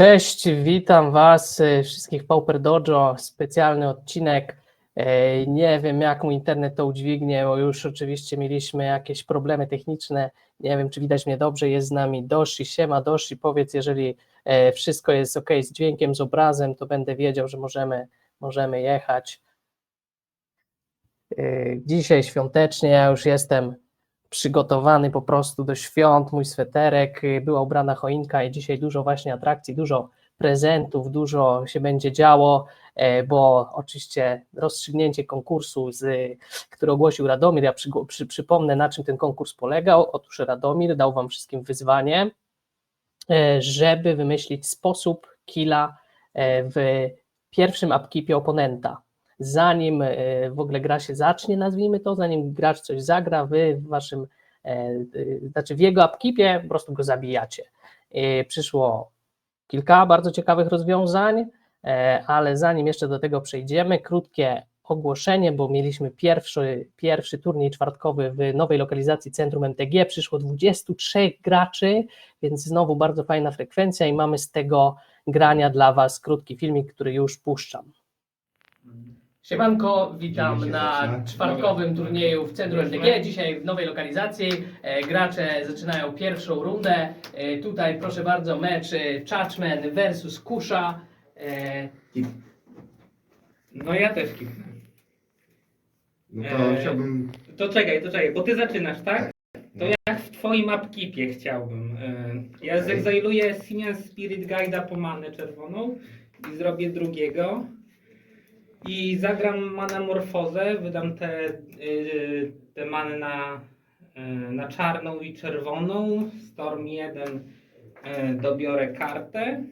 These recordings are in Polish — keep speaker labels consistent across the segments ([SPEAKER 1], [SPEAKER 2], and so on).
[SPEAKER 1] Cześć, witam Was wszystkich w Pauper Dojo, specjalny odcinek. Nie wiem, jak mój internet to udźwignie, bo już oczywiście mieliśmy jakieś problemy techniczne. Nie wiem, czy widać mnie dobrze. Jest z nami Doshi. Siema Doshi, powiedz, jeżeli wszystko jest ok z dźwiękiem, z obrazem, to będę wiedział, że możemy jechać. Dzisiaj świątecznie, ja już jestem przygotowany po prostu do świąt, mój sweterek, była ubrana choinka i dzisiaj dużo właśnie atrakcji, dużo prezentów, dużo się będzie działo, bo oczywiście rozstrzygnięcie konkursu, który ogłosił Radomir, ja przypomnę, na czym ten konkurs polegał. Otóż Radomir dał Wam wszystkim wyzwanie, żeby wymyślić sposób killa w pierwszym upkeepie oponenta. Zanim w ogóle gra się zacznie, nazwijmy to, zanim gracz coś zagra, wy w waszym, znaczy w jego upkeepie po prostu go zabijacie. Przyszło kilka bardzo ciekawych rozwiązań, ale zanim jeszcze do tego przejdziemy, krótkie ogłoszenie, bo mieliśmy pierwszy turniej czwartkowy w nowej lokalizacji Centrum MTG, przyszło 23 graczy, więc znowu bardzo fajna frekwencja i mamy z tego grania dla Was krótki filmik, który już puszczam. Siemanko, witam na czwartkowym turnieju w Centrum MTG. Dzisiaj w nowej lokalizacji gracze zaczynają pierwszą rundę. Tutaj proszę bardzo mecz Chachman versus Kusha.
[SPEAKER 2] No ja też kipnę.
[SPEAKER 3] No to chciałbym...
[SPEAKER 2] To czekaj, bo ty zaczynasz, tak? To
[SPEAKER 3] No.
[SPEAKER 2] ja w twoim upkeepie chciałbym. Ja
[SPEAKER 3] Okej.
[SPEAKER 2] zegzailuję Simian Spirit Guide'a po manę czerwoną i zrobię drugiego. I zagram manamorfozę, wydam te many na czarną i czerwoną. Storm 1 dobiorę kartę.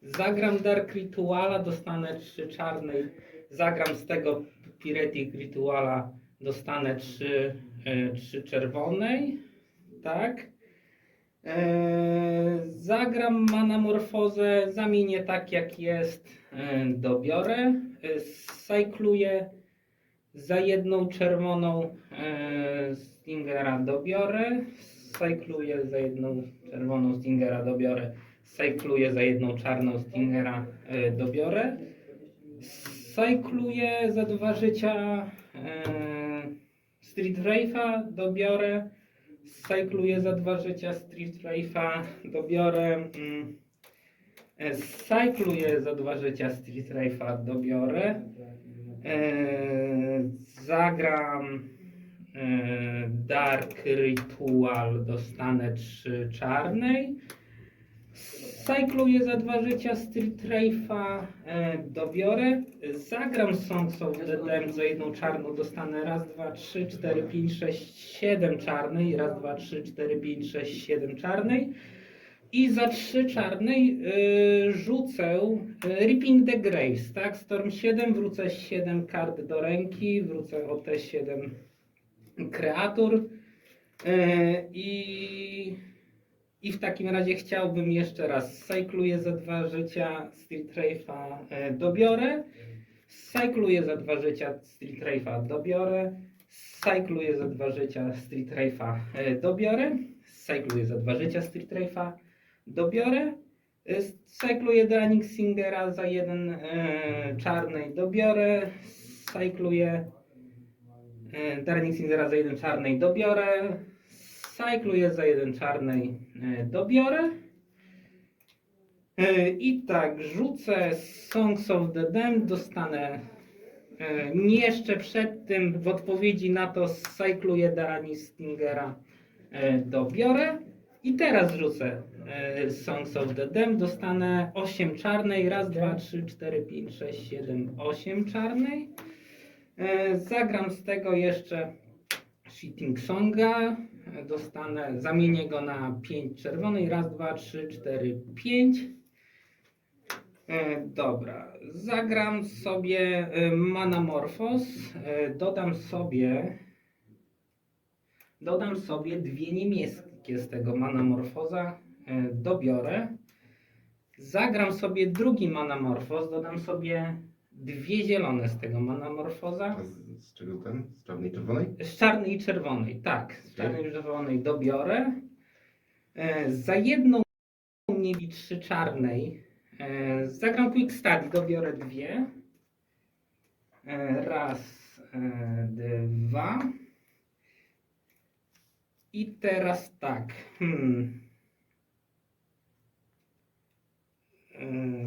[SPEAKER 2] Zagram Dark Rituala, dostanę 3 czarnej. Zagram z tego Pyretic Rituala, dostanę 3 czerwonej. Tak. Zagram manamorfozę, zamienię tak jak jest, dobiorę. Cykluję za jedną czerwoną Stingera, dobiorę. Cykluję za jedną czerwoną Stingera, dobiorę. Cykluję za jedną czarną Stingera, dobiorę. Cykluję za 2 życia Street Wraitha, dobiorę. Cykluję za 2 życia Street Wraitha, dobiorę. Cykluję za 2 życia Street Wraitha, dobiorę. Zagram Dark Ritual, dostanę 3 czarnej. Cykluję za 2 życia Street Wraitha, dobiorę. Zagram Songs of the Damned za jedną czarną, dostanę raz, 2, 3, 4, 5, 6, 7 czarnej. Raz, 2, 3, 4, 5, 6, 7 czarnej. I za 3 czarnej rzucę Ripping the Graves, tak? Storm 7, wrócę 7 kart do ręki, wrócę o te 7 kreatur i w takim razie chciałbym jeszcze raz cykluję za 2 życia Street Wraitha, dobiorę. Cykluję za 2 życia Street Wraitha, dobiorę. Cykluję za 2 życia Street Wraitha, dobiorę. Cykluję za 2 życia Street Wraitha, dobiorę. Cykluję Draining Singera za 1 czarnej, dobiorę. Cykluję Draining Singera za 1 czarnej, dobiorę. Cykluję za 1 czarnej, dobiorę. I tak, rzucę Songs of the Damned, dostanę jeszcze przed tym w odpowiedzi na to cykluję Draining Stingera, dobiorę. I teraz rzucę Songs of the Damned, dostanę 8 czarnej, raz, 2, 3, 4, 5, 6, 7, 8 czarnej. Zagram z tego jeszcze Shitting Songa, dostanę, zamienię go na 5 czerwonej, raz, 2, 3, 4, 5. Dobra, zagram sobie Manamorphos, dodam sobie 2 niebieskie z tego Manamorfoza, dobiorę. Zagram sobie drugi Manamorphos, dodam sobie 2 zielone z tego Manamorfoza.
[SPEAKER 3] A z czego ten? Z czarnej i czerwonej?
[SPEAKER 2] Z czarnej i czerwonej, tak. Z czarnej i czerwonej dobiorę. Za jedną niebi 3 czarnej. Zagram Quick Study, dobiorę 2. Raz, 2. I teraz tak.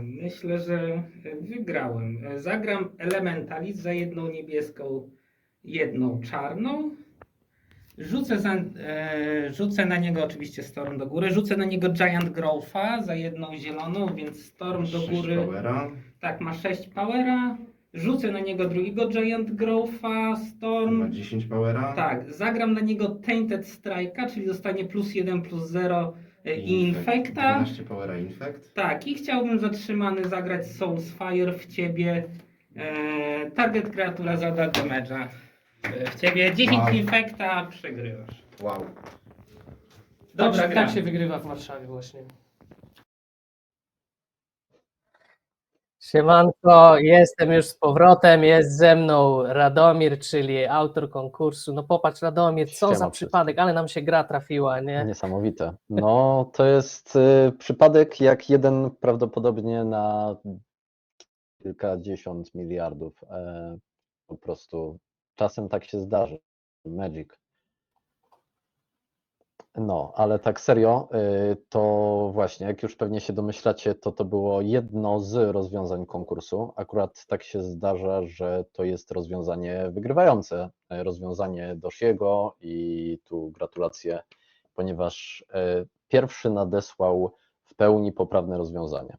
[SPEAKER 2] Myślę, że wygrałem. Zagram Elementalist za jedną niebieską, jedną czarną. Rzucę na niego oczywiście Storm do góry. Rzucę na niego Giant Growtha za jedną zieloną, więc Storm do
[SPEAKER 3] 6
[SPEAKER 2] góry.
[SPEAKER 3] powera.
[SPEAKER 2] Tak, ma 6 powera. Rzucę na niego drugiego Giant Growtha,
[SPEAKER 3] Ma
[SPEAKER 2] Storm.
[SPEAKER 3] 10 powera.
[SPEAKER 2] Tak, zagram na niego Tainted Strike'a, czyli dostanie +1, +0 i Infecta.
[SPEAKER 3] 12 powera Infect.
[SPEAKER 2] Tak, i chciałbym zatrzymany zagrać Soulsfire w ciebie. Target kreatura zada damage'a. W ciebie 10
[SPEAKER 3] Wow.
[SPEAKER 2] Infecta, przegrywasz.
[SPEAKER 3] Wow.
[SPEAKER 2] Dobra,
[SPEAKER 1] tak
[SPEAKER 2] gra.
[SPEAKER 1] się wygrywa w Warszawie właśnie. Siemanko, jestem już z powrotem, jest ze mną Radomir, czyli autor konkursu. No popatrz Radomir, co
[SPEAKER 4] Siema
[SPEAKER 1] za przypadek, ale nam się gra trafiła, nie?
[SPEAKER 4] Niesamowite. No, to jest przypadek jak jeden prawdopodobnie na kilkadziesiąt miliardów. Po prostu czasem tak się zdarzy. Magic. No, ale tak serio, to właśnie, jak już pewnie się domyślacie, to było jedno z rozwiązań konkursu. Akurat tak się zdarza, że to jest rozwiązanie wygrywające, rozwiązanie Doshiego i tu gratulacje, ponieważ pierwszy nadesłał w pełni poprawne rozwiązanie.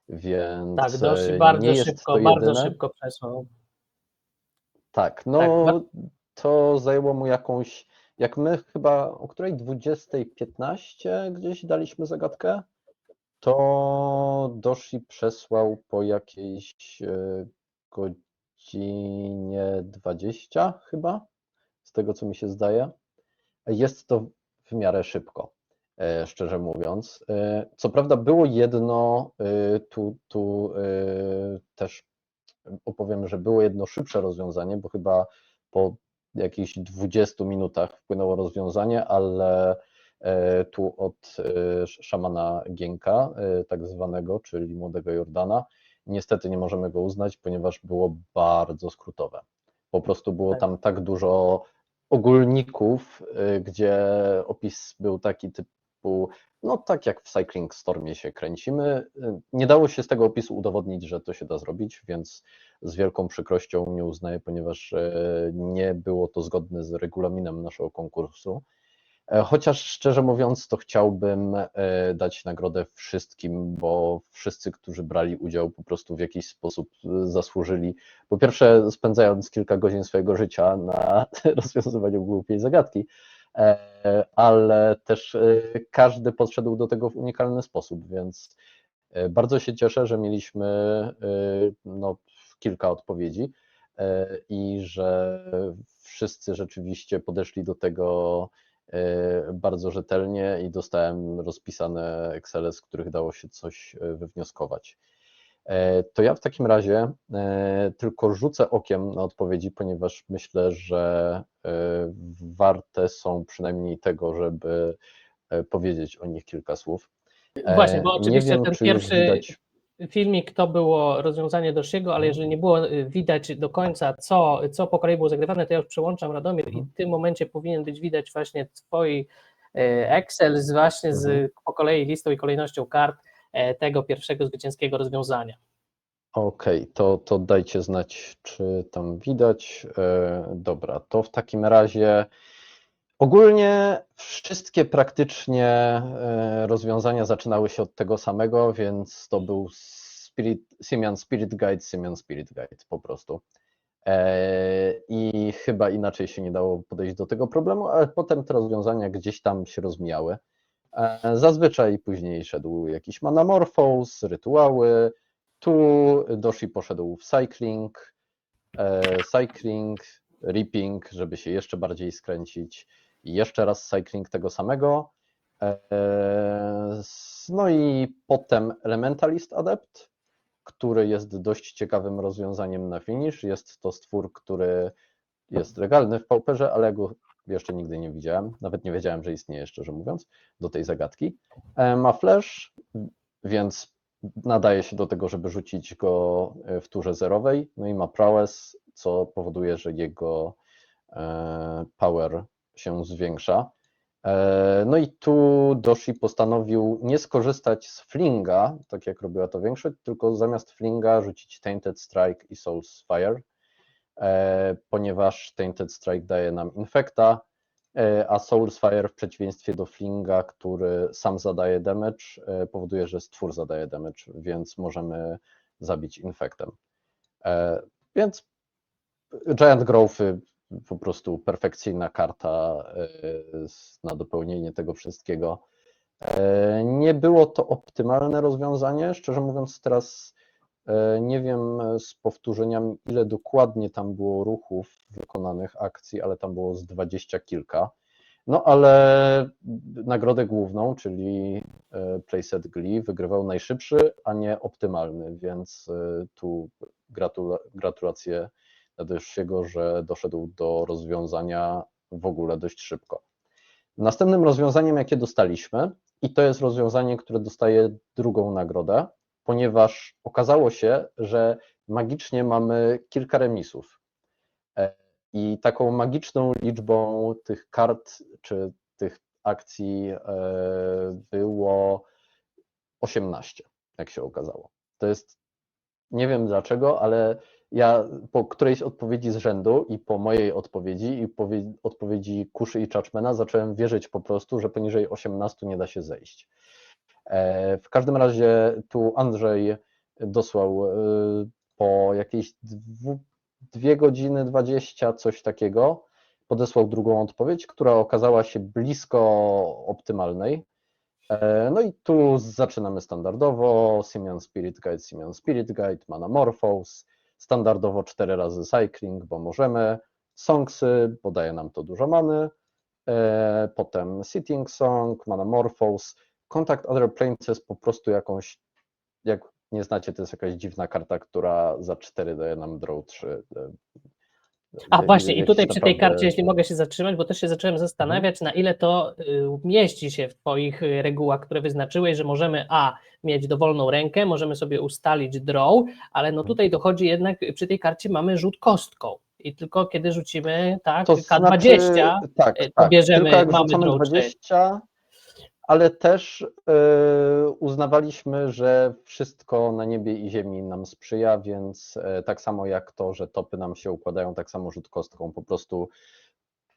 [SPEAKER 4] Więc
[SPEAKER 1] Tak, Doshi
[SPEAKER 4] nie
[SPEAKER 1] bardzo
[SPEAKER 4] jest
[SPEAKER 1] szybko,
[SPEAKER 4] to
[SPEAKER 1] bardzo
[SPEAKER 4] jedyne.
[SPEAKER 1] szybko przesłał.
[SPEAKER 4] Tak, no
[SPEAKER 1] Tak,
[SPEAKER 4] to zajęło mu jakąś, jak my chyba o której 20:15 gdzieś daliśmy zagadkę, to Doshi przesłał po jakiejś godzinie 20 chyba, z tego co mi się zdaje. Jest to w miarę szybko, szczerze mówiąc. Co prawda było jedno, tu też opowiem, że było jedno szybsze rozwiązanie, bo chyba po jakichś 20 minutach wpłynęło rozwiązanie, ale tu od szamana Gienka, tak zwanego, czyli młodego Jordana, niestety nie możemy go uznać, ponieważ było bardzo skrótowe. Po prostu było
[SPEAKER 1] Tak.
[SPEAKER 4] tam tak dużo ogólników, gdzie opis był taki typu, no tak jak w Cycling Stormie się kręcimy. Nie dało się z tego opisu udowodnić, że to się da zrobić, więc z wielką przykrością nie uznaję, ponieważ nie było to zgodne z regulaminem naszego konkursu. Chociaż szczerze mówiąc, to chciałbym dać nagrodę wszystkim, bo wszyscy, którzy brali udział, po prostu w jakiś sposób zasłużyli. Po pierwsze, spędzając kilka godzin swojego życia na rozwiązywaniu głupiej zagadki, ale też każdy podszedł do tego w unikalny sposób, więc bardzo się cieszę, że mieliśmy no, kilka odpowiedzi i że wszyscy rzeczywiście podeszli do tego bardzo rzetelnie i dostałem rozpisane Excele, z których dało się coś wywnioskować. To ja w takim razie tylko rzucę okiem na odpowiedzi, ponieważ myślę, że warte są przynajmniej tego, żeby powiedzieć o nich kilka słów.
[SPEAKER 1] Właśnie, bo
[SPEAKER 4] Nie
[SPEAKER 1] oczywiście
[SPEAKER 4] wiem,
[SPEAKER 1] ten
[SPEAKER 4] czy już
[SPEAKER 1] pierwszy
[SPEAKER 4] widać.
[SPEAKER 1] filmik to było rozwiązanie Doshiego, ale jeżeli nie było widać do końca, co po kolei było zagrywane, to ja już przełączam Radomir i w tym momencie powinien być widać właśnie twój Excel po kolei listą i kolejnością kart tego pierwszego zwycięskiego rozwiązania.
[SPEAKER 4] Okej, to dajcie znać, czy tam widać. Dobra, to w takim razie ogólnie wszystkie praktycznie rozwiązania zaczynały się od tego samego, więc to był Simian Spirit Guide po prostu. I chyba inaczej się nie dało podejść do tego problemu, ale potem te rozwiązania gdzieś tam się rozmijały. Zazwyczaj później szedł jakiś Manamorphose, rytuały. Tu Doshi poszedł w cycling, reaping, żeby się jeszcze bardziej skręcić i jeszcze raz cycling tego samego. No i potem Elementalist Adept, który jest dość ciekawym rozwiązaniem na finish. Jest to stwór, który jest legalny w pauperze, ale go jeszcze nigdy nie widziałem, nawet nie wiedziałem, że istnieje, szczerze mówiąc, do tej zagadki. Ma flash, więc nadaje się do tego, żeby rzucić go w turze zerowej, no i ma prowess, co powoduje, że jego power się zwiększa. No i tu Doshi postanowił nie skorzystać z flinga, tak jak robiła to większość, tylko zamiast flinga rzucić Tainted Strike i Soul's Fire, ponieważ Tainted Strike daje nam infekta, a Soul's Fire w przeciwieństwie do flinga, który sam zadaje damage, powoduje, że stwór zadaje damage, więc możemy zabić infektem. Więc Giant Growthy, po prostu perfekcyjna karta na dopełnienie tego wszystkiego. Nie było to optymalne rozwiązanie, szczerze mówiąc teraz nie wiem z powtórzeniami, ile dokładnie tam było ruchów wykonanych akcji, ale tam było z 20 kilka. No ale nagrodę główną, czyli playset Glee, wygrywał najszybszy, a nie optymalny, więc tu gratulacje dla Doshiego, że doszedł do rozwiązania w ogóle dość szybko. Następnym rozwiązaniem, jakie dostaliśmy, i to jest rozwiązanie, które dostaje drugą nagrodę, ponieważ okazało się, że magicznie mamy kilka remisów. I taką magiczną liczbą tych kart czy tych akcji było 18, jak się okazało. To jest, nie wiem dlaczego, ale ja po którejś odpowiedzi z rzędu i po mojej odpowiedzi i odpowiedzi Kuszy i Chachmana zacząłem wierzyć po prostu, że poniżej 18 nie da się zejść. W każdym razie tu Andrzej dosłał po jakieś 2 godziny 20, coś takiego, podesłał drugą odpowiedź, która okazała się blisko optymalnej. No i tu zaczynamy standardowo, Simian Spirit Guide, Manamorphose, standardowo 4 razy Cycling, bo możemy, Songsy, bo daje nam to dużo many, potem Sitting Song, Manamorphose, Contact Other Planes jest po prostu jakąś, jak nie znacie, to jest jakaś dziwna karta, która za 4 daje nam draw 3.
[SPEAKER 1] A właśnie, i tutaj przy tej
[SPEAKER 4] naprawdę...
[SPEAKER 1] karcie, jeśli mogę się zatrzymać, bo też się zacząłem zastanawiać, na ile to mieści się w Twoich regułach, które wyznaczyłeś, że możemy mieć dowolną rękę, możemy sobie ustalić draw, ale no tutaj dochodzi jednak, przy tej karcie mamy rzut kostką i tylko kiedy rzucimy tak,
[SPEAKER 4] to
[SPEAKER 1] K20,
[SPEAKER 4] znaczy, tak,
[SPEAKER 1] to bierzemy,
[SPEAKER 4] tylko jak
[SPEAKER 1] mamy
[SPEAKER 4] rzucamy
[SPEAKER 1] draw
[SPEAKER 4] 20, ale też uznawaliśmy, że wszystko na niebie i ziemi nam sprzyja, więc tak samo jak to, że topy nam się układają, tak samo rzut kostką, po prostu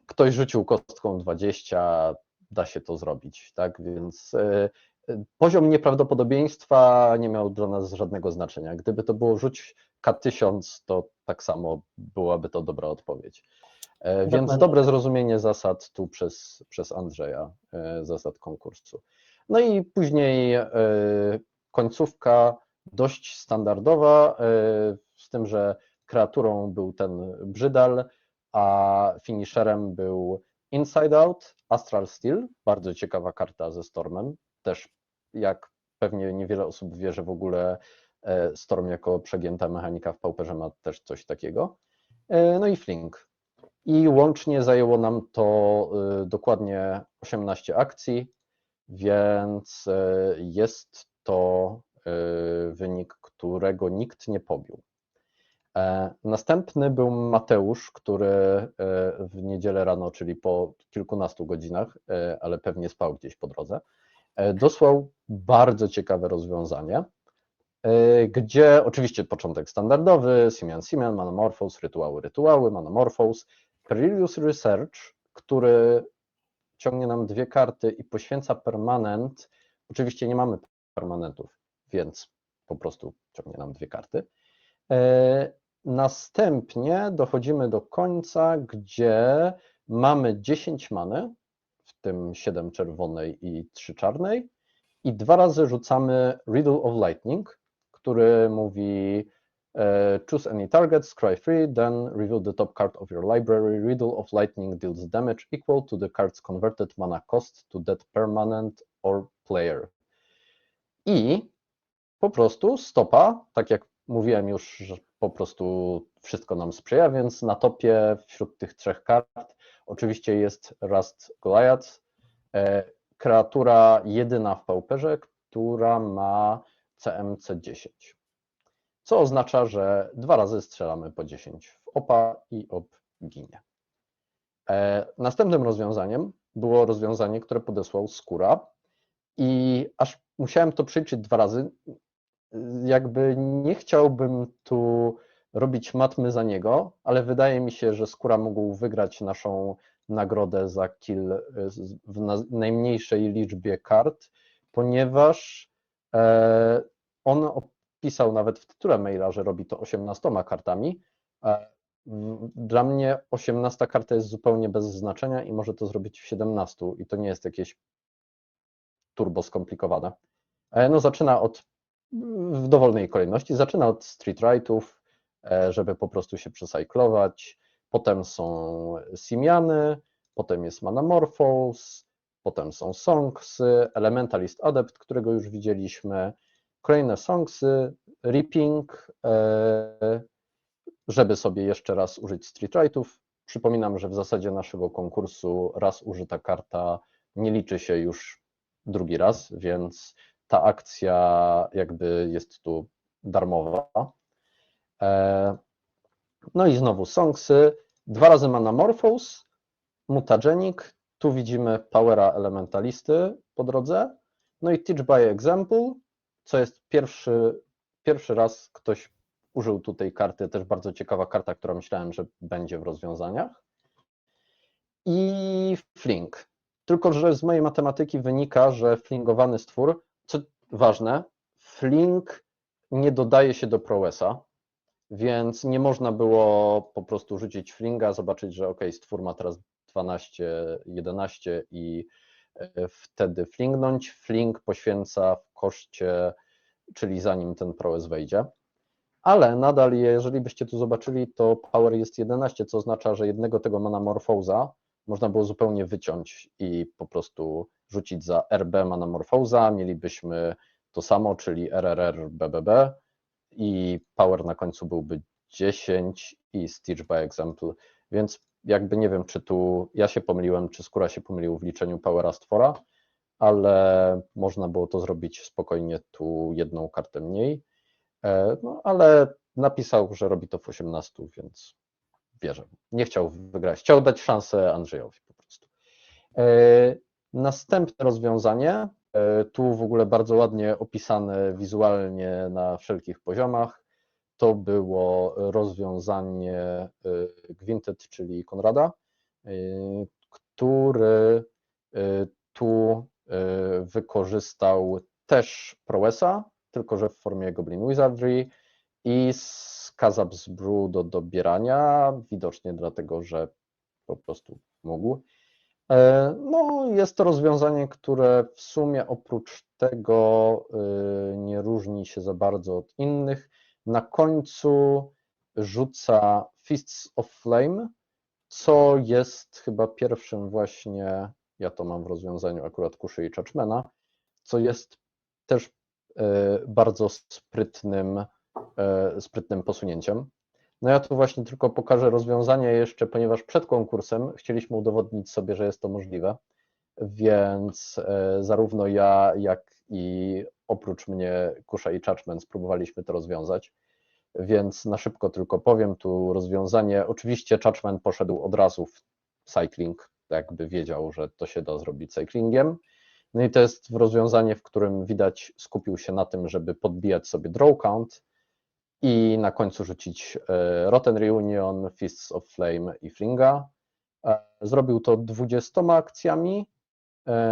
[SPEAKER 4] ktoś rzucił kostką 20, da się to zrobić, tak, więc poziom nieprawdopodobieństwa nie miał dla nas żadnego znaczenia. Gdyby to było rzuć K1000, to tak samo byłaby to dobra odpowiedź. Więc
[SPEAKER 1] Dokładnie.
[SPEAKER 4] dobre zrozumienie zasad tu przez Andrzeja, zasad konkursu. No i później końcówka dość standardowa, z tym, że kreaturą był ten Brzydal, a finisherem był Inside Out, Astral Steel, bardzo ciekawa karta ze Stormem, też jak pewnie niewiele osób wie, że w ogóle Storm jako przegięta mechanika w Pauperze ma też coś takiego. No i Fling. I łącznie zajęło nam to dokładnie 18 akcji, więc jest to wynik, którego nikt nie pobił. Następny był Mateusz, który w niedzielę rano, czyli po kilkunastu godzinach, ale pewnie spał gdzieś po drodze, dosłał bardzo ciekawe rozwiązanie, gdzie oczywiście początek standardowy, Simian, Manamorphose, rytuały, Manamorphose, Perilous Research, który ciągnie nam 2 karty i poświęca permanent. Oczywiście nie mamy permanentów, więc po prostu ciągnie nam 2 karty. Następnie dochodzimy do końca, gdzie mamy 10 many, w tym 7 czerwonej i 3 czarnej, i 2 razy rzucamy Riddle of Lightning, który mówi choose any target, scry 3, then reveal the top card of your library. Riddle of Lightning deals damage equal to the card's converted mana cost to that permanent or player. I po prostu stopa, tak jak mówiłem już, że po prostu wszystko nam sprzyja, więc na topie wśród tych 3 kart Oczywiście jest Rust Goliath, kreatura jedyna w pauperze, która ma CMC 10. Co oznacza, że 2 razy strzelamy po 10 w opa i op ginie. Następnym rozwiązaniem było rozwiązanie, które podesłał Skóra i aż musiałem to przeliczyć 2 razy. Jakby nie chciałbym tu robić matmy za niego, ale wydaje mi się, że Skóra mógł wygrać naszą nagrodę za kill w najmniejszej liczbie kart, ponieważ on opisał nawet w tytule maila, że robi to 18 kartami. Dla mnie 18 karta jest zupełnie bez znaczenia i może to zrobić w 17 i to nie jest jakieś turbo skomplikowane. No zaczyna w dowolnej kolejności, zaczyna od street right'ów, żeby po prostu się przecyklować, potem są Simiany, potem jest Manamorphose, potem są Songsy, Elementalist Adept, którego już widzieliśmy, kolejne Songsy, Reaping, żeby sobie jeszcze raz użyć street right'ów. Przypominam, że w zasadzie naszego konkursu raz użyta karta nie liczy się już drugi raz, więc ta akcja jakby jest tu darmowa. No i znowu Songsy, 2 razy Manamorphose, Mutagenic, tu widzimy Powera Elementalisty po drodze, no i Teach by Example, co jest pierwszy raz ktoś użył tu tej karty, też bardzo ciekawa karta, która myślałem, że będzie w rozwiązaniach. I Fling. Tylko że z mojej matematyki wynika, że flingowany stwór, co ważne, fling nie dodaje się do prowesa, więc nie można było po prostu rzucić flinga, zobaczyć, że ok, stwór ma teraz 12, 11 i wtedy flingnąć. Fling poświęca w koszcie, czyli zanim ten prowes wejdzie. Ale nadal, jeżeli byście tu zobaczyli, to power jest 11, co oznacza, że jednego tego Manamorphose'a można było zupełnie wyciąć i po prostu rzucić za RB Manamorphose'a, mielibyśmy to samo, czyli RRR BBB i power na końcu byłby 10 i Stitch by Example, więc jakby nie wiem, czy tu ja się pomyliłem, czy Skóra się pomylił w liczeniu powera stwora, ale można było to zrobić spokojnie tu jedną kartę mniej, no ale napisał, że robi to w 18, więc wierzę. Nie chciał wygrać, chciał dać szansę Andrzejowi po prostu. Następne rozwiązanie, tu w ogóle bardzo ładnie opisane wizualnie na wszelkich poziomach, to było rozwiązanie Gwintet, czyli Konrada, który tu wykorzystał też prowesa, tylko że w formie Goblin Wizardry i Kazab's Brew do dobierania, widocznie dlatego, że po prostu mógł. No, jest to rozwiązanie, które w sumie oprócz tego nie różni się za bardzo od innych. Na końcu rzuca Fists of Flame, co jest chyba pierwszym właśnie, ja to mam w rozwiązaniu akurat Kuszy i Churchmana, co jest też bardzo sprytnym posunięciem. No ja tu właśnie tylko pokażę rozwiązanie jeszcze, ponieważ przed konkursem chcieliśmy udowodnić sobie, że jest to możliwe, więc zarówno ja, jak i oprócz mnie Kusza i Churchman spróbowaliśmy to rozwiązać, więc na szybko tylko powiem tu rozwiązanie. Oczywiście Churchman poszedł od razu w cycling, jakby wiedział, że to się da zrobić cyclingiem. No i to jest rozwiązanie, w którym widać skupił się na tym, żeby podbijać sobie draw count i na końcu rzucić Rotten Reunion, Fists of Flame i Flinga. Zrobił to 20 akcjami,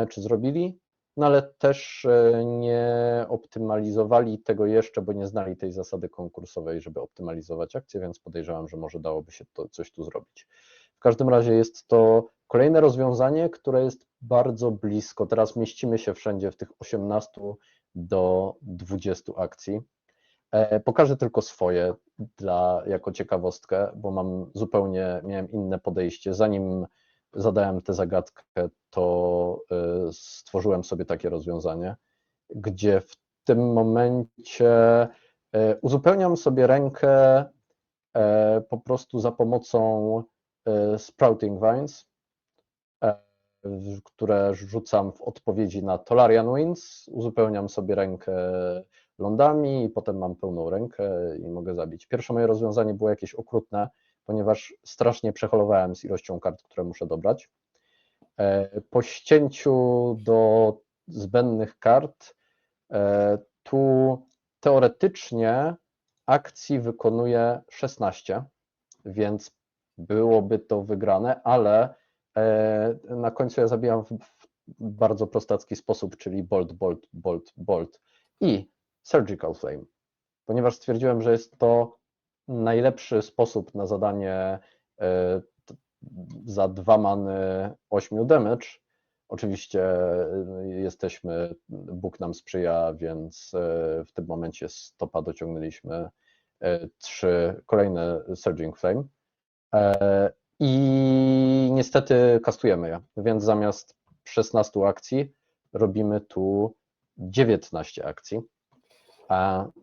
[SPEAKER 4] czy zrobili, no ale też nie optymalizowali tego jeszcze, bo nie znali tej zasady konkursowej, żeby optymalizować akcje, więc podejrzewam, że może dałoby się to coś tu zrobić. W każdym razie jest to kolejne rozwiązanie, które jest bardzo blisko. Teraz mieścimy się wszędzie w tych 18 do 20 akcji. Pokażę tylko swoje jako ciekawostkę, bo miałem inne podejście. Zanim zadałem tę zagadkę, to stworzyłem sobie takie rozwiązanie, gdzie w tym momencie uzupełniam sobie rękę po prostu za pomocą Sprouting Vines, które rzucam w odpowiedzi na Tolarian Winds, uzupełniam sobie rękę lądami i potem mam pełną rękę i mogę zabić. Pierwsze moje rozwiązanie było jakieś okrutne, ponieważ strasznie przeholowałem z ilością kart, które muszę dobrać. Po ścięciu do zbędnych kart, tu teoretycznie akcji wykonuję 16, więc byłoby to wygrane, ale na końcu ja zabijam w bardzo prostacki sposób, czyli bolt, bolt, bolt, bolt i surgical flame, ponieważ stwierdziłem, że jest to najlepszy sposób na zadanie za 2 many 8 damage. Oczywiście Bóg nam sprzyja, więc w tym momencie z topa dociągnęliśmy 3 kolejne Surging Flame i niestety kastujemy je, więc zamiast 16 akcji robimy tu 19 akcji,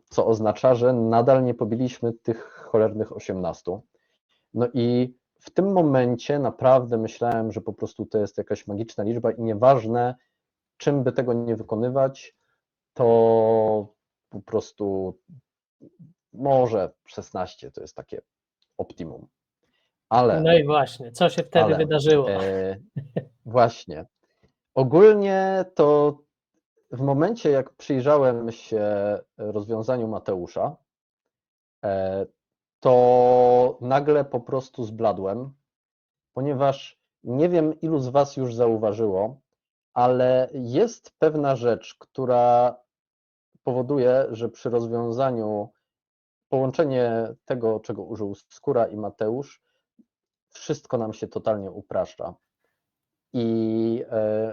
[SPEAKER 4] co oznacza, że nadal nie pobiliśmy tych cholernych 18. No i w tym momencie naprawdę myślałem, że po prostu to jest jakaś magiczna liczba i nieważne, czym by tego nie wykonywać, to po prostu może 16 to jest takie optimum. Ale,
[SPEAKER 1] No i właśnie, co się wtedy wydarzyło?
[SPEAKER 4] Właśnie. Ogólnie to w momencie, jak przyjrzałem się rozwiązaniu Mateusza, to nagle po prostu zbladłem, ponieważ nie wiem, ilu z Was już zauważyło, ale jest pewna rzecz, która powoduje, że przy rozwiązaniu połączenie tego, czego użył Skóra i Mateusz, wszystko nam się totalnie upraszcza. I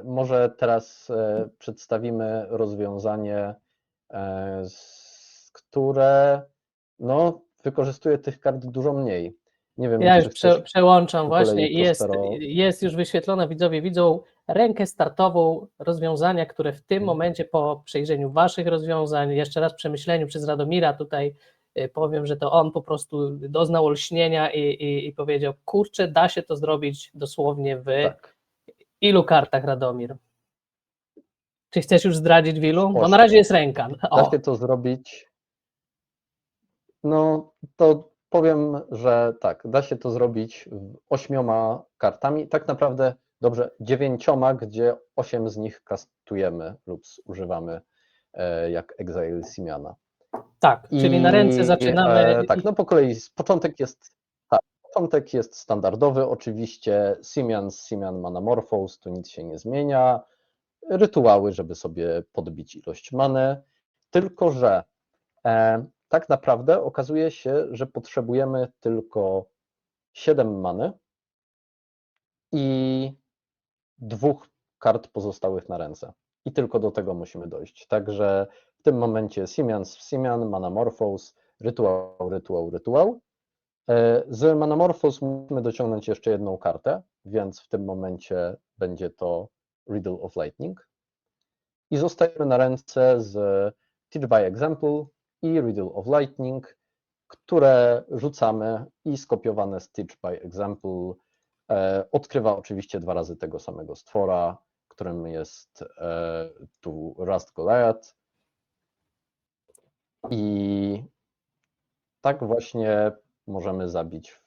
[SPEAKER 4] może teraz przedstawimy rozwiązanie, które no, wykorzystuje tych kart dużo mniej. Nie wiem,
[SPEAKER 1] Ja
[SPEAKER 4] czy
[SPEAKER 1] już
[SPEAKER 4] chcesz
[SPEAKER 1] przełączam
[SPEAKER 4] po kolei,
[SPEAKER 1] właśnie i
[SPEAKER 4] Prospero.
[SPEAKER 1] jest już wyświetlone, widzowie widzą rękę startową rozwiązania, które w tym momencie po przejrzeniu Waszych rozwiązań, jeszcze raz przemyśleniu przez Radomira, tutaj powiem, że to on po prostu doznał olśnienia i powiedział, kurczę, da się to zrobić dosłownie w
[SPEAKER 4] Tak.
[SPEAKER 1] ilu kartach, Radomir? Czy chcesz już zdradzić w ilu? Bo na
[SPEAKER 4] 8.
[SPEAKER 1] razie jest ręka.
[SPEAKER 4] Da się to zrobić. No to powiem, że tak, da się to zrobić 8 kartami, tak naprawdę dobrze 9, gdzie 8 z nich kastujemy lub używamy jak Exile Simiana.
[SPEAKER 1] Tak, czyli na ręce zaczynamy.
[SPEAKER 4] Tak, no po kolei początek jest standardowy, oczywiście Simian Manamorphose, tu nic się nie zmienia, rytuały, żeby sobie podbić ilość many, tylko że tak naprawdę okazuje się, że potrzebujemy tylko 7 many i 2 kart pozostałych na ręce. I tylko do tego musimy dojść. Także w tym momencie Simian, Manamorphose, rytuał. Z Manamorphose musimy dociągnąć jeszcze jedną kartę, więc w tym momencie będzie to Riddle of Lightning. I zostajemy na ręce z Teach by Example i Riddle of Lightning, które rzucamy i skopiowane z Teach by Example odkrywa oczywiście 2 razy tego samego stwora, którym jest tu Rust Goliath. I tak właśnie możemy zabić w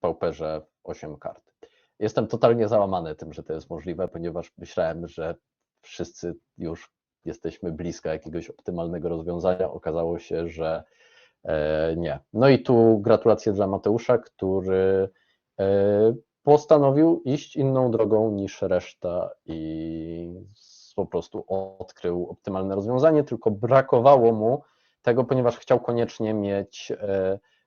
[SPEAKER 4] pauperze 8 kart. Jestem totalnie załamany tym, że to jest możliwe, ponieważ myślałem, że wszyscy już jesteśmy blisko jakiegoś optymalnego rozwiązania. Okazało się, że nie. No i tu gratulacje dla Mateusza, który postanowił iść inną drogą niż reszta i po prostu odkrył optymalne rozwiązanie, tylko brakowało mu tego, ponieważ chciał koniecznie mieć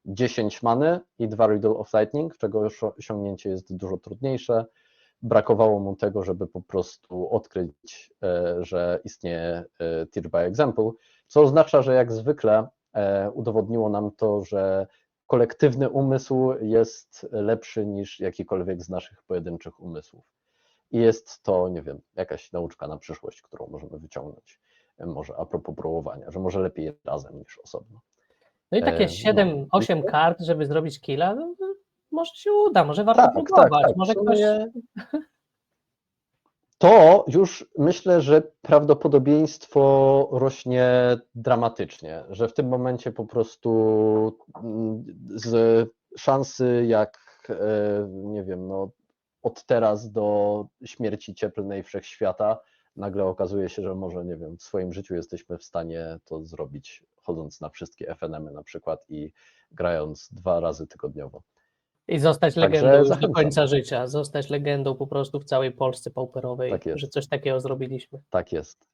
[SPEAKER 4] 10 many i 2 Riddle of Lightning, czego już osiągnięcie jest dużo trudniejsze. Brakowało mu tego, żeby po prostu odkryć, że istnieje Teach by Example, co oznacza, że jak zwykle udowodniło nam to, że kolektywny umysł jest lepszy niż jakikolwiek z naszych pojedynczych umysłów. I jest to, nie wiem, jakaś nauczka na przyszłość, którą możemy wyciągnąć, może a propos próbowania, że może lepiej razem niż osobno.
[SPEAKER 1] No i takie 7-8 kart, żeby zrobić killa, no, może się uda, może warto próbować.
[SPEAKER 4] Tak.
[SPEAKER 1] Może ktoś.
[SPEAKER 4] to już myślę, że prawdopodobieństwo rośnie dramatycznie, że w tym momencie po prostu z szansy jak, nie wiem, no, od teraz do śmierci cieplnej wszechświata nagle okazuje się, że może, nie wiem, w swoim życiu jesteśmy w stanie to zrobić, chodząc na wszystkie FNM-y na przykład i grając 2 razy tygodniowo.
[SPEAKER 1] I zostać
[SPEAKER 4] Także
[SPEAKER 1] legendą już do
[SPEAKER 4] zachęcam.
[SPEAKER 1] końca życia. Zostać legendą po prostu w całej Polsce pauperowej,
[SPEAKER 4] Tak jest.
[SPEAKER 1] że coś takiego zrobiliśmy.
[SPEAKER 4] Tak jest.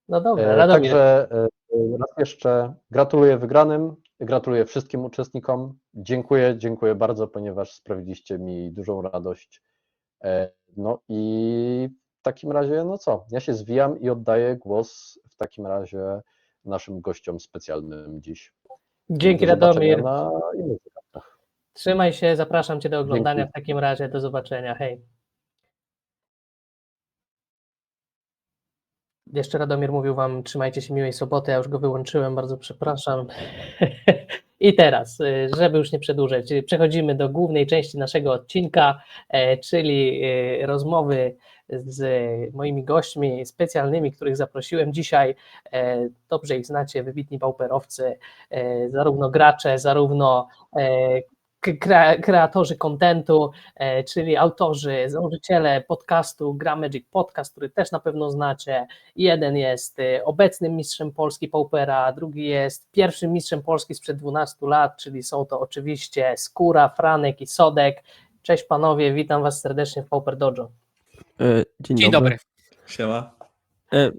[SPEAKER 1] No dobra, Radomir.
[SPEAKER 4] Także raz jeszcze gratuluję wygranym, gratuluję wszystkim uczestnikom. Dziękuję bardzo, ponieważ sprawiliście mi dużą radość. No i w takim razie, no co, ja się zwijam i oddaję głos w takim razie naszym gościom specjalnym dziś.
[SPEAKER 1] Dzięki,
[SPEAKER 4] Do zobaczenia
[SPEAKER 1] Radomir.
[SPEAKER 4] na innych wydarzeniach.
[SPEAKER 1] Trzymaj się, zapraszam Cię do oglądania
[SPEAKER 4] Dzięki.
[SPEAKER 1] w takim razie. Do zobaczenia. Hej. Jeszcze Radomir mówił Wam, trzymajcie się miłej soboty, ja już go wyłączyłem, bardzo przepraszam. I teraz, żeby już nie przedłużać, przechodzimy do głównej części naszego odcinka, czyli rozmowy z moimi gośćmi specjalnymi, których zaprosiłem dzisiaj. Dobrze ich znacie, wybitni pauperowcy, zarówno gracze, zarówno kreatorzy kontentu, czyli autorzy, założyciele podcastu Gra Magic Podcast, który też na pewno znacie. Jeden jest obecnym mistrzem Polski Paupera, drugi jest pierwszym mistrzem Polski sprzed 12 lat, czyli są to oczywiście Skóra, Franek i Sodek. Cześć panowie, witam was serdecznie w Pauper Dojo.
[SPEAKER 5] Dzień dobry.
[SPEAKER 6] Siema.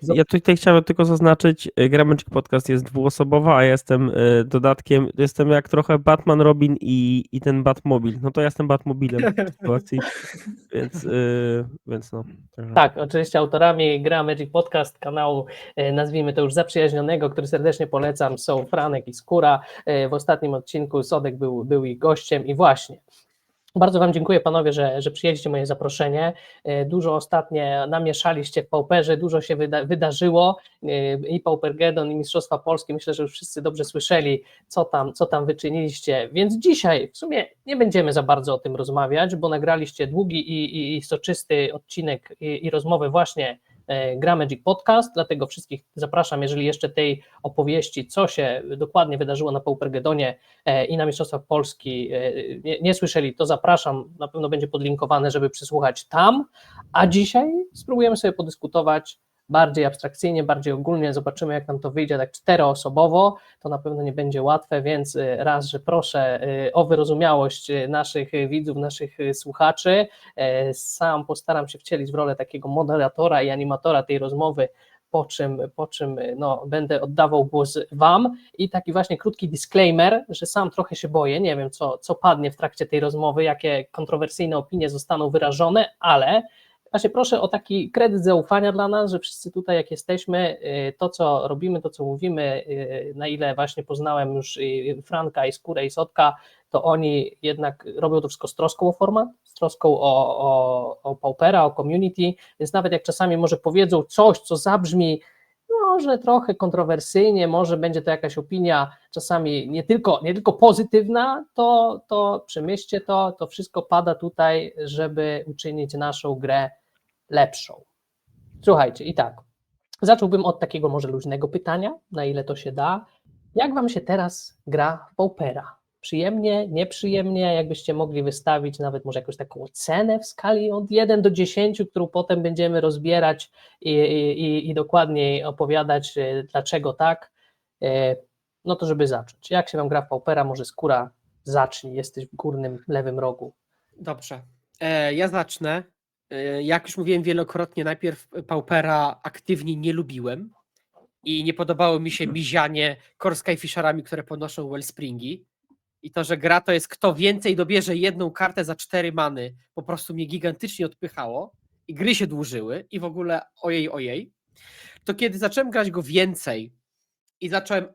[SPEAKER 5] Ja tutaj chciałem tylko zaznaczyć, Gra Magic Podcast jest dwuosobowa, a ja jestem dodatkiem, jestem jak trochę Batman, Robin i ten Batmobil. No to ja jestem Batmobilem w tej sytuacji, więc no.
[SPEAKER 1] Tak, oczywiście autorami Gra Magic Podcast, kanału, nazwijmy to już zaprzyjaźnionego, który serdecznie polecam, są Franek i Skóra. W ostatnim odcinku Sodek był ich gościem i właśnie. Bardzo Wam dziękuję panowie, że przyjęliście moje zaproszenie. Dużo ostatnio namieszaliście w Pauperze, dużo się wydarzyło i Paupergedon i Mistrzostwa Polskie. Myślę, że już wszyscy dobrze słyszeli, co tam wyczyniliście, więc dzisiaj w sumie nie będziemy za bardzo o tym rozmawiać, bo nagraliście długi i soczysty odcinek i rozmowę właśnie Gra Magic Podcast, dlatego wszystkich zapraszam, jeżeli jeszcze tej opowieści, co się dokładnie wydarzyło na Paupergedonie i na Mistrzostwach Polski nie słyszeli, to zapraszam, na pewno będzie podlinkowane, żeby przysłuchać tam, a dzisiaj spróbujemy sobie podyskutować bardziej abstrakcyjnie, bardziej ogólnie, zobaczymy jak nam to wyjdzie tak 4-osobowo, to na pewno nie będzie łatwe, więc raz, że proszę o wyrozumiałość naszych widzów, naszych słuchaczy, sam postaram się wcielić w rolę takiego moderatora i animatora tej rozmowy, po czym no, będę oddawał głos Wam i taki właśnie krótki disclaimer, że sam trochę się boję, nie wiem co padnie w trakcie tej rozmowy, jakie kontrowersyjne opinie zostaną wyrażone, ale właśnie proszę o taki kredyt zaufania dla nas, że wszyscy tutaj jak jesteśmy, to co robimy, to co mówimy, na ile właśnie poznałem już Franka i Skórę i Sodka, to oni jednak robią to wszystko z troską o format, z troską o Paupera, o community, więc nawet jak czasami może powiedzą coś, co zabrzmi może trochę kontrowersyjnie, może będzie to jakaś opinia czasami nie tylko pozytywna, to przemyślcie to wszystko pada tutaj, żeby uczynić naszą grę lepszą. Słuchajcie, i tak, zacząłbym od takiego może luźnego pytania, na ile to się da. Jak Wam się teraz gra w Paupera? Przyjemnie, nieprzyjemnie, jakbyście mogli wystawić nawet może jakąś taką ocenę w skali od 1 do 10, którą potem będziemy rozbierać i dokładniej opowiadać, dlaczego tak. No to żeby zacząć. Jak się Wam gra w Paupera? Może Skóra zacznij, jesteś w górnym lewym rogu.
[SPEAKER 6] Dobrze. Ja zacznę. Jak już mówiłem wielokrotnie, najpierw Paupera aktywnie nie lubiłem i nie podobało mi się mizianie core Skyfisherami, które ponoszą Wellspringi. I to, że gra to jest kto więcej dobierze jedną kartę za 4 many, po prostu mnie gigantycznie odpychało i gry się dłużyły i w ogóle ojej. To kiedy zacząłem grać go więcej i zacząłem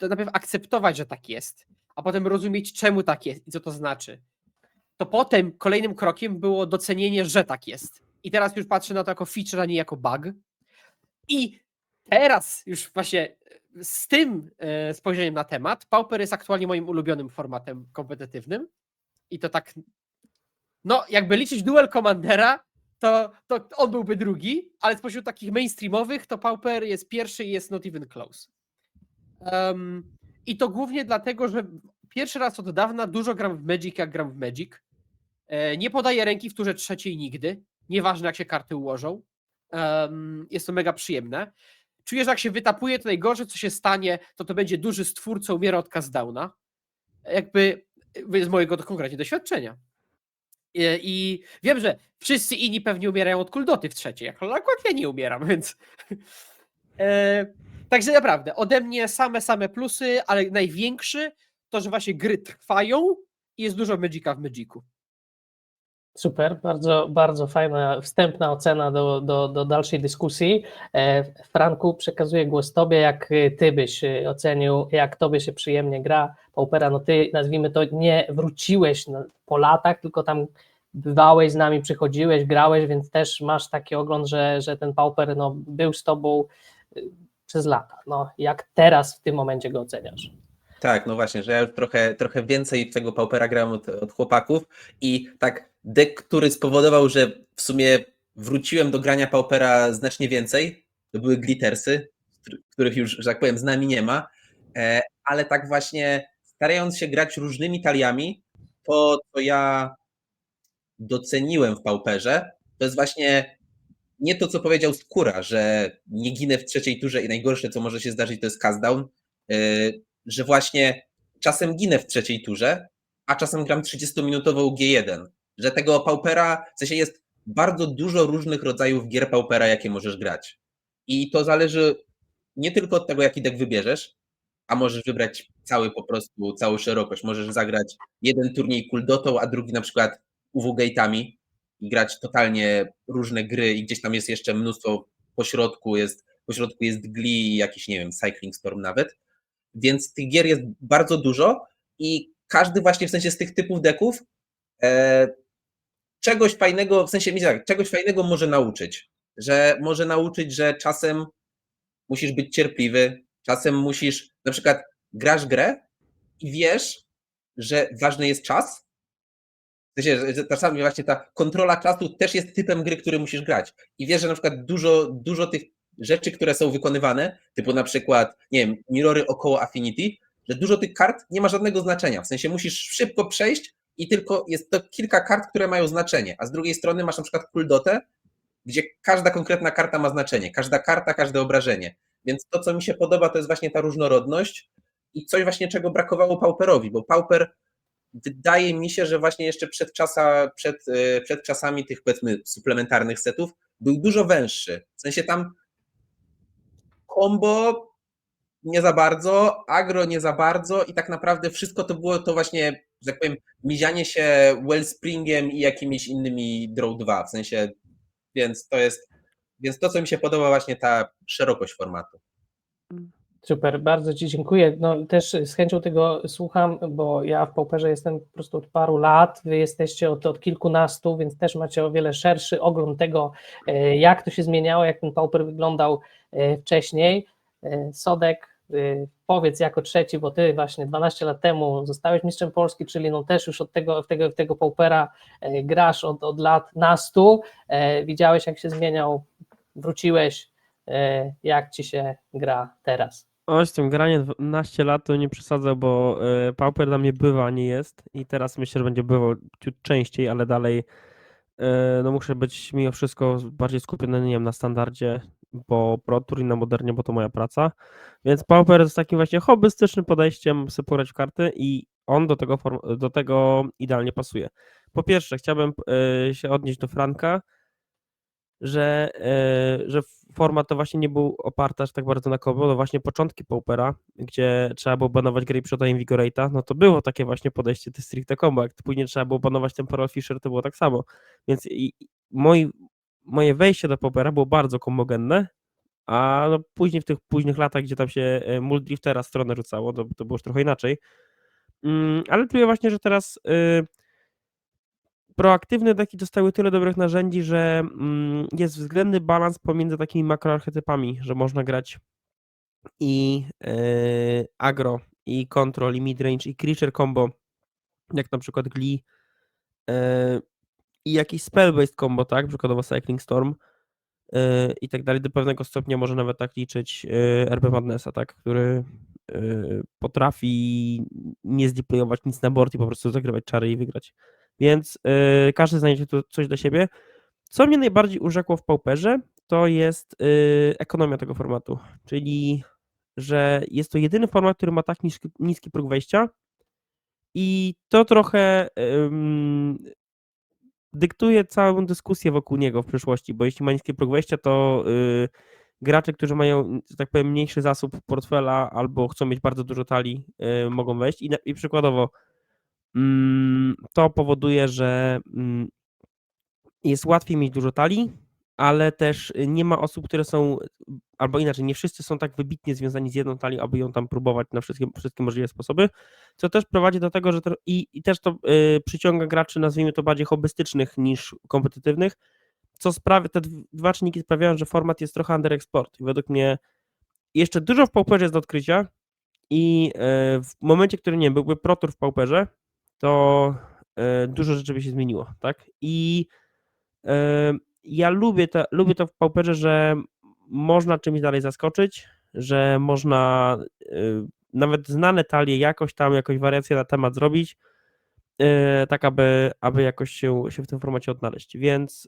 [SPEAKER 6] najpierw akceptować, że tak jest, a potem rozumieć, czemu tak jest i co to znaczy, to potem kolejnym krokiem było docenienie, że tak jest. I teraz już patrzę na to jako feature, a nie jako bug. I teraz już właśnie z tym spojrzeniem na temat, Pauper jest aktualnie moim ulubionym formatem kompetytywnym. I to tak, no jakby liczyć Duel Commandera, to on byłby drugi, ale spośród takich mainstreamowych to Pauper jest pierwszy i jest not even close. I to głównie dlatego, że pierwszy raz od dawna dużo gram w Magic, jak gram w Magic. Nie podaję ręki w turze trzeciej nigdy, nieważne jak się karty ułożą. Jest to mega przyjemne. Czuję, że jak się wytapuje, to najgorsze co się stanie, to będzie duży stwórca umiera od castdowna. Jakby z mojego konkretnie doświadczenia. I wiem, że wszyscy inni pewnie umierają od kuldoty w trzeciej, ale akurat ja nie umieram, więc... Także naprawdę, ode mnie same plusy, ale największy to, że właśnie gry trwają i jest dużo Magica w Magicu.
[SPEAKER 1] Super, bardzo, bardzo fajna wstępna ocena do dalszej dyskusji. Franku, przekazuję głos Tobie, jak Ty byś ocenił, jak Tobie się przyjemnie gra Paupera. No Ty, nazwijmy to, nie wróciłeś po latach, tylko tam bywałeś z nami, przychodziłeś, grałeś, więc też masz taki ogląd, że ten Pauper no, był z Tobą przez lata. No, jak teraz w tym momencie go oceniasz?
[SPEAKER 7] Tak, no właśnie, że ja już trochę więcej tego Paupera grałem od chłopaków i tak deck, który spowodował, że w sumie wróciłem do grania Paupera znacznie więcej, to były Glittersy, których już, że tak powiem, z nami nie ma, ale tak właśnie starając się grać różnymi taliami, to co ja doceniłem w Pauperze, to jest właśnie nie to, co powiedział Skóra, że nie ginę w trzeciej turze i najgorsze, co może się zdarzyć, to jest castdown, że właśnie czasem ginę w trzeciej turze, a czasem gram 30-minutową G1, że tego Paupera, w sensie jest bardzo dużo różnych rodzajów gier Paupera, jakie możesz grać. I to zależy nie tylko od tego, jaki deck wybierzesz, a możesz wybrać całą szerokość. Możesz zagrać jeden turniej Kuldotą, a drugi na przykład UW Gate'ami i grać totalnie różne gry i gdzieś tam jest jeszcze mnóstwo pośrodku jest Glee i jakiś, nie wiem, Cycling Storm nawet. Więc tych gier jest bardzo dużo i każdy właśnie w sensie z tych typów decków czegoś fajnego, w sensie czegoś fajnego może nauczyć. Że może nauczyć, że czasem musisz być cierpliwy, czasem musisz, na przykład grasz grę i wiesz, że ważny jest czas. W sensie, że czasami właśnie ta kontrola czasu też jest typem gry, który musisz grać. I wiesz, że na przykład dużo tych rzeczy, które są wykonywane, typu na przykład, nie wiem, mirrory około Affinity, że dużo tych kart nie ma żadnego znaczenia. W sensie musisz szybko przejść i tylko jest to kilka kart, które mają znaczenie. A z drugiej strony masz na przykład Kuldotę, gdzie każda konkretna karta ma znaczenie. Każda karta, każde obrażenie. Więc to, co mi się podoba, to jest właśnie ta różnorodność i coś właśnie, czego brakowało Pauperowi, bo Pauper wydaje mi się, że właśnie jeszcze przed czasami tych, powiedzmy, suplementarnych setów był dużo węższy. W sensie tam combo nie za bardzo, agro nie za bardzo i tak naprawdę wszystko to było to właśnie, że tak powiem, mizianie się Wellspringiem i jakimiś innymi Draw 2, w sensie, więc to, co mi się podoba, właśnie ta szerokość formatu.
[SPEAKER 1] Super, bardzo Ci dziękuję. No, też z chęcią tego słucham, bo ja w Pauperze jestem po prostu od paru lat, Wy jesteście od kilkunastu, więc też macie o wiele szerszy ogląd tego, jak to się zmieniało, jak ten Pauper wyglądał wcześniej. Sodek, powiedz jako trzeci, bo Ty właśnie 12 lat temu zostałeś mistrzem Polski, czyli no też już od tego Paupera grasz od lat nastu, widziałeś jak się zmieniał, wróciłeś, jak Ci się gra teraz?
[SPEAKER 5] O, z tym granie 12 lat to nie przesadzę, bo Pauper dla mnie bywa, nie jest i teraz myślę, że będzie bywał ciut częściej, ale dalej no muszę być mimo wszystko bardziej skupiony, nie wiem, na standardzie, bo Pro Tour i na modernie, bo to moja praca, więc Pauper z takim właśnie hobbystycznym podejściem sobie pograć w karty i on do tego idealnie pasuje. Po pierwsze, chciałbym się odnieść do Franka, że format to właśnie nie był oparty aż tak bardzo na combo, no właśnie początki Paupera, gdzie trzeba było banować gry przed Invigorate'a, no to było takie właśnie podejście do stricte combo, jak później trzeba było banować Temporal Fisher, to było tak samo, więc moje wejście do Paupera było bardzo kombogenne, a no później w tych późnych latach, gdzie tam się Multidriftera stronę rzucało, to było już trochę inaczej, ale czuję właśnie, że teraz proaktywne deki dostały tyle dobrych narzędzi, że jest względny balans pomiędzy takimi makroarchetypami, że można grać i agro, i control, i midrange, i creature combo, jak na przykład Glee, i jakiś spell-based combo, tak, przykładowo Cycling Storm i tak dalej, do pewnego stopnia może nawet tak liczyć RP Madnessa, tak, który potrafi nie zdeployować nic na board i po prostu zagrywać czary i wygrać. Więc każdy znajdzie tu coś dla siebie. Co mnie najbardziej urzekło w Pauperze, to jest ekonomia tego formatu, czyli że jest to jedyny format, który ma tak niski próg wejścia i to trochę dyktuje całą dyskusję wokół niego w przyszłości, bo jeśli ma niskie próg wejścia, to gracze, którzy mają, że tak powiem, mniejszy zasób portfela albo chcą mieć bardzo dużo talii, mogą wejść i przykładowo to powoduje, że jest łatwiej mieć dużo talii, ale też nie ma osób, które są, albo inaczej, nie wszyscy są tak wybitnie związani z jedną talią, aby ją tam próbować na wszystkie możliwe sposoby, co też prowadzi do tego, że i też to przyciąga graczy, nazwijmy to bardziej hobbystycznych niż kompetytywnych, co sprawia, te dwa czynniki sprawiają, że format jest trochę underexport i według mnie jeszcze dużo w Pauperze jest do odkrycia i w momencie, który, nie wiem, byłby Pro Tour w Pauperze, to dużo rzeczy by się zmieniło, tak? I ja lubię to w Pauperze, że można czymś dalej zaskoczyć, że można nawet znane talie jakoś wariację na temat zrobić, tak aby jakoś się w tym formacie odnaleźć. Więc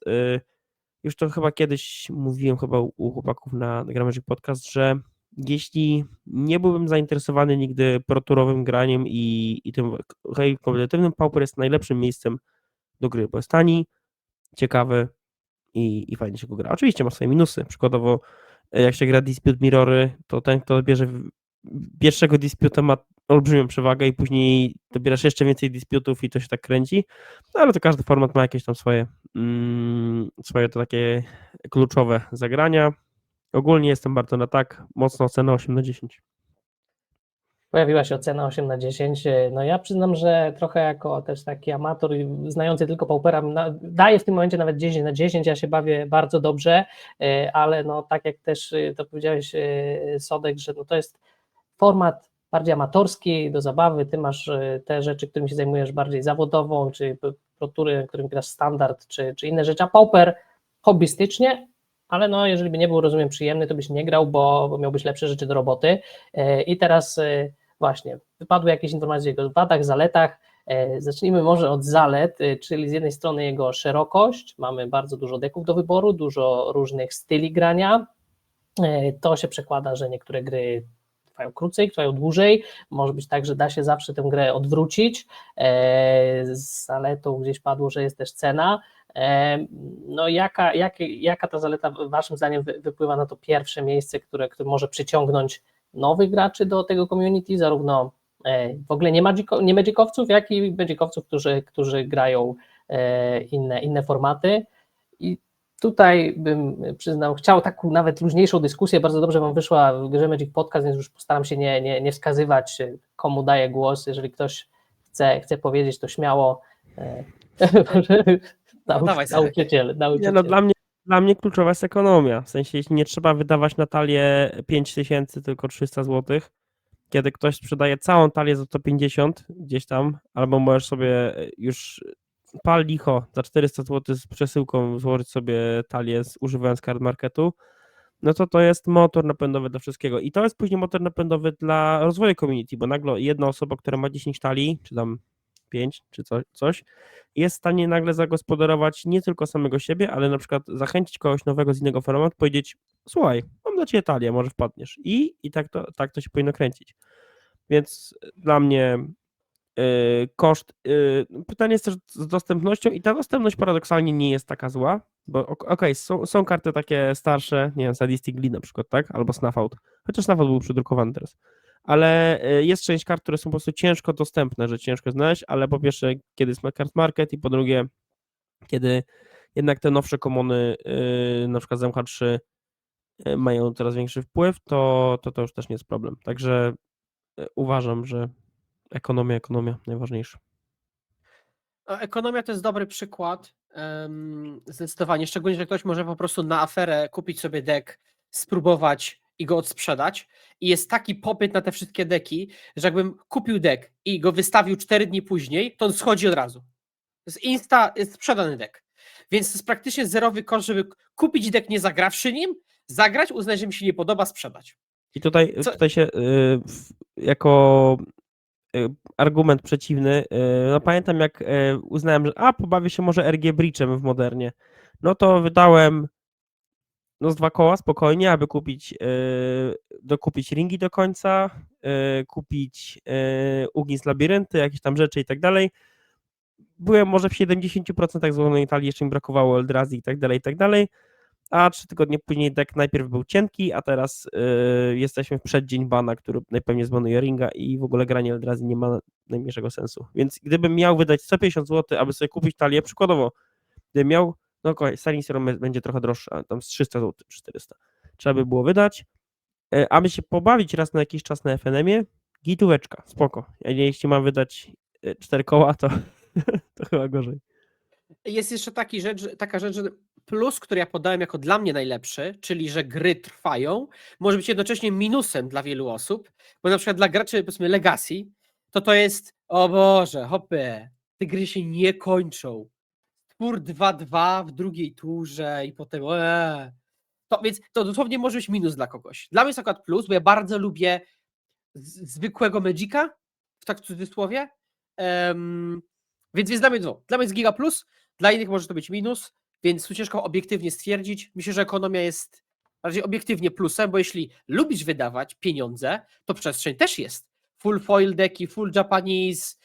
[SPEAKER 5] już to chyba kiedyś mówiłem u chłopaków na Grammagic Podcast, że jeśli nie byłbym zainteresowany nigdy proturowym graniem i tym kompetywnym, Pauper jest najlepszym miejscem do gry, bo jest tani, ciekawy i fajnie się go gra. Oczywiście ma swoje minusy. Przykładowo, jak się gra Dispute Mirrory, to ten, kto bierze pierwszego disputa, ma olbrzymią przewagę i później dobierasz jeszcze więcej disputów i to się tak kręci. No, ale to każdy format ma jakieś tam swoje to takie kluczowe zagrania. Ogólnie jestem bardzo na tak, mocno ocena 8/10.
[SPEAKER 1] Pojawiła się ocena 8/10. No ja przyznam, że trochę jako też taki amator i znający tylko Paupera daję w tym momencie nawet 10/10. Ja się bawię bardzo dobrze, ale no tak jak też to powiedziałeś, Sodek, że no to jest format bardziej amatorski, do zabawy. Ty masz te rzeczy, którymi się zajmujesz bardziej zawodową, czy protury, którym grasz standard, czy inne rzeczy, a Pauper hobbystycznie, ale no jeżeli by nie był, rozumiem, przyjemny, to byś nie grał, bo miałbyś lepsze rzeczy do roboty. I teraz właśnie, wypadły jakieś informacje o jego wadach, zaletach. Zacznijmy może od zalet, czyli z jednej strony jego szerokość, mamy bardzo dużo deków do wyboru, dużo różnych styli grania. To się przekłada, że niektóre gry trwają krócej, trwają dłużej, może być tak, że da się zawsze tę grę odwrócić. Z zaletą gdzieś padło, że jest też cena. No jaka ta zaleta waszym zdaniem wypływa na to pierwsze miejsce, które może przyciągnąć nowych graczy do tego community, zarówno w ogóle nie magicowców, jak i magicowców, którzy grają inne formaty. I tutaj bym, przyznam, chciał taką nawet luźniejszą dyskusję, bardzo dobrze wam wyszła w grze Magic Podcast, więc już postaram się nie wskazywać, komu daję głos. Jeżeli ktoś chce powiedzieć, to śmiało. Nauczyciel.
[SPEAKER 5] Nie, no dla mnie kluczowa jest ekonomia. W sensie, jeśli nie trzeba wydawać na talię 5000, tylko 300 zł, kiedy ktoś sprzedaje całą talię za 150 gdzieś tam, albo możesz sobie już pal licho za 400 zł z przesyłką złożyć sobie talię używając card marketu, no to jest motor napędowy do wszystkiego. I to jest później motor napędowy dla rozwoju community, bo nagle jedna osoba, która ma 10 talii, czy tam 5, czy coś, jest w stanie nagle zagospodarować nie tylko samego siebie, ale na przykład zachęcić kogoś nowego z innego formatu, powiedzieć: słuchaj, mam dla ciebie talię, może wpadniesz. I tak to się powinno kręcić. Więc dla mnie koszt. Pytanie jest też z dostępnością i ta dostępność paradoksalnie nie jest taka zła, bo okej, są karty takie starsze, nie wiem, Sadistic Glee na przykład, tak? Albo Snuff Out, chociaż Snuff Out był przedrukowany teraz. Ale jest część kart, które są po prostu ciężko dostępne, że ciężko znaleźć, ale po pierwsze, kiedy jest card market i po drugie, kiedy jednak te nowsze komony, na przykład z MH3 mają coraz większy wpływ, to już też nie jest problem. Także uważam, że ekonomia najważniejsza.
[SPEAKER 6] Ekonomia to jest dobry przykład, zdecydowanie, szczególnie, że ktoś może po prostu na aferę kupić sobie deck, spróbować i go odsprzedać i jest taki popyt na te wszystkie deki, że jakbym kupił deck i go wystawił 4 dni później, to on schodzi od razu. Z Insta jest sprzedany deck. Więc to jest praktycznie zerowy koszt, żeby kupić deck nie zagrawszy nim, zagrać, uznać, że mi się nie podoba, sprzedać.
[SPEAKER 5] I tutaj,
[SPEAKER 6] Co-
[SPEAKER 5] tutaj się jako argument przeciwny, no pamiętam jak uznałem, że pobawię się może RG Breachem w Modernie. No to wydałem z 2 koła spokojnie, aby dokupić ringi do końca, kupić Ugin z labirynty, jakieś tam rzeczy i tak dalej. Byłem może w 70% złamanej talii, jeszcze mi brakowało Eldrazi i tak dalej, a 3 tygodnie później deck najpierw był cienki, a teraz jesteśmy w przeddzień bana, który najpewniej zbanuje ringa i w ogóle granie Eldrazi nie ma najmniejszego sensu. Więc gdybym miał wydać 150 zł, aby sobie kupić talię, przykładowo, gdybym miał, no okej, Starling Serum będzie trochę droższa, tam z 300 zł, 400, trzeba by było wydać, aby się pobawić raz na jakiś czas na FNM-ie, gitóweczka, spoko. Jeśli mam wydać 4 koła, to, to chyba gorzej.
[SPEAKER 6] Jest jeszcze taka rzecz, że plus, który ja podałem jako dla mnie najlepszy, czyli że gry trwają, może być jednocześnie minusem dla wielu osób, bo na przykład dla graczy, powiedzmy, Legacy, to jest, o Boże, hopy, te gry się nie kończą. Twór 2-2 w drugiej turze i potem Więc to dosłownie może być minus dla kogoś. Dla mnie jest akurat plus, bo ja bardzo lubię zwykłego Magica, w tak cudzysłowie, więc dla mnie dla mnie jest giga plus, dla innych może to być minus, więc tu ciężko obiektywnie stwierdzić. Myślę, że ekonomia jest raczej obiektywnie plusem, bo jeśli lubisz wydawać pieniądze, to przestrzeń też jest. Full foil decki, full Japanese,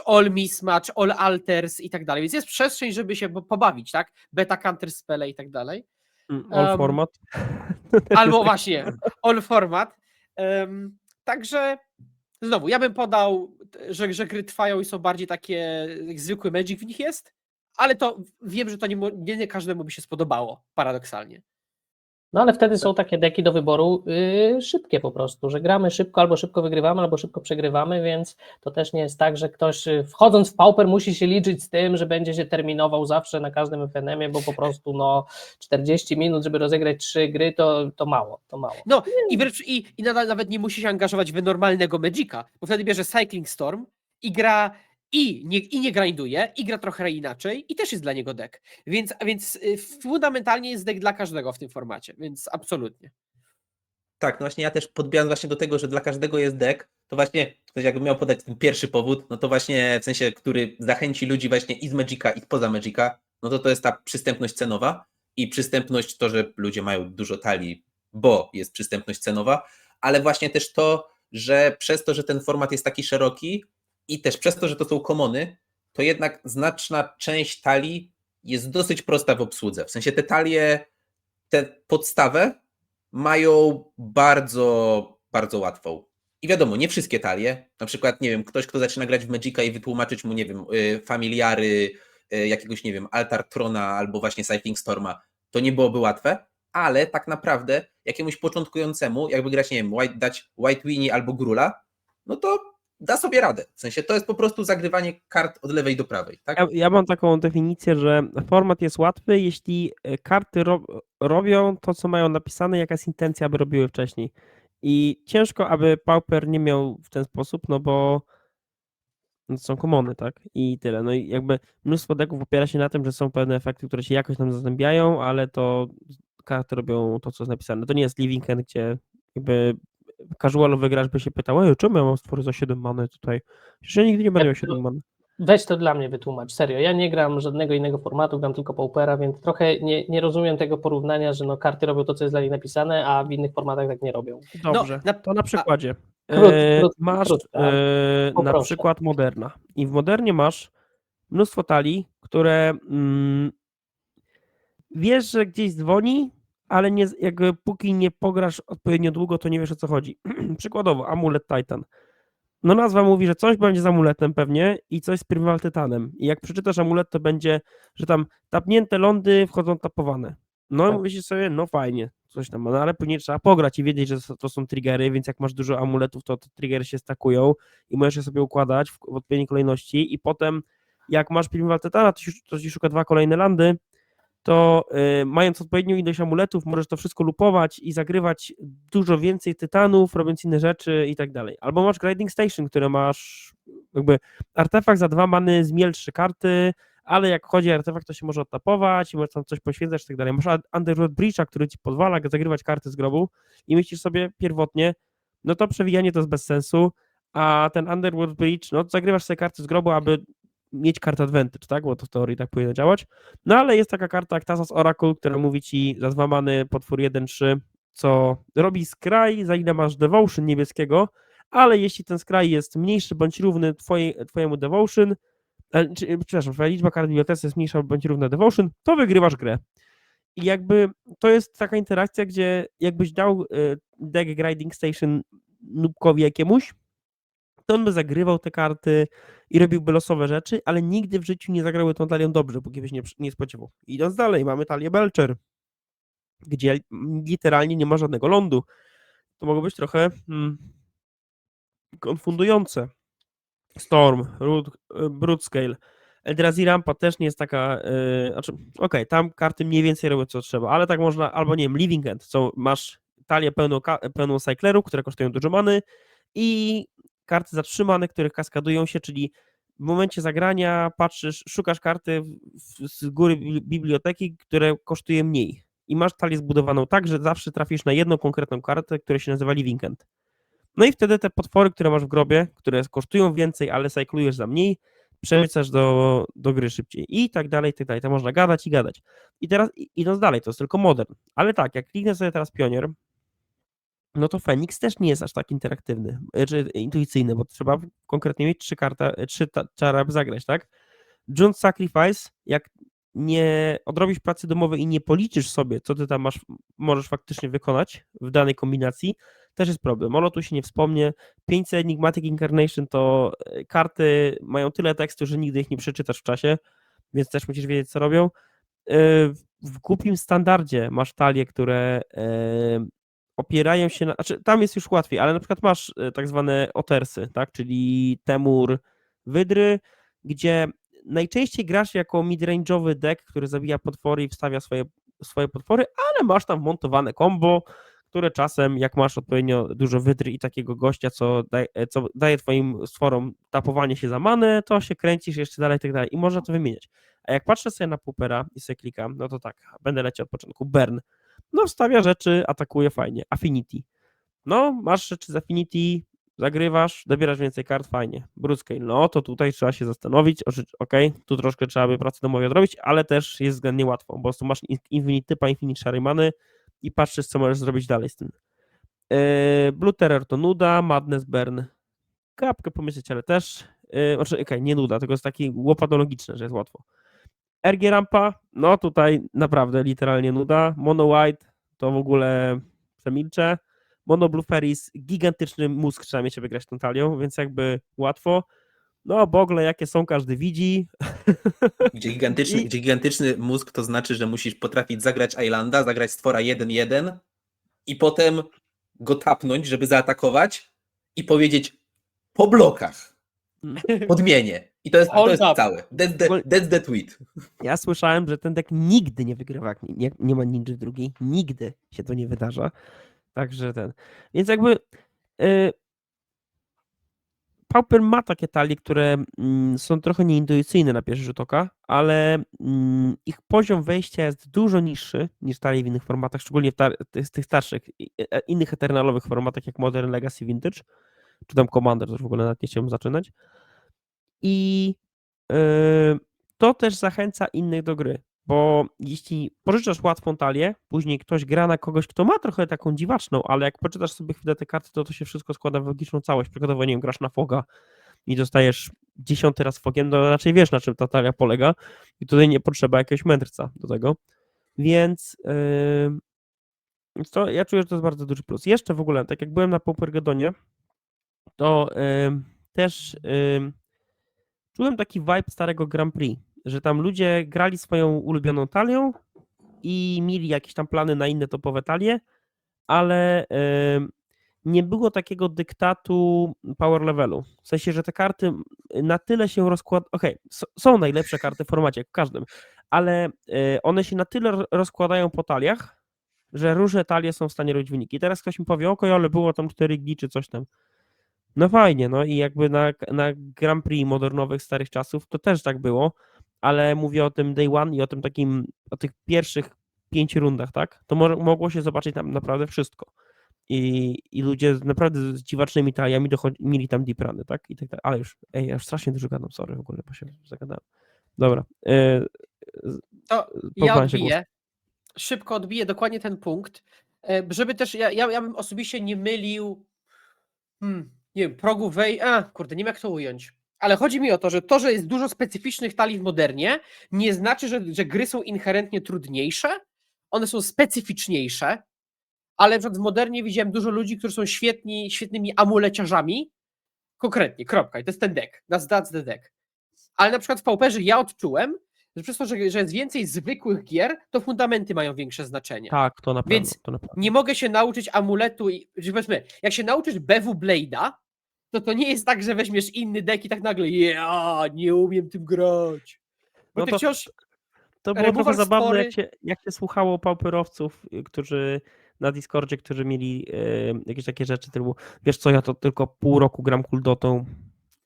[SPEAKER 6] all mismatch, all alters i tak dalej, więc jest przestrzeń, żeby się pobawić, tak? Beta counter spele i tak dalej.
[SPEAKER 5] All format.
[SPEAKER 6] Albo właśnie, all format. Także znowu, ja bym podał, że gry trwają i są bardziej takie, jak zwykły Magic w nich jest, ale to wiem, że to nie każdemu by się spodobało, paradoksalnie.
[SPEAKER 1] No ale wtedy są takie deki do wyboru szybkie po prostu, że gramy szybko, albo szybko wygrywamy, albo szybko przegrywamy, więc to też nie jest tak, że ktoś wchodząc w Pauper musi się liczyć z tym, że będzie się terminował zawsze na każdym FNM-ie, bo po prostu 40 minut, żeby rozegrać 3 gry, to mało.
[SPEAKER 6] No i nawet nie musi się angażować w normalnego Magica, bo wtedy bierze Cycling Storm i gra i nie grinduje, i gra trochę inaczej i też jest dla niego deck. Więc fundamentalnie jest deck dla każdego w tym formacie, więc absolutnie.
[SPEAKER 7] Tak, no właśnie ja też podbijam właśnie do tego, że dla każdego jest deck, to właśnie ktoś jakby miał podać ten pierwszy powód, no to właśnie w sensie, który zachęci ludzi właśnie i z Magica, i spoza Magica, no to jest ta przystępność cenowa i przystępność to, że ludzie mają dużo talii, bo jest przystępność cenowa, ale właśnie też to, że przez to, że ten format jest taki szeroki i też przez to, że to są commony, to jednak znaczna część talii jest dosyć prosta w obsłudze. W sensie te talie, te podstawę mają bardzo, bardzo łatwą. I wiadomo, nie wszystkie talie, na przykład, nie wiem, ktoś, kto zaczyna grać w Magica i wytłumaczyć mu, nie wiem, familiary, jakiegoś, nie wiem, Altar Trona albo właśnie Cycling Storma, to nie byłoby łatwe, ale tak naprawdę jakiemuś początkującemu, jakby grać, nie wiem, dać White Winnie albo Grula, no to da sobie radę. W sensie to jest po prostu zagrywanie kart od lewej do prawej. Tak?
[SPEAKER 5] Ja mam taką definicję, że format jest łatwy, jeśli karty robią to, co mają napisane, jaka jest intencja, aby robiły wcześniej. I ciężko, aby Pauper nie miał w ten sposób, no bo to są commony, tak? I tyle. No i jakby mnóstwo decków opiera się na tym, że są pewne efekty, które się jakoś tam zazębiają, ale to karty robią to, co jest napisane. To nie jest Living End, gdzie jakby casualowy gracz by się pytał, czemu ja mam stworzyć za 7 many tutaj? Przecież ja nigdy nie będę miał 7 many.
[SPEAKER 1] Weź to dla mnie wytłumacz, serio. Ja nie gram żadnego innego formatu, gram tylko Paupera, więc trochę nie rozumiem tego porównania, że karty robią to, co jest dla nich napisane, a w innych formatach tak nie robią.
[SPEAKER 5] Dobrze, to na przykładzie. Masz na
[SPEAKER 1] Poproszę.
[SPEAKER 5] przykład Moderna i w Modernie masz mnóstwo talii, które wiesz, że gdzieś dzwoni, ale nie, jakby póki nie pograsz odpowiednio długo, to nie wiesz, o co chodzi. Przykładowo, Amulet Titan. No nazwa mówi, że coś będzie z amuletem pewnie i coś z Primal Tytanem. I jak przeczytasz amulet, to będzie, że tam tapnięte lądy wchodzą tapowane. No i
[SPEAKER 1] Tak.
[SPEAKER 5] mówisz sobie, no fajnie, coś tam, no ale później trzeba pograć i wiedzieć, że to są triggery, więc jak masz dużo amuletów, to te triggery się stakują i możesz je sobie układać w odpowiedniej kolejności i potem jak masz Primal Tytana, to ci szuka 2 kolejne landy, to mając odpowiednią ilość amuletów, możesz to wszystko lupować i zagrywać dużo więcej tytanów, robiąc inne rzeczy i tak dalej. Albo masz Grinding Station, które masz jakby artefakt za 2 many, zmiel 3 karty, ale jak chodzi o artefakt, to się może odtapować i możesz tam coś poświęcać i tak dalej. Masz Underworld Breacha, który ci pozwala zagrywać karty z grobu i myślisz sobie pierwotnie, no to przewijanie to jest bez sensu, a ten Underworld Breach, no to zagrywasz sobie karty z grobu, aby mieć kartę advantage, tak, bo to w teorii tak powinno działać, no ale jest taka karta jak Thassa's Oracle, która mówi ci za 2 many potwór 1/3, co robi scry, za ile masz devotion niebieskiego, ale jeśli ten scry jest mniejszy bądź równy twojemu devotion, przepraszam, twoja liczba kart w bibliotece jest mniejsza bądź równa devotion, to wygrywasz grę. I jakby to jest taka interakcja, gdzie jakbyś dał deck Grinding Station nubkowi jakiemuś, to on by zagrywał te karty i robiłby losowe rzeczy, ale nigdy w życiu nie zagrałby tą talią dobrze, póki byś nie spodziewał. Idąc dalej, mamy talię Belcher, gdzie literalnie nie ma żadnego lądu. To mogło być trochę konfundujące. Storm, Broodscale, Eldrazi Rampa też nie jest taka, znaczy, okej, tam karty mniej więcej robią co trzeba, ale tak można, albo nie wiem, Living End, co masz talię pełną cyclerów, które kosztują dużo many i karty zatrzymane, które kaskadują się, czyli w momencie zagrania patrzysz, szukasz karty z góry biblioteki, które kosztuje mniej i masz talię zbudowaną tak, że zawsze trafisz na jedną konkretną kartę, która się nazywa Living End. No i wtedy te potwory, które masz w grobie, które kosztują więcej, ale cyklujesz za mniej, przemycasz do gry szybciej i tak dalej, i tak dalej. To można gadać i gadać. I teraz idąc dalej, to jest tylko modern. Ale tak, jak kliknę sobie teraz Pionier, no to Fenix też nie jest aż tak interaktywny, czy intuicyjny, bo trzeba konkretnie mieć 3 czary, aby zagrać, tak? June's Sacrifice, jak nie odrobisz pracy domowej i nie policzysz sobie, co ty tam możesz faktycznie wykonać w danej kombinacji, też jest problem. Ono tu się nie wspomnie. 500 Enigmatic Incarnation to karty mają tyle tekstu, że nigdy ich nie przeczytasz w czasie, więc też musisz wiedzieć, co robią. W głupim standardzie masz talie, które opierają się na... Znaczy, tam jest już łatwiej, ale na przykład masz tak zwane otersy, tak? Czyli Temur, Wydry, gdzie najczęściej grasz jako midrange'owy deck, który zabija potwory i wstawia swoje potwory, ale masz tam wmontowane combo, które czasem, jak masz odpowiednio dużo wydry i takiego gościa, co daje twoim stworom tapowanie się za manę, to się kręcisz jeszcze dalej i tak dalej i można to wymieniać. A jak patrzę sobie na Paupera i sobie klikam, no to tak, będę leciał od początku. Burn. No wstawia rzeczy, atakuje fajnie. Affinity. No, masz rzeczy z Affinity, zagrywasz, dobierasz więcej kart, fajnie. Broodscale, no to tutaj trzeba się zastanowić, okej, tu troszkę trzeba by pracy domowej odrobić, ale też jest względnie łatwo, bo tu masz Infinite typa, Infinite Szarej Many i patrzysz, co możesz zrobić dalej z tym. Blue Terror to nuda, Madness Burn, kapkę pomyśleć, ale też, nie nuda, tylko jest taki łopatologiczny, że jest łatwo. RG Rampa, no tutaj naprawdę literalnie nuda. Mono White to w ogóle przemilczę. Mono Blue Fairies, gigantyczny mózg trzeba mieć, żeby grać tą talią, więc jakby łatwo. No bogle jakie są, każdy widzi.
[SPEAKER 7] Gdzie gigantyczny mózg to znaczy, że musisz potrafić zagrać Islanda, zagrać stwora 1-1 i potem go tapnąć, żeby zaatakować i powiedzieć po blokach. Podmienię. I to jest całe. That's the tweet.
[SPEAKER 5] Ja słyszałem, że ten deck nigdy nie wygrywa, jak nie ma ninja drugiej. Nigdy się to nie wydarza. Także Więc jakby Pauper ma takie talie, które są trochę nieintuicyjne na pierwszy rzut oka, ale ich poziom wejścia jest dużo niższy niż talie w innych formatach, szczególnie w tych starszych, innych eternalowych formatach jak Modern, Legacy, Vintage, czy tam Commander, to już w ogóle nawet nie chciałbym zaczynać. I to też zachęca innych do gry, bo jeśli pożyczasz łatwą talię, później ktoś gra na kogoś, kto ma trochę taką dziwaczną, ale jak poczytasz sobie chwilę te karty, to się wszystko składa w logiczną całość. Przykładowo, nie wiem, grasz na Foga i dostajesz 10 raz Fogiem, no raczej wiesz, na czym ta talia polega i tutaj nie potrzeba jakiegoś mędrca do tego, więc to ja czuję, że to jest bardzo duży plus. Jeszcze w ogóle, tak jak byłem na Paupergedonie, to też czułem taki vibe starego Grand Prix, że tam ludzie grali swoją ulubioną talią i mieli jakieś tam plany na inne topowe talie, ale nie było takiego dyktatu power levelu. W sensie, że te karty na tyle się rozkładają. Okej, są najlepsze karty w formacie, jak w każdym, ale one się na tyle rozkładają po taliach, że różne talie są w stanie robić wyniki. I teraz ktoś mi powie, ale było tam 4 gli czy coś tam. No fajnie, no i jakby na Grand Prix modernowych starych czasów to też tak było, ale mówię o tym Day One i o tym takim, o tych pierwszych 5 rundach, tak? To mogło się zobaczyć tam naprawdę wszystko. I ludzie naprawdę z dziwacznymi taliami mieli tam deep runy, tak? I tak dalej. Ale już, ja już strasznie dużo gadam, sorry w ogóle, bo się zagadałem. Dobra.
[SPEAKER 6] To ja
[SPEAKER 5] Poddałem się
[SPEAKER 6] odbiję. Szybko odbiję dokładnie ten punkt, żeby też, ja bym osobiście nie mylił, nie wiem, progów kurde, nie wiem jak to ująć. Ale chodzi mi o to, że jest dużo specyficznych talii w modernie, nie znaczy, że gry są inherentnie trudniejsze, one są specyficzniejsze, ale na przykład w modernie widziałem dużo ludzi, którzy są świetnymi amuleciarzami, konkretnie, kropka, i to jest ten deck, that's the deck. Ale na przykład w Pauperze ja odczułem, że przez to, że jest więcej zwykłych gier, to fundamenty mają większe znaczenie.
[SPEAKER 5] Tak, to na pewno.
[SPEAKER 6] Więc
[SPEAKER 5] to na pewno.
[SPEAKER 6] nie mogę się nauczyć amuletu i że powiedzmy, jak się nauczysz BW Blade'a, to nie jest tak, że weźmiesz inny deck i tak nagle nie umiem tym grać. Bo
[SPEAKER 5] No
[SPEAKER 6] ty
[SPEAKER 5] to-
[SPEAKER 6] wciąż
[SPEAKER 5] To było
[SPEAKER 6] Removal
[SPEAKER 5] trochę zabawne,
[SPEAKER 6] spory.
[SPEAKER 5] jak się słuchało pauperowców, którzy na Discordzie, którzy mieli jakieś takie rzeczy typu, wiesz co, ja to tylko pół roku gram Kuldotą,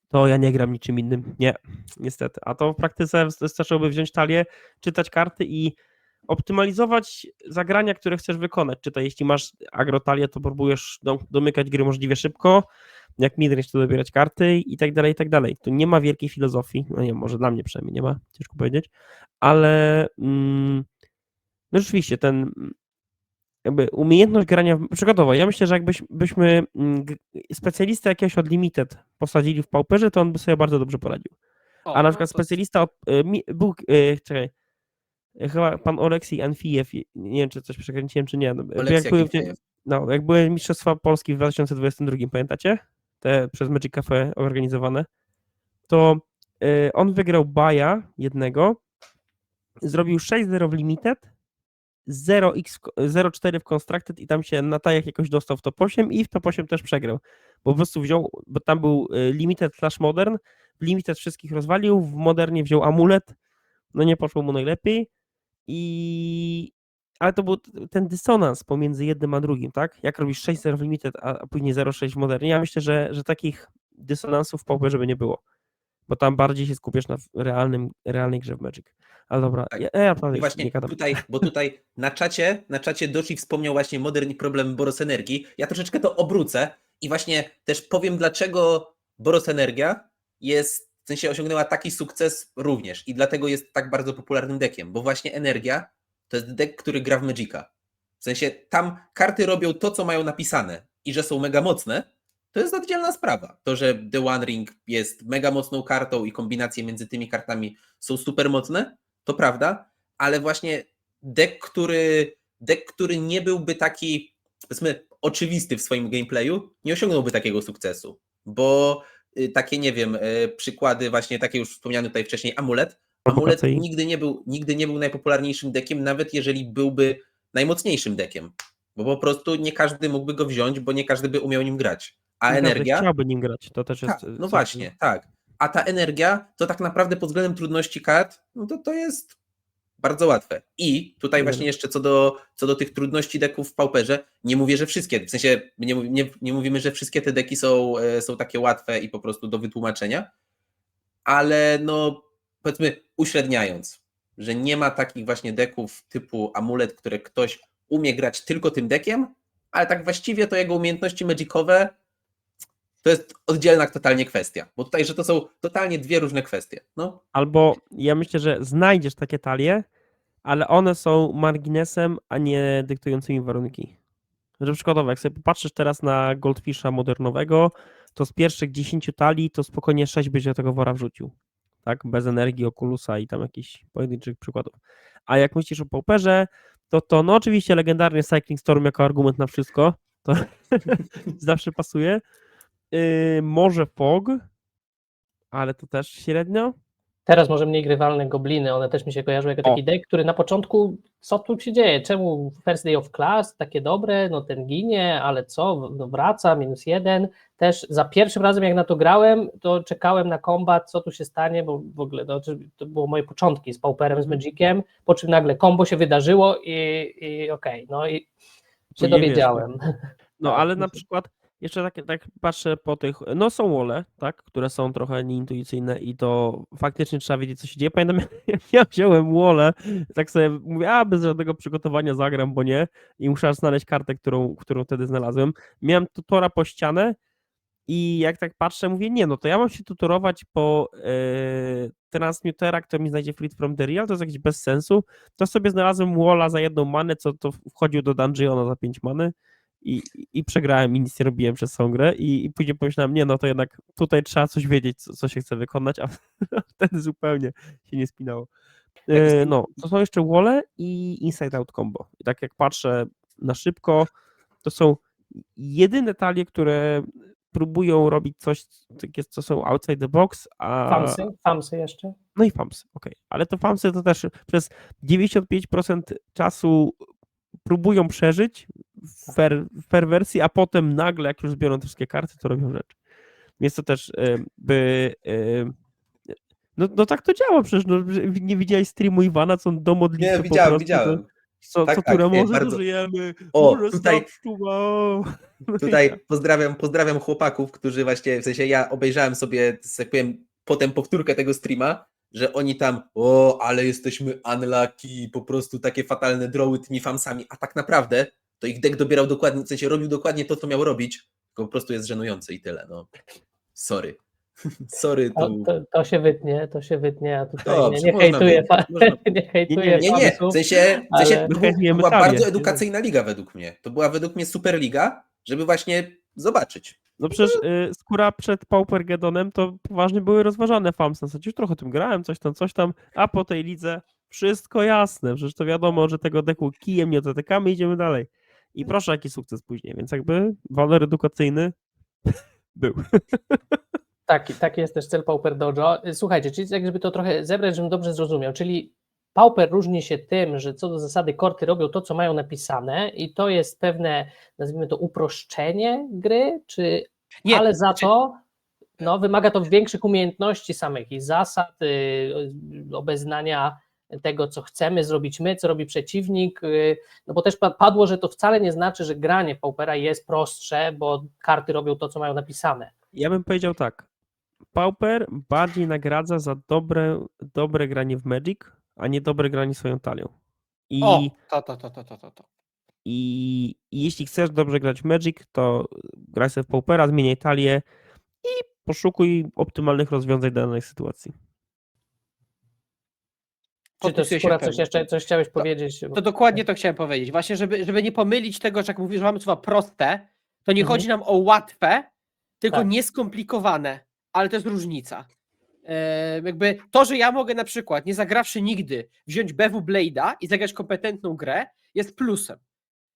[SPEAKER 5] to ja nie gram niczym innym. Nie, niestety. A to w praktyce wystarczyłoby wziąć talię, czytać karty i optymalizować zagrania, które chcesz wykonać. Czy to jeśli masz agrotalię, to próbujesz domykać gry możliwie szybko, jak midrange to dobierać karty i tak dalej, i tak dalej. Tu nie ma wielkiej filozofii, no nie wiem, może dla mnie przynajmniej nie ma, ciężko powiedzieć, ale no rzeczywiście ten jakby umiejętność grania, przykładowo, ja myślę, że jakbyśmy specjalistę jakiegoś od Limited posadzili w Pauperze, to on by sobie bardzo dobrze poradził. A na przykład specjalista od, był, czekaj, chyba pan Oleksij Anfijew, nie wiem, czy coś przekręciłem, czy nie. Jak były Mistrzostwa Polski w 2022, pamiętacie? Te przez Magic Cafe organizowane, to on wygrał baja jednego, zrobił 6-0 w Limited, 0-4 w Constructed i tam się na tajach jakoś dostał w top 8 i w top 8 też przegrał, bo po prostu bo tam był Limited/Modern, w Limited wszystkich rozwalił, w Modernie wziął amulet, no nie poszło mu najlepiej ale to był ten dysonans pomiędzy jednym a drugim, tak? Jak robisz 6-0 w Limited, a później 0-6 w Modernie, ja myślę, że takich dysonansów w Pauperze by nie było, bo tam bardziej się skupiasz na realnej grze w Magic. Ale dobra,
[SPEAKER 7] Tak.
[SPEAKER 5] ja naprawdę
[SPEAKER 7] Właśnie
[SPEAKER 5] nie gadam.
[SPEAKER 7] tutaj na czacie Doshi wspomniał właśnie Modern i problem Boros Energii. Ja troszeczkę to obrócę i właśnie też powiem, dlaczego Boros Energia w sensie osiągnęła taki sukces również i dlatego jest tak bardzo popularnym deckiem, bo właśnie Energia to jest deck, który gra w Magica. W sensie tam karty robią to, co mają napisane i że są mega mocne, to jest oddzielna sprawa. To, że The One Ring jest mega mocną kartą i kombinacje między tymi kartami są super mocne, to prawda, ale właśnie deck, który nie byłby taki, powiedzmy, oczywisty w swoim gameplayu, nie osiągnąłby takiego sukcesu, bo takie, nie wiem, przykłady właśnie, takie już wspomniane tutaj wcześniej, Amulet nigdy nie był najpopularniejszym deckiem, nawet jeżeli byłby najmocniejszym deckiem, bo po prostu nie każdy mógłby go wziąć, bo nie każdy by umiał nim grać. A
[SPEAKER 5] Nie każdy
[SPEAKER 7] Energia...
[SPEAKER 5] chciałby nim grać, to też jest...
[SPEAKER 7] No właśnie, tak. A ta Energia, to tak naprawdę pod względem trudności kart, no to jest bardzo łatwe. I tutaj właśnie jeszcze co do tych trudności deków w Pauperze, nie mówię, że wszystkie, w sensie nie mówimy, że wszystkie te deki są takie łatwe i po prostu do wytłumaczenia, ale no powiedzmy uśredniając, że nie ma takich właśnie deków typu Amulet, które ktoś umie grać tylko tym dekiem, ale tak właściwie to jego umiejętności magicowe to jest oddzielna totalnie kwestia, bo tutaj, że to są totalnie dwie różne kwestie. No.
[SPEAKER 5] Albo ja myślę, że znajdziesz takie talie, ale one są marginesem, a nie dyktującymi warunki. Że przykładowo, jak sobie popatrzysz teraz na Goldfisha modernowego, to z pierwszych 10 talii to spokojnie 6 byś do tego wora wrzucił. Tak? Bez energii, Oculusa i tam jakichś pojedynczych przykładów. A jak myślisz o Pauperze, to no oczywiście legendarny Cycling Storm jako argument na wszystko, to zawsze pasuje. Może Fog, ale to też średnio.
[SPEAKER 1] Teraz może mniej grywalne gobliny, one też mi się kojarzyły jako taki deck, który na początku, co tu się dzieje, czemu First Day of Class, takie dobre, no ten ginie, ale co, no wraca, -1, też za pierwszym razem jak na to grałem, to czekałem na kombat, co tu się stanie, bo w ogóle to było moje początki z Pauperem, z Magiciem, po czym nagle combo się wydarzyło i okej, no i się dowiedziałem.
[SPEAKER 5] No ale na przykład jeszcze tak patrzę po tych, no są wole, tak, które są trochę nieintuicyjne i to faktycznie trzeba wiedzieć, co się dzieje. Pamiętam, jak ja wziąłem wole, tak sobie mówię, bez żadnego przygotowania zagram, bo nie, i muszę znaleźć kartę, którą wtedy znalazłem. Miałem tutora po ścianę i jak tak patrzę, mówię, nie, no to ja mam się tutorować po transmutera, który mi znajdzie Fleet from the Real, to jest jakieś bez sensu. To sobie znalazłem walla za 1 manę, co to wchodził do dungeona za 5 many i przegrałem i nic nie robiłem przez całą grę i później pomyślałem, nie, no to jednak tutaj trzeba coś wiedzieć, co się chce wykonać, a wtedy zupełnie się nie spinało. No, to są jeszcze walle i inside out combo. I tak jak patrzę na szybko, to są jedyne talie, które próbują robić coś, co są outside the box, a...
[SPEAKER 1] Famsy jeszcze?
[SPEAKER 5] No i famsy, okej. Ale to famsy to też przez 95% czasu próbują przeżyć w fair wersji, a potem nagle, jak już zbiorą te wszystkie karty, to robią rzeczy. Więc to też no tak to działa przecież. No, nie widziałeś streamu Iwana, co on do modlitwy
[SPEAKER 7] Nie, widziałem,
[SPEAKER 5] po prostu,
[SPEAKER 7] widziałem.
[SPEAKER 5] Co
[SPEAKER 7] Tak,
[SPEAKER 5] które
[SPEAKER 7] nie,
[SPEAKER 5] może
[SPEAKER 7] bardzo.
[SPEAKER 5] dożyjemy,
[SPEAKER 7] O,
[SPEAKER 5] może
[SPEAKER 7] tutaj-
[SPEAKER 5] starczy, wow.
[SPEAKER 7] Tutaj pozdrawiam chłopaków, którzy właśnie, w sensie ja obejrzałem sobie, tak powiem, potem powtórkę tego streama, że oni tam, ale jesteśmy unlucky, po prostu takie fatalne drawy tymi famsami, a tak naprawdę to ich deck dobierał dokładnie, w sensie robił dokładnie to, co miał robić, tylko po prostu jest żenujący i tyle, no. Sorry. Sorry,
[SPEAKER 1] To się wytnie, a tutaj
[SPEAKER 7] Dobrze,
[SPEAKER 1] nie
[SPEAKER 7] można
[SPEAKER 1] hejtuję,
[SPEAKER 7] było, można.
[SPEAKER 1] nie hejtuję
[SPEAKER 7] Nie,
[SPEAKER 1] famsów,
[SPEAKER 7] w sensie
[SPEAKER 1] ale-
[SPEAKER 7] to
[SPEAKER 5] My chętnie
[SPEAKER 7] była
[SPEAKER 5] talię.
[SPEAKER 7] bardzo edukacyjna liga według mnie. To była według mnie super liga, żeby właśnie zobaczyć.
[SPEAKER 5] No przecież skóra przed Paupergedonem to poważnie były rozważane famsy. W zasadzie już trochę o tym grałem, coś tam, a po tej lidze wszystko jasne. Przecież to wiadomo, że tego deku kijem nie dotykamy, idziemy dalej. I proszę, jaki sukces później. Więc jakby walor edukacyjny był.
[SPEAKER 1] Taki jest też cel Pauper Dojo. Słuchajcie, czyli jakby to trochę zebrać, żebym dobrze zrozumiał, czyli Pauper różni się tym, że co do zasady korty robią to, co mają napisane i to jest pewne, nazwijmy to, uproszczenie gry, czy
[SPEAKER 6] Nie,
[SPEAKER 1] ale za to wymaga to większych umiejętności samych i zasad, obeznania tego, co chcemy zrobić my, co robi przeciwnik, no bo też padło, że to wcale nie znaczy, że granie Paupera jest prostsze, bo karty robią to, co mają napisane.
[SPEAKER 5] Ja bym powiedział tak. Pauper bardziej nagradza za dobre granie w Magic, a nie dobre granie swoją talią. I jeśli chcesz dobrze grać w Magic, to graj sobie w Paupera, zmieniaj talię i poszukuj optymalnych rozwiązań dla danej sytuacji.
[SPEAKER 1] Czy to
[SPEAKER 6] Podpisuję się
[SPEAKER 1] skóra
[SPEAKER 6] w pełni.
[SPEAKER 1] coś chciałeś powiedzieć?
[SPEAKER 6] To dokładnie to chciałem powiedzieć. Właśnie, żeby nie pomylić tego, że jak mówisz, że mamy słowa proste, to nie chodzi nam o łatwe, tylko
[SPEAKER 1] Tak.
[SPEAKER 6] nieskomplikowane, ale to jest różnica. Jakby to, że ja mogę na przykład, nie zagrawszy nigdy, wziąć BW Blade'a i zagrać kompetentną grę, jest plusem.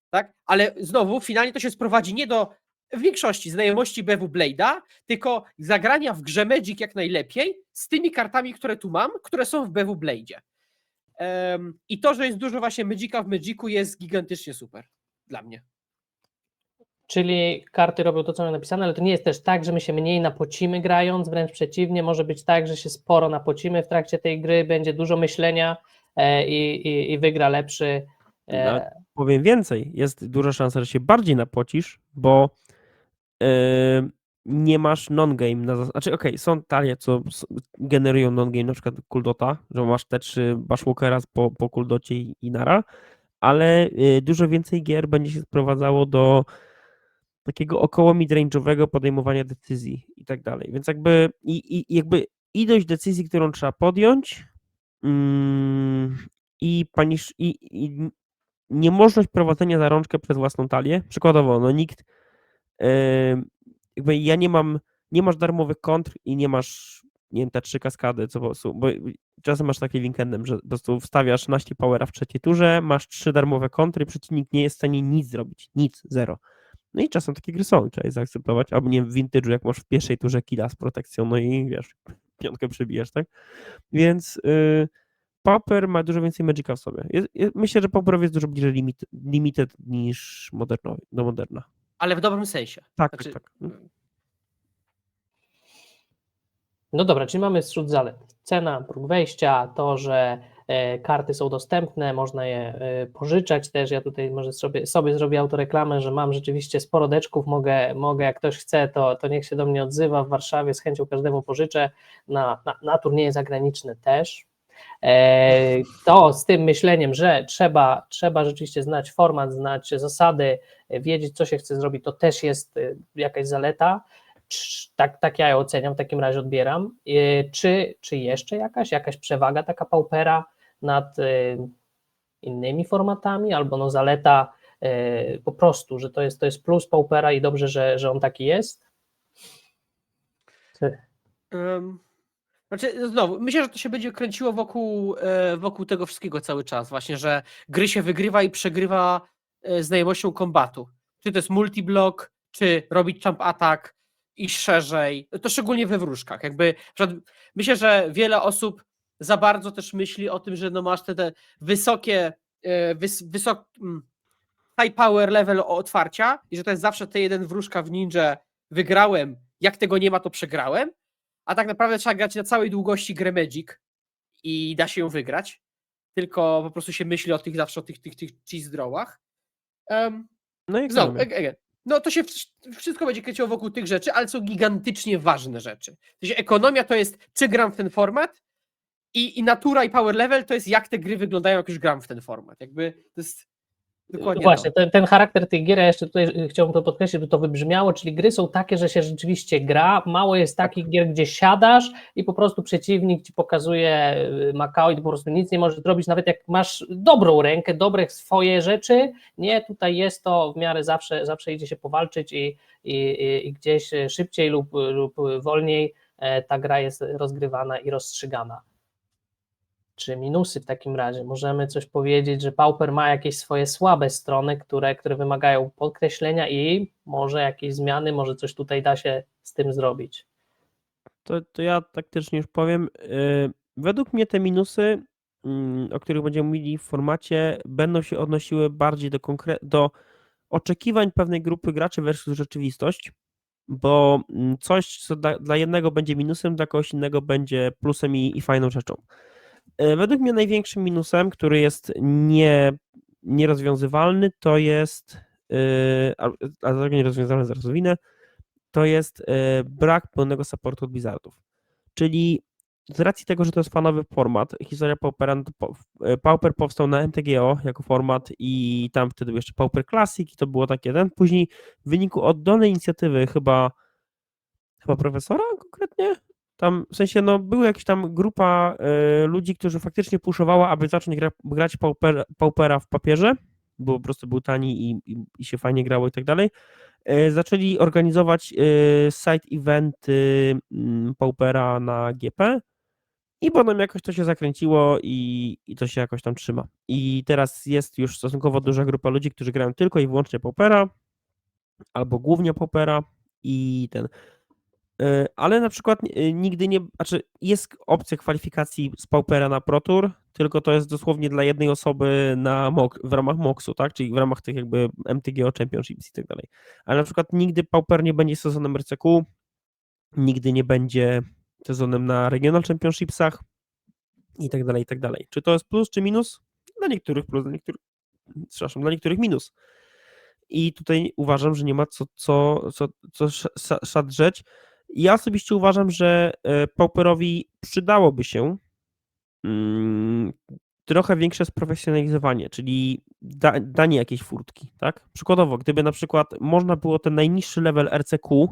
[SPEAKER 6] Tak? Ale znowu, finalnie to się sprowadzi nie do w większości znajomości BW Blade'a, tylko zagrania w grze Magic jak najlepiej z tymi kartami, które tu mam, które są w BW Blade'zie. I to, że jest dużo właśnie Magica w Magicu, jest gigantycznie super dla mnie.
[SPEAKER 1] Czyli karty robią to, co mają napisane, ale to nie jest też tak, że my się mniej napocimy grając, wręcz przeciwnie, może być tak, że się sporo napocimy w trakcie tej gry, będzie dużo myślenia i wygra lepszy.
[SPEAKER 5] Powiem więcej, jest duża szansa, że się bardziej napocisz, bo nie masz non-game. Znaczy, są talie, co generują non-game, na przykład Kuldota, że masz te 3 Bashwalkera po Kuldocie i Nara, ale dużo więcej gier będzie się sprowadzało do takiego około midrange'owego podejmowania decyzji i tak dalej. Więc jakby ilość decyzji, którą trzeba podjąć i niemożność prowadzenia za rączkę przez własną talię. Przykładowo, nikt nie masz darmowych kontr i nie masz, nie wiem, te 3 kaskady, co po prostu, bo czasem masz takie weekendem, że po prostu wstawiasz 12 powera w trzeciej turze, masz 3 darmowe kontry, przeciwnik nie jest w stanie nic zrobić, nic, zero. No i czasem takie gry są, trzeba je zaakceptować, albo nie w vintage'u, jak masz w pierwszej turze killa z protekcją, no i wiesz, 5 przebijasz, tak? Więc Pauper ma dużo więcej Magica w sobie. Myślę, że Pauperowi jest dużo bliżej limited niż do Moderna.
[SPEAKER 6] Ale w dobrym sensie.
[SPEAKER 5] Tak,
[SPEAKER 6] Znaczy,
[SPEAKER 5] tak.
[SPEAKER 1] No dobra, czyli mamy wśród zalet cena, próg wejścia, to, że karty są dostępne, można je pożyczać też. Ja tutaj może sobie zrobię autoreklamę, że mam rzeczywiście sporo deczków, mogę jak ktoś chce, to niech się do mnie odzywa w Warszawie, z chęcią każdemu pożyczę, na turnieje zagraniczne też. To z tym myśleniem, że trzeba rzeczywiście znać format, znać zasady, wiedzieć, co się chce zrobić, to też jest jakaś zaleta. Tak ja ją oceniam, w takim razie odbieram. Czy jeszcze jakaś przewaga taka Paupera nad innymi formatami, albo no zaleta po prostu, że to jest plus Paupera i dobrze, że on taki jest?
[SPEAKER 6] Znaczy, znowu, myślę, że to się będzie kręciło wokół tego wszystkiego cały czas. Właśnie, że gry się wygrywa i przegrywa znajomością kombatu. Czy to jest multiblock, czy robić jump attack, iść szerzej. To szczególnie we wróżkach. Myślę, że wiele osób za bardzo też myśli o tym, że no masz te wysokie, high power level otwarcia i że to jest zawsze T1 wróżka w ninja, wygrałem, jak tego nie ma, to przegrałem. A tak naprawdę trzeba grać na całej długości grę Magic i da się ją wygrać. Tylko po prostu się myśli zawsze o tych cheese drawach.
[SPEAKER 5] No i
[SPEAKER 6] Znowu,
[SPEAKER 5] ekonomia.
[SPEAKER 6] no to się wszystko będzie kręciło wokół tych rzeczy, ale są gigantycznie ważne rzeczy. W sensie ekonomia to jest, czy gram w ten format i natura i power level to jest, jak te gry wyglądają, jak już gram w ten format. To jest dokładnie
[SPEAKER 1] Właśnie,
[SPEAKER 6] to.
[SPEAKER 1] ten charakter tych gier, ja jeszcze tutaj chciałbym to podkreślić, by to wybrzmiało, czyli gry są takie, że się rzeczywiście gra, mało jest takich gier, gdzie siadasz i po prostu przeciwnik ci pokazuje Makao i ty po prostu nic nie możesz zrobić, nawet jak masz dobrą rękę, dobre swoje rzeczy, nie, tutaj jest to w miarę zawsze idzie się powalczyć i gdzieś szybciej lub wolniej ta gra jest rozgrywana i rozstrzygana. Czy minusy w takim razie? Możemy coś powiedzieć, że Pauper ma jakieś swoje słabe strony, które wymagają podkreślenia i może jakieś zmiany, może coś tutaj da się z tym zrobić.
[SPEAKER 5] To ja taktycznie już powiem. Według mnie te minusy, o których będziemy mówili w formacie, będą się odnosiły bardziej do oczekiwań pewnej grupy graczy versus rzeczywistość, bo coś, co dla jednego będzie minusem, dla kogoś innego będzie plusem i fajną rzeczą. Według mnie największym minusem, który jest nierozwiązywalny, to jest, a dlaczego nierozwiązywalny, zaraz rozwinę, to jest brak pełnego supportu od Blizzardów. Czyli z racji tego, że to jest fanowy format, historia Paupera, no to Pauper powstał na MTGO jako format i tam wtedy był jeszcze Pauper Classic i to było takie później w wyniku oddolnej inicjatywy chyba profesora konkretnie, tam w sensie no była jakaś tam grupa ludzi, którzy faktycznie puszowała, aby zacząć grać Paupera w papierze, bo po prostu był tani i się fajnie grało i tak dalej. Zaczęli organizować side eventy Paupera na GP i potem jakoś to się zakręciło i to się jakoś tam trzyma. I teraz jest już stosunkowo duża grupa ludzi, którzy grają tylko i wyłącznie Paupera albo głównie Paupera i ale na przykład nigdy nie, znaczy jest opcja kwalifikacji z Paupera na Pro Tour, tylko to jest dosłownie dla jednej osoby w ramach MOX-u, tak, czyli w ramach tych jakby MTGO Championships i tak dalej. Ale na przykład nigdy Pauper nie będzie sezonem RCQ, nigdy nie będzie sezonem na Regional Championshipsach i tak dalej, i tak dalej. Czy to jest plus, czy minus? Dla niektórych plus, dla niektórych minus. I tutaj uważam, że nie ma co szadrzeć. Ja osobiście uważam, że Pauperowi przydałoby się trochę większe sprofesjonalizowanie, czyli danie jakiejś furtki, tak? Przykładowo, gdyby na przykład można było ten najniższy level RCQ,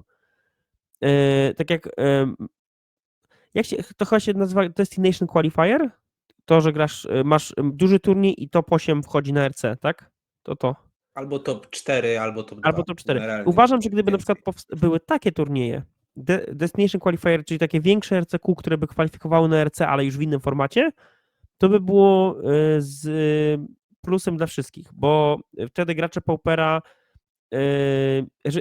[SPEAKER 5] tak to chyba się nazywa Destination Qualifier, to, że masz duży turniej i top 8 wchodzi na RC, tak? To.
[SPEAKER 7] Albo top 4, albo top 2.
[SPEAKER 5] Albo top 4.
[SPEAKER 7] Generalnie.
[SPEAKER 5] Uważam, że gdyby na przykład były takie turnieje, Destination Qualifier, czyli takie większe RCQ, które by kwalifikowały na RC, ale już w innym formacie, to by było z plusem dla wszystkich, bo wtedy gracze Paupera,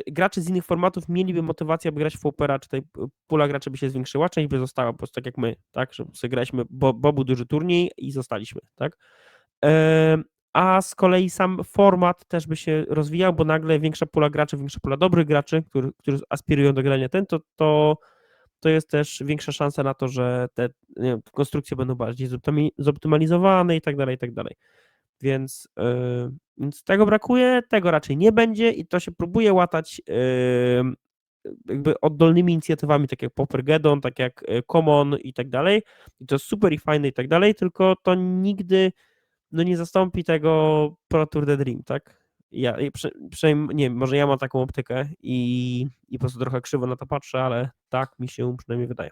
[SPEAKER 5] gracze z innych formatów mieliby motywację, aby grać w Paupera, czy tutaj pula graczy by się zwiększyła, część by została po prostu tak jak my, tak, że sobie graliśmy, bo był duży turniej i zostaliśmy, tak. A z kolei sam format też by się rozwijał, bo nagle większa pula graczy, większa pula dobrych graczy, którzy aspirują do grania to to jest też większa szansa na to, że te konstrukcje będą bardziej zoptymalizowane i tak dalej, i tak dalej. Więc tego brakuje, tego raczej nie będzie i to się próbuje łatać jakby oddolnymi inicjatywami, tak jak Paupergeddon, tak jak Common i tak dalej. I to jest super i fajne i tak dalej, tylko to nigdy nie zastąpi tego Pro Tour The Dream, tak? Przynajmniej, nie wiem, może ja mam taką optykę i po prostu trochę krzywo na to patrzę, ale tak mi się przynajmniej wydaje.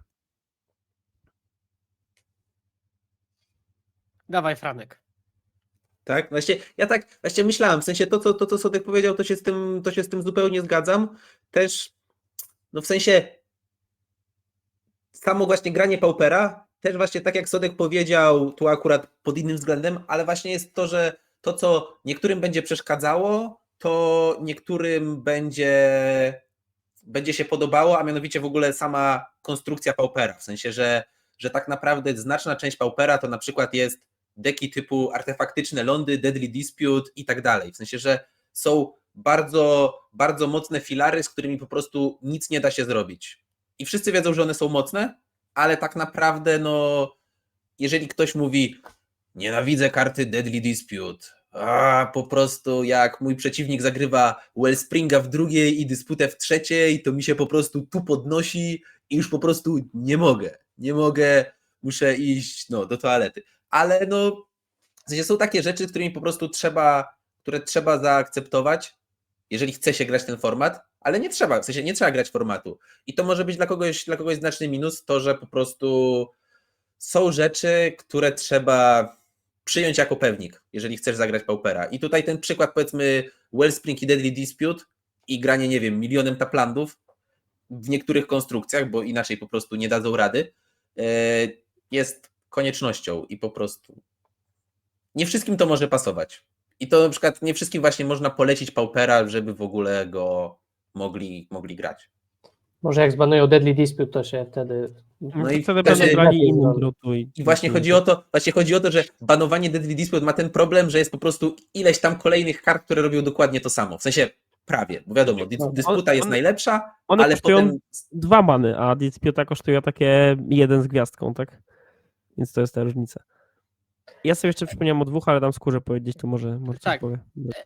[SPEAKER 6] Dawaj, Franek.
[SPEAKER 7] Tak? Właśnie ja tak właśnie myślałem, w sensie to co Sodek powiedział, to się z tym zupełnie zgadzam. Też, no w sensie samo właśnie granie Paupera, też właśnie tak jak Sodek powiedział, tu akurat pod innym względem, ale właśnie jest to, że to, co niektórym będzie przeszkadzało, to niektórym będzie się podobało, a mianowicie w ogóle sama konstrukcja Paupera, w sensie, że tak naprawdę znaczna część Paupera to na przykład jest deki typu artefaktyczne lądy, Deadly Dispute i tak dalej, w sensie, że są bardzo, bardzo mocne filary, z którymi po prostu nic nie da się zrobić. I wszyscy wiedzą, że one są mocne, ale tak naprawdę, no, jeżeli ktoś mówi, nienawidzę karty Deadly Dispute, po prostu jak mój przeciwnik zagrywa Wellspringa w drugiej i Dysputę w trzeciej, to mi się po prostu tu podnosi i już po prostu nie mogę, muszę iść do toalety. Ale no, w sensie są takie rzeczy, które trzeba zaakceptować, jeżeli chce się grać ten format, ale nie trzeba, w sensie nie trzeba grać formatu. I to może być dla kogoś znaczny minus, to, że po prostu są rzeczy, które trzeba przyjąć jako pewnik, jeżeli chcesz zagrać Paupera. I tutaj ten przykład, powiedzmy, Wellspring i Deadly Dispute i granie, nie wiem, milionem taplandów w niektórych konstrukcjach, bo inaczej po prostu nie dadzą rady, jest koniecznością i po prostu nie wszystkim to może pasować. I to na przykład nie wszystkim właśnie można polecić Paupera, żeby w ogóle go mogli grać.
[SPEAKER 1] Może jak zbanują Deadly Dispute, to się wtedy...
[SPEAKER 7] No
[SPEAKER 5] To
[SPEAKER 7] i
[SPEAKER 5] wtedy
[SPEAKER 7] wtedy-
[SPEAKER 5] będą grali
[SPEAKER 1] lepiej
[SPEAKER 5] innym
[SPEAKER 1] zrobić.
[SPEAKER 5] drutu.
[SPEAKER 7] I właśnie chodzi o to, że banowanie Deadly Dispute ma ten problem, że jest po prostu ileś tam kolejnych kart, które robią dokładnie to samo. W sensie prawie, bo wiadomo, dysputa jest najlepsza,
[SPEAKER 5] One
[SPEAKER 7] ale
[SPEAKER 5] kosztują
[SPEAKER 7] potem
[SPEAKER 5] 2 many, a Disputa kosztuje takie 1 z gwiazdką, tak? Więc to jest ta różnica. Ja sobie jeszcze przypomniałem o 2, ale dam Skórze powiedzieć, to może coś
[SPEAKER 6] Tak.
[SPEAKER 5] powie.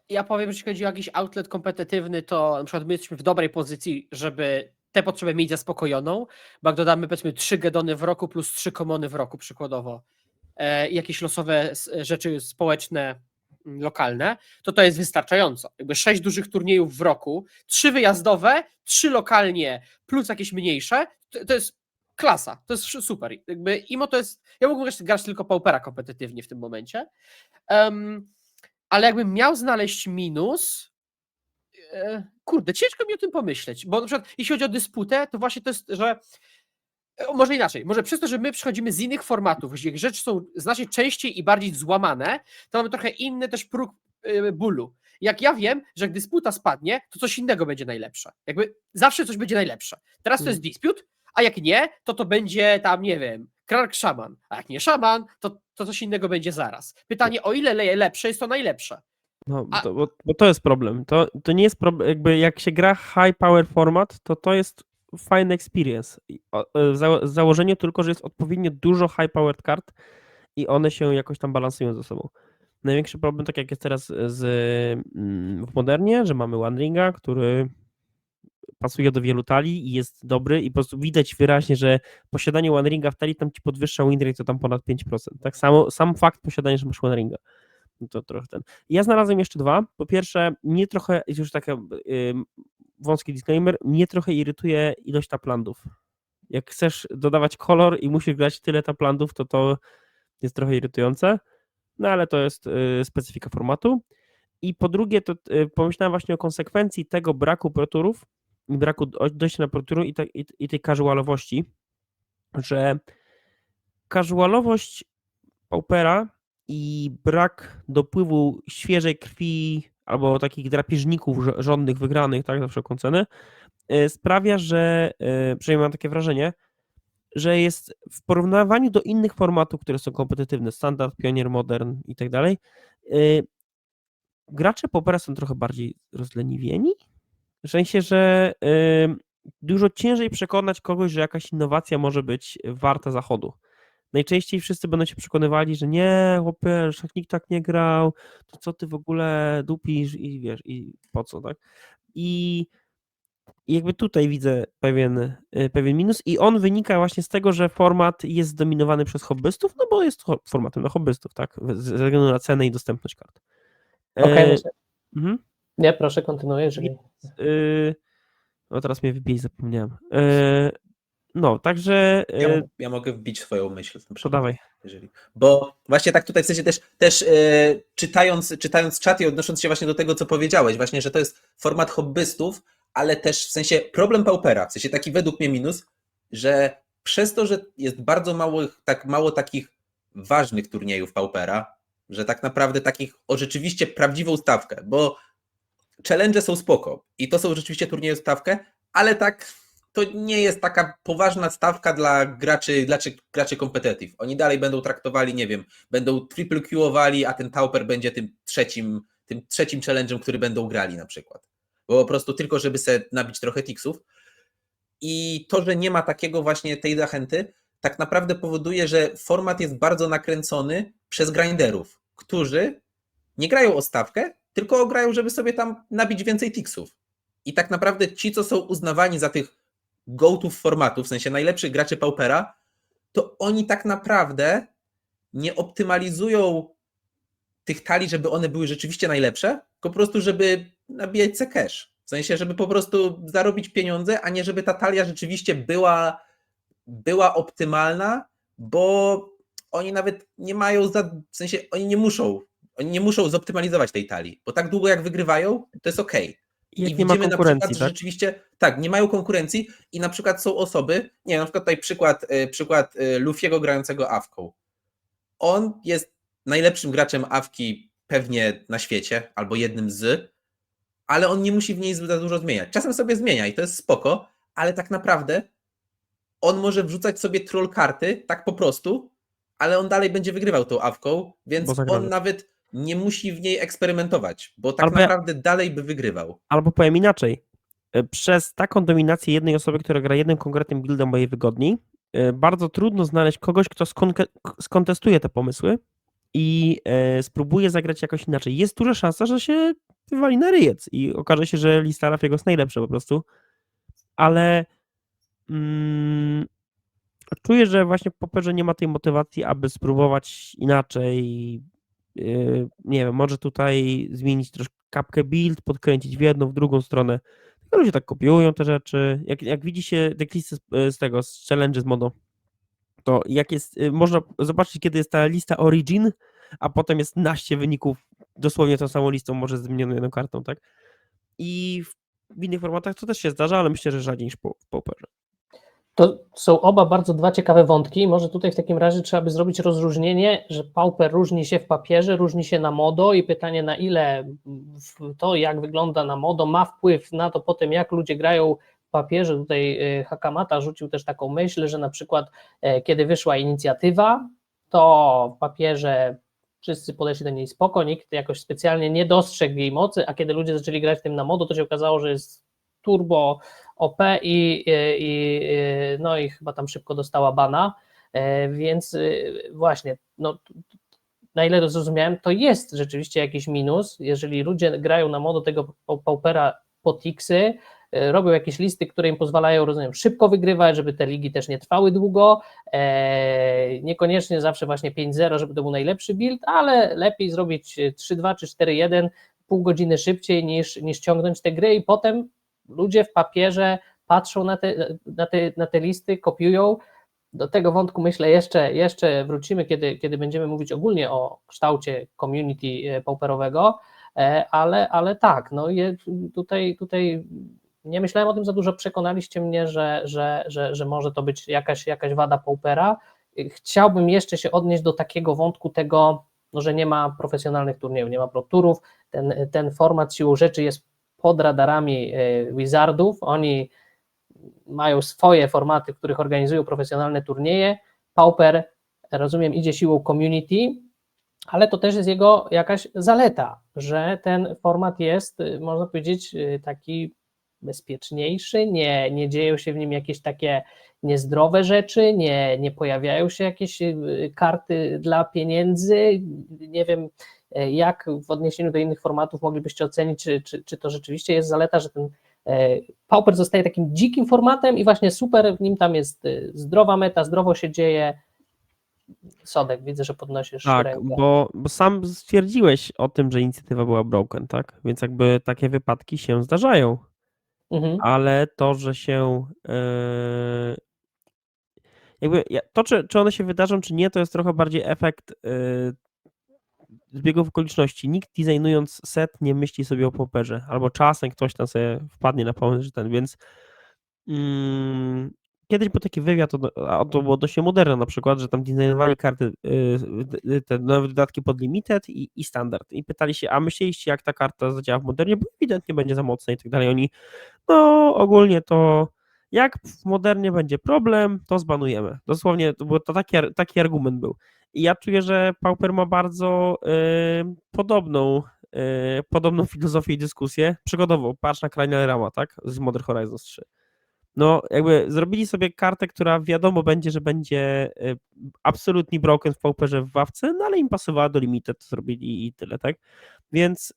[SPEAKER 6] Ja powiem, że jeśli chodzi o jakiś outlet kompetytywny, to na przykład my jesteśmy w dobrej pozycji, żeby tę potrzebę mieć zaspokojoną, bo jak dodamy powiedzmy 3 Geddony w roku plus 3 Commony w roku przykładowo i jakieś losowe rzeczy społeczne, lokalne, to jest wystarczająco. Jakby 6 dużych turniejów w roku, 3 wyjazdowe, 3 lokalnie plus jakieś mniejsze, to jest klasa, to jest super. Jakby IMO to jest, ja mógłbym grać tylko Paupera kompetytywnie w tym momencie, ale jakbym miał znaleźć minus, kurde, ciężko mi o tym pomyśleć, bo na przykład jeśli chodzi o dysputę, to właśnie to jest, że może inaczej, może przez to, że my przychodzimy z innych formatów, gdzie rzeczy są znacznie częściej i bardziej złamane, to mamy trochę inny też próg bólu. Jak ja wiem, że jak dysputa spadnie, to coś innego będzie najlepsze. Jakby zawsze coś będzie najlepsze. Teraz to jest dispute, a jak nie, to będzie tam, nie wiem, Krark Szaman, a jak nie Szaman, to coś innego będzie zaraz. Pytanie, o ile lepsze jest to najlepsze?
[SPEAKER 5] No, bo to jest problem. To nie jest problem, jakby jak się gra high power format, to jest fajny experience. Założenie tylko, że jest odpowiednio dużo high powered kart i one się jakoś tam balansują ze sobą. Największy problem, tak jak jest teraz w Modernie, że mamy One Ringa, który pasuje do wielu talii i jest dobry i po prostu widać wyraźnie, że posiadanie One Ringa w talii tam ci podwyższa win rate to tam ponad 5%. Tak samo sam fakt posiadania, że masz One Ringa. No to trochę ten. Ja znalazłem jeszcze 2. Po pierwsze, mnie trochę, już taki wąski disclaimer, mnie trochę irytuje ilość taplandów. Jak chcesz dodawać kolor i musisz grać tyle taplandów, to jest trochę irytujące, no ale to jest specyfika formatu. I po drugie, to pomyślałem właśnie o konsekwencji tego braku proturów, braku dojścia na protury i tej casualowości, że casualowość Paupera i brak dopływu świeżej krwi albo takich drapieżników żądnych wygranych, tak, za wszelką cenę, sprawia, że przynajmniej mam takie wrażenie, że jest w porównywaniu do innych formatów, które są kompetytywne, standard, Pioneer, Modern i tak dalej, gracze Paupera są trochę bardziej rozleniwieni, w sensie, że dużo ciężej przekonać kogoś, że jakaś innowacja może być warta zachodu. Najczęściej wszyscy będą się przekonywali, że nie, chłopie, że nikt tak nie grał, to co ty w ogóle dupisz i wiesz, i po co, tak? I jakby tutaj widzę pewien minus i on wynika właśnie z tego, że format jest zdominowany przez hobbystów, no bo jest formatem dla hobbystów, tak? Ze względu na cenę i dostępność kart.
[SPEAKER 1] Okej, myślę.
[SPEAKER 5] Mhm.
[SPEAKER 1] Nie, proszę, kontynuuj, jeżeli...
[SPEAKER 5] No teraz mnie wybij, zapomniałem. No, także...
[SPEAKER 7] Ja mogę wbić swoją myśl.
[SPEAKER 5] To dawaj.
[SPEAKER 7] Bo właśnie tak tutaj w sensie też czytając czat i odnosząc się właśnie do tego, co powiedziałeś, właśnie, że to jest format hobbystów, ale też w sensie problem Paupera, w sensie taki według mnie minus, że przez to, że jest bardzo mało takich ważnych turniejów Paupera, że tak naprawdę takich o rzeczywiście prawdziwą stawkę, bo challenge są spoko i to są rzeczywiście turnieje o stawkę, ale tak to nie jest taka poważna stawka dla graczy competitive. Oni dalej będą traktowali, nie wiem, będą triple Q-owali, a ten Pauper będzie tym trzecim challenge'em, który będą grali na przykład. Bo po prostu tylko, żeby sobie nabić trochę ticksów. I to, że nie ma takiego właśnie tej zachęty, tak naprawdę powoduje, że format jest bardzo nakręcony przez grinderów, którzy nie grają o stawkę, tylko grają, żeby sobie tam nabić więcej ticksów. I tak naprawdę ci, co są uznawani za tych go-to formatu, w sensie najlepszych graczy Paupera, to oni tak naprawdę nie optymalizują tych talii, żeby one były rzeczywiście najlepsze, tylko po prostu, żeby nabijać se cash. W sensie, żeby po prostu zarobić pieniądze, a nie żeby ta talia rzeczywiście była optymalna, bo oni nawet nie mają, w sensie oni nie muszą zoptymalizować tej talii, bo tak długo jak wygrywają, to jest okej.
[SPEAKER 5] Jak
[SPEAKER 7] I
[SPEAKER 5] nie ma
[SPEAKER 7] widzimy na
[SPEAKER 5] konkurencji,
[SPEAKER 7] przykład, że
[SPEAKER 5] tak?
[SPEAKER 7] rzeczywiście, tak, nie mają konkurencji i na przykład są osoby, nie wiem, na przykład tutaj przykład Luffy'ego grającego Awką. On jest najlepszym graczem Awki pewnie na świecie, albo jednym z, ale on nie musi w niej za dużo zmieniać. Czasem sobie zmienia i to jest spoko, ale tak naprawdę on może wrzucać sobie troll karty, tak po prostu, ale on dalej będzie wygrywał tą Awką, więc
[SPEAKER 5] Bo zagrany.
[SPEAKER 7] on nawet nie musi w niej eksperymentować, bo tak
[SPEAKER 5] Albo
[SPEAKER 7] naprawdę dalej by wygrywał.
[SPEAKER 5] Albo powiem inaczej. Przez taką dominację jednej osoby, która gra jednym konkretnym buildem, bo jej wygodniej, bardzo trudno znaleźć kogoś, kto skontestuje te pomysły i spróbuje zagrać jakoś inaczej. Jest duża szansa, że się wywali na ryjec i okaże się, że lista Rafiego jest najlepsza po prostu, ale czuję, że właśnie w Pauperze nie ma tej motywacji, aby spróbować inaczej. Nie wiem, może tutaj zmienić troszkę kapkę build, podkręcić w jedną, w drugą stronę. Ludzie tak kopiują te rzeczy. Jak widzi się decklisty z challenge z modo, to jak jest, można zobaczyć, kiedy jest ta lista origin, a potem jest naście wyników dosłownie tą samą listą, może zmienioną jedną kartą, tak? I w innych formatach to też się zdarza, ale myślę, że rzadziej niż w Pauperze.
[SPEAKER 1] To są oba bardzo dwa ciekawe wątki. Może tutaj w takim razie trzeba by zrobić rozróżnienie, że Pauper różni się w papierze, różni się na modo i pytanie, na ile to, jak wygląda na modo, ma wpływ na to potem, jak ludzie grają w papierze. Tutaj Hakamata rzucił też taką myśl, że na przykład kiedy wyszła inicjatywa, to w papierze wszyscy podeszli do niej spoko, nikt jakoś specjalnie nie dostrzegł jej mocy, a kiedy ludzie zaczęli grać tym na modo, to się okazało, że jest turbo OP no i chyba tam szybko dostała bana, więc właśnie, no, na ile to zrozumiałem, to jest rzeczywiście jakiś minus, jeżeli ludzie grają na modo tego Paupera po ticksy, robią jakieś listy, które im pozwalają, rozumiem, szybko wygrywać, żeby te ligi też nie trwały długo, niekoniecznie zawsze właśnie 5-0, żeby to był najlepszy build, ale lepiej zrobić 3-2 czy 4-1 pół godziny szybciej niż ciągnąć te gry i potem ludzie w papierze patrzą na te listy, kopiują. Do tego wątku myślę jeszcze wrócimy, kiedy będziemy mówić ogólnie o kształcie community pauperowego, ale tak, no tutaj nie myślałem o tym za dużo, przekonaliście mnie, że może to być jakaś wada paupera. Chciałbym jeszcze się odnieść do takiego wątku tego, no, że nie ma profesjonalnych turniejów, nie ma pro turów, ten format siłą rzeczy jest pod radarami Wizardów, oni mają swoje formaty, w których organizują profesjonalne turnieje. Pauper, rozumiem, idzie siłą community, ale to też jest jego jakaś zaleta, że ten format jest, można powiedzieć, taki bezpieczniejszy, nie dzieją się w nim jakieś takie niezdrowe rzeczy, nie pojawiają się jakieś karty dla pieniędzy. Nie wiem, jak w odniesieniu do innych formatów moglibyście ocenić, czy to rzeczywiście jest zaleta, że ten Pauper zostaje takim dzikim formatem i właśnie super, w nim tam jest zdrowa meta, zdrowo się dzieje. Sodek, widzę, że podnosisz
[SPEAKER 5] Tak,
[SPEAKER 1] rękę.
[SPEAKER 5] bo sam stwierdziłeś o tym, że inicjatywa była broken, tak? Więc jakby takie wypadki się zdarzają, ale to, że się to, czy one się wydarzą, czy nie, to jest trochę bardziej efekt zbiegów okoliczności. Nikt designując set nie myśli sobie o Pauperze, albo czasem ktoś tam sobie wpadnie na pomysł, że więc kiedyś był taki wywiad, a to było dość moderne na przykład, że tam designowali karty, te nowe dodatki pod limited i standard i pytali się, a myśleliście jak ta karta zadziała w modernie, bo ewidentnie będzie za mocna i tak dalej. Oni, no ogólnie to jak w modernie będzie problem, to zbanujemy. Dosłownie, bo to taki argument był. I ja czuję, że Pauper ma bardzo podobną filozofię i dyskusję. Przykładowo, patrz na Cranial Rama, tak? Z Modern Horizons 3. No, jakby zrobili sobie kartę, która wiadomo będzie, że będzie absolutnie broken w Pauperze w Wawce, no ale im pasowała do limited, to zrobili i tyle, tak? Więc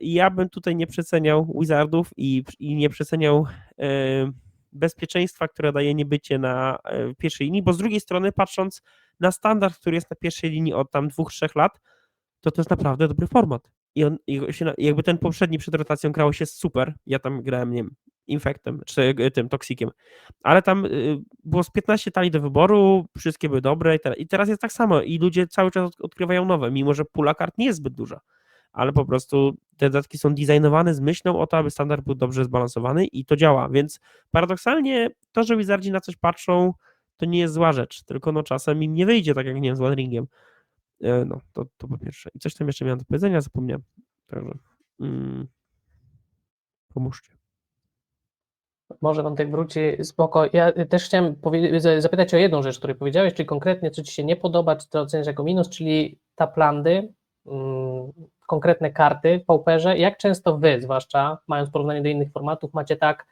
[SPEAKER 5] ja bym tutaj nie przeceniał Wizardów i nie przeceniał bezpieczeństwa, które daje niebycie na pierwszej linii, bo z drugiej strony patrząc na standard, który jest na pierwszej linii od tam 2-3 lat, to jest naprawdę dobry format. Jakby ten poprzedni przed rotacją grało się super, ja tam grałem, nie wiem, Infectem, czy tym Toxikiem, ale tam było z 15 talii do wyboru, wszystkie były dobre i teraz jest tak samo i ludzie cały czas odkrywają nowe, mimo że pula kart nie jest zbyt duża, ale po prostu te dodatki są designowane z myślą o to, aby standard był dobrze zbalansowany i to działa, więc paradoksalnie to, że Wizardzi na coś patrzą, to nie jest zła rzecz, tylko no czasem im nie wyjdzie, tak jak nie wiem, z One Ringiem. No, to po pierwsze. I coś tam jeszcze miałem do powiedzenia, zapomniałem. Także pomóżcie.
[SPEAKER 1] Może Wątek wróci, spoko. Ja też chciałem zapytać o jedną rzecz, której powiedziałeś, czyli konkretnie co Ci się nie podoba, czy to oceniasz jako minus, czyli taplandy, konkretne karty w Pauperze. Jak często Wy, zwłaszcza mając porównanie do innych formatów, macie tak,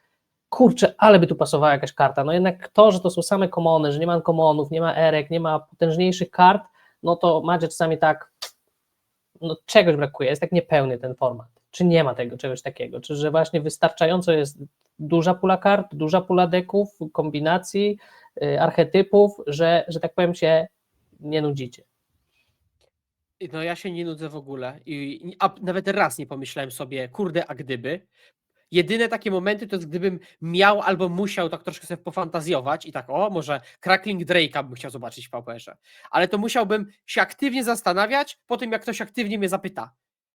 [SPEAKER 1] kurczę, ale by tu pasowała jakaś karta, no jednak to, że to są same komony, że nie ma unkommonów, nie ma erek, nie ma potężniejszych kart, no to macie czasami tak, no czegoś brakuje, jest tak niepełny ten format. Czy nie ma tego czegoś takiego? Czy że właśnie wystarczająco jest duża pula kart, duża pula deków, kombinacji, archetypów, że tak powiem się nie nudzicie?
[SPEAKER 6] No ja się nie nudzę w ogóle a nawet raz nie pomyślałem sobie, kurde, a gdyby. Jedyne takie momenty to jest gdybym miał albo musiał tak troszkę sobie pofantazjować i tak może Crackling Drake'a bym chciał zobaczyć w Pauperze, ale to musiałbym się aktywnie zastanawiać po tym jak ktoś aktywnie mnie zapyta.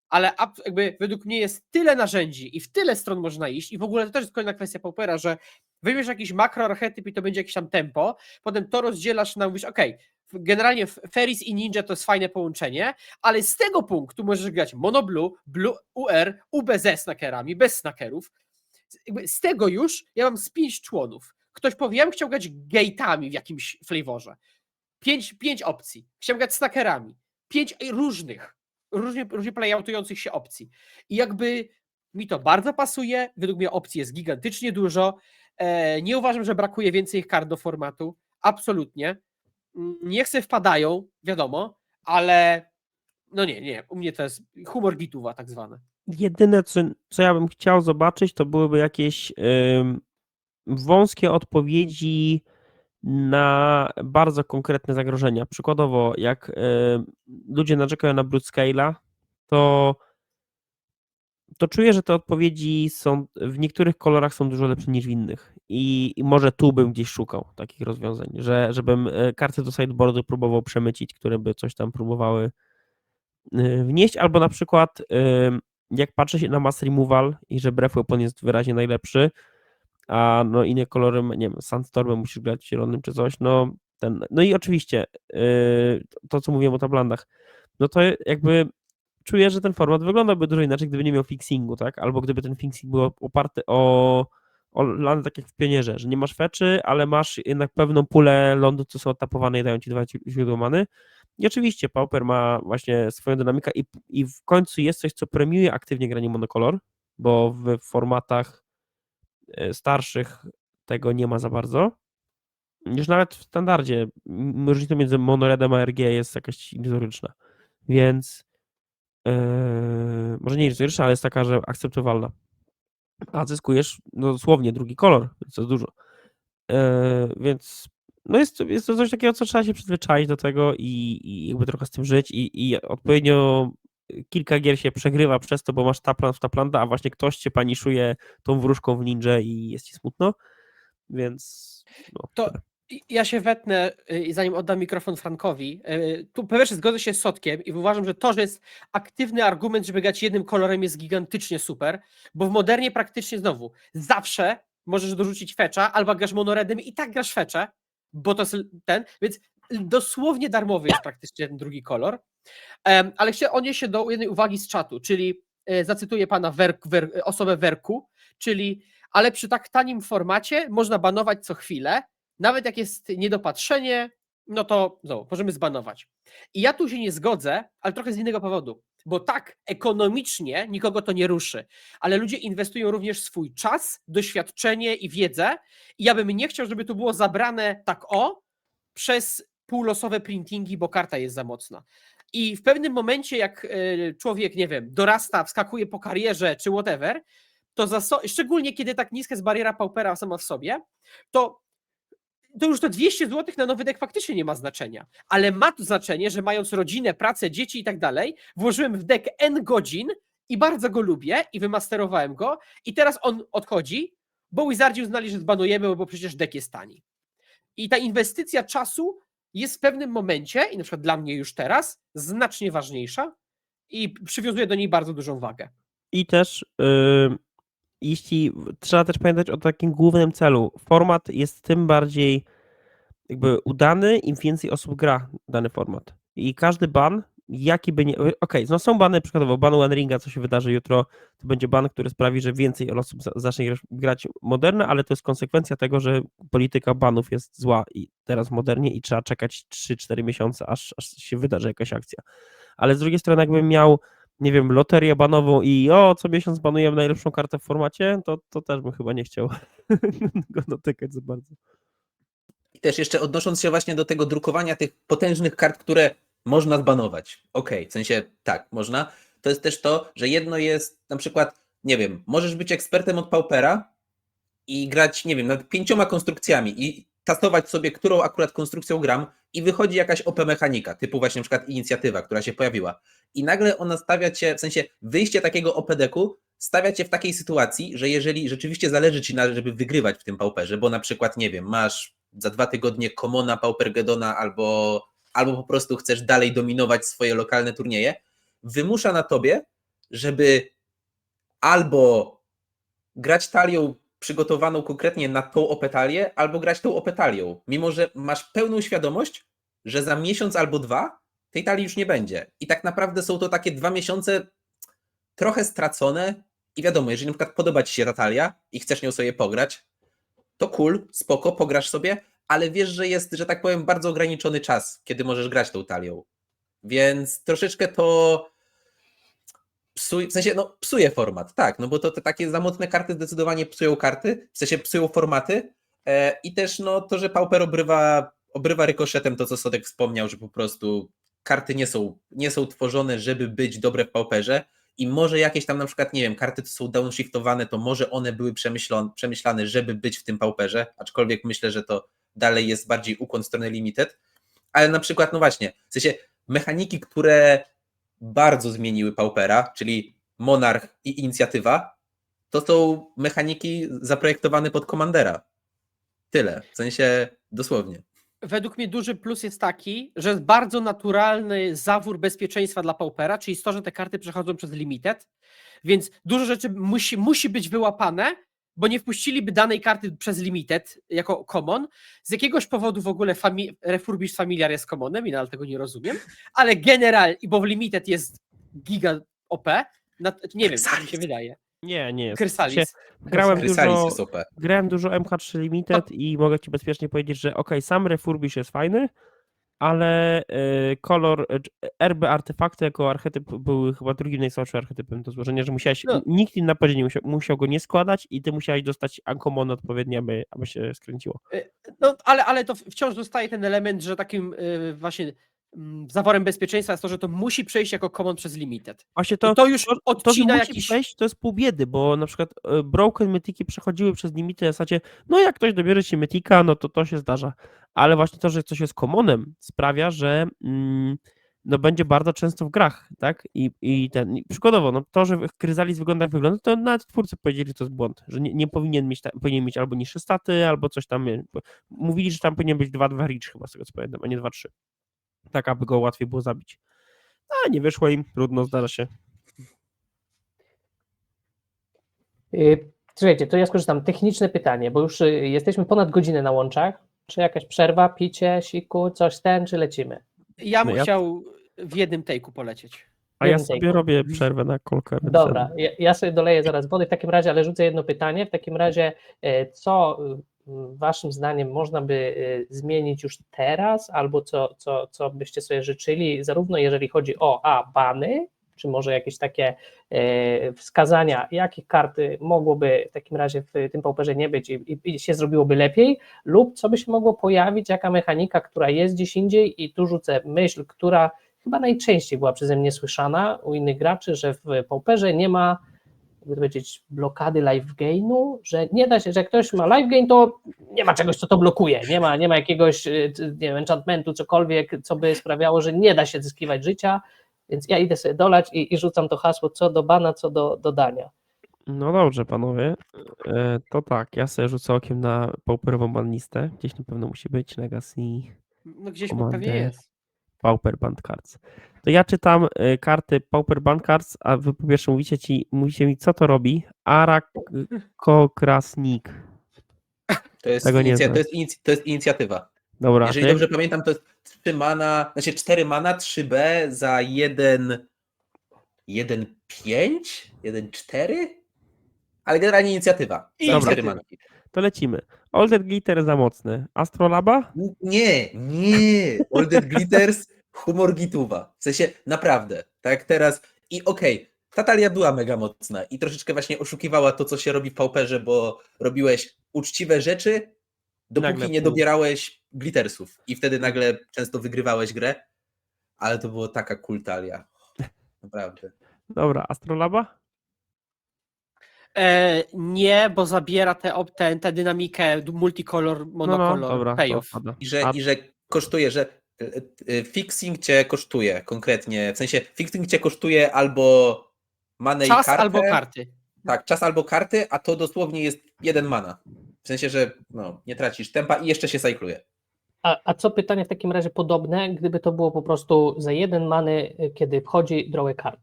[SPEAKER 6] Ale jakby według mnie jest tyle narzędzi i w tyle stron można iść i w ogóle to też jest kolejna kwestia Paupera, że wybierz jakiś makroarchetyp i to będzie jakieś tam tempo, potem to rozdzielasz na mówisz, generalnie Ferris i Ninja to jest fajne połączenie, ale z tego punktu możesz grać Mono Blue, Blue UR, UB ze snackerami, bez snackerów. Z tego już ja mam z 5 członów. Ktoś powie, ja bym chciał grać gate'ami w jakimś flavorze. 5 opcji. Chciałem grać snackerami. 5 różnie playoutujących się opcji. I jakby mi to bardzo pasuje. Według mnie opcji jest gigantycznie dużo. Nie uważam, że brakuje więcej ich kart do formatu. Absolutnie. Niech sobie wpadają, wiadomo, ale no nie. U mnie to jest humor gituwa tak zwane.
[SPEAKER 5] Jedyne, co ja bym chciał zobaczyć, to byłyby jakieś wąskie odpowiedzi na bardzo konkretne zagrożenia. Przykładowo, jak ludzie narzekają na Brute Scale'a, to czuję, że te odpowiedzi są w niektórych kolorach są dużo lepsze niż w innych. I może tu bym gdzieś szukał takich rozwiązań, żebym karty do sideboardu próbował przemycić, które by coś tam próbowały wnieść, albo na przykład jak patrzy się na mass removal i że breath weapon jest wyraźnie najlepszy, a no inne kolory, nie wiem, Sandstormem musisz grać zielonym czy coś, no i oczywiście to, co mówiłem o tablandach, no to jakby czuję, że ten format wyglądałby dużo inaczej, gdyby nie miał fixingu, tak, albo gdyby ten fixing był oparty o landy tak jak w Pionierze, że nie masz feczy, ale masz jednak pewną pulę lądu, co są odtapowane i dają ci 2 źródła many. I oczywiście Pauper ma właśnie swoją dynamikę i w końcu jest coś, co premiuje aktywnie granie monokolor, bo w formatach starszych tego nie ma za bardzo. Już nawet w standardzie różnica między monoredem a RG jest jakaś iluzoryczna, więc może nie iluzoryczna, ale jest taka, że akceptowalna. A zyskujesz dosłownie drugi kolor, więc to jest dużo. Więc no jest to coś takiego, co trzeba się przyzwyczaić do tego i jakby trochę z tym żyć i odpowiednio kilka gier się przegrywa przez to, bo masz taplan w taplanda, a właśnie ktoś cię paniszuje tą wróżką w ninja i jest ci smutno, więc no,
[SPEAKER 6] To
[SPEAKER 5] tyle.
[SPEAKER 6] ja się wetnę, zanim oddam mikrofon Frankowi. Tu po pierwsze zgodzę się z Sotkiem i uważam, że to, że jest aktywny argument, żeby grać jednym kolorem, jest gigantycznie super, bo w modernie praktycznie znowu zawsze możesz dorzucić fetcha, albo grasz monoredem i tak grasz fetcha, bo to jest ten, więc dosłownie darmowy jest praktycznie ten drugi kolor. Ale chciałem odnieść się do jednej uwagi z czatu, czyli zacytuję pana osobę Werku, czyli ale przy tak tanim formacie można banować co chwilę, nawet jak jest niedopatrzenie, no to znowu, możemy zbanować. I ja tu się nie zgodzę, ale trochę z innego powodu, bo tak, ekonomicznie nikogo to nie ruszy, ale ludzie inwestują również swój czas, doświadczenie i wiedzę i ja bym nie chciał, żeby to było zabrane tak przez półlosowe printingi, bo karta jest za mocna. I w pewnym momencie, jak człowiek, nie wiem, dorasta, wskakuje po karierze czy whatever, to szczególnie kiedy tak niska jest bariera paupera sama w sobie, to już to 200 zł na nowy deck faktycznie nie ma znaczenia. Ale ma to znaczenie, że mając rodzinę, pracę, dzieci i tak dalej, włożyłem w deck N godzin i bardzo go lubię i wymasterowałem go i teraz on odchodzi, bo Wizardzi uznali, że zbanujemy, bo przecież deck jest tani. I ta inwestycja czasu jest w pewnym momencie, i na przykład dla mnie już teraz, znacznie ważniejsza i przywiązuję do niej bardzo dużą wagę.
[SPEAKER 5] I też jeśli trzeba też pamiętać o takim głównym celu. Format jest tym bardziej jakby udany, im więcej osób gra dany format. I każdy ban, jaki by nie... Okej, no są bany, przykładowo ban One Ringa, co się wydarzy jutro, to będzie ban, który sprawi, że więcej osób zacznie grać moderne, ale to jest konsekwencja tego, że polityka banów jest zła i teraz modernie i trzeba czekać 3-4 miesiące, aż się wydarzy jakaś akcja. Ale z drugiej strony jakbym miał, nie wiem, loterię banową i co miesiąc banujemy najlepszą kartę w formacie, to też bym chyba nie chciał go dotykać za bardzo.
[SPEAKER 7] I też jeszcze odnosząc się właśnie do tego drukowania tych potężnych kart, które można zbanować. Okej, w sensie tak, można. To jest też to, że jedno jest na przykład, nie wiem, możesz być ekspertem od Paupera i grać, nie wiem, nad 5 konstrukcjami i testować sobie, którą akurat konstrukcją gram i wychodzi jakaś OP mechanika, typu właśnie na przykład inicjatywa, która się pojawiła. I nagle ona stawia cię, w sensie wyjście takiego OP decku stawia cię w takiej sytuacji, że jeżeli rzeczywiście zależy ci na, żeby wygrywać w tym Pauperze, bo na przykład, nie wiem, masz za 2 tygodnie Commona, Paupergedona albo po prostu chcesz dalej dominować swoje lokalne turnieje, wymusza na tobie, żeby albo grać talią przygotowaną konkretnie na tą opetalię, albo grać tą opetalią, mimo że masz pełną świadomość, że za miesiąc albo 2 tej talii już nie będzie. I tak naprawdę są to takie 2 miesiące trochę stracone i wiadomo, jeżeli na przykład podoba ci się ta talia i chcesz nią sobie pograć, to cool, spoko, pograsz sobie, ale wiesz, że jest, że tak powiem, bardzo ograniczony czas, kiedy możesz grać tą talią. Więc troszeczkę to psuje format, tak, no bo to takie za mocne karty zdecydowanie psują karty, w sensie psują formaty i też to, że Pauper obrywa rykoszetem, to co Sodek wspomniał, że po prostu karty nie są tworzone, żeby być dobre w Pauperze i może jakieś tam na przykład, nie wiem, karty, co są downshiftowane, to może one były przemyślane, żeby być w tym Pauperze, aczkolwiek myślę, że to dalej jest bardziej ukłon w stronę limited, ale na przykład, no właśnie, w sensie mechaniki, które bardzo zmieniły Paupera, czyli Monarch i Inicjatywa, to są mechaniki zaprojektowane pod Commandera. Tyle, w sensie dosłownie.
[SPEAKER 6] Według mnie duży plus jest taki, że jest bardzo naturalny zawór bezpieczeństwa dla Paupera, czyli to, że te karty przechodzą przez limited, więc dużo rzeczy musi być wyłapane, bo nie wpuściliby danej karty przez limited jako common. Z jakiegoś powodu w ogóle Refurbished Familiar jest commonem i nadal tego nie rozumiem, ale generalnie, bo w limited jest giga OP, nie wiem, co mi się wydaje.
[SPEAKER 5] Nie jest.
[SPEAKER 6] Chrysalis.
[SPEAKER 5] Grałem dużo MH3 Limited i mogę ci bezpiecznie powiedzieć, że sam refurbish jest fajny, ale kolor RB artefakty jako archetyp były chyba drugim najsłabszym archetypem do złożenia, że musiałeś,
[SPEAKER 6] No.
[SPEAKER 5] nikt na padzie nie musiał go nie składać i ty musiałeś dostać uncommon odpowiednie, aby się skręciło.
[SPEAKER 6] No, ale to wciąż zostaje ten element, że takim właśnie zaworem bezpieczeństwa jest to, że to musi przejść jako common przez limited.
[SPEAKER 5] Właśnie
[SPEAKER 6] I to już
[SPEAKER 5] to, że
[SPEAKER 6] odcina
[SPEAKER 5] musi
[SPEAKER 6] jakiś...
[SPEAKER 5] przejść, to jest pół biedy, bo na przykład broken mythiki przechodziły przez limity w zasadzie, no jak ktoś dobierze ci mythika, no to się zdarza. Ale właśnie to, że coś jest commonem sprawia, że no będzie bardzo często w grach, tak? Przykładowo, no to, że Chrysalis wygląda jak wygląda, to nawet twórcy powiedzieli, że to jest błąd, że nie powinien mieć, powinien mieć albo niższe staty, albo coś tam. Mówili, że tam powinien być 2-2 reach chyba z tego co pamiętam, a nie 2-3. Tak, aby go łatwiej było zabić. A nie wyszło im, trudno, zdarza się.
[SPEAKER 1] Słuchajcie, to ja skorzystam. Techniczne pytanie, bo już jesteśmy ponad godzinę na łączach. Czy jakaś przerwa, picie, siku, coś czy lecimy?
[SPEAKER 6] Ja
[SPEAKER 5] No
[SPEAKER 6] bym
[SPEAKER 5] ja-
[SPEAKER 6] chciał w jednym take'u polecieć.
[SPEAKER 5] A ja
[SPEAKER 1] Jeden
[SPEAKER 5] sobie
[SPEAKER 1] take.
[SPEAKER 5] robię przerwę na kolkę. więc
[SPEAKER 1] Dobra, ja sobie doleję zaraz wody w takim razie, ale rzucę jedno pytanie. W takim razie, co waszym zdaniem można by zmienić już teraz, albo co byście sobie życzyli, zarówno jeżeli chodzi o bany, czy może jakieś takie wskazania, jakich kart mogłoby w takim razie w tym pauperze nie być i się zrobiłoby lepiej, lub co by się mogło pojawić, jaka mechanika, która jest gdzieś indziej, i tu rzucę myśl, która chyba najczęściej była przeze mnie słyszana u innych graczy, że w pauperze nie ma, jakby powiedzieć, blokady life gainu, że nie da się, że jak ktoś ma life gain, to nie ma czegoś, co to blokuje, nie ma jakiegoś, nie wiem, enchantmentu, cokolwiek, co by sprawiało, że nie da się zyskiwać życia, więc ja idę sobie dolać i rzucam to hasło co do bana, co do dodania.
[SPEAKER 5] No dobrze, panowie. To tak, ja sobie rzucę okiem na pauperową banlistę. Gdzieś na pewno musi być Legacy,
[SPEAKER 6] No gdzieś
[SPEAKER 5] Commander.
[SPEAKER 6] pewnie jest.
[SPEAKER 5] Pauper Band Cards. To ja czytam karty Pauper Band Cards, a wy po pierwsze mówicie mi, co to robi. Arakokrasnik.
[SPEAKER 7] To jest,
[SPEAKER 5] Tego nie znam.
[SPEAKER 7] to jest inicjatywa.
[SPEAKER 5] Dobra,
[SPEAKER 7] Jeżeli
[SPEAKER 5] to
[SPEAKER 7] dobrze pamiętam, to jest 3 mana, znaczy 4 mana, 3B za 1, 1-5, 1-4, ale generalnie inicjatywa. Za
[SPEAKER 5] Dobra.
[SPEAKER 7] 4 mana.
[SPEAKER 5] to lecimy. Older Glitter za mocny. Astrolaba?
[SPEAKER 7] Nie. Older Glitters, humor gituwa. W sensie naprawdę. Tak jak teraz. I okej, ta talia była mega mocna i troszeczkę właśnie oszukiwała to, co się robi w pauperze, bo robiłeś uczciwe rzeczy, dopóki
[SPEAKER 5] Nagle
[SPEAKER 7] nie
[SPEAKER 5] pół.
[SPEAKER 7] dobierałeś glittersów. I wtedy nagle często wygrywałeś grę. Ale to było taka cool talia. Naprawdę.
[SPEAKER 5] Dobra, Astrolaba?
[SPEAKER 6] Nie, bo zabiera tę dynamikę multicolor, monocolor
[SPEAKER 5] dobra, to
[SPEAKER 6] payoff.
[SPEAKER 5] odpada.
[SPEAKER 7] I że kosztuje, że fixing cię kosztuje konkretnie. W sensie fixing cię kosztuje albo manę
[SPEAKER 6] Czas
[SPEAKER 7] i kartę.
[SPEAKER 6] albo karty.
[SPEAKER 7] Tak, czas albo karty, a to dosłownie jest 1 mana. W sensie, że nie tracisz tempa i jeszcze się cykluje.
[SPEAKER 1] A co pytanie w takim razie podobne, gdyby to było po prostu za 1 many, kiedy wchodzi draw a card?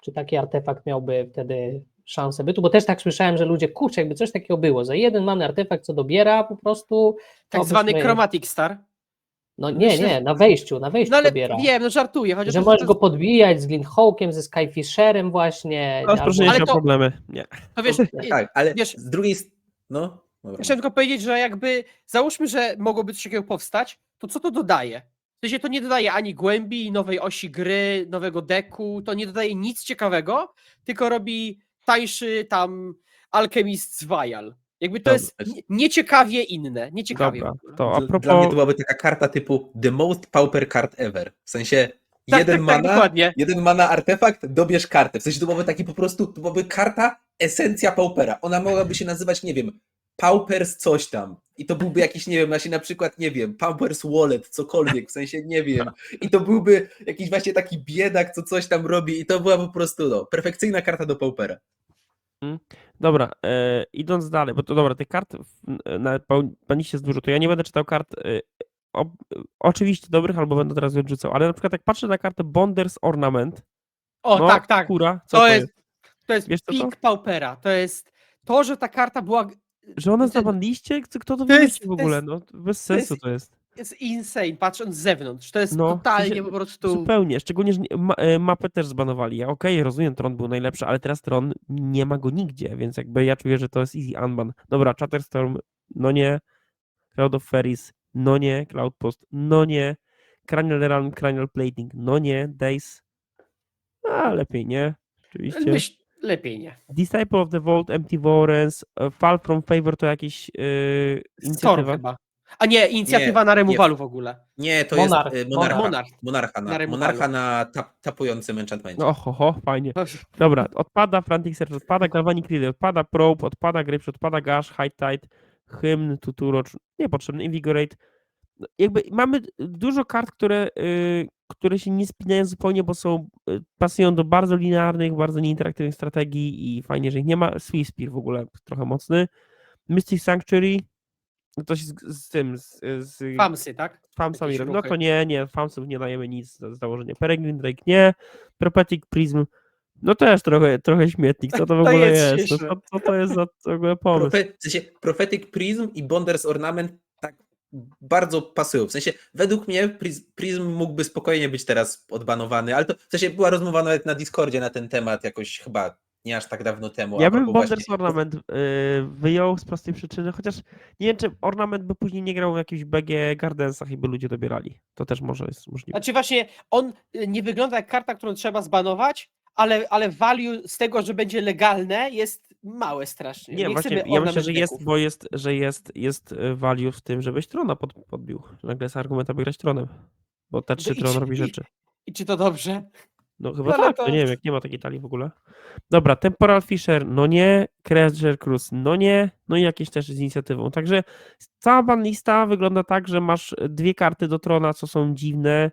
[SPEAKER 1] Czy taki artefakt miałby wtedy szansę bytu? Bo też tak słyszałem, że ludzie, kurczę, jakby coś takiego było, za 1 many artefakt, co dobiera po prostu...
[SPEAKER 6] Tak
[SPEAKER 1] to
[SPEAKER 6] zwany
[SPEAKER 1] byśmy-
[SPEAKER 6] Chromatic Star.
[SPEAKER 1] No nie, na wejściu
[SPEAKER 6] No ale
[SPEAKER 1] dobiera.
[SPEAKER 6] wiem, no żartuję. Chodzi o
[SPEAKER 1] Że
[SPEAKER 6] to,
[SPEAKER 1] możesz
[SPEAKER 6] że
[SPEAKER 1] go podbijać z Glinthołkiem, ze Skyfisherem właśnie.
[SPEAKER 5] No, proszę,
[SPEAKER 6] ale
[SPEAKER 5] nie
[SPEAKER 6] to-
[SPEAKER 5] problemy. Nie.
[SPEAKER 6] to wiesz,
[SPEAKER 7] Tak, ale
[SPEAKER 6] wiesz,
[SPEAKER 7] z drugiej strony. No, dobra.
[SPEAKER 6] chciałem tylko powiedzieć, że jakby załóżmy, że mogłoby coś takiego powstać, to co to dodaje? W sensie to nie dodaje ani głębi, nowej osi gry, nowego deku, to nie dodaje nic ciekawego, tylko robi tańszy tam Alchemist's Vial. Jakby to
[SPEAKER 5] Dobra.
[SPEAKER 6] jest nieciekawie inne, nieciekawie.
[SPEAKER 5] Dobra,
[SPEAKER 6] w ogóle.
[SPEAKER 5] to a
[SPEAKER 7] Dla mnie to
[SPEAKER 5] propos...
[SPEAKER 7] byłaby taka karta typu The Most Pauper Card Ever. W sensie
[SPEAKER 6] Tak,
[SPEAKER 7] jeden
[SPEAKER 6] tak,
[SPEAKER 7] mana,
[SPEAKER 6] dokładnie.
[SPEAKER 7] 1 mana artefakt, dobierz kartę. W sensie to byłoby taki po prostu, to byłaby karta esencja Paupera. Ona mogłaby się nazywać, nie wiem, Paupers coś tam. I to byłby jakiś, nie wiem, właśnie na przykład, nie wiem, Paupers Wallet, cokolwiek, w sensie, nie wiem. I to byłby jakiś właśnie taki biedak, co coś tam robi i to była po prostu, perfekcyjna karta do Paupera.
[SPEAKER 5] Dobra, idąc dalej, bo to dobra, tych kart na baniście jest dużo, to ja nie będę czytał kart oczywiście dobrych, albo będę teraz odrzucał, ale na przykład jak patrzę na kartę Bonders Ornament,
[SPEAKER 6] O,
[SPEAKER 5] no
[SPEAKER 6] tak.
[SPEAKER 5] kura, co
[SPEAKER 6] To
[SPEAKER 5] to
[SPEAKER 6] jest, to jest
[SPEAKER 5] Wiesz, co to?
[SPEAKER 6] peak Paupera. To jest to, że ta karta była.
[SPEAKER 5] Że ona jest na
[SPEAKER 6] to-
[SPEAKER 5] banliście? Kto to
[SPEAKER 6] to jest-
[SPEAKER 5] wymyślił w
[SPEAKER 6] to
[SPEAKER 5] ogóle?
[SPEAKER 6] jest-
[SPEAKER 5] No, bez
[SPEAKER 6] to jest-
[SPEAKER 5] sensu to jest.
[SPEAKER 6] Jest insane, patrząc z zewnątrz. To jest
[SPEAKER 5] No,
[SPEAKER 6] totalnie
[SPEAKER 5] w sensie
[SPEAKER 6] po prostu.
[SPEAKER 5] Zupełnie, szczególnie, że mapę też zbanowali. Ja okej, rozumiem, Tron był najlepszy, ale teraz Tron nie ma go nigdzie, więc jakby ja czuję, że to jest easy unban. Dobra, Chatterstorm, no nie. Cloud of Fairies, no nie. Cloud Post, no nie. Cranial Run, Cranial Plating, no nie, Days, a lepiej nie, oczywiście.
[SPEAKER 6] Lepiej nie.
[SPEAKER 5] Disciple of the Vault, Empty Warrens, Fall from Favor to jakieś
[SPEAKER 6] Storm
[SPEAKER 5] inicjatywa.
[SPEAKER 6] chyba. A nie, inicjatywa
[SPEAKER 7] Nie,
[SPEAKER 6] na
[SPEAKER 7] nie.
[SPEAKER 6] remowalu w ogóle.
[SPEAKER 7] Nie, to
[SPEAKER 1] Monarch,
[SPEAKER 7] jest
[SPEAKER 1] Monarch.
[SPEAKER 7] Monarcha
[SPEAKER 6] Na
[SPEAKER 7] na,
[SPEAKER 6] remowalu.
[SPEAKER 7] monarcha na tapującym enchantmencie.
[SPEAKER 5] Oho, fajnie. Dobra, odpada Frantic Search, odpada Galvanic Relay, odpada Probe, odpada Grapeshot, odpada Gash, High Tide, Hymn, Tuturocz, niepotrzebny, Invigorate. No, jakby mamy dużo kart, które się nie spinają zupełnie, bo pasują do bardzo linearnych, bardzo nieinteraktywnych strategii i fajnie, że ich nie ma. Swift Spear w ogóle trochę mocny. Mystic Sanctuary, no to się z
[SPEAKER 6] Famsy, tak?
[SPEAKER 5] Famsami
[SPEAKER 6] Jakieś
[SPEAKER 5] robi. No
[SPEAKER 6] ruchy.
[SPEAKER 5] to nie, Famsów nie dajemy nic z założenia. Peregrine Drake nie, Prophetic Prism, no też trochę śmietnik, co to w
[SPEAKER 6] To
[SPEAKER 5] ogóle
[SPEAKER 6] jest
[SPEAKER 5] jest?
[SPEAKER 6] śmieszne.
[SPEAKER 5] Co to jest za w ogóle pomysł?
[SPEAKER 7] W sensie Prophetic Prism i Bonder's Ornament tak bardzo pasują. W sensie według mnie Prism mógłby spokojnie być teraz odbanowany, ale to w sensie była rozmowa nawet na Discordzie na ten temat jakoś chyba nie aż tak dawno temu.
[SPEAKER 5] Ja
[SPEAKER 7] a
[SPEAKER 5] bym
[SPEAKER 7] propos
[SPEAKER 5] Bonder's
[SPEAKER 7] właśnie-
[SPEAKER 5] Ornament wyjął z prostej przyczyny, chociaż nie wiem, czy Ornament by później nie grał w jakichś BG Gardensach i by ludzie dobierali. To też może jest możliwe.
[SPEAKER 6] Znaczy właśnie on nie wygląda jak karta, którą trzeba zbanować, ale value z tego, że będzie legalne jest małe strasznie.
[SPEAKER 5] Nie, właśnie,
[SPEAKER 6] chcemy
[SPEAKER 5] ja myślę,
[SPEAKER 6] ornament
[SPEAKER 5] że jest,
[SPEAKER 6] decków.
[SPEAKER 5] bo jest value w tym, żebyś Trona podbił. Nagle jest argument, aby grać Tronem. Bo te 3
[SPEAKER 6] I
[SPEAKER 5] Tron
[SPEAKER 6] czy-
[SPEAKER 5] robi rzeczy.
[SPEAKER 6] I czy to dobrze?
[SPEAKER 5] No chyba
[SPEAKER 6] Ale
[SPEAKER 5] tak,
[SPEAKER 6] to-
[SPEAKER 5] to nie wiem, jak nie ma takiej talii w ogóle. Dobra, Temporal Fisher, no nie, Treasure Cruise, no nie, no i jakieś też z inicjatywą. Także cała banlista wygląda tak, że masz 2 karty do Trona, co są dziwne,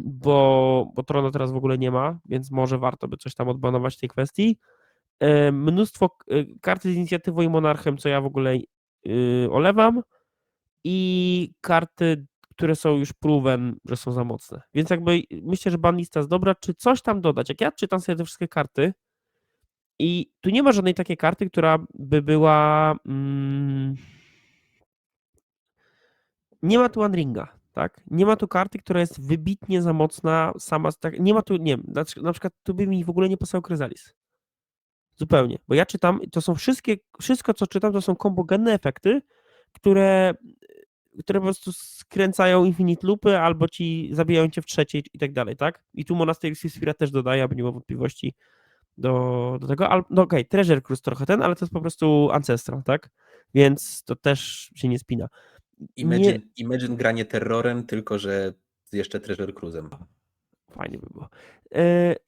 [SPEAKER 5] bo Trona teraz w ogóle nie ma, więc może warto by coś tam odbanować w tej kwestii. Mnóstwo karty z inicjatywą i monarchem, co ja w ogóle olewam, i karty, które są już proven, że są za mocne. Więc jakby myślę, że banlista jest dobra. Czy coś tam dodać? Jak ja czytam sobie te wszystkie karty i tu nie ma żadnej takiej karty, która by była... nie ma tu One Ringa, tak? Nie ma tu karty, która jest wybitnie za mocna sama. Tak, nie ma tu, nie wiem, na przykład tu by mi w ogóle nie pasował Chrysalis. Zupełnie, bo ja czytam, to są wszystko co czytam, to są kombogenne efekty, które po prostu skręcają Infinite Loopy albo ci zabijają cię w trzeciej i tak dalej, tak? I tu Monastery Spira też dodaje, aby nie było wątpliwości do tego. No okej, Treasure Cruise trochę ale to jest po prostu Ancestral, tak? Więc to też się nie spina.
[SPEAKER 7] Imagine granie terrorem, tylko że z jeszcze Treasure Cruise'em.
[SPEAKER 5] Fajnie by było.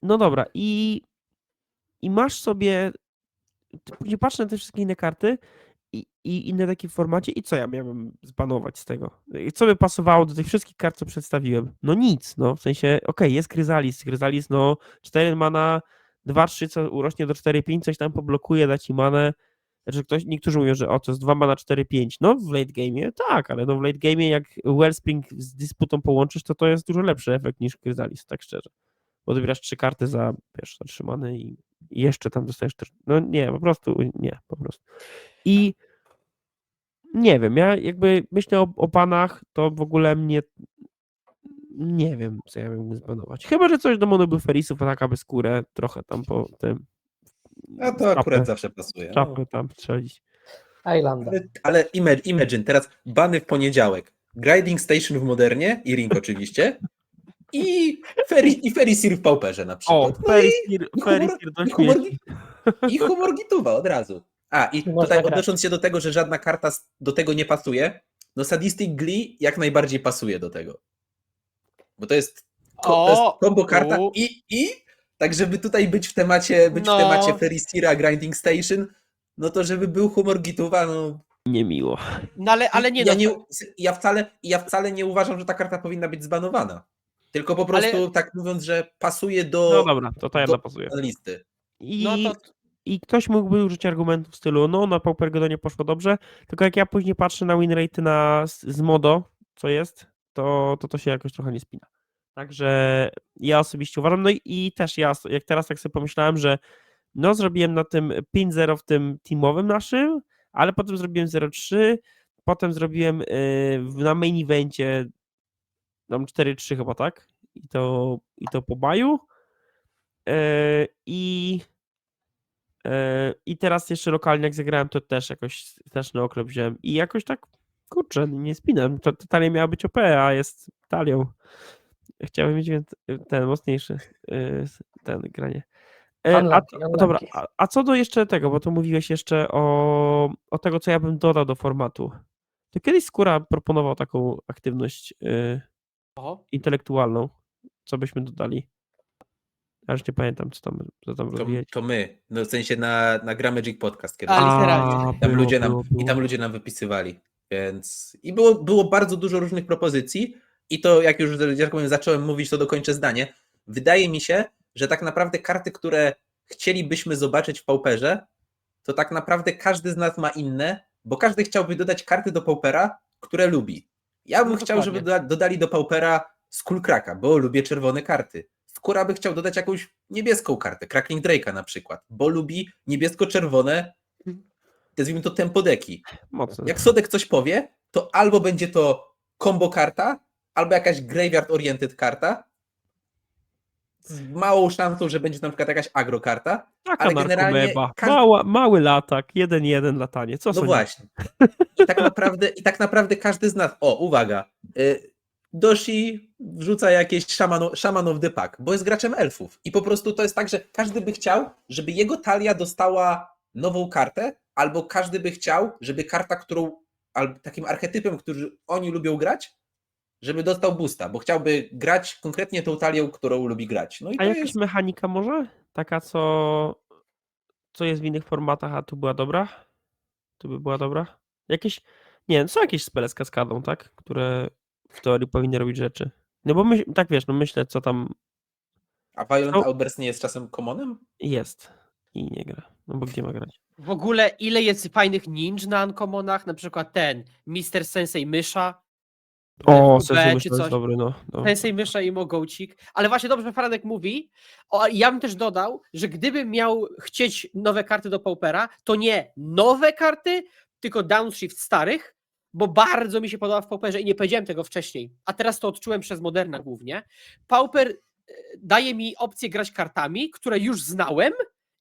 [SPEAKER 5] No dobra, i masz sobie, później patrzę na te wszystkie inne karty i inne takie w formacie i co ja miałem zbanować z tego? Co by pasowało do tych wszystkich kart, co przedstawiłem? No nic, no w sensie, okej, jest Chrysalis, no 4 mana, 2-3, co urośnie do 4-5, coś tam poblokuje, da ci manę. Znaczy niektórzy mówią, że to jest 2 mana 4-5. No w late game'ie tak, ale no w late game'ie jak Wellspring z Dysputą połączysz, to jest dużo lepszy efekt niż Chrysalis, tak szczerze. Bo dobierasz 3 karty za, wiesz, zatrzymane i jeszcze tam dostajesz też, no nie, po prostu. I nie wiem, ja jakby myślę o panach, to w ogóle mnie nie wiem, co ja mógłbym zbanować. Chyba, że coś do Monobluferisów, tak aby skórę trochę tam po tym
[SPEAKER 7] A to akurat zawsze pasuje. No.
[SPEAKER 5] czapkę tam strzelić.
[SPEAKER 1] Islanda.
[SPEAKER 7] Ale Imagine, teraz bany w poniedziałek. Grinding Station w Modernie i Ring oczywiście. I Ferrisir w Pauperze na
[SPEAKER 5] O,
[SPEAKER 7] przykład. No
[SPEAKER 5] Ferrisir do
[SPEAKER 7] humor,
[SPEAKER 5] śmieci.
[SPEAKER 7] I humor gituwa od razu. I
[SPEAKER 1] Można
[SPEAKER 7] tutaj
[SPEAKER 1] grać.
[SPEAKER 7] odnosząc się do tego, że żadna karta do tego nie pasuje, no Sadistic Glee jak najbardziej pasuje do tego. Bo to jest combo karta tak żeby tutaj być w temacie Ferrisira Grinding Station, no to żeby był humor gituwa, no
[SPEAKER 5] Niemiło.
[SPEAKER 6] No ale nie,
[SPEAKER 7] ja wcale nie uważam, że ta karta powinna być zbanowana. Tylko po prostu tak mówiąc, że pasuje do
[SPEAKER 5] No dobra, to jedna pasuje.
[SPEAKER 7] listy.
[SPEAKER 5] I ktoś mógłby użyć argumentu w stylu, no na Paupergedonie poszło dobrze, tylko jak ja później patrzę na win rate z Modo, co jest, to się jakoś trochę nie spina. Także ja osobiście uważam, no i też ja, jak teraz tak sobie pomyślałem, że no zrobiłem na tym 5-0 w tym teamowym naszym, ale potem zrobiłem 0-3, potem zrobiłem na main evencie tam 4-3 chyba, tak? I to po baju. I teraz jeszcze lokalnie jak zagrałem, to też jakoś straszny oklep wziąłem i jakoś tak Kurczę, nie spinam. To talia miała być OP, a jest talią. Chciałbym mieć ten mocniejszy ten granie.
[SPEAKER 1] Unlucky,
[SPEAKER 5] Dobra,
[SPEAKER 1] unlucky.
[SPEAKER 5] a co do jeszcze tego, bo tu mówiłeś jeszcze o tego, co ja bym dodał do formatu. To kiedyś Skóra proponował taką aktywność
[SPEAKER 6] Oho.
[SPEAKER 5] intelektualną. Co byśmy dodali? Ja już nie pamiętam, co tam
[SPEAKER 7] To,
[SPEAKER 5] robiłeś.
[SPEAKER 7] to my, no w sensie na Gra Magic Podcast kiedyś.
[SPEAKER 6] A, literalnie.
[SPEAKER 7] Tam
[SPEAKER 5] było,
[SPEAKER 7] ludzie nam,
[SPEAKER 5] było,
[SPEAKER 7] I tam
[SPEAKER 5] było.
[SPEAKER 7] ludzie nam wypisywali, więc i było bardzo dużo różnych propozycji i to jak już, że tak powiem, zacząłem mówić, to dokończę zdanie. Wydaje mi się, że tak naprawdę karty, które chcielibyśmy zobaczyć w Pauperze, to tak naprawdę każdy z nas ma inne, bo każdy chciałby dodać karty do Paupera, które lubi. Ja bym
[SPEAKER 6] No
[SPEAKER 7] chciał, żeby dodali do Paupera Skullcracka, bo lubię czerwone karty. Skóra by chciał dodać jakąś niebieską kartę, Crackling Drake'a na przykład, bo lubi niebiesko-czerwone, nazwijmy to tempo deki.
[SPEAKER 5] Mocno.
[SPEAKER 7] Jak Sodek coś powie, to albo będzie to combo karta, albo jakaś graveyard oriented karta, z małą szansą, że będzie na przykład jakaś agro karta,
[SPEAKER 5] Taka
[SPEAKER 7] ale generalnie
[SPEAKER 5] narkomeba.
[SPEAKER 7] każdy...
[SPEAKER 5] Mały latak, 1-1 latanie. Co
[SPEAKER 7] No
[SPEAKER 5] sądzisz?
[SPEAKER 7] właśnie. I tak naprawdę każdy z nas... O, uwaga. Doshi wrzuca jakieś Shaman of the Pack, bo jest graczem elfów. I po prostu to jest tak, że każdy by chciał, żeby jego talia dostała nową kartę, albo każdy by chciał, żeby karta, którą... albo takim archetypem, który oni lubią grać, żeby dostał boosta, bo chciałby grać konkretnie tą talią, którą lubi grać. No i
[SPEAKER 5] A
[SPEAKER 7] to
[SPEAKER 5] jakaś
[SPEAKER 7] jest...
[SPEAKER 5] mechanika może? Taka, co jest w innych formatach, a tu była dobra? Tu by była dobra? Jakieś, nie wiem, są jakieś spele z kaskadą, tak? Które w teorii powinny robić rzeczy. No bo tak wiesz, no myślę, co tam
[SPEAKER 7] A Violent
[SPEAKER 5] No.
[SPEAKER 7] Outburst nie jest czasem commonem?
[SPEAKER 5] jest i nie gra. No bo gdzie ma grać?
[SPEAKER 6] W ogóle ile jest fajnych ninj na Uncommonach, na przykład ten Mr. Sensei Mysza.
[SPEAKER 5] O,
[SPEAKER 6] WB
[SPEAKER 5] Sensei
[SPEAKER 6] czy
[SPEAKER 5] myślę, jest
[SPEAKER 6] coś.
[SPEAKER 5] dobry, no.
[SPEAKER 6] Sensei Mysza i Mogocik. Ale właśnie dobrze, że Franek mówi. Ja bym też dodał, że gdybym miał chcieć nowe karty do Paupera, to nie nowe karty, tylko downshift starych, bo bardzo mi się podoba w Pauperze i nie powiedziałem tego wcześniej, a teraz to odczułem przez Moderna głównie. Pauper daje mi opcję grać kartami, które już znałem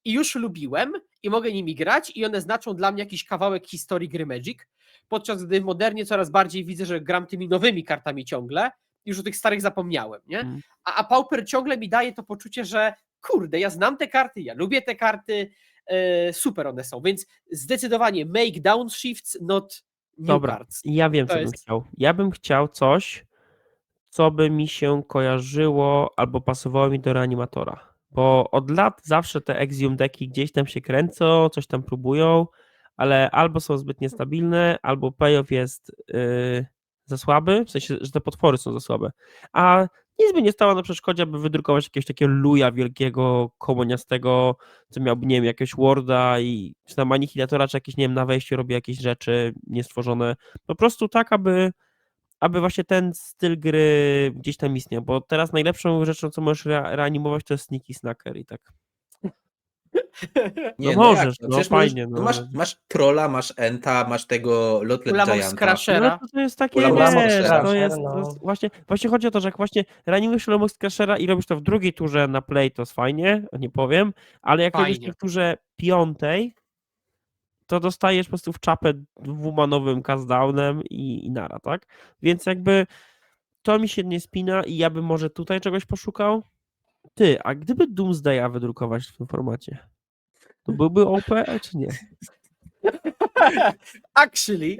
[SPEAKER 6] i już lubiłem i mogę nimi grać i one znaczą dla mnie jakiś kawałek historii gry Magic, podczas gdy w Modernie coraz bardziej widzę, że gram tymi nowymi kartami ciągle, już o tych starych zapomniałem, nie? A Pauper ciągle mi daje to poczucie, że kurde, ja znam te karty, ja lubię te karty, super one są, więc zdecydowanie make downshifts, not new
[SPEAKER 5] Dobra,
[SPEAKER 6] cards.
[SPEAKER 5] ja wiem,
[SPEAKER 6] To
[SPEAKER 5] co bym
[SPEAKER 6] jest-
[SPEAKER 5] chciał. Ja bym chciał coś, co by mi się kojarzyło albo pasowało mi do reanimatora. Bo od lat zawsze te Exium deki gdzieś tam się kręcą, coś tam próbują, ale albo są zbyt niestabilne, albo payoff jest za słaby, w sensie, że te potwory są za słabe. A nic by nie stało na przeszkodzie, aby wydrukować jakiegoś takiego luja wielkiego, komoniastego, co miałby, nie wiem, jakiegoś warda i czy tam anihilatora, czy jakieś, nie wiem, na wejściu robi jakieś rzeczy niestworzone. Po prostu tak, aby właśnie ten styl gry gdzieś tam istniał, bo teraz najlepszą rzeczą, co możesz reanimować, to jest Sneaky Snacker i tak.
[SPEAKER 7] Nie,
[SPEAKER 5] No możesz,
[SPEAKER 7] jak?
[SPEAKER 5] no
[SPEAKER 7] Przecież
[SPEAKER 5] fajnie,
[SPEAKER 7] możesz,
[SPEAKER 5] no.
[SPEAKER 7] masz Trolla, masz Enta, masz tego Lotlet
[SPEAKER 6] Ulamox
[SPEAKER 7] Gianta.
[SPEAKER 6] Crashera.
[SPEAKER 5] No to jest takie,
[SPEAKER 7] Ulamox
[SPEAKER 5] wiesz,
[SPEAKER 7] Crashera.
[SPEAKER 5] to jest
[SPEAKER 1] No.
[SPEAKER 5] właśnie chodzi o to, że jak właśnie reanimujesz Ulamox Crashera i robisz to w drugiej turze na play, to jest fajnie, nie powiem, ale jak robisz to
[SPEAKER 6] Fajnie.
[SPEAKER 5] w turze piątej, to dostajesz po prostu w czapę dwumanowym castdownem i nara, tak? Więc jakby to mi się nie spina i ja bym może tutaj czegoś poszukał. Ty, a gdyby Doomsdaya wydrukować w tym formacie, to byłby OP, czy nie?
[SPEAKER 6] Actually,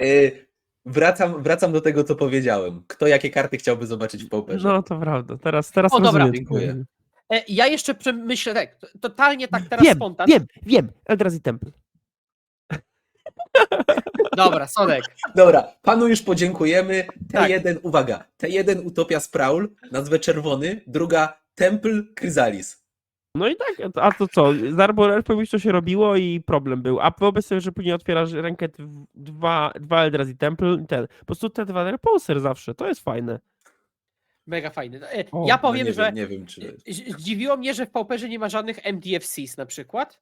[SPEAKER 7] Wracam do tego, co powiedziałem. Kto jakie karty chciałby zobaczyć w Pauperze?
[SPEAKER 5] No to prawda, teraz
[SPEAKER 6] O, dobra.
[SPEAKER 5] rozumiem.
[SPEAKER 7] Dziękuję.
[SPEAKER 6] ja jeszcze myślę tak, totalnie tak teraz spontan.
[SPEAKER 5] Wiem, Eldrazi Temple.
[SPEAKER 6] Dobra, Sodek.
[SPEAKER 7] Dobra, panu już podziękujemy.
[SPEAKER 6] Tak.
[SPEAKER 7] T1, uwaga, T1 Utopia Sprawl, nazwę czerwony, druga Temple Chrysalis.
[SPEAKER 5] No i tak, a to co, z Arbor Elfem to się robiło i problem był, a wyobraź sobie, że później otwierasz rękę dwa Eldrazi Temple i ten, po prostu te dwa Repulsor zawsze, to jest fajne.
[SPEAKER 6] Mega fajny.
[SPEAKER 5] O,
[SPEAKER 6] Ja
[SPEAKER 7] No
[SPEAKER 6] powiem,
[SPEAKER 7] nie
[SPEAKER 6] że
[SPEAKER 7] wiem, nie wiem, czy...
[SPEAKER 6] zdziwiło mnie, że w Pauperze nie ma żadnych MDFCs na przykład.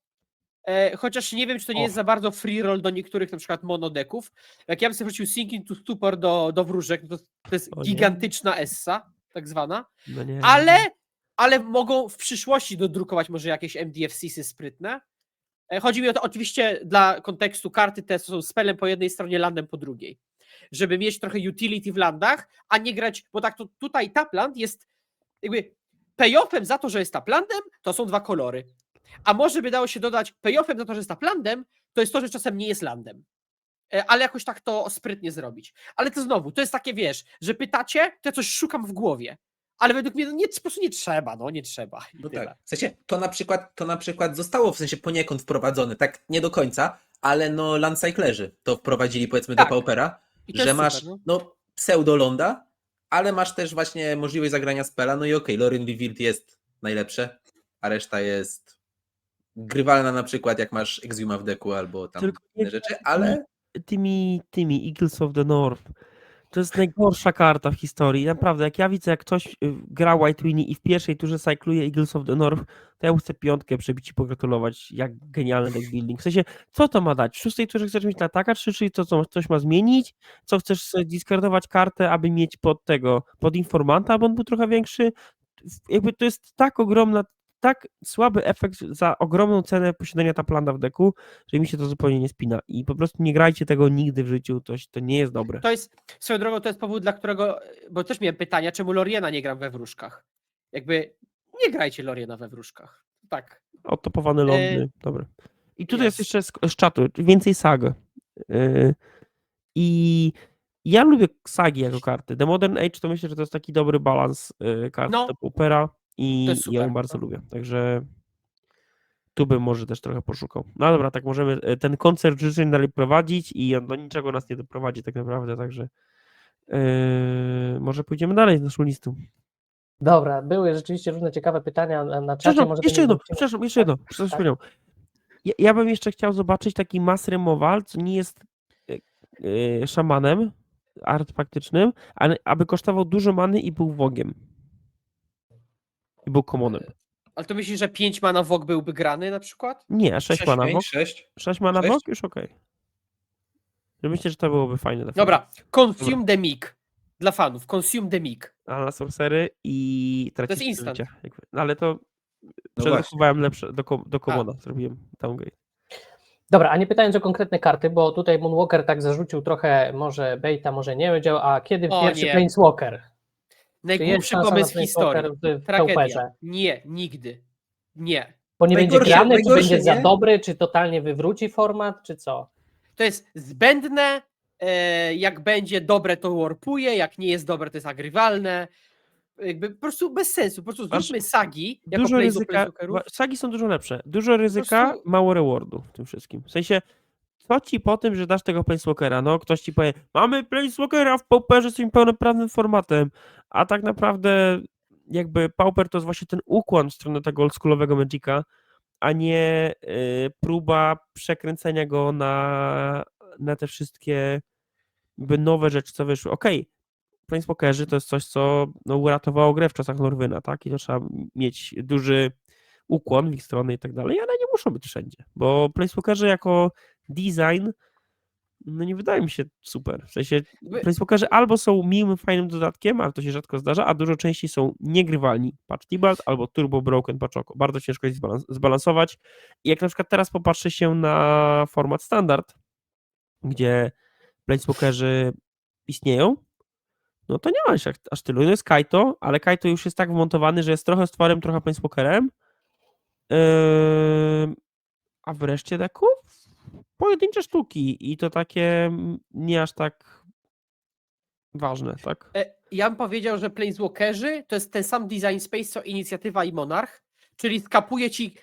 [SPEAKER 6] Chociaż nie wiem, czy to nie jest za bardzo free roll do niektórych na przykład monodeków. Jak ja bym sobie wrócił Sinking to Stupor do wróżek, to jest
[SPEAKER 5] O nie.
[SPEAKER 6] gigantyczna essa, tak zwana.
[SPEAKER 5] No nie.
[SPEAKER 6] Ale mogą w przyszłości dodrukować może jakieś MDFCsy sprytne. Chodzi mi o to, oczywiście dla kontekstu, karty te są spelem po jednej stronie, landem po drugiej. żeby mieć trochę utility w landach, a nie grać, bo tak to tutaj Tapland jest jakby payoffem za to, że jest Taplandem, to są 2 kolory. A może by dało się dodać payoffem za to, że jest Taplandem, to jest to, że czasem nie jest landem. Ale jakoś tak to sprytnie zrobić. Ale to znowu, to jest takie, wiesz, że pytacie, to ja coś szukam w głowie. Ale według mnie po prostu nie trzeba, nie trzeba. I
[SPEAKER 7] No
[SPEAKER 6] tyle.
[SPEAKER 7] tak. W sensie to na przykład zostało w sensie poniekąd wprowadzone, tak nie do końca, ale no landcyclerzy to wprowadzili powiedzmy
[SPEAKER 6] Tak.
[SPEAKER 7] do Paupera,
[SPEAKER 6] I to
[SPEAKER 7] że
[SPEAKER 6] jest
[SPEAKER 7] masz
[SPEAKER 6] super,
[SPEAKER 7] no pseudo-londa, ale masz też właśnie możliwość zagrania spela, no i okej, Lorien Revealed jest najlepsze, a reszta jest grywalna na przykład jak masz Exhuma w deku albo tam
[SPEAKER 5] Tylko
[SPEAKER 7] inne
[SPEAKER 5] nie
[SPEAKER 7] rzeczy, ale
[SPEAKER 5] tymi Eagles of the North. To jest najgorsza karta w historii. Naprawdę, jak ja widzę, jak ktoś gra White Winnie i w pierwszej turze cykluje Eagles of the North, to ja mu chcę 5 przebić i pogratulować, jak genialny deck building. W sensie, co to ma dać? W 6 turze chcesz mieć lataka, czyli to coś ma zmienić? Co chcesz sobie discardować kartę, aby mieć pod informanta, bo on był trochę większy? Jakby to jest tak ogromna, tak słaby efekt za ogromną cenę posiadania Taplanda w deku, że mi się to zupełnie nie spina. I po prostu nie grajcie tego nigdy w życiu, to nie jest dobre.
[SPEAKER 6] To jest, swoją drogą, to jest powód, dla którego, bo też miałem pytania, czemu Loriena nie gram we wróżkach. Jakby nie grajcie Loriena we wróżkach. Tak.
[SPEAKER 5] Otopowane lądy, dobra. I tutaj jest
[SPEAKER 6] Jest.
[SPEAKER 5] jeszcze z czatu, więcej sag. I ja lubię sagi jako karty. The Modern Age to myślę, że to jest taki dobry balans kart
[SPEAKER 6] No.
[SPEAKER 5] do Paupera i
[SPEAKER 6] To jest
[SPEAKER 5] ja ją
[SPEAKER 6] super,
[SPEAKER 5] bardzo
[SPEAKER 6] no.
[SPEAKER 5] lubię. Także tu bym może też trochę poszukał. No dobra, tak możemy ten koncert życzeń dalej prowadzić i on do niczego nas nie doprowadzi tak naprawdę, także może pójdziemy dalej z naszą listą.
[SPEAKER 1] Dobra, były rzeczywiście różne ciekawe pytania na czacie.
[SPEAKER 5] Przepraszam,
[SPEAKER 1] Może
[SPEAKER 5] jeszcze
[SPEAKER 1] to nie
[SPEAKER 5] jedno,
[SPEAKER 1] wrócimy.
[SPEAKER 5] przepraszam, jeszcze jedno, coś
[SPEAKER 1] tak.
[SPEAKER 5] wspomniał. Ja bym jeszcze chciał zobaczyć taki mass removal, co nie jest szamanem artefaktycznym, ale aby kosztował dużo many i był wogiem. I był komonem.
[SPEAKER 6] Ale to myślisz, że 5 mana WOG byłby grany na przykład?
[SPEAKER 5] Nie, 6 mana wog.
[SPEAKER 7] 6.
[SPEAKER 5] 6 mana
[SPEAKER 7] Sześć?
[SPEAKER 5] wog, już okej. Myślę, że to byłoby fajne.
[SPEAKER 6] Dobra, consume the mic. Dla fanów, consume the mic.
[SPEAKER 5] A na sorcery i tracisz
[SPEAKER 6] jest instant.
[SPEAKER 5] życia. No ale to
[SPEAKER 7] No
[SPEAKER 5] przedrukowałem lepsze do komona, zrobiłem downgrade.
[SPEAKER 1] Dobra, a nie pytając o konkretne karty, bo tutaj Moonwalker tak zarzucił trochę, może Bejta, może nie wiedział, a kiedy
[SPEAKER 6] O
[SPEAKER 1] pierwszy
[SPEAKER 6] nie.
[SPEAKER 1] Planeswalker? Czy jest
[SPEAKER 6] Najgłupszy
[SPEAKER 1] szansa na
[SPEAKER 6] pomysł w
[SPEAKER 1] Planeswalker
[SPEAKER 6] historii.
[SPEAKER 1] w
[SPEAKER 6] Tragedia.
[SPEAKER 1] Pauperze?
[SPEAKER 6] Nie, nigdy. Nie.
[SPEAKER 1] Bo nie będzie
[SPEAKER 7] Najgorsze-
[SPEAKER 1] grany, czy
[SPEAKER 7] najgorsze
[SPEAKER 1] będzie za
[SPEAKER 7] nie?
[SPEAKER 1] dobry, czy totalnie wywróci format, czy co?
[SPEAKER 6] To jest zbędne. Jak będzie dobre, to warpuje. Jak nie jest dobre, to jest agrywalne. Jakby po prostu bez sensu. Po prostu
[SPEAKER 5] Masz
[SPEAKER 6] zróbmy sagi jako
[SPEAKER 5] Dużo
[SPEAKER 6] place do
[SPEAKER 5] ryzyka.
[SPEAKER 6] planeswalkerów.
[SPEAKER 5] Sagi są dużo lepsze. Dużo ryzyka,
[SPEAKER 6] prostu-
[SPEAKER 5] mało rewardu w tym wszystkim. W sensie, co ci po tym, że dasz tego Planeswalkera? No, ktoś ci powie, mamy Planeswalkera w Pauperze z tym pełnoprawnym formatem, a tak naprawdę jakby Pauper to jest właśnie ten ukłon w stronę tego oldschoolowego Magica, a nie próba przekręcenia go na te wszystkie jakby nowe rzeczy, co wyszły. Okej, Planeswalkerzy to jest coś, co no, uratowało grę w czasach Norwyna, tak? I to trzeba mieć duży ukłon w ich stronę i tak dalej, ale nie muszą być wszędzie, bo Planeswalkerzy jako design no nie wydaje mi się super. W sensie Planeswalkerzy albo są miłym, fajnym dodatkiem, ale to się rzadko zdarza, a dużo częściej są niegrywalni. Patch Tibalt albo Turbo Broken Patchoko. Bardzo ciężko jest zbalansować. I jak na przykład teraz popatrzy się na format standard, gdzie Planeswalkerzy istnieją, no to nie ma aż tylu. No jest Kaito, ale Kaito już jest tak wmontowany, że jest trochę stworem, trochę Planeswalkerem. A w reszcie deków pojedyncze sztuki i to takie nie aż tak ważne, tak?
[SPEAKER 6] Ja bym powiedział, że Planeswalkerzy to jest ten sam design space, co Inicjatywa i Monarch, czyli skapuje ci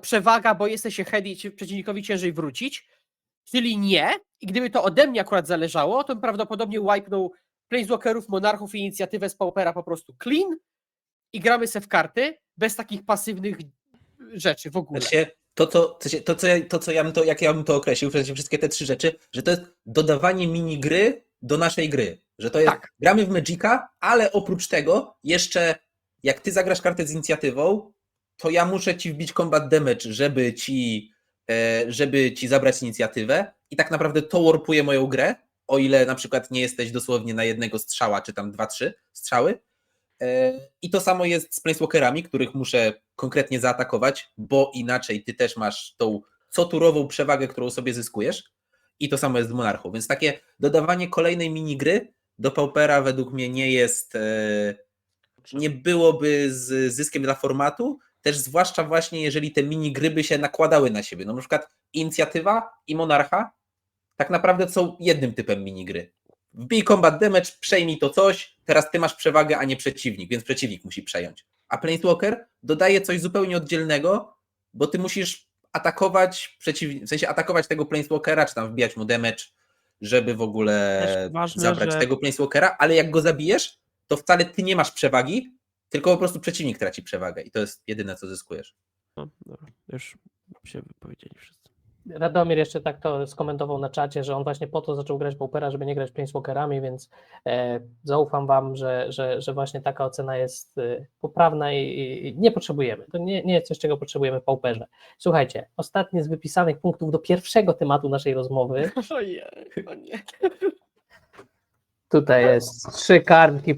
[SPEAKER 6] przewaga, bo jesteś ahead i przeciwnikowi ciężej wrócić, czyli nie. I gdyby to ode mnie akurat zależało, to bym prawdopodobnie wipenął Planeswalkerów, Monarchów i Inicjatywę z Paupera po prostu clean i gramy se w karty bez takich pasywnych rzeczy w ogóle.
[SPEAKER 7] Znaczy, jak ja bym to określił, w sensie wszystkie te 3 rzeczy, że to jest dodawanie minigry do naszej gry. Że to jest,
[SPEAKER 6] Tak.
[SPEAKER 7] gramy w Magica, ale oprócz tego jeszcze jak ty zagrasz kartę z inicjatywą, to ja muszę ci wbić combat damage, żeby ci zabrać inicjatywę i tak naprawdę to warpuje moją grę, o ile na przykład nie jesteś dosłownie na jednego strzała, czy tam 2-3 strzały. I to samo jest z Planeswalkerami, których muszę konkretnie zaatakować, bo inaczej ty też masz tą coturową przewagę, którą sobie zyskujesz. I to samo jest z Monarchą, więc takie dodawanie kolejnej minigry do Paupera według mnie nie jest, nie byłoby z zyskiem dla formatu, też zwłaszcza właśnie jeżeli te minigry by się nakładały na siebie. No na przykład Inicjatywa i Monarcha tak naprawdę są jednym typem minigry. Wbij combat damage, przejmij to coś, teraz ty masz przewagę, a nie przeciwnik, więc przeciwnik musi przejąć. A Planeswalker dodaje coś zupełnie oddzielnego, bo ty musisz atakować w sensie atakować tego Planeswalkera, czy tam wbijać mu damage, żeby w ogóle
[SPEAKER 5] Też ważne,
[SPEAKER 7] zabrać
[SPEAKER 5] że-
[SPEAKER 7] tego Planeswalkera, ale jak go zabijesz, to wcale ty nie masz przewagi, tylko po prostu przeciwnik traci przewagę i to jest jedyne, co zyskujesz.
[SPEAKER 5] No, dobra, już się wypowiedzieli wszyscy.
[SPEAKER 1] Radomir jeszcze tak to skomentował na czacie, że on właśnie po to zaczął grać Paupera, żeby nie grać Planeswalkerami, więc zaufam wam, że właśnie taka ocena jest poprawna i nie potrzebujemy. To nie jest coś, czego potrzebujemy w Pauperze. Słuchajcie, ostatnie z wypisanych punktów do pierwszego tematu naszej rozmowy.
[SPEAKER 6] Ojej, o nie.
[SPEAKER 1] Tutaj jest 3 kartki,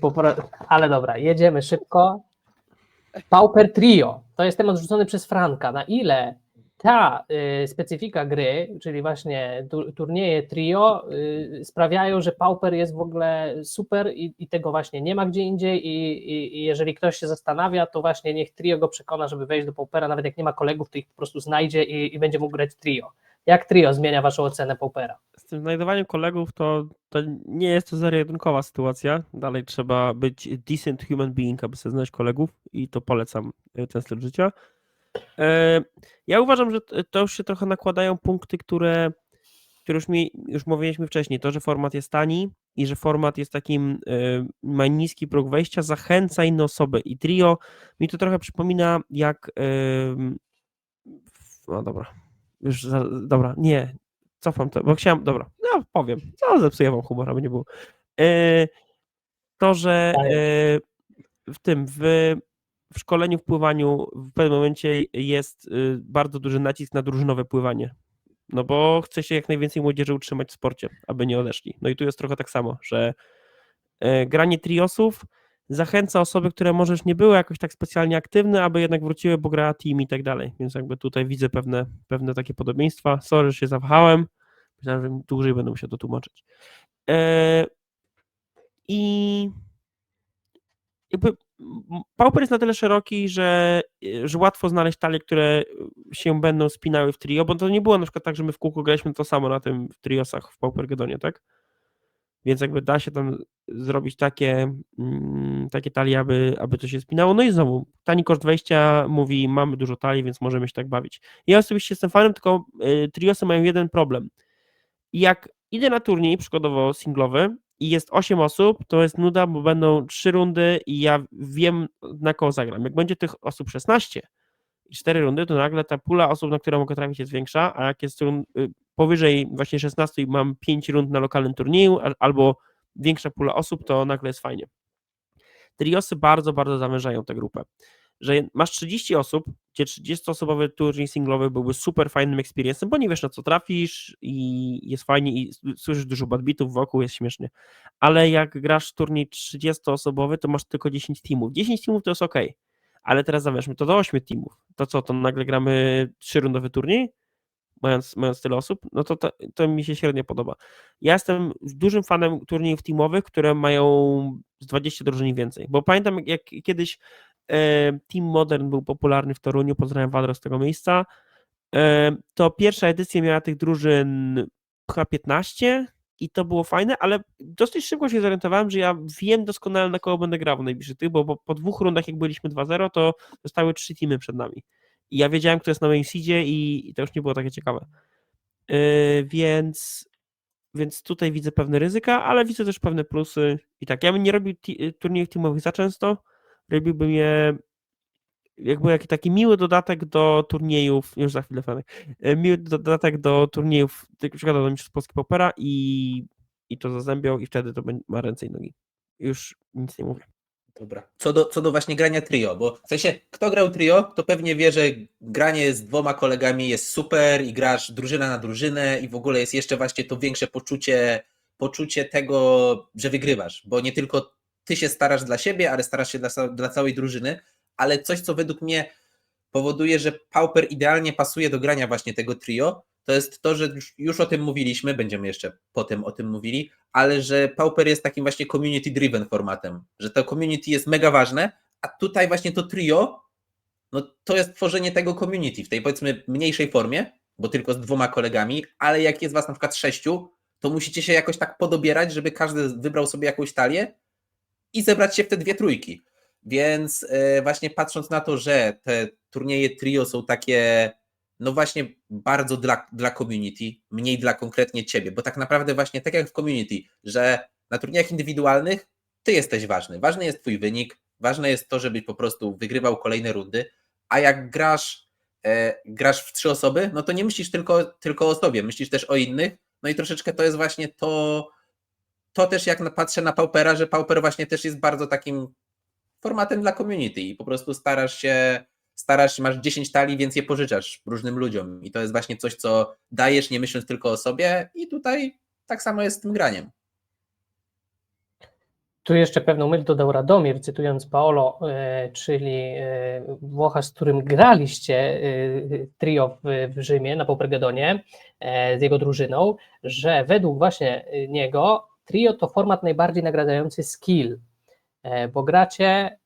[SPEAKER 1] ale dobra, jedziemy szybko. Pauper Trio, to jest temat rzucony przez Franka. Na ile ta specyfika gry, czyli właśnie turnieje trio, sprawiają, że Pauper jest w ogóle super i tego właśnie nie ma gdzie indziej i jeżeli ktoś się zastanawia, to właśnie niech trio go przekona, żeby wejść do Paupera, nawet jak nie ma kolegów, to ich po prostu znajdzie i będzie mógł grać trio. Jak trio zmienia waszą ocenę Paupera?
[SPEAKER 5] Z tym znajdowaniem kolegów to nie jest to zero-jedynkowa sytuacja. Dalej trzeba być decent human being, aby sobie znaleźć kolegów i to polecam ten styl życia. Ja uważam, że to już się trochę nakładają punkty, które już mówiliśmy wcześniej. To, że format jest tani i że format jest takim, ma niski próg wejścia, zachęca inne osoby. I trio mi to trochę przypomina jak... No dobra. Dobra, nie. Cofam to, bo chciałem... Dobra, no powiem. Co zepsuję wam humor, aby nie było. To, że w szkoleniu, w pływaniu w pewnym momencie jest bardzo duży nacisk na drużynowe pływanie. No bo chce się jak najwięcej młodzieży utrzymać w sporcie, aby nie odeszli. No i tu jest trochę tak samo, że granie triosów zachęca osoby, które może już nie były jakoś tak specjalnie aktywne, aby jednak wróciły, bo gra team i tak dalej. Więc jakby tutaj widzę pewne takie podobieństwa. Sorry, że się zawahałem. Myślałem, że dłużej będę musiał to tłumaczyć. I jakby Pauper jest na tyle szeroki, że łatwo znaleźć talie, które się będą spinały w trio, bo to nie było na przykład tak, że my w kółko graliśmy to samo na tym w triosach w Paupergedonie, tak? Więc jakby da się tam zrobić takie talie, aby to się spinało. No i znowu, tani koszt wejścia mówi, mamy dużo talii, więc możemy się tak bawić. Ja osobiście jestem fanem, tylko triosy mają jeden problem. Jak idę na turniej, przykładowo singlowy, i jest 8 osób, to jest nuda, bo będą 3 rundy i ja wiem, na kogo zagram. Jak będzie tych osób 16 i 4 rundy, to nagle ta pula osób, na które mogę trafić, jest większa, a jak jest powyżej właśnie 16 i mam 5 rund na lokalnym turnieju, albo większa pula osób, to nagle jest fajnie. Triosy bardzo, bardzo zawężają tę grupę. Że masz 30 osób, gdzie 30-osobowy turniej singlowy byłby super fajnym experience'em, bo nie wiesz, na co trafisz i jest fajnie i słyszysz dużo badbitów wokół, jest śmiesznie. Ale jak grasz turniej 30-osobowy, to masz tylko 10 teamów. 10 teamów to jest ok, ale teraz zawężmy to do 8 teamów. To co, to nagle gramy 3-rundowy turniej? Mając tyle osób, no to mi się średnio podoba. Ja jestem dużym fanem turniejów teamowych, które mają z 20 drużyn więcej, bo pamiętam jak kiedyś Team Modern był popularny w Toruniu, pozdrawiam Wadro z tego miejsca, to pierwsza edycja miała tych drużyn chyba 15 i to było fajne, ale dosyć szybko się zorientowałem, że ja wiem doskonale, na kogo będę grał w najbliższych tych, bo po 2 rundach, jak byliśmy 2-0, to zostały 3 teamy przed nami. I ja wiedziałem, kto jest na moim seedzie i to już nie było takie ciekawe. Więc tutaj widzę pewne ryzyka, ale widzę też pewne plusy. I tak, ja bym nie robił turniejów teamowych za często, robiłbym je jakby jakiś taki miły dodatek do turniejów, już za chwilę Franek, miły dodatek do turniejów, przykładowo do Mistrzostw Polski Paupera i to zazębią i wtedy to ma ręce i nogi. Już nic nie mówię.
[SPEAKER 7] Dobra. Co do właśnie grania trio, bo w sensie, kto grał trio, to pewnie wie, że granie z 2 kolegami jest super i grasz drużyna na drużynę i w ogóle jest jeszcze właśnie to większe poczucie tego, że wygrywasz, bo nie tylko ty się starasz dla siebie, ale starasz się dla całej drużyny, ale coś, co według mnie powoduje, że Pauper idealnie pasuje do grania właśnie tego trio, to jest to, że już o tym mówiliśmy, będziemy jeszcze potem o tym mówili, ale że Pauper jest takim właśnie community-driven formatem, że to community jest mega ważne, a tutaj właśnie to trio, no to jest tworzenie tego community w tej powiedzmy mniejszej formie, bo tylko z 2 kolegami, ale jak jest was na przykład 6, to musicie się jakoś tak podobierać, żeby każdy wybrał sobie jakąś talię i zebrać się w te 2 trójki. Więc właśnie patrząc na to, że te turnieje trio są takie, no właśnie bardzo dla community, mniej dla konkretnie ciebie, bo tak naprawdę właśnie tak jak w community, że na turniejach indywidualnych ty jesteś ważny. Ważny jest twój wynik, ważne jest to, żebyś po prostu wygrywał kolejne rundy, a jak grasz w 3 osoby, no to nie myślisz tylko o sobie, myślisz też o innych, no i troszeczkę to jest właśnie to też jak patrzę na Paupera, że Pauper właśnie też jest bardzo takim formatem dla community i po prostu starasz się, masz 10 talii, więc je pożyczasz różnym ludziom i to jest właśnie coś, co dajesz, nie myśląc tylko o sobie i tutaj tak samo jest z tym graniem.
[SPEAKER 1] Tu jeszcze pewną myśl dodał Radomir, cytując Paolo, czyli Włocha, z którym graliście trio w Rzymie na Paupergedonie z jego drużyną, że według właśnie niego trio to format najbardziej nagradzający skill, bo gracie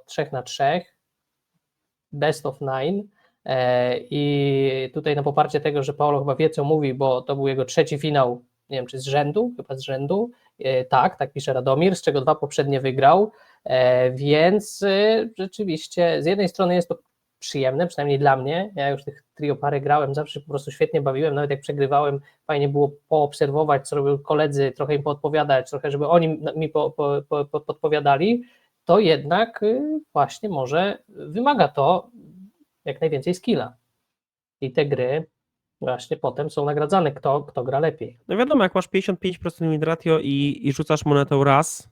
[SPEAKER 1] 3 na 3, best of 9 i tutaj na poparcie tego, że Paolo chyba wie, co mówi, bo to był jego 3. finał, nie wiem, czy z rzędu, chyba z rzędu, tak pisze Radomir, z czego 2 poprzednie wygrał, więc rzeczywiście z jednej strony jest to przyjemne, przynajmniej dla mnie, ja już tych trio pary grałem, zawsze po prostu świetnie bawiłem, nawet jak przegrywałem, fajnie było poobserwować, co robią koledzy, trochę im poodpowiadać, trochę żeby oni mi podpowiadali, to jednak właśnie może wymaga to jak najwięcej skilla i te gry właśnie potem są nagradzane, kto gra lepiej.
[SPEAKER 5] No wiadomo, jak masz 55% win ratio i rzucasz monetą raz,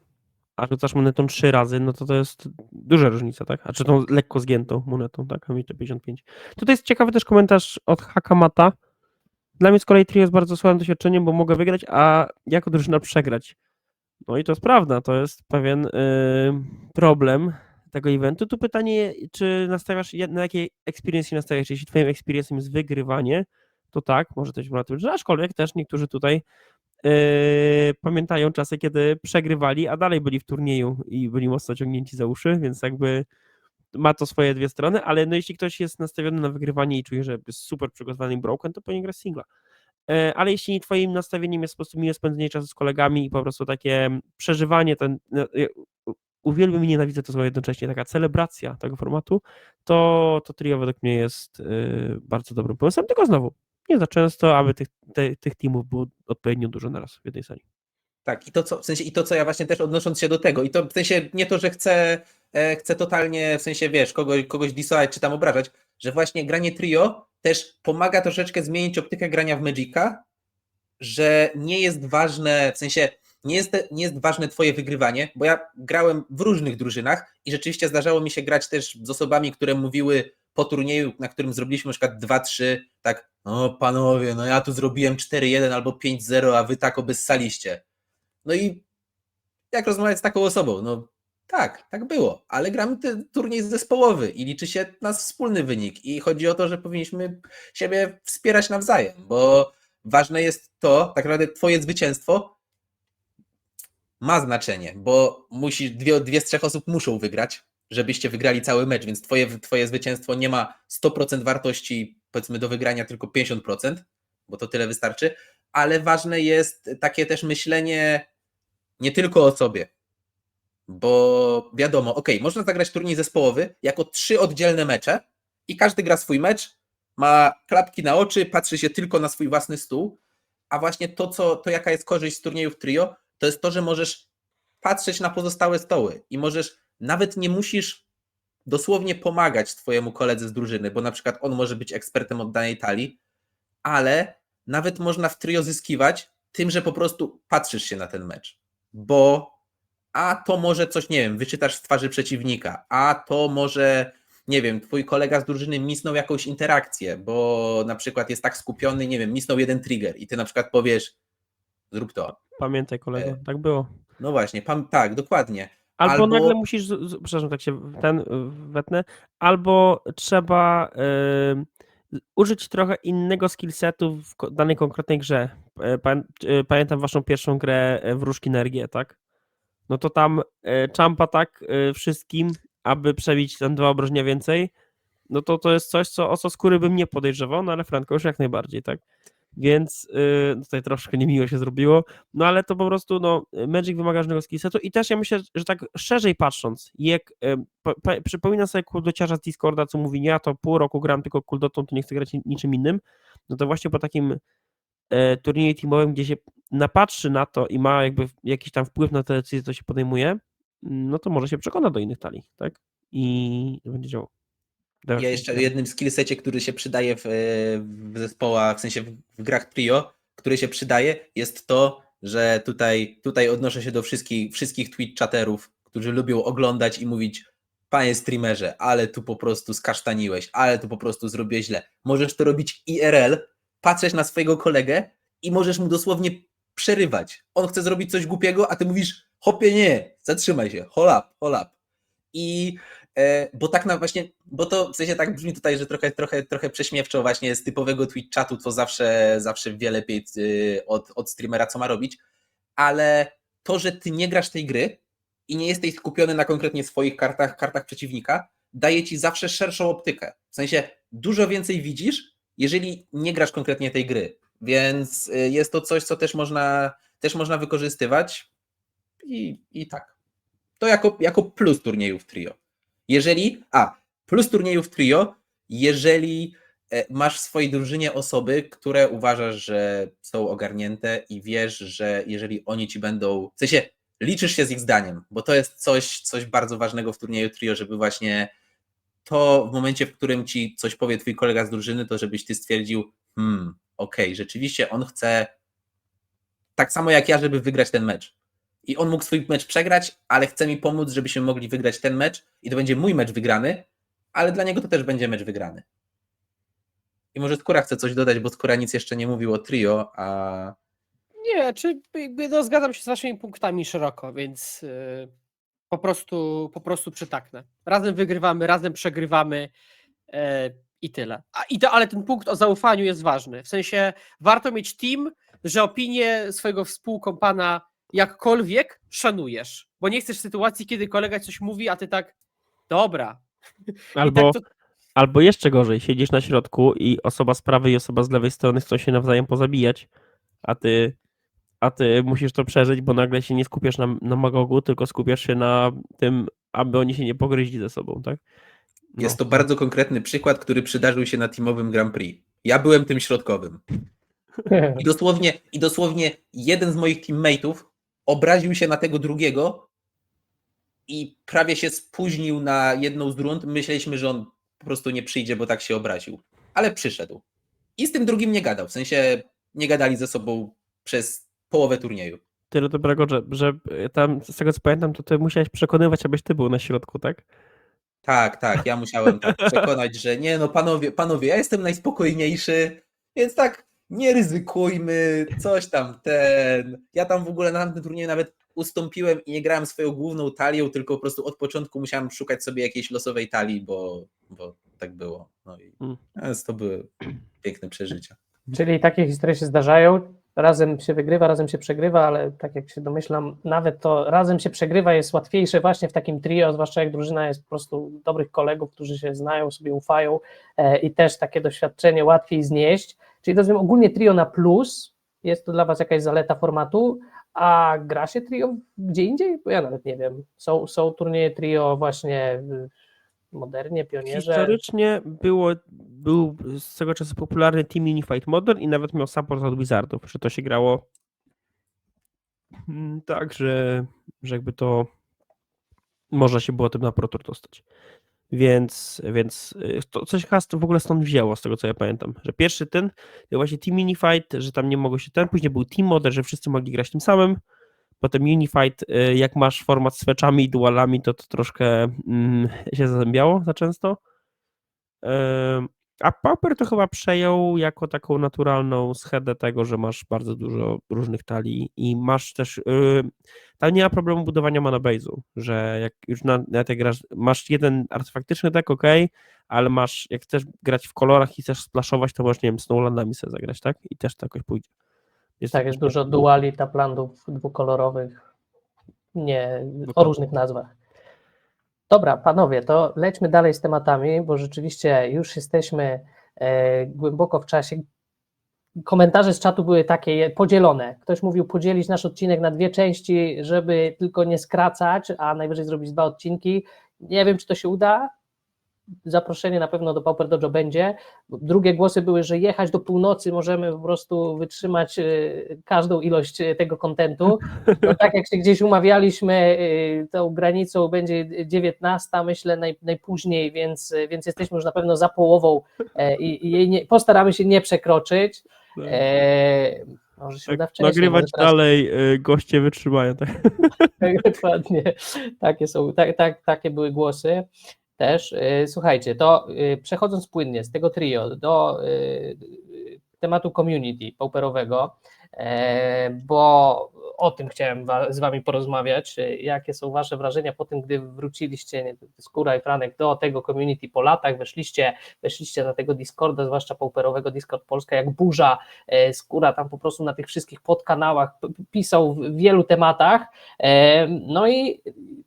[SPEAKER 5] a rzucasz monetą 3 razy, no to jest duża różnica, tak? A czy tą lekko zgiętą monetą, tak? A mi to 55. Tutaj jest ciekawy też komentarz od Hakamata. Dla mnie z kolei trio jest bardzo słabym doświadczeniem, bo mogę wygrać, a jako drużyna przegrać. No i to jest prawda, to jest pewien problem tego eventu. Tu pytanie, czy nastawiasz, na jakiej experience się nastawiasz? Jeśli twoim experience'em jest wygrywanie, to tak, może to być, że aczkolwiek też niektórzy tutaj pamiętają czasy, kiedy przegrywali, a dalej byli w turnieju i byli mocno ciągnięci za uszy, więc jakby ma to swoje 2 strony, ale no jeśli ktoś jest nastawiony na wygrywanie i czuje, że jest super przygotowany i broken, to powinien grać singla. Ale jeśli twoim nastawieniem jest po prostu miłe spędzenie czasu z kolegami i po prostu takie przeżywanie, uwielbiam i nienawidzę to słowo jednocześnie, taka celebracja tego formatu, to trio według mnie jest bardzo dobrym pomysłem, tylko znowu, nie za często, aby tych teamów było odpowiednio dużo naraz w jednej sali.
[SPEAKER 7] Tak, i to, co ja właśnie też odnosząc się do tego, i to w sensie nie to, że chcę totalnie, w sensie wiesz, kogoś disować czy tam obrażać, że właśnie granie trio też pomaga troszeczkę zmienić optykę grania w Magica, że nie jest ważne, w sensie nie jest ważne twoje wygrywanie, bo ja grałem w różnych drużynach i rzeczywiście zdarzało mi się grać też z osobami, które mówiły po turnieju, na którym zrobiliśmy na przykład 2-3, tak, no panowie, no ja tu zrobiłem 4-1 albo 5-0, a wy tak obyssaliście. No i jak rozmawiać z taką osobą? No tak było, ale gramy ten turniej zespołowy i liczy się nasz wspólny wynik i chodzi o to, że powinniśmy siebie wspierać nawzajem, bo ważne jest to, tak naprawdę twoje zwycięstwo ma znaczenie, bo dwie z 3 osób muszą wygrać, żebyście wygrali cały mecz, więc twoje zwycięstwo nie ma 100% wartości, powiedzmy, do wygrania, tylko 50%, bo to tyle wystarczy, ale ważne jest takie też myślenie nie tylko o sobie, bo wiadomo, można zagrać turniej zespołowy jako 3 oddzielne mecze i każdy gra swój mecz, ma klapki na oczy, patrzy się tylko na swój własny stół, a właśnie to jaka jest korzyść z turniejów trio, to jest to, że możesz patrzeć na pozostałe stoły i nawet nie musisz dosłownie pomagać twojemu koledze z drużyny, bo na przykład on może być ekspertem od danej talii, ale nawet można w trio zyskiwać tym, że po prostu patrzysz się na ten mecz, bo a to może coś, nie wiem, wyczytasz z twarzy przeciwnika, a to może, nie wiem, twój kolega z drużyny misnął jakąś interakcję, bo na przykład jest tak skupiony, nie wiem, misnął jeden trigger i ty na przykład powiesz, zrób to.
[SPEAKER 5] Pamiętaj, kolego, tak było.
[SPEAKER 7] No właśnie, tak, dokładnie.
[SPEAKER 5] Albo nagle musisz, przepraszam, tak się wetnę, albo trzeba użyć trochę innego skillsetu w danej konkretnej grze. Pamiętam waszą pierwszą grę Wróżki na RG, tak? No to tam champa tak wszystkim, aby przebić tam 2 obrażenia więcej, no to jest coś, o co skóry bym nie podejrzewał, no ale Franko już jak najbardziej, tak? Więc tutaj troszkę niemiło się zrobiło, no ale to po prostu, no, Magic wymaga różnego skillsetu i też ja myślę, że tak szerzej patrząc, jak przypominam sobie kuldociarza z Discorda, co mówi, ja to pół roku gram tylko kuldotą, to nie chcę grać niczym innym, no to właśnie po takim turnieju teamowym, gdzie się napatrzy na to i ma jakby jakiś tam wpływ na te decyzje, co się podejmuje, no to może się przekona do innych talii, tak? I będzie działało.
[SPEAKER 7] Ja jeszcze o jednym skillsecie, który się przydaje w zespołach, w sensie w grach trio, który się przydaje, jest to, że tutaj odnoszę się do wszystkich Twitch czaterów, którzy lubią oglądać i mówić: panie streamerze, ale tu po prostu skasztaniłeś, ale tu po prostu zrobiłeś źle. Możesz to robić IRL, patrzeć na swojego kolegę i możesz mu dosłownie przerywać. On chce zrobić coś głupiego, a ty mówisz: hopie nie, zatrzymaj się, hold up. I bo tak na właśnie, bo to w sensie tak brzmi tutaj, że trochę prześmiewczo właśnie z typowego Twitch czatu, to zawsze wie lepiej od streamera, co ma robić, ale to, że ty nie grasz tej gry i nie jesteś skupiony na konkretnie swoich kartach przeciwnika, daje ci zawsze szerszą optykę. W sensie dużo więcej widzisz, jeżeli nie grasz konkretnie tej gry, więc jest to coś, co też można wykorzystywać i tak. To jako plus turniejów trio. Plus turniejów trio, jeżeli masz w swojej drużynie osoby, które uważasz, że są ogarnięte i wiesz, że jeżeli oni ci będą, w sensie liczysz się z ich zdaniem, bo to jest coś bardzo ważnego w turnieju trio, żeby właśnie to w momencie, w którym ci coś powie twój kolega z drużyny, to żebyś ty stwierdził, okej, rzeczywiście on chce tak samo jak ja, żeby wygrać ten mecz. I on mógł swój mecz przegrać, ale chce mi pomóc, żebyśmy mogli wygrać ten mecz i to będzie mój mecz wygrany, ale dla niego to też będzie mecz wygrany. I może Skóra chce coś dodać, bo Skóra nic jeszcze nie mówił o trio, a...
[SPEAKER 6] Nie, czy jakby no, zgadzam się z waszymi punktami szeroko, więc po prostu przytaknę. Razem wygrywamy, razem przegrywamy i tyle. Ale ten punkt o zaufaniu jest ważny. W sensie warto mieć team, że opinię swojego współkompana jakkolwiek szanujesz, bo nie chcesz sytuacji, kiedy kolega coś mówi, a ty tak, dobra.
[SPEAKER 5] Albo jeszcze gorzej, siedzisz na środku i osoba z prawej i osoba z lewej strony chcą się nawzajem pozabijać, a ty musisz to przeżyć, bo nagle się nie skupiasz na Magogu, tylko skupiasz się na tym, aby oni się nie pogryźli ze sobą, tak? No.
[SPEAKER 7] Jest to bardzo konkretny przykład, który przydarzył się na teamowym Grand Prix. Ja byłem tym środkowym. I dosłownie jeden z moich teammateów obraził się na tego drugiego i prawie się spóźnił na jedną z rund. Myśleliśmy, że on po prostu nie przyjdzie, bo tak się obraził. Ale przyszedł. I z tym drugim nie gadał. W sensie nie gadali ze sobą przez połowę turnieju.
[SPEAKER 5] Tyle dobrego, że tam, z tego co pamiętam, to ty musiałeś przekonywać, abyś ty był na środku, tak?
[SPEAKER 7] Tak. Ja musiałem tak przekonać, że nie, no panowie, ja jestem najspokojniejszy, więc tak nie ryzykujmy, coś tam Ja tam w ogóle na tamtym turnieju nawet ustąpiłem i nie grałem swoją główną talią, tylko po prostu od początku musiałem szukać sobie jakiejś losowej talii, bo tak było. No i więc to były piękne przeżycia.
[SPEAKER 1] Czyli takie historie się zdarzają, razem się wygrywa, razem się przegrywa, ale tak jak się domyślam, nawet to razem się przegrywa jest łatwiejsze właśnie w takim trio, zwłaszcza jak drużyna jest po prostu dobrych kolegów, którzy się znają, sobie ufają i też takie doświadczenie łatwiej znieść. Czyli rozumiem, ogólnie trio na plus, jest to dla was jakaś zaleta formatu, a gra się trio gdzie indziej? Bo ja nawet nie wiem. Są turnieje trio właśnie w Modernie, Pionierze?
[SPEAKER 5] Historycznie był z tego czasu popularny Team Unified Modern i nawet miał support od Wizardów, że to się grało tak, że jakby to można się było tym na Pro Tour dostać. Więc to coś w ogóle stąd wzięło, z tego co ja pamiętam, że pierwszy ten właśnie Team Unified, że tam nie mogło się później był Team Modern, że wszyscy mogli grać tym samym, potem Unified, jak masz format z fetchami i dualami, to troszkę się zazębiało za często. A Pauper to chyba przejął jako taką naturalną schedę tego, że masz bardzo dużo różnych talii i masz też, tam nie ma problemu budowania mana base'u, że jak już na te grasz, masz jeden artefaktyczny deck, ok, ale masz, jak chcesz grać w kolorach i chcesz splashować, to możesz, nie wiem, Snowlandami sobie zagrać, tak? I też to jakoś pójdzie.
[SPEAKER 1] Tak, jest dużo duali, taplandów dwukolorowych, nie, o
[SPEAKER 5] Dokładnie.
[SPEAKER 1] różnych nazwach. Dobra, panowie, to lećmy dalej z tematami, bo rzeczywiście już jesteśmy głęboko w czasie. Komentarze z czatu były takie podzielone. Ktoś mówił podzielić nasz odcinek na 2 części, żeby tylko nie skracać, a najwyżej zrobić 2 odcinki. Nie wiem, czy to się uda. Zaproszenie na pewno do Pauper Dojo będzie. Drugie głosy były, że jechać do północy możemy po prostu wytrzymać każdą ilość tego kontentu. No tak jak się gdzieś umawialiśmy, tą granicą będzie 19, myślę najpóźniej, więc jesteśmy już na pewno za połową i jej postaramy się nie przekroczyć. Może się uda wcześniej.
[SPEAKER 5] Nagrywać
[SPEAKER 1] może teraz-
[SPEAKER 5] dalej, goście wytrzymają, tak?
[SPEAKER 1] Tak, dokładnie. Takie były głosy też. Słuchajcie, to przechodząc płynnie z tego trio do tematu community pauperowego, bo o tym chciałem z wami porozmawiać. Jakie są wasze wrażenia po tym, gdy wróciliście, Skóra i Franek, do tego community po latach, weszliście na tego Discorda, zwłaszcza pauperowego, Discord Polska, jak burza. Skóra tam po prostu na tych wszystkich podkanałach pisał w wielu tematach. No i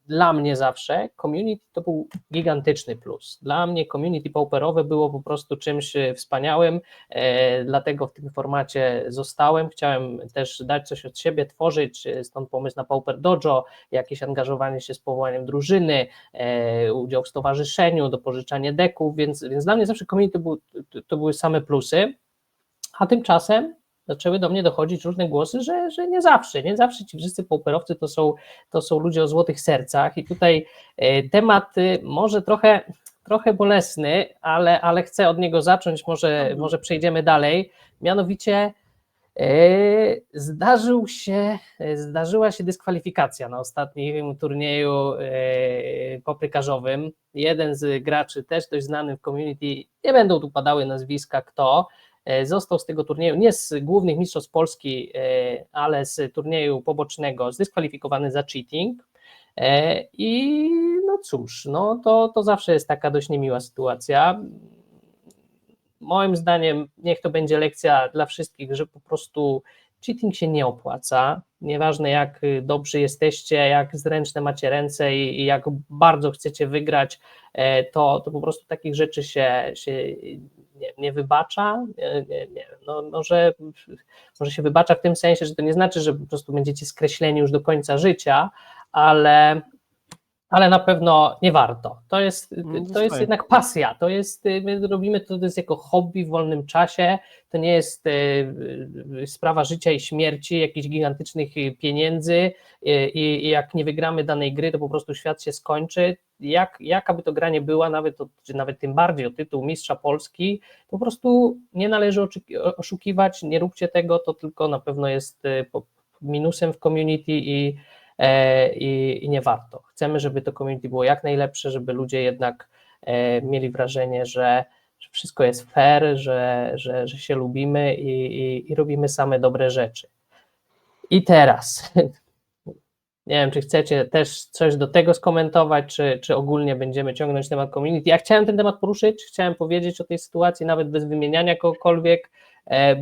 [SPEAKER 1] dla mnie zawsze community to był gigantyczny plus. Dla mnie community pauperowe było po prostu czymś wspaniałym, dlatego w tym formacie zostałem. Chciałem też dać coś od siebie, tworzyć, stąd pomysł na Pauper Dojo, jakieś angażowanie się z powołaniem drużyny, udział w stowarzyszeniu, dopożyczanie deków, więc dla mnie zawsze community to były same plusy, a tymczasem zaczęły do mnie dochodzić różne głosy, że nie zawsze ci wszyscy pauperowcy to są ludzie o złotych sercach i tutaj temat może trochę bolesny, ale chcę od niego zacząć, może przejdziemy dalej, mianowicie zdarzyła się dyskwalifikacja na ostatnim turnieju poprykarzowym. Jeden z graczy, też dość znany w community, nie będą tu padały nazwiska kto, został z tego turnieju, nie z głównych mistrzostw Polski, ale z turnieju pobocznego, zdyskwalifikowany za cheating. I no cóż, no to zawsze jest taka dość niemiła sytuacja. Moim zdaniem niech to będzie lekcja dla wszystkich, że po prostu cheating się nie opłaca, nieważne jak dobrzy jesteście, jak zręczne macie ręce i jak bardzo chcecie wygrać, to po prostu takich rzeczy się nie wybacza, może się wybacza w tym sensie, że to nie znaczy, że po prostu będziecie skreśleni już do końca życia, ale na pewno nie warto. To jest jednak pasja, my robimy to jest jako hobby w wolnym czasie, to nie jest sprawa życia i śmierci, jakichś gigantycznych pieniędzy i jak nie wygramy danej gry, to po prostu świat się skończy. Jaka by to gra nie była, nawet tym bardziej o tytuł mistrza Polski, po prostu nie należy oszukiwać, nie róbcie tego, to tylko na pewno jest minusem w community i nie warto. Chcemy, żeby to community było jak najlepsze, żeby ludzie jednak mieli wrażenie, że wszystko jest fair, że się lubimy i robimy same dobre rzeczy. I teraz, nie wiem, czy chcecie też coś do tego skomentować, czy ogólnie będziemy ciągnąć temat community. Ja chciałem ten temat poruszyć, chciałem powiedzieć o tej sytuacji, nawet bez wymieniania kogokolwiek,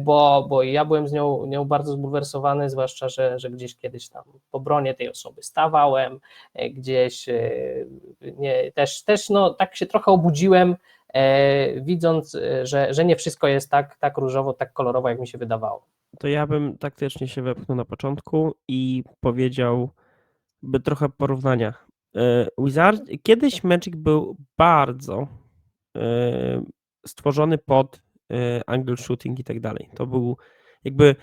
[SPEAKER 1] bo ja byłem z nią bardzo zbulwersowany, zwłaszcza, że gdzieś kiedyś tam po obronie tej osoby stawałem, gdzieś też tak się trochę obudziłem, widząc, że nie wszystko jest tak różowo, tak kolorowo, jak mi się wydawało.
[SPEAKER 5] To ja bym taktycznie się wepchnął na początku i powiedział, by trochę porównania. Kiedyś Magic był bardzo stworzony pod angle shooting i tak dalej. To był jakby,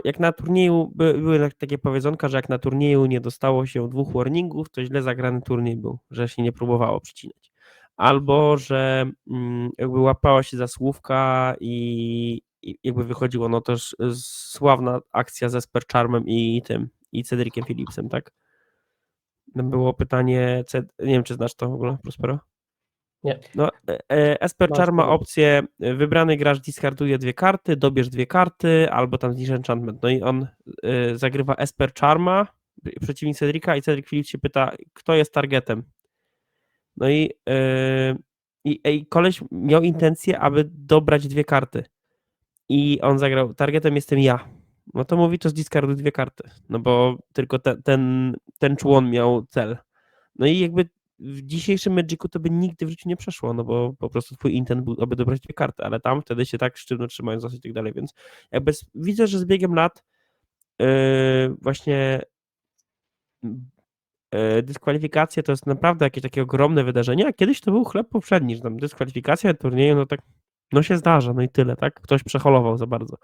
[SPEAKER 5] jak na turnieju, były takie powiedzonka, że jak na turnieju nie dostało się 2 warningów, to źle zagrany turniej był, że się nie próbowało przycinać. Albo, że jakby łapała się za słówka i jakby wychodziło, no też sławna akcja ze Esper Charmem i Cedriciem Phillipsem, tak? Było pytanie, nie wiem, czy znasz to w ogóle, Prospero?
[SPEAKER 1] Nie.
[SPEAKER 5] No, Esper Charm ma opcję, wybrany gracz discarduje 2 karty, dobierz 2 karty, albo tam zniż enchantment. No i on zagrywa Esper Charma, przeciwnik Cedrica, i Cedric Phillips się pyta, kto jest targetem. No i I koleś miał intencję, aby dobrać 2 karty. I on zagrał, targetem jestem ja. No to mówi, to zdiskarduj 2 karty. No bo tylko ten człon miał cel. No i jakby w dzisiejszym Magicu to by nigdy w życiu nie przeszło, no bo po prostu twój intent był, aby dobrać 2 karty, ale tam wtedy się tak sztywno trzymają zasad i tak dalej, więc jakby widzę, że z biegiem lat właśnie dyskwalifikacje to jest naprawdę jakieś takie ogromne wydarzenie, a kiedyś to był chleb powszedni, że tam dyskwalifikacja turnieju, no tak, no się zdarza, no i tyle, tak? Ktoś przeholował za bardzo.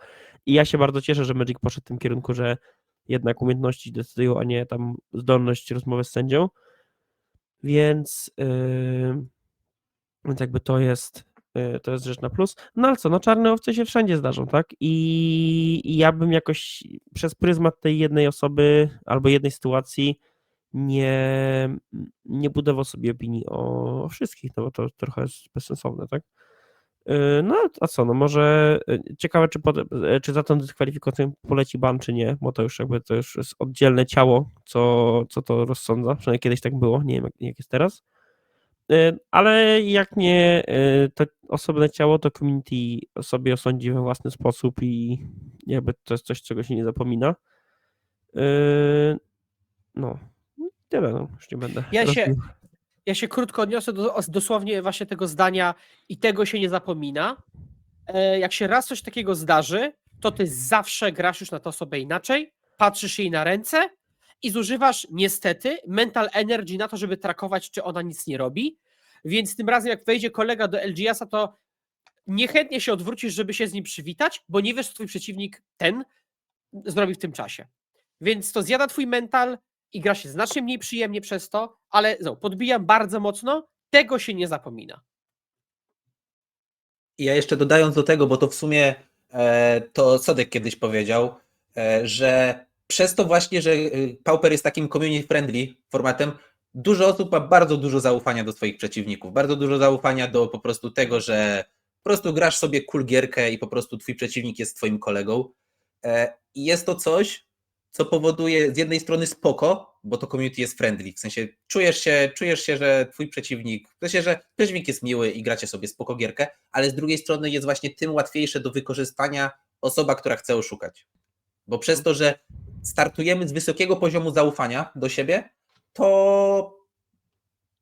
[SPEAKER 5] I ja się bardzo cieszę, że Magic poszedł w tym kierunku, że jednak umiejętności decydują, a nie tam zdolność rozmowy z sędzią, więc jakby to jest rzecz na plus. No ale co, no czarne owce się wszędzie zdarzą, tak? I ja bym jakoś przez pryzmat tej jednej osoby albo jednej sytuacji nie budował sobie opinii o wszystkich, no bo to trochę jest bezsensowne, tak? No a co, no może ciekawe, czy za tą dyskwalifikacją poleci ban, czy nie, bo to już jakby to już jest oddzielne ciało, co to rozsądza, przynajmniej kiedyś tak było, nie wiem jak jest teraz. Ale jak nie to osobne ciało, to community sobie osądzi we własny sposób i jakby to jest coś, czego się nie zapomina. No, tyle, no, już nie będę.
[SPEAKER 6] Ja się krótko odniosę do dosłownie właśnie tego zdania i tego się nie zapomina. Jak się raz coś takiego zdarzy, to ty zawsze grasz już na tę osobę inaczej, patrzysz jej na ręce i zużywasz niestety mental energy na to, żeby trakować, czy ona nic nie robi. Więc tym razem, jak wejdzie kolega do LGS-a, to niechętnie się odwrócisz, żeby się z nim przywitać, bo nie wiesz, co twój przeciwnik ten zrobi w tym czasie. Więc to zjada twój mental i gra się znacznie mniej przyjemnie przez to, ale podbijam bardzo mocno, tego się nie zapomina.
[SPEAKER 7] I ja jeszcze dodając do tego, bo to w sumie to Sodek kiedyś powiedział, że przez to właśnie, że Pauper jest takim community friendly formatem, dużo osób ma bardzo dużo zaufania do swoich przeciwników, bardzo dużo zaufania do po prostu tego, że po prostu grasz sobie cool gierkę i po prostu twój przeciwnik jest twoim kolegą. I jest to coś, co powoduje z jednej strony spoko, bo to community jest friendly, w sensie czujesz się, że twój przeciwnik, w sensie, że przeciwnik jest miły i gracie sobie spoko gierkę, ale z drugiej strony jest właśnie tym łatwiejsze do wykorzystania osoba, która chce oszukać. Bo przez to, że startujemy z wysokiego poziomu zaufania do siebie, to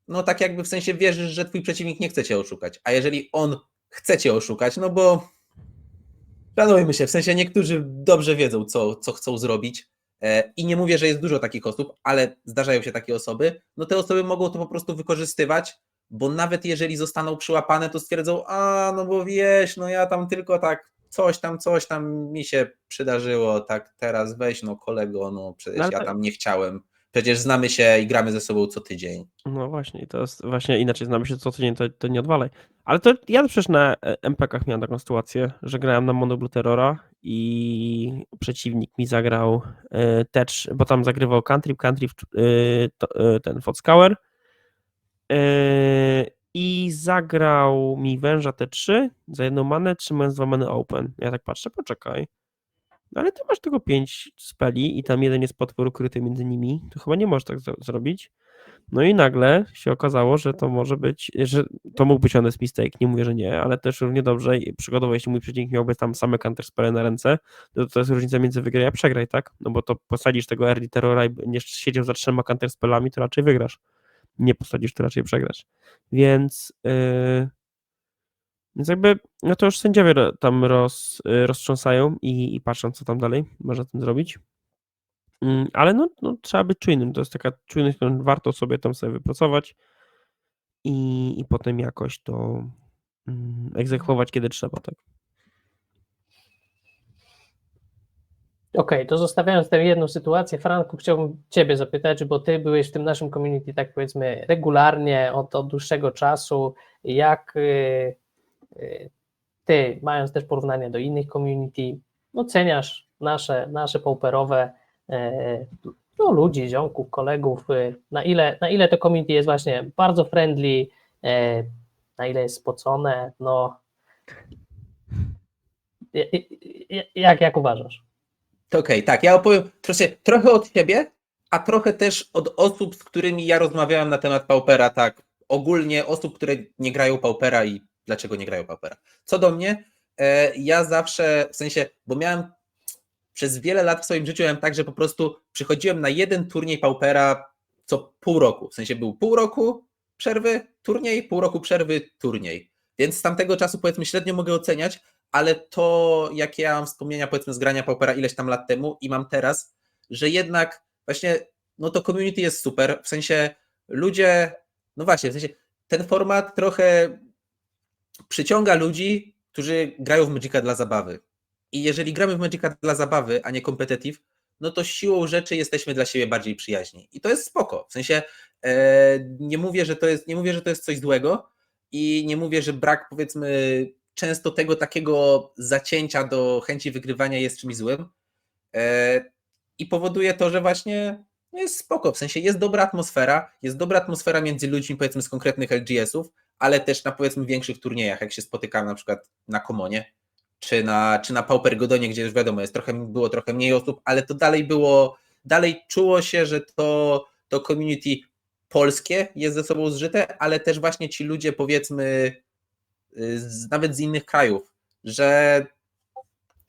[SPEAKER 7] no tak jakby w sensie wierzysz, że twój przeciwnik nie chce cię oszukać, a jeżeli on chce cię oszukać, no bo szanujmy się, w sensie niektórzy dobrze wiedzą, co chcą zrobić i nie mówię, że jest dużo takich osób, ale zdarzają się takie osoby, no te osoby mogą to po prostu wykorzystywać, bo nawet jeżeli zostaną przyłapane, to stwierdzą, no bo wieś, no ja tam tylko tak coś tam mi się przydarzyło, tak teraz weź no kolego, no przecież
[SPEAKER 5] No, ale
[SPEAKER 7] ja
[SPEAKER 5] tak.
[SPEAKER 7] tam nie chciałem, przecież znamy się i gramy ze sobą co tydzień.
[SPEAKER 5] No właśnie, i to jest właśnie inaczej, znamy się co tydzień, to nie odwalaj. Ale to ja przecież na MPK-ach miałem taką sytuację, że grałem na Mono Blue Terrora i przeciwnik mi zagrał Tech, bo tam zagrywał Cantrip, ten Fodscour i zagrał mi węża T3 za 1 manę, trzymając 2 many open. Ja tak patrzę, poczekaj. No ale ty masz tylko 5 speli i tam jeden jest potwór ukryty między nimi, to chyba nie możesz tak zrobić. No i nagle się okazało, że to może być, że to mógł być honest mistake, nie mówię, że nie, ale też równie dobrze, przykładowo jeśli mój przeciwnik miałby tam same counterspele na ręce, to jest różnica między wygraj a przegraj, tak? No bo to posadzisz tego early terrora i będziesz siedział za 3 counterspelami, to raczej wygrasz. Nie posadzisz, to raczej przegrasz. Więc jakby, no to już sędziowie tam roztrząsają i patrzą, co tam dalej można tym zrobić. Ale no trzeba być czujnym. To jest taka czujność, którą warto sobie tam wypracować i potem jakoś to egzekwować, kiedy trzeba, tak.
[SPEAKER 1] Okej, to zostawiając tę jedną sytuację, Franku, chciałbym Ciebie zapytać, bo Ty byłeś w tym naszym community, tak powiedzmy, regularnie od dłuższego czasu. Jak Ty, mając też porównania do innych community, oceniasz nasze pauperowe ludzi, ziomków, kolegów, na ile to community jest właśnie bardzo friendly, na ile jest spocone, no jak uważasz?
[SPEAKER 7] Okej, tak, ja opowiem trochę od siebie, a trochę też od osób, z którymi ja rozmawiałem na temat Paupera tak ogólnie osób, które nie grają Paupera i dlaczego nie grają Paupera. Co do mnie, ja zawsze, w sensie, bo miałem przez wiele lat w swoim życiu miałem tak, że po prostu przychodziłem na jeden turniej Paupera co pół roku. W sensie był pół roku przerwy, turniej, pół roku przerwy, turniej. Więc z tamtego czasu powiedzmy średnio mogę oceniać, ale to jakie ja mam wspomnienia powiedzmy z grania Paupera ileś tam lat temu i mam teraz, że jednak właśnie no to community jest super, w sensie ludzie, no właśnie, w sensie ten format trochę przyciąga ludzi, którzy grają w Magica dla zabawy. I jeżeli gramy w Magica dla zabawy, a nie competitive, no to siłą rzeczy jesteśmy dla siebie bardziej przyjaźni. I to jest spoko. W sensie nie mówię, że to jest coś złego i nie mówię, że brak powiedzmy często tego takiego zacięcia do chęci wygrywania jest czymś złym. I powoduje to, że właśnie jest spoko. W sensie jest dobra atmosfera między ludźmi powiedzmy z konkretnych LGS-ów, ale też na powiedzmy większych turniejach, jak się spotykamy na przykład na Komonie, czy na Pauper Godonie, gdzie już wiadomo, było trochę mniej osób, ale to dalej czuło się, że to community polskie jest ze sobą zżyte, ale też właśnie ci ludzie powiedzmy nawet z innych krajów, że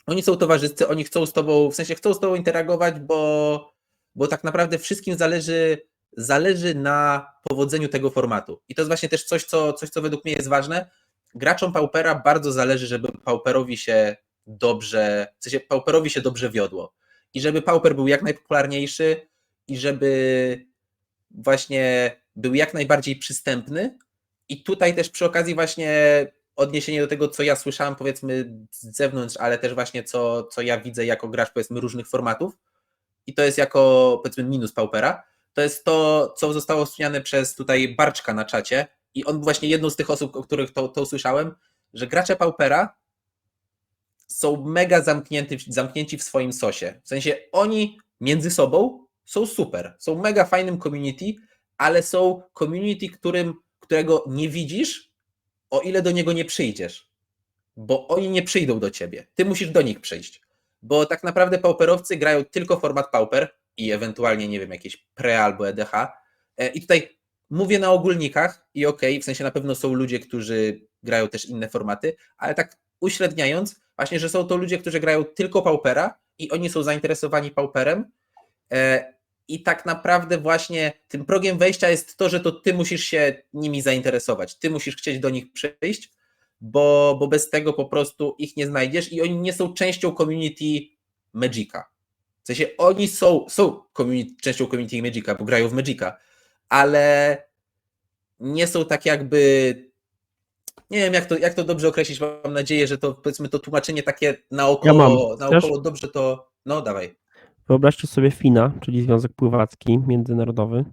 [SPEAKER 7] oni są towarzyscy, oni chcą z tobą, w sensie chcą z tobą interagować, bo tak naprawdę wszystkim zależy na powodzeniu tego formatu. I to jest właśnie też coś, co według mnie jest ważne. Graczom Paupera bardzo zależy, żeby Pauperowi się dobrze wiodło. I żeby Pauper był jak najpopularniejszy i żeby właśnie był jak najbardziej przystępny. I tutaj też przy okazji właśnie odniesienie do tego, co ja słyszałem powiedzmy z zewnątrz, ale też właśnie co ja widzę jako gracz powiedzmy różnych formatów. I to jest jako powiedzmy minus Paupera. To jest to, co zostało wspomniane przez tutaj Barczka na czacie. I on był właśnie jedną z tych osób, o których to usłyszałem, że gracze Paupera są mega zamknięci w swoim sosie. W sensie oni między sobą są super, są mega fajnym community, ale są community, którego nie widzisz, o ile do niego nie przyjdziesz. Bo oni nie przyjdą do ciebie. Ty musisz do nich przyjść. Bo tak naprawdę pauperowcy grają tylko format Pauper i ewentualnie, nie wiem, jakieś pre albo EDH. I tutaj mówię na ogólnikach i okej, w sensie na pewno są ludzie, którzy grają też inne formaty, ale tak uśredniając, właśnie, że są to ludzie, którzy grają tylko Paupera i oni są zainteresowani Pauperem i tak naprawdę właśnie tym progiem wejścia jest to, że to ty musisz się nimi zainteresować, ty musisz chcieć do nich przyjść, bo bez tego po prostu ich nie znajdziesz i oni nie są częścią community Magica. W sensie oni są częścią community Magica, bo grają w Magica, ale nie są tak jakby, nie wiem jak to dobrze określić, mam nadzieję, że to powiedzmy to tłumaczenie takie naokoło dobrze to, no dawaj.
[SPEAKER 5] Wyobraźcie sobie FINA, czyli Związek Pływacki Międzynarodowy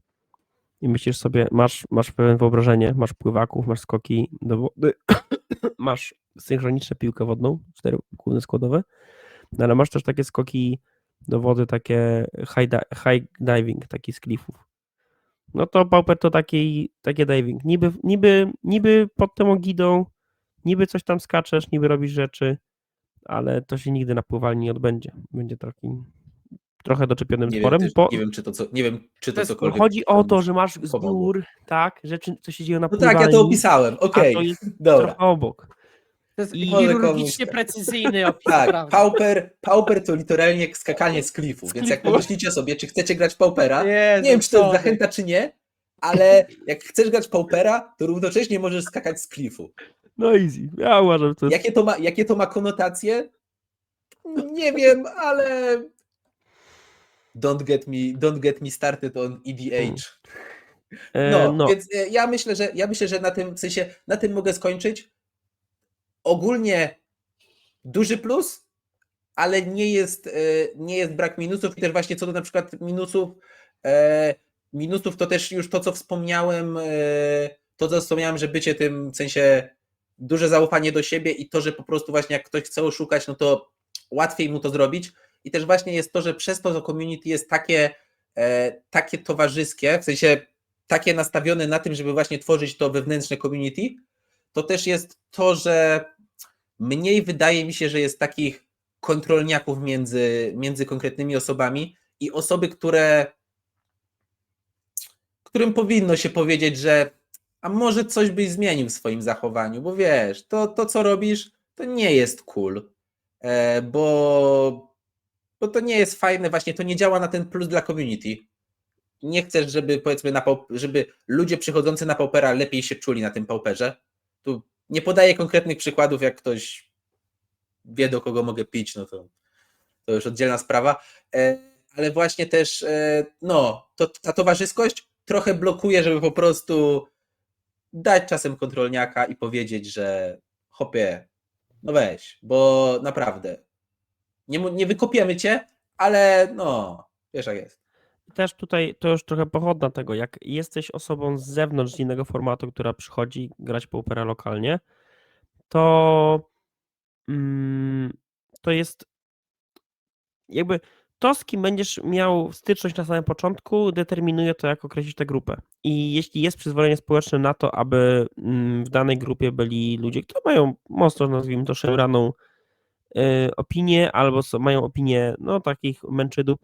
[SPEAKER 5] i myślisz sobie, masz pewne wyobrażenie, masz pływaków, masz skoki do wody, masz synchroniczną piłkę wodną, 4 główne składowe, no ale masz też takie skoki do wody, takie high diving, taki z klifów. No to Pauper to takie diving. Niby pod tą ogidą, niby coś tam skaczesz, niby robisz rzeczy, ale to się nigdy na pływalni nie odbędzie. Będzie takim trochę doczepionym sporem.
[SPEAKER 7] Nie wiem, czy to cokolwiek.
[SPEAKER 5] Chodzi o to, że masz zbiór, tak, rzeczy, co się dzieje na
[SPEAKER 7] No
[SPEAKER 5] pływalni.
[SPEAKER 7] tak, ja to opisałem, okej,
[SPEAKER 5] A to jest
[SPEAKER 7] dobra.
[SPEAKER 5] trochę obok.
[SPEAKER 6] To jest
[SPEAKER 5] I
[SPEAKER 6] chirurgicznie precyzyjny opis,
[SPEAKER 7] Tak,
[SPEAKER 6] prawda?
[SPEAKER 7] Pauper to literalnie skakanie z klifu, więc jak pomyślicie sobie, czy chcecie grać Paupera,
[SPEAKER 6] Jezu,
[SPEAKER 7] nie wiem, czy to jest
[SPEAKER 6] sorry.
[SPEAKER 7] zachęta, czy nie, ale jak chcesz grać Paupera, to równocześnie możesz skakać z klifu.
[SPEAKER 5] No easy. Ja uważam, że to jest...
[SPEAKER 7] Jakie to ma konotacje? Nie wiem, ale don't get me started on EDH. No. Więc ja myślę, że na tym, w sensie, na tym mogę skończyć. Ogólnie duży plus, ale nie jest brak minusów i też właśnie co do na przykład minusów to też już to, co wspomniałem, że bycie tym, w sensie duże zaufanie do siebie i to, że po prostu właśnie jak ktoś chce oszukać, no to łatwiej mu to zrobić i też właśnie jest to, że przez to community jest takie towarzyskie, w sensie takie nastawione na tym, żeby właśnie tworzyć to wewnętrzne community, to też jest to, że mniej wydaje mi się, że jest takich kontrolniaków między konkretnymi osobami i osoby, którym powinno się powiedzieć, że a może coś byś zmienił w swoim zachowaniu, bo wiesz, to co robisz, to nie jest cool, bo to nie jest fajne, właśnie to nie działa na ten plus dla community. Nie chcesz, żeby powiedzmy, żeby ludzie przychodzący na Paupera lepiej się czuli na tym Pauperze. Tu nie podaję konkretnych przykładów, jak ktoś wie, do kogo mogę pić, no to już oddzielna sprawa, ale właśnie też no, ta towarzyskość trochę blokuje, żeby po prostu dać czasem kontrolniaka i powiedzieć, że hopie, no weź, bo naprawdę nie wykopiemy cię, ale no, wiesz jak jest.
[SPEAKER 5] Też tutaj to już trochę pochodna tego, jak jesteś osobą z zewnątrz innego formatu, która przychodzi grać Paupera lokalnie, to to jest jakby to, z kim będziesz miał styczność na samym początku, determinuje to, jak określić tę grupę. I jeśli jest przyzwolenie społeczne na to, aby w danej grupie byli ludzie, którzy mają mocno, nazwijmy to, szemraną opinię, albo mają opinię, no, takich męczydób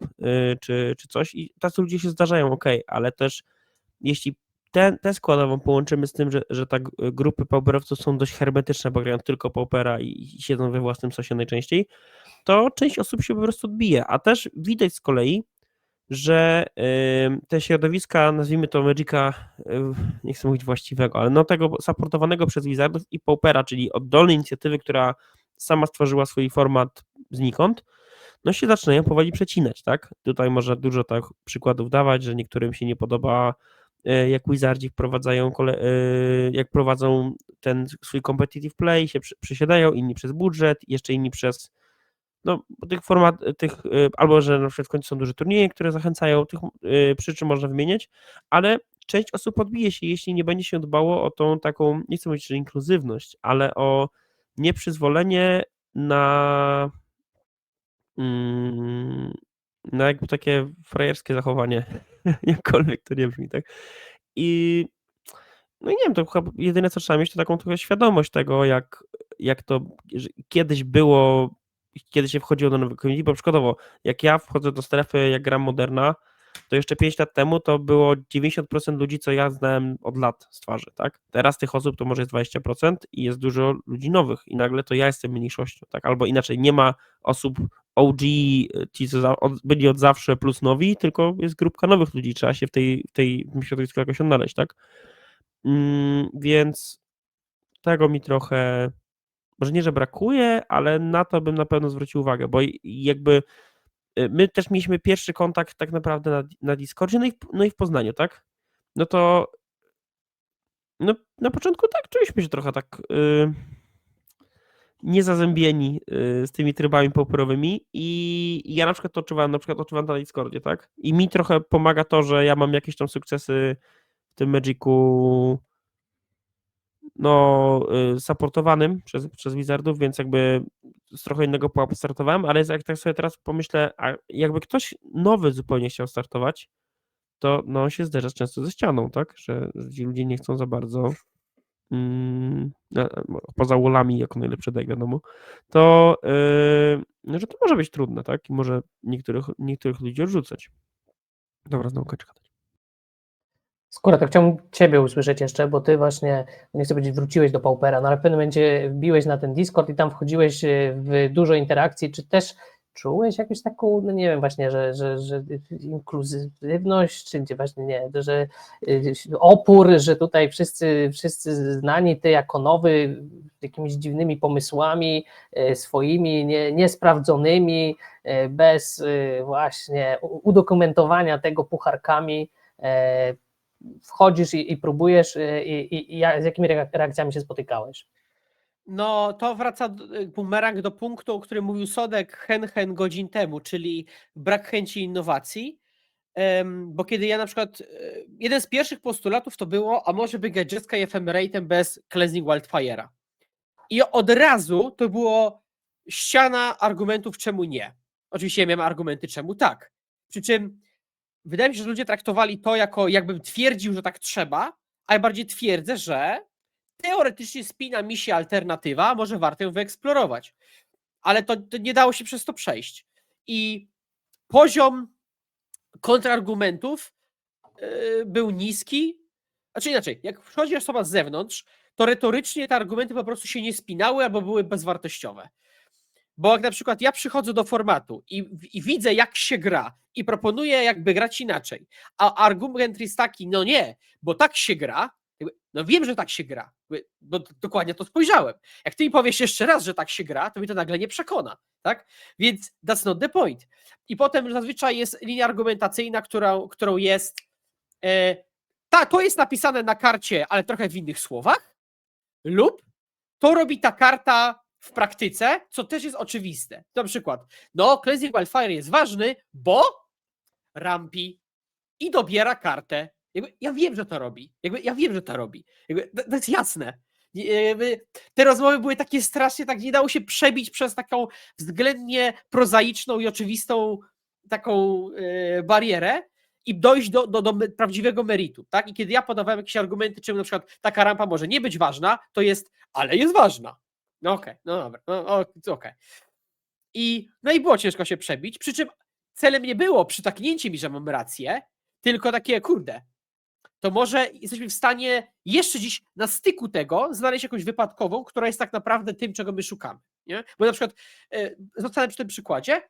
[SPEAKER 5] czy coś, i tacy ludzie się zdarzają, ale też jeśli tę składową połączymy z tym, że grupy pauperowców są dość hermetyczne, bo grają tylko Paupera i siedzą we własnym sosie najczęściej, to część osób się po prostu odbije, a też widać z kolei, że te środowiska, nazwijmy to Magica, nie chcę mówić właściwego, ale no tego supportowanego przez Wizardów i Paupera, czyli oddolnej inicjatywy, która sama stworzyła swój format znikąd, no się zaczynają powoli przecinać, tak? Tutaj można dużo tak przykładów dawać, że niektórym się nie podoba, jak Wizardzi wprowadzają, jak prowadzą ten swój competitive play, się przesiadają, inni przez budżet, jeszcze inni przez no, albo że na przykład w końcu są duże turnieje, które zachęcają, tych przyczyn można wymieniać, ale część osób odbije się, jeśli nie będzie się dbało o tą taką, nie chcę mówić, że inkluzywność, ale o nieprzyzwolenie na jakby takie frajerskie zachowanie, jakkolwiek to nie brzmi, tak? I no i nie wiem, to chyba jedyne, co trzeba mieć, to taką trochę świadomość tego, jak to kiedyś było, kiedy się wchodziło do nowej community, bo przykładowo, jak ja wchodzę do strefy, jak gram Moderna, to jeszcze 5 lat temu to było 90% ludzi, co ja znałem od lat z twarzy, tak? Teraz tych osób to może jest 20% i jest dużo ludzi nowych i nagle to ja jestem mniejszością, tak? Albo inaczej, nie ma osób OG, ci co byli od zawsze plus nowi, tylko jest grupka nowych ludzi, trzeba się w tym środowisku jakoś odnaleźć, tak? Więc tego mi trochę, może nie, że brakuje, ale na to bym na pewno zwrócił uwagę, bo jakby my też mieliśmy pierwszy kontakt tak naprawdę na Discordzie, no i w Poznaniu, tak? No to no, na początku tak czuliśmy się trochę tak niezazębieni z tymi trybami pauperowymi i ja na przykład odczuwałem to na Discordzie, tak? I mi trochę pomaga to, że ja mam jakieś tam sukcesy w tym Magicu no, supportowanym przez Wizardów, więc jakby z trochę innego pułapu startowałem, ale jak tak sobie teraz pomyślę, a jakby ktoś nowy zupełnie chciał startować, to no, on się zderza często ze ścianą, tak? Że ci ludzie nie chcą za bardzo, poza wallami jako najlepszy deck, wiadomo, to że to może być trudne, tak? I może niektórych ludzi odrzucać. Dobra, znowu kończę gadać.
[SPEAKER 1] Skóra, to chciałbym Ciebie usłyszeć jeszcze, bo Ty właśnie, nie chcę powiedzieć wróciłeś do Paupera, no ale w pewnym momencie wbiłeś na ten Discord i tam wchodziłeś w dużo interakcji, czy też czułeś jakąś taką, no nie wiem właśnie, że inkluzywność, czy właśnie nie, że opór, że tutaj wszyscy znani, Ty jako nowy, jakimiś dziwnymi pomysłami swoimi, niesprawdzonymi, bez właśnie udokumentowania tego pucharkami, wchodzisz i próbujesz i z jakimi reakcjami się spotykałeś?
[SPEAKER 6] No, to wraca bumerang do punktu, o którym mówił Sodek hen godzin temu, czyli brak chęci innowacji, bo kiedy ja na przykład, jeden z pierwszych postulatów to było, a może by gadżetka i ephemerate bez Cleansing Wildfire'a. I od razu to było ściana argumentów, czemu nie. Oczywiście ja miałem argumenty, czemu tak. Przy czym wydaje mi się, że ludzie traktowali to jako, jakbym twierdził, że tak trzeba, a ja bardziej twierdzę, że teoretycznie spina mi się alternatywa, może warto ją wyeksplorować. Ale to nie dało się przez to przejść. I poziom kontrargumentów był niski, Znaczy inaczej, jak wchodzi osoba z zewnątrz, to retorycznie te argumenty po prostu się nie spinały albo były bezwartościowe. Bo jak na przykład ja przychodzę do formatu i widzę, jak się gra i proponuję jakby grać inaczej, a argument jest taki, no nie, bo tak się gra, no wiem, że tak się gra, bo dokładnie to spojrzałem. Jak ty mi powiesz jeszcze raz, że tak się gra, to mnie to nagle nie przekona, tak? Więc that's not the point. I potem zazwyczaj jest linia argumentacyjna, którą jest to jest napisane na karcie, ale trochę w innych słowach, lub to robi ta karta w praktyce, co też jest oczywiste. Na przykład, no, Cleansing Wildfire jest ważny, bo rampi i dobiera kartę. Ja wiem, że to robi. Ja wiem, że to robi. To jest jasne. Te rozmowy były takie strasznie, tak nie dało się przebić przez taką względnie prozaiczną i oczywistą taką barierę i dojść do prawdziwego meritu. Tak? I kiedy ja podawałem jakieś argumenty, czemu na przykład taka rampa może nie być ważna, to jest, ale jest ważna. No okej, no dobra, okej. No i było ciężko się przebić, przy czym celem nie było przytaknięcie mi, że mam rację, tylko takie, kurde, to może jesteśmy w stanie jeszcze dziś na styku tego znaleźć jakąś wypadkową, która jest tak naprawdę tym, czego my szukamy. Nie? Bo na przykład, zostanę przy tym przykładzie,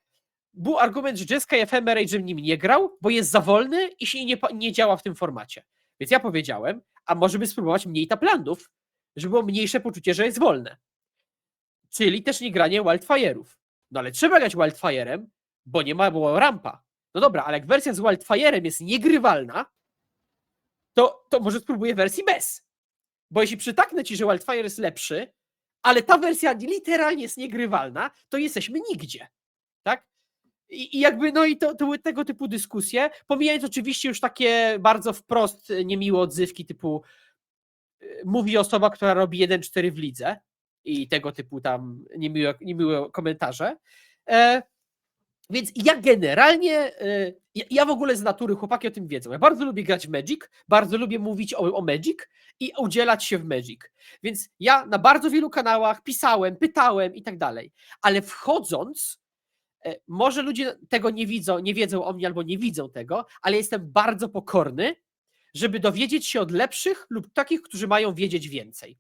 [SPEAKER 6] był argument, że Jeskai Ephemerage nim nie grał, bo jest za wolny i się nie działa w tym formacie. Więc ja powiedziałem, a może by spróbować mniej taplandów, żeby było mniejsze poczucie, że jest wolne. Czyli też nie granie Wildfire'ów. No ale trzeba grać Wildfire'em, bo nie ma, było rampa. No dobra, ale jak wersja z Wildfire'em jest niegrywalna, to może spróbuję wersji bez. Bo jeśli przytaknę ci, że Wildfire jest lepszy, ale ta wersja literalnie jest niegrywalna, to jesteśmy nigdzie. Tak? I jakby, no i to były tego typu dyskusje, pomijając oczywiście już takie bardzo wprost niemiłe odzywki typu mówi osoba, która robi 1-4 w lidze i tego typu tam niemiłe komentarze. Więc ja generalnie, ja w ogóle z natury, chłopaki o tym wiedzą, ja bardzo lubię grać w Magic, bardzo lubię mówić o Magic i udzielać się w Magic. Więc ja na bardzo wielu kanałach pisałem, pytałem i tak dalej, ale wchodząc, może ludzie tego nie wiedzą o mnie albo nie widzą tego, ale jestem bardzo pokorny, żeby dowiedzieć się od lepszych lub takich, którzy mają wiedzieć więcej.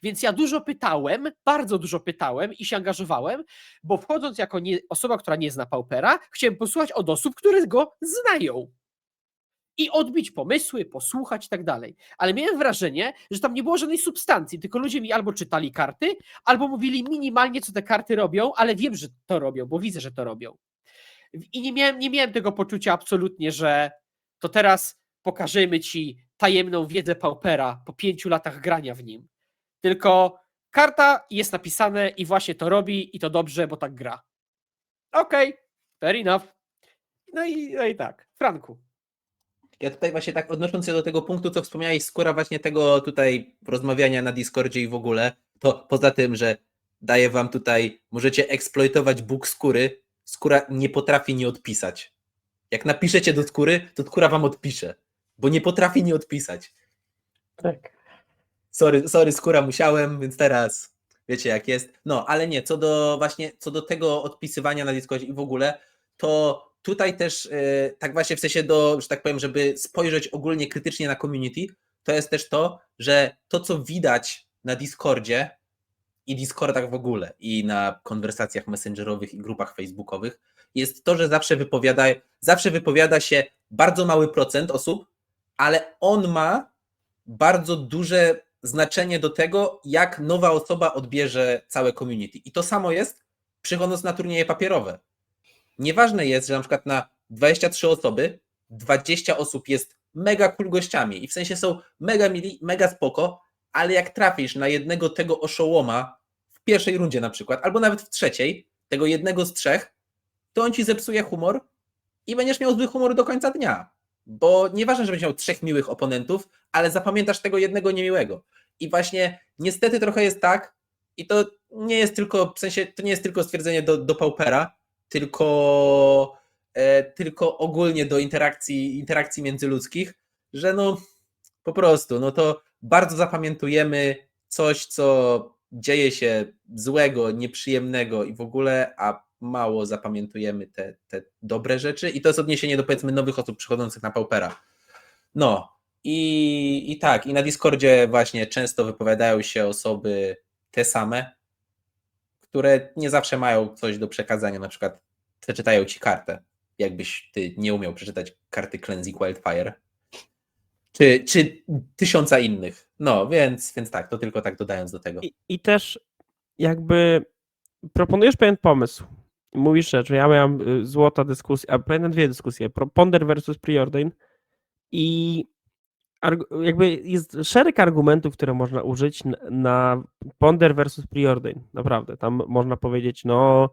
[SPEAKER 6] Więc ja dużo pytałem, bardzo dużo pytałem i się angażowałem, bo wchodząc jako osoba, która nie zna Paupera, chciałem posłuchać od osób, które go znają. I odbić pomysły, posłuchać i tak dalej. Ale miałem wrażenie, że tam nie było żadnej substancji, tylko ludzie mi albo czytali karty, albo mówili minimalnie, co te karty robią, ale wiem, że to robią, bo widzę, że to robią. I nie miałem tego poczucia absolutnie, że to teraz pokażemy ci tajemną wiedzę Paupera po 5 latach grania w nim. Tylko karta jest napisane i właśnie to robi i to dobrze, bo tak gra. Okej, fair enough. No i tak. Franku.
[SPEAKER 7] Ja tutaj właśnie tak odnosząc się do tego punktu, co wspomniałeś, skóra właśnie tego tutaj rozmawiania na Discordzie i w ogóle, to poza tym, że daję wam tutaj, możecie eksploitować bóg skóry, skóra nie potrafi nie odpisać. Jak napiszecie do skóry, to skóra wam odpisze, bo nie potrafi nie odpisać.
[SPEAKER 1] Tak.
[SPEAKER 7] Sorry, skóra musiałem, więc teraz wiecie jak jest. No, ale nie, co do tego odpisywania na Discordzie i w ogóle, to tutaj też tak właśnie w sensie że tak powiem, żeby spojrzeć ogólnie krytycznie na community, to jest też to, że to co widać na Discordzie i Discordach w ogóle i na konwersacjach messengerowych i grupach facebookowych jest to, że zawsze wypowiada się bardzo mały procent osób, ale on ma bardzo duże znaczenie do tego, jak nowa osoba odbierze całe community. I to samo jest przychodząc na turnieje papierowe. Nieważne jest, że na przykład na 23 osoby 20 osób jest mega cool gościami i w sensie są mega mili, mega spoko, ale jak trafisz na jednego tego oszołoma w pierwszej rundzie na przykład, albo nawet w trzeciej, tego jednego z 3, to on ci zepsuje humor i będziesz miał zły humor do końca dnia. Bo nieważne, że będziesz miał 3 miłych oponentów, ale zapamiętasz tego jednego niemiłego. I właśnie niestety trochę jest tak, i to nie jest tylko, w sensie, to nie jest tylko stwierdzenie do Paupera, tylko ogólnie do interakcji międzyludzkich, że no po prostu, no to bardzo zapamiętujemy coś, co dzieje się złego, nieprzyjemnego i w ogóle, a mało zapamiętujemy te dobre rzeczy i to jest odniesienie do powiedzmy nowych osób przychodzących na Paupera. No, I tak, i na Discordzie właśnie często wypowiadają się osoby te same, które nie zawsze mają coś do przekazania, na przykład przeczytają ci kartę, jakbyś ty nie umiał przeczytać karty Cleansing Wildfire, czy 1000 innych. No, więc tak, to tylko tak dodając do tego.
[SPEAKER 5] I też jakby proponujesz pewien pomysł. Mówisz, że ja miałem złota dyskusja, a pamiętam 2 dyskusje, Ponder versus Preordain i jakby jest szereg argumentów, które można użyć na Ponder versus Preordain, naprawdę. Tam można powiedzieć, no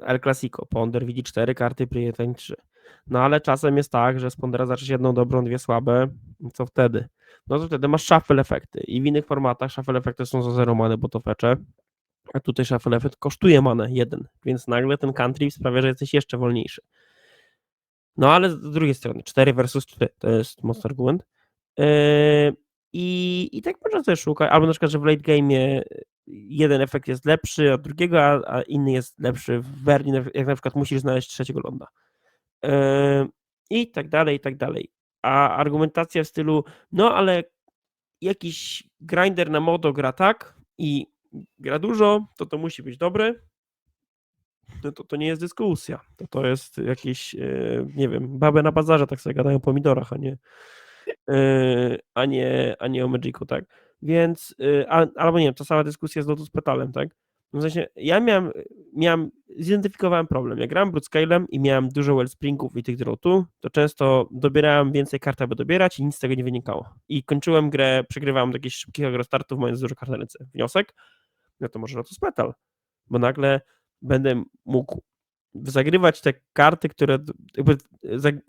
[SPEAKER 5] El Clasico, Ponder widzi 4 karty, Preordain 3. No ale czasem jest tak, że z Pondera zaczniesz 1 dobrą, 2 słabe, co wtedy? No to wtedy masz shuffle efekty i w innych formatach shuffle efekty są za 0 many, bo to fecze, a tutaj shuffle efekt kosztuje manę 1, więc nagle ten country sprawia, że jesteś jeszcze wolniejszy. No ale z drugiej strony 4 versus 3 to jest mocny argument. I tak można też szukać, albo na przykład, że w late game'ie jeden efekt jest lepszy od drugiego, a inny jest lepszy w Verdi, jak na przykład musisz znaleźć 3. ląda. I tak dalej, i tak dalej. A argumentacja w stylu, no ale jakiś grinder na modo gra tak i gra dużo, to musi być dobre, no to nie jest dyskusja. To jest jakieś, nie wiem, baby na bazarze tak sobie gadają o pomidorach, a nie o Magicu, tak? Więc, albo nie wiem, ta sama dyskusja z Lotus Petalem, tak? W sensie, ja zidentyfikowałem problem. Jak grałem Broodscale'em i miałem dużo Wellspringów i tych drawtu, to często dobierałem więcej kart, aby dobierać i nic z tego nie wynikało. I kończyłem grę, przegrywałem do jakichś szybkich agrostartów, mając dużo kart na ręce. Wniosek? No to może Lotus Petal, bo nagle będę mógł zagrywać te karty, które jakby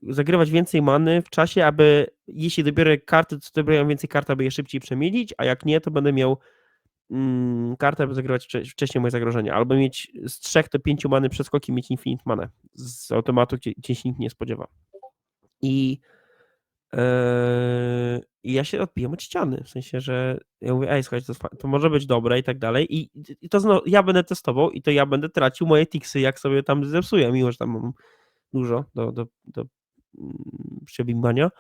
[SPEAKER 5] zagrywać więcej many w czasie, aby jeśli dobiorę karty, to dobiorę więcej kart, aby je szybciej przemielić, a jak nie, to będę miał kartę, aby zagrywać wcześniej moje zagrożenia, albo mieć z 3 do 5 many przeskoki, mieć infinite manę z automatu, gdzie się nikt nie spodziewa. I ja się odbiłem od ściany, w sensie, że ja mówię, słuchajcie, to może być dobre i tak dalej, i to znowu ja będę testował i to ja będę tracił moje tiksy, jak sobie tam zepsuję, mimo że tam mam dużo do przebimbania,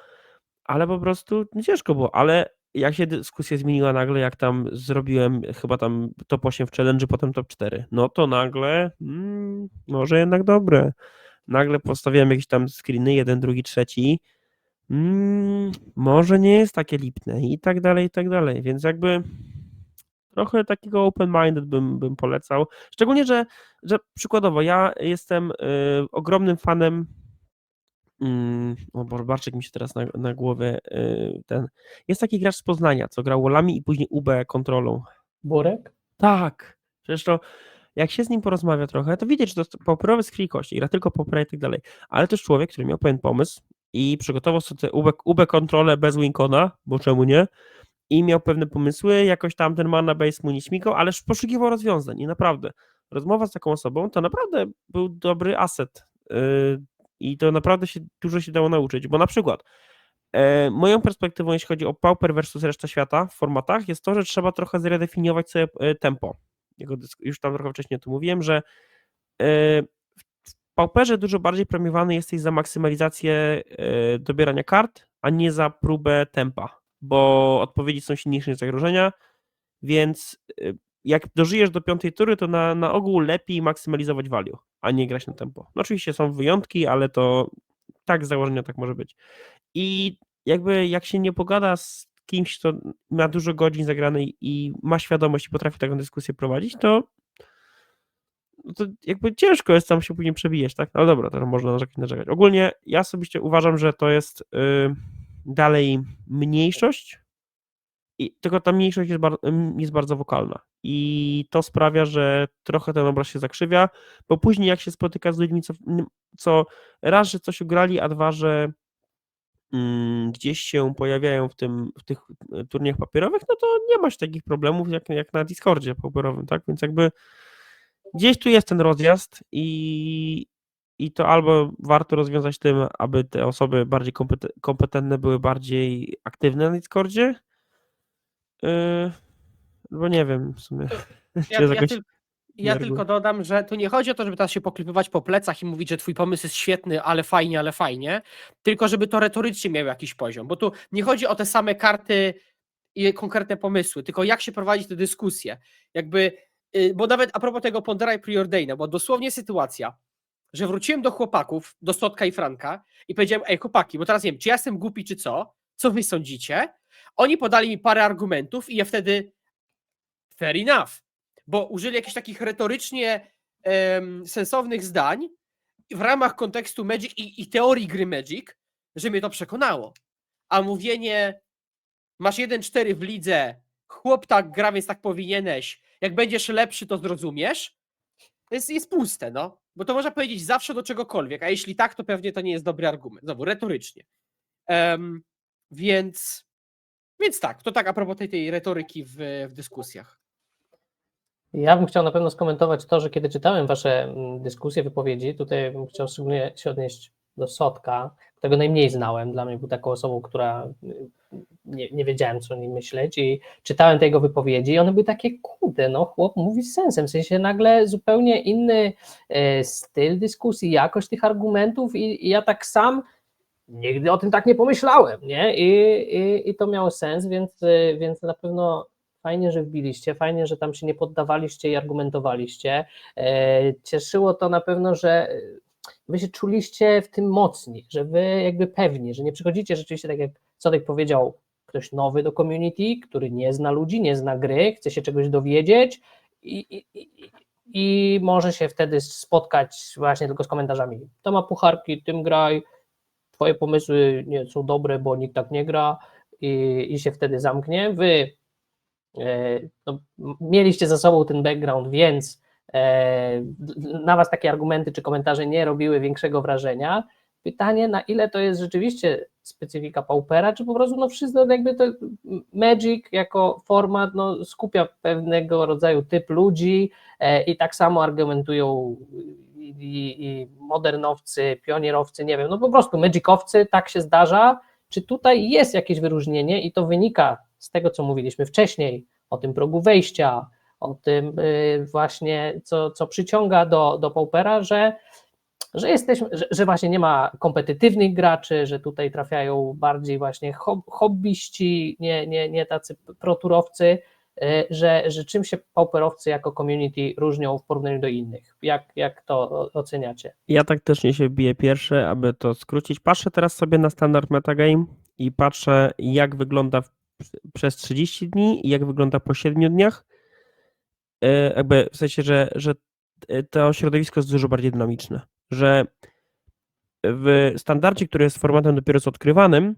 [SPEAKER 5] ale po prostu ciężko było, ale jak się dyskusja zmieniła nagle, jak tam zrobiłem chyba tam top 8 w challenge, potem top 4, no to nagle może jednak dobre. Nagle postawiłem jakieś tam screeny, 1, 2, 3, może nie jest takie lipne i tak dalej, więc jakby trochę takiego open-minded bym polecał, szczególnie, że przykładowo ja jestem ogromnym fanem Barczyk mi się teraz na głowie jest taki gracz z Poznania, co grał Wallami i później UB kontrolą.
[SPEAKER 1] Burek?
[SPEAKER 5] Tak, przecież to jak się z nim porozmawia trochę, to widać, że to jest pauperowy z krwi kości, gra tylko paupery i tak dalej, ale też człowiek, który miał pewien pomysł i przygotował sobie te UB kontrolę bez Wincona, bo czemu nie, i miał pewne pomysły, jakoś tam ten mana base mu nie śmigał, ale poszukiwał rozwiązań i naprawdę, rozmowa z taką osobą to naprawdę był dobry asset i to naprawdę dużo się dało nauczyć, bo na przykład moją perspektywą, jeśli chodzi o Pauper versus reszta świata w formatach, jest to, że trzeba trochę zredefiniować sobie tempo. Już tam trochę wcześniej o tym mówiłem, że w Pauperze dużo bardziej premiowany jesteś za maksymalizację dobierania kart, a nie za próbę tempa, bo odpowiedzi są silniejsze niż zagrożenia, więc jak dożyjesz do 5. tury, to na ogół lepiej maksymalizować value, a nie grać na tempo. No oczywiście są wyjątki, ale to tak z założenia tak może być. I jakby jak się nie pogada z kimś, kto ma dużo godzin zagranej i ma świadomość i potrafi taką dyskusję prowadzić, to jakby ciężko jest tam się później przebijać, tak? Ale dobra, to można narzekać. Ogólnie ja osobiście uważam, że to jest dalej mniejszość, tylko ta mniejszość jest bardzo wokalna i to sprawia, że trochę ten obraz się zakrzywia, bo później jak się spotyka z ludźmi, co raz, że coś ugrali, a dwa, że gdzieś się pojawiają w tych turniejach papierowych, no to nie masz takich problemów jak na Discordzie papierowym, tak? Więc jakby gdzieś tu jest ten rozjazd i to albo warto rozwiązać tym, aby te osoby bardziej kompetentne były bardziej aktywne na Discordzie, bo nie wiem w sumie. Czy jest jakoś...
[SPEAKER 6] Ja
[SPEAKER 5] Biergu.
[SPEAKER 6] tylko dodam, że tu nie chodzi o to, żeby teraz się poklepywać po plecach i mówić, że twój pomysł jest świetny, ale fajnie, tylko żeby to retorycznie miało jakiś poziom, bo tu nie chodzi o te same karty i konkretne pomysły, tylko jak się prowadzi tę dyskusję. Jakby, bo nawet a propos tego Pondera i Preordaina, bo dosłownie sytuacja, że wróciłem do chłopaków, do Stotka i Franka i powiedziałem, ej chłopaki, bo teraz nie wiem, czy ja jestem głupi, czy co wy sądzicie? Oni podali mi parę argumentów i ja wtedy fair enough, bo użyli jakichś takich retorycznie sensownych zdań w ramach kontekstu Magic i teorii gry Magic, że mnie to przekonało. A mówienie masz 1-4 w lidze, chłop tak gra, więc tak powinieneś, jak będziesz lepszy, to zrozumiesz, jest puste, no. Bo to można powiedzieć zawsze do czegokolwiek, a jeśli tak, to pewnie to nie jest dobry argument. Znowu, retorycznie. Więc tak, to tak a propos tej retoryki w dyskusjach.
[SPEAKER 1] Ja bym chciał na pewno skomentować to, że kiedy czytałem wasze dyskusje, wypowiedzi, tutaj bym chciał szczególnie się odnieść do Sotka, którego najmniej znałem. Dla mnie był taką osobą, która nie wiedziałem, co o nim myśleć i czytałem te jego wypowiedzi i one były takie, kurde, no chłop mówi z sensem, w sensie nagle zupełnie inny styl dyskusji, jakość tych argumentów i ja tak sam nigdy o tym tak nie pomyślałem, nie? I to miało sens, więc na pewno fajnie, że wbiliście, fajnie, że tam się nie poddawaliście i argumentowaliście. Cieszyło to na pewno, że wy się czuliście w tym mocni, że wy jakby pewni, że nie przychodzicie rzeczywiście, tak jak Sodek powiedział, ktoś nowy do community, który nie zna ludzi, nie zna gry, chce się czegoś dowiedzieć i może się wtedy spotkać właśnie tylko z komentarzami. To ma pucharki, tym graj, twoje pomysły nie są dobre, bo nikt tak nie gra i się wtedy zamknie. Wy no, mieliście za sobą ten background, więc na was takie argumenty czy komentarze nie robiły większego wrażenia. Pytanie, na ile to jest rzeczywiście specyfika Paupera, czy po prostu no wszystko jakby to Magic jako format no, skupia pewnego rodzaju typ ludzi i tak samo argumentują i modernowcy, pionierowcy, nie wiem, no po prostu magicowcy, tak się zdarza. Czy tutaj jest jakieś wyróżnienie i to wynika z tego, co mówiliśmy wcześniej, o tym progu wejścia, o tym właśnie, co przyciąga do Paupera, że jesteśmy, że właśnie nie ma kompetytywnych graczy, że tutaj trafiają bardziej właśnie hobbyści, nie tacy proturowcy, że czym się pauperowcy jako community różnią w porównaniu do innych? Jak to oceniacie?
[SPEAKER 5] Ja tak też nie się biję pierwszy, aby to skrócić. Patrzę teraz sobie na standard metagame i patrzę, jak wygląda przez 30 dni i jak wygląda po 7 dniach. Jakby w sensie, że to środowisko jest dużo bardziej dynamiczne. Że w standardzie, który jest formatem dopiero co odkrywanym,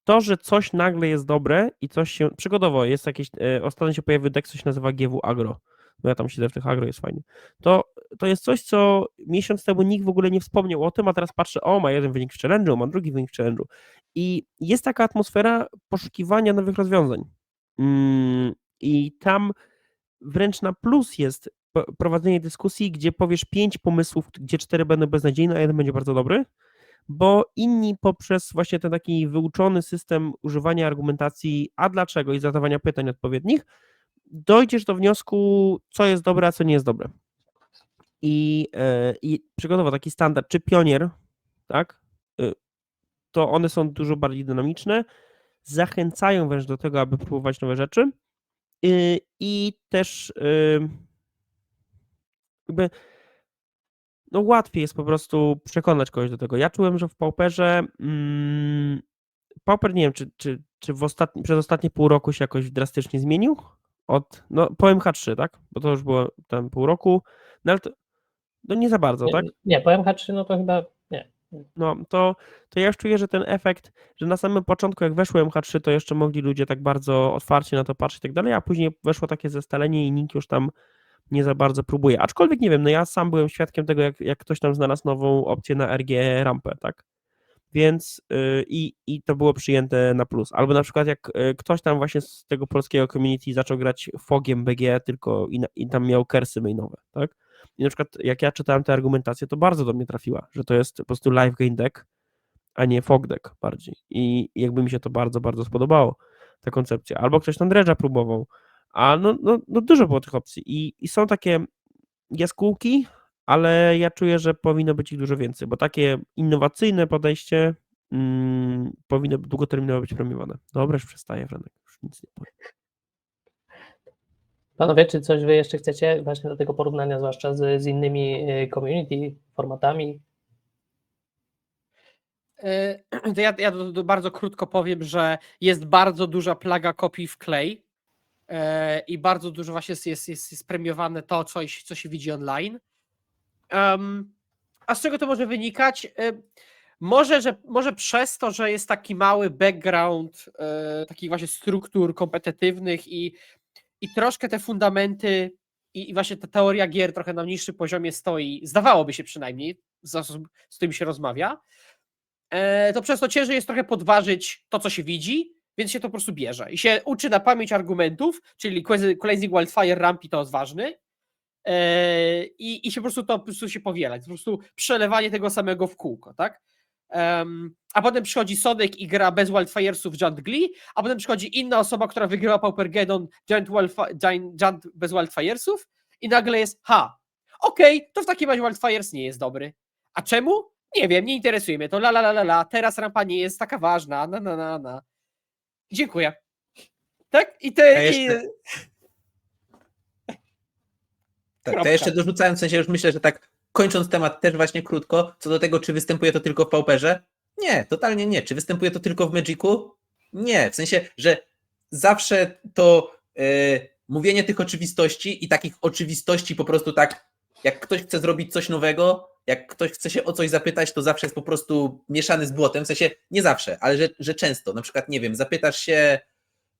[SPEAKER 5] to, że coś nagle jest dobre i coś się, przykładowo jest jakieś, ostatnio się pojawił deck, co się nazywa GW Agro, bo ja tam siedzę w tych agro, jest fajnie, to jest coś, co miesiąc temu nikt w ogóle nie wspomniał o tym, a teraz patrzę, o, ma jeden wynik w challenge'u, ma drugi wynik w challenge'u i jest taka atmosfera poszukiwania nowych rozwiązań i tam wręcz na plus jest prowadzenie dyskusji, gdzie powiesz 5 pomysłów, gdzie 4 będą beznadziejne, a jeden będzie bardzo dobry, bo inni poprzez właśnie ten taki wyuczony system używania argumentacji, a dlaczego i zadawania pytań odpowiednich, dojdziesz do wniosku, co jest dobre, a co nie jest dobre. I przykładowo taki standard, czy pionier, tak, to one są dużo bardziej dynamiczne, zachęcają wręcz do tego, aby próbować nowe rzeczy i też jakby no łatwiej jest po prostu przekonać kogoś do tego. Ja czułem, że w Pauperze Pauper, nie wiem, czy przez ostatnie pół roku się jakoś drastycznie zmienił? No po MH3, tak? Bo to już było tam pół roku, no ale to nie za bardzo, tak?
[SPEAKER 1] Nie, po MH3 no to chyba nie.
[SPEAKER 5] No to ja już czuję, że ten efekt, że na samym początku jak weszło MH3, to jeszcze mogli ludzie tak bardzo otwarcie na to patrzeć i tak dalej, a później weszło takie zestalenie i nikt już tam nie za bardzo próbuje. Aczkolwiek nie wiem, no ja sam byłem świadkiem tego, jak ktoś tam znalazł nową opcję na RG rampę, tak? Więc i to było przyjęte na plus. Albo na przykład jak ktoś tam właśnie z tego polskiego community zaczął grać fogiem BG tylko i tam miał kersy mainowe, tak? I na przykład jak ja czytałem tę argumentację, to bardzo do mnie trafiła, że to jest po prostu live game deck, a nie fog deck bardziej. I jakby mi się to bardzo, bardzo spodobało, ta koncepcja. Albo ktoś tam dredge'a próbował, A no dużo było tych opcji i są takie jaskółki, ale ja czuję, że powinno być ich dużo więcej, bo takie innowacyjne podejście powinno długoterminowo być premiowane. Dobra, już przestaję, Franek, już nic nie powiem.
[SPEAKER 1] Panowie, czy coś wy jeszcze chcecie właśnie do tego porównania, zwłaszcza z innymi community, formatami?
[SPEAKER 6] To ja bardzo krótko powiem, że jest bardzo duża plaga kopii w klej i bardzo dużo właśnie jest premiowane to, co się widzi online. A z czego to może wynikać? Może przez to, że jest taki mały background takich właśnie struktur kompetytywnych i troszkę te fundamenty i właśnie ta teoria gier trochę na niższym poziomie stoi, zdawałoby się przynajmniej, z osób, z którymi się rozmawia, to przez to ciężej jest trochę podważyć to, co się widzi, więc się to po prostu bierze i się uczy na pamięć argumentów, czyli Blazing Wildfire Rampy to jest ważny i się po prostu się powielać, po prostu przelewanie tego samego w kółko, tak? A potem przychodzi Sonic i gra bez Wildfiresów Giant Glee, a potem przychodzi inna osoba, która wygrywa Paupergeddon Giant bez Wildfiresów i nagle jest, okej, to w takim razie Wildfires nie jest dobry. A czemu? Nie wiem, nie interesuje mnie to, teraz rampa nie jest taka ważna, Dziękuję. Tak?
[SPEAKER 7] Tak, to
[SPEAKER 6] Kropka.
[SPEAKER 7] ja jeszcze dorzucałem, w sensie już myślę, że tak kończąc temat też właśnie krótko, co do tego, czy występuje to tylko w Pauperze? Nie, totalnie nie. Czy występuje to tylko w Magicu? Nie, w sensie, że zawsze to mówienie tych oczywistości i takich oczywistości po prostu tak, jak ktoś chce zrobić coś nowego, jak ktoś chce się o coś zapytać, to zawsze jest po prostu mieszany z błotem, w sensie nie zawsze, ale że często, na przykład, nie wiem, zapytasz się,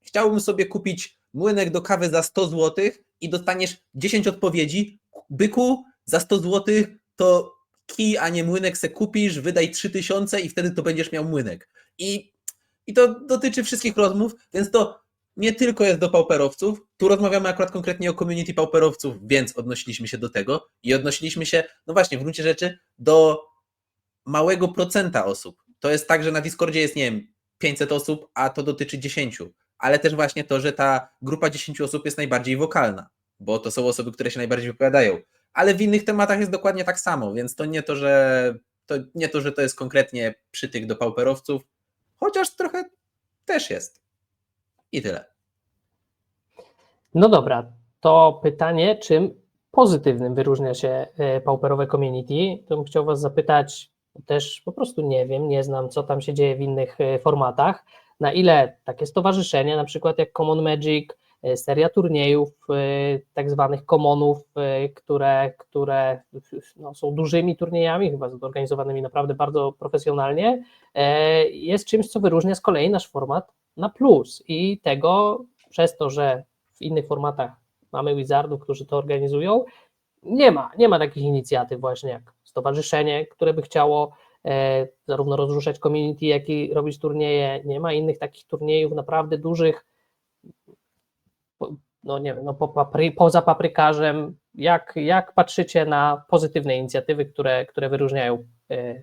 [SPEAKER 7] chciałbym sobie kupić młynek do kawy za 100 zł i dostaniesz 10 odpowiedzi, byku, za 100 zł to kij, a nie młynek se kupisz, wydaj 3000 i wtedy to będziesz miał młynek. I to dotyczy wszystkich rozmów, więc to nie tylko jest do pauperowców. Tu rozmawiamy akurat konkretnie o community pauperowców, więc odnosiliśmy się do tego i odnosiliśmy się, no właśnie, w gruncie rzeczy do małego procenta osób. To jest tak, że na Discordzie jest, nie wiem, 500 osób, a to dotyczy 10. Ale też właśnie to, że ta grupa 10 osób jest najbardziej wokalna, bo to są osoby, które się najbardziej wypowiadają. Ale w innych tematach jest dokładnie tak samo, więc to nie to, że to jest konkretnie przytyk do pauperowców, chociaż trochę też jest. I tyle.
[SPEAKER 1] No dobra, to pytanie, czym pozytywnym wyróżnia się pauperowe community? To bym chciał was zapytać, też po prostu nie wiem, nie znam, co tam się dzieje w innych formatach, na ile takie stowarzyszenia, na przykład jak Common Magic, seria turniejów, tak zwanych commonów, które no, są dużymi turniejami, chyba zorganizowanymi naprawdę bardzo profesjonalnie, jest czymś, co wyróżnia z kolei nasz format na plus i tego przez to, że w innych formatach mamy wizardów, którzy to organizują, nie ma takich inicjatyw właśnie jak stowarzyszenie, które by chciało zarówno rozruszać community, jak i robić turnieje, nie ma innych takich turniejów naprawdę dużych, no nie wiem, no poza paprykarzem. Jak patrzycie na pozytywne inicjatywy, które wyróżniają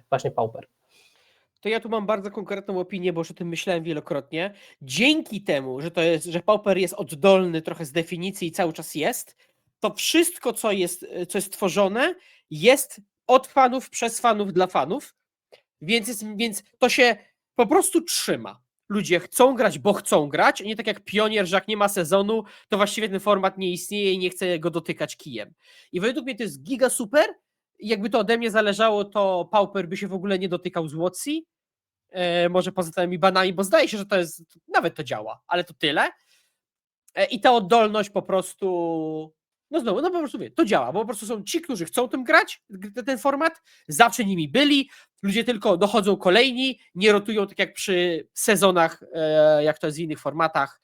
[SPEAKER 1] właśnie Pauper?
[SPEAKER 6] To ja tu mam bardzo konkretną opinię, bo już o tym myślałem wielokrotnie. Dzięki temu, że Pauper jest oddolny trochę z definicji i cały czas jest, to wszystko, co jest tworzone, jest od fanów, przez fanów, dla fanów, więc to się po prostu trzyma. Ludzie chcą grać, bo chcą grać, a nie tak jak Pionier, że jak nie ma sezonu, to właściwie ten format nie istnieje i nie chce go dotykać kijem. I według mnie to jest giga super. Jakby to ode mnie zależało, to Pauper by się w ogóle nie dotykał z Łocji, może poza tymi banami, bo zdaje się, że to jest, nawet to działa, ale to tyle. I ta oddolność po prostu, no znowu, no po prostu wie, to działa, bo po prostu są ci, którzy chcą tym grać, ten format, zawsze nimi byli, ludzie tylko dochodzą kolejni, nie rotują tak jak przy sezonach, jak to jest w innych formatach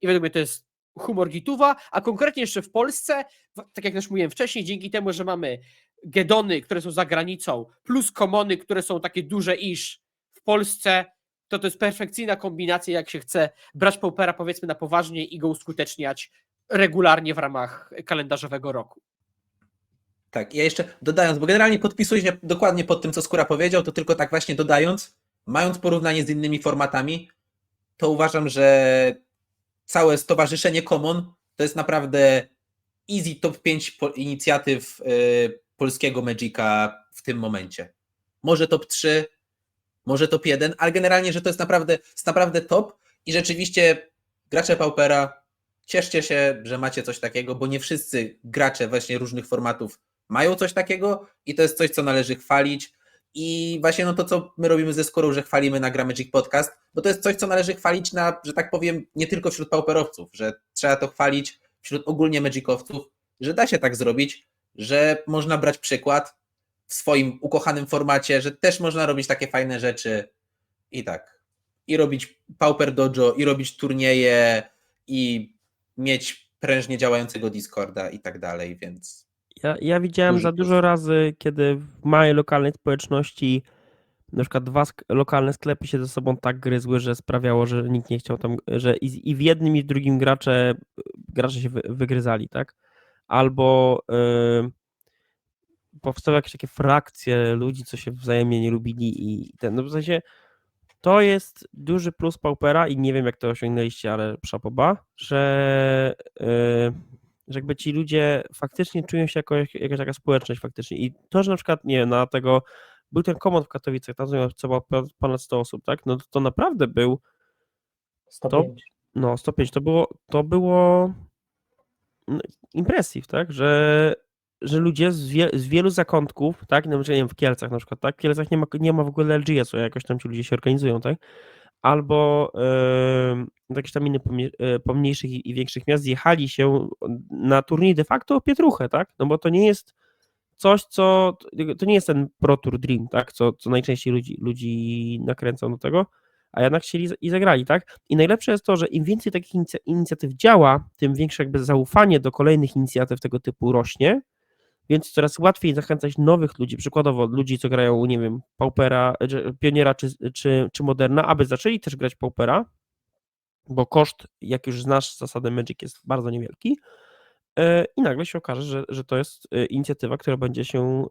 [SPEAKER 6] i według mnie to jest humor gituwa, a konkretnie jeszcze w Polsce, tak jak już mówiłem wcześniej, dzięki temu, że mamy Gedony, które są za granicą, plus Commony, które są takie duże iż w Polsce, to jest perfekcyjna kombinacja, jak się chce brać Paupera powiedzmy na poważnie i go uskuteczniać regularnie w ramach kalendarzowego roku.
[SPEAKER 7] Tak, ja jeszcze dodając, bo generalnie podpisuję się dokładnie pod tym, co Skóra powiedział, to tylko tak właśnie dodając, mając porównanie z innymi formatami, to uważam, że całe stowarzyszenie Common to jest naprawdę easy top 5 inicjatyw polskiego Magica w tym momencie. Może top 3, może top 1, ale generalnie, że to jest naprawdę top i rzeczywiście gracze Paupera, cieszcie się, że macie coś takiego, bo nie wszyscy gracze właśnie różnych formatów mają coś takiego i to jest coś, co należy chwalić. I właśnie no to, co my robimy ze Skorą, że chwalimy na Gra Magic Podcast, bo to jest coś, co należy chwalić że tak powiem, nie tylko wśród pauperowców, że trzeba to chwalić wśród ogólnie magicowców, że da się tak zrobić, że można brać przykład w swoim ukochanym formacie, że też można robić takie fajne rzeczy i tak. I robić Pauper Dojo, i robić turnieje, i mieć prężnie działającego Discorda i tak dalej, więc...
[SPEAKER 5] Ja widziałem
[SPEAKER 7] Duży
[SPEAKER 5] za
[SPEAKER 7] plus.
[SPEAKER 5] dużo razy, kiedy w małej lokalnej społeczności na przykład dwa lokalne sklepy się ze sobą tak gryzły, że sprawiało, że nikt nie chciał tam, że i w jednym i w drugim gracze się wygryzali, tak? Albo powstały jakieś takie frakcje ludzi, co się wzajemnie nie lubili i no w sensie to jest duży plus Paupera i nie wiem, jak to osiągnęliście, ale szapoba, że jakby ci ludzie faktycznie czują się jako jakaś taka społeczność faktycznie. I to, że na przykład, nie wiem, był ten komod w Katowicach, tam co było ponad 100 osób, tak? No to naprawdę był
[SPEAKER 1] 105.
[SPEAKER 5] 105, to było impressive, tak? Że ludzie z wielu zakątków, tak? Na przykład, nie wiem, w Kielcach na przykład, tak? W Kielcach nie ma w ogóle LGS-u, jakoś tam ci ludzie się organizują, tak? Albo jakieś tam innych pomniejszych i większych miast zjechali się na turniej de facto o pietruchę, tak? No bo to nie jest coś, to nie jest ten Pro Tour Dream, tak? Co najczęściej ludzi nakręcą do tego, a jednak chcieli i zagrali, tak? I najlepsze jest to, że im więcej takich inicjatyw działa, tym większe jakby zaufanie do kolejnych inicjatyw tego typu rośnie, więc coraz łatwiej zachęcać nowych ludzi, przykładowo ludzi, co grają, nie wiem, Paupera, Pioniera czy Moderna, aby zaczęli też grać Paupera, bo koszt, jak już znasz zasadę Magic, jest bardzo niewielki i nagle się okaże, że to jest inicjatywa, która będzie się